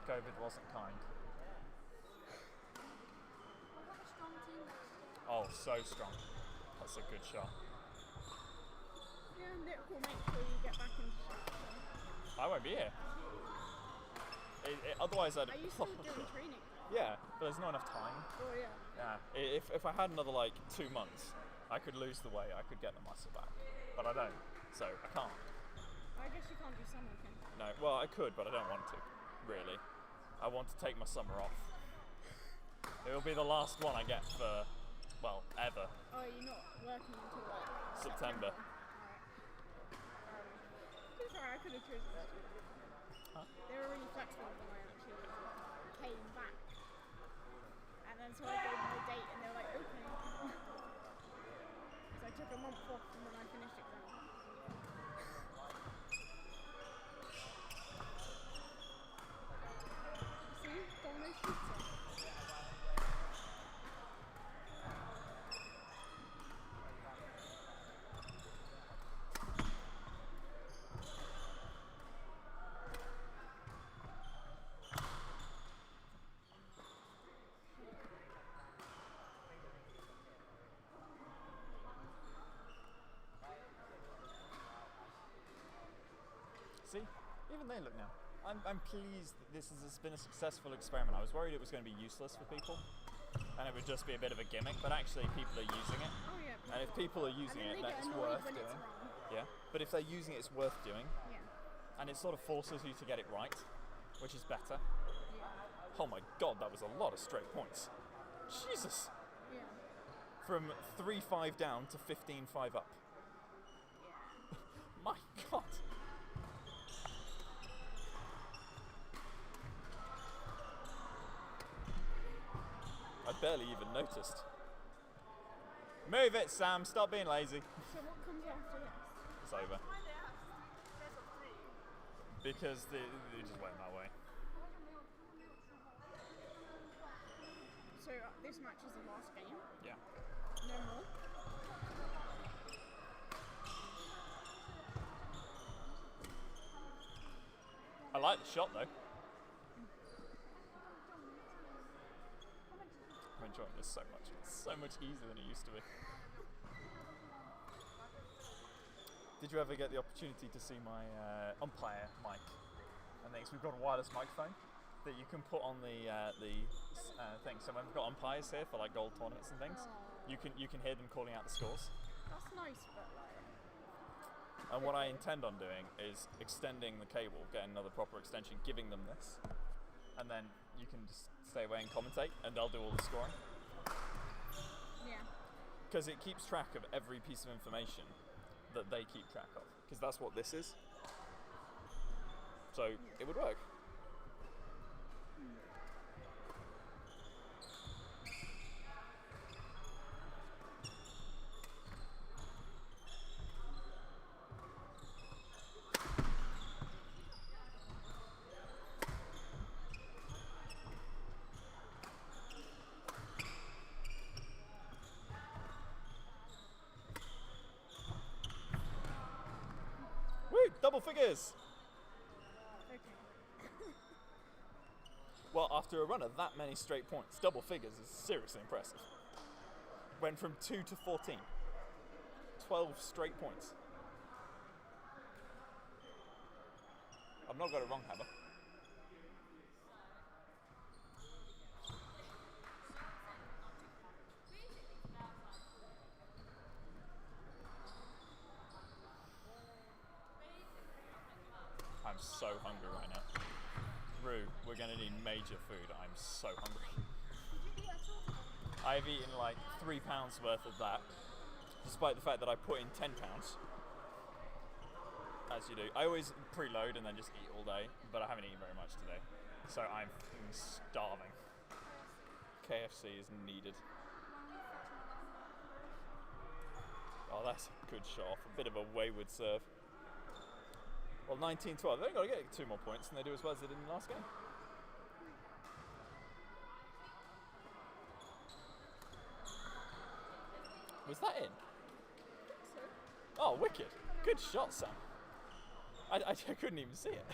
COVID wasn't kind. Oh, so strong. That's a good shot. Yeah, Nick will make sure you get back into shape. So. I won't be here. Otherwise, I'd. Are you still doing training? Yeah, but there's not enough time. Oh yeah. Yeah. If I had another like 2 months, I could lose the weight. I could get the muscle back, but I don't. So I can't. I guess you can't do summer, can you? No. Well, I could, but I don't want to. Really. I want to take my summer off. It will be the last one I get for, well, ever. Oh, you're not working until like September. Alright. Sorry, I could have chosen that. Huh? They were really flexible when I actually came back. And then so I gave them a date and they were like, okay. So I took a month off from when I finished exam. See? Domino shoots it. See? Even they look now. I'm pleased that this has been a successful experiment. I was worried it was going to be useless for people, and it would just be a bit of a gimmick, but actually people are using it. Oh yeah. And if people are using and it, then then they it's get annoyed worth when doing. it's wrong. Yeah. But if they're using it, it's worth doing. Yeah. And it sort of forces you to get it right, which is better. Yeah. Oh my god, that was a lot of straight points. Jesus! Yeah. From 3-5 down to 15-5 up. Yeah. My god! I barely even noticed. Move it, Sam. Stop being lazy. So what comes after this? It's over. Because they just went that way. So this match is the last game? Yeah. No more? I like the shot though. I'm enjoying this so much. It's so much easier than it used to be. Did you ever get the opportunity to see my umpire mic and things? We've got a wireless microphone that you can put on the thing. So when we've got umpires here for like golf tournaments and things, you can hear them calling out the scores. That's nice, but like. And what I intend on doing is extending the cable, getting another proper extension, giving them this, and then you can just stay away and commentate, and they'll do all the scoring. Yeah. Because it keeps track of every piece of information that they keep track of, because that's what this is. So it would work. Woo! Double figures! Okay. Well, after a run of that many straight points, double figures is seriously impressive. Went from 2 to 14. 12 straight points. I've not got it wrong, have I? I'm so hungry right now. Rue, we're going to need major food. I'm so hungry. I've eaten like £3 worth of that, despite the fact that I put in £10. As you do. I always preload and then just eat all day, but I haven't eaten very much today. So I'm starving. KFC is needed. Oh, that's a good shot off. A bit of a wayward serve. Well, 19-12. They've got to get 2 more points, and they do as well as they did in the last game. Was that in? Oh, wicked. Good shot, Sam. I couldn't even see it.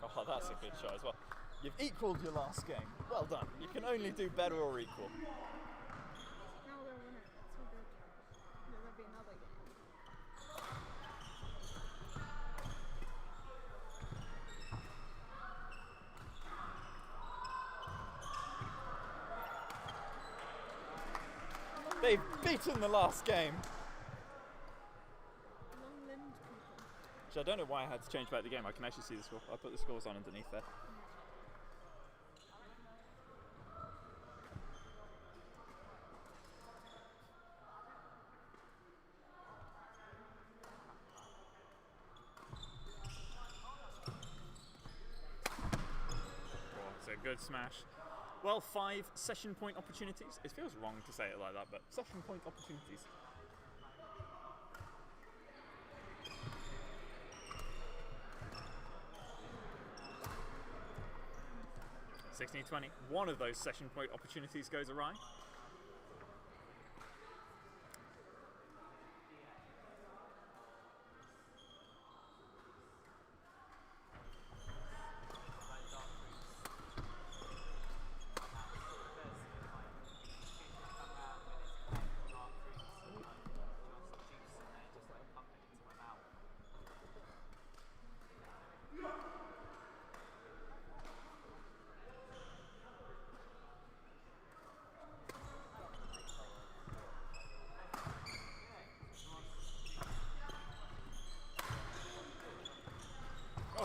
Oh, that's a good shot as well. You've equalled your last game. Well done. You can only do better or equal. Now we'll win it. It's all good. There'll be another game. They've beaten the last game. Long-limbed people. So I don't know why I had to change back the game. I can actually see the score. I put the scores on underneath there. Oh, it's a good smash. Well, 5 session point opportunities. It feels wrong to say it like that, but session point opportunities. (16-20). One of those session point opportunities goes awry.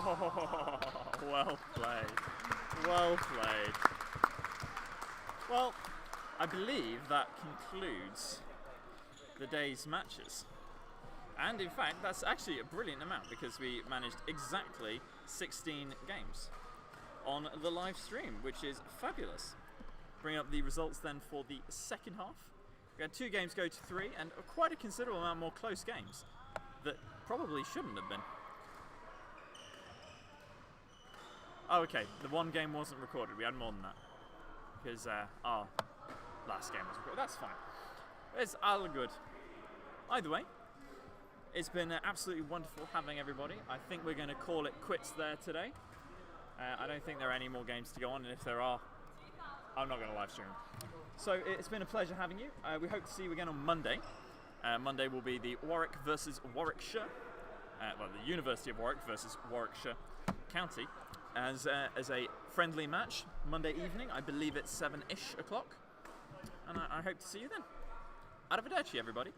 Oh, well played. Well played. Well, I believe that concludes the day's matches. And in fact, that's actually a brilliant amount because we managed exactly 16 games on the live stream, which is fabulous. Bring up the results then for the second half. We had 2 games go to 3 and quite a considerable amount more close games that probably shouldn't have been. Oh, okay, the 1 game wasn't recorded. We had more than that because our last game was recorded. That's fine. It's all good. Either way, it's been absolutely wonderful having everybody. I think we're going to call it quits there today. I don't think there are any more games to go on, and if there are, I'm not going to live stream. So it's been a pleasure having you. We hope to see you again on Monday. Monday will be the Warwick versus Warwickshire. Well, the University of Warwick versus Warwickshire County as a friendly match Monday evening. I believe it's 7-ish o'clock. And I hope to see you then. Arrivederci, everybody.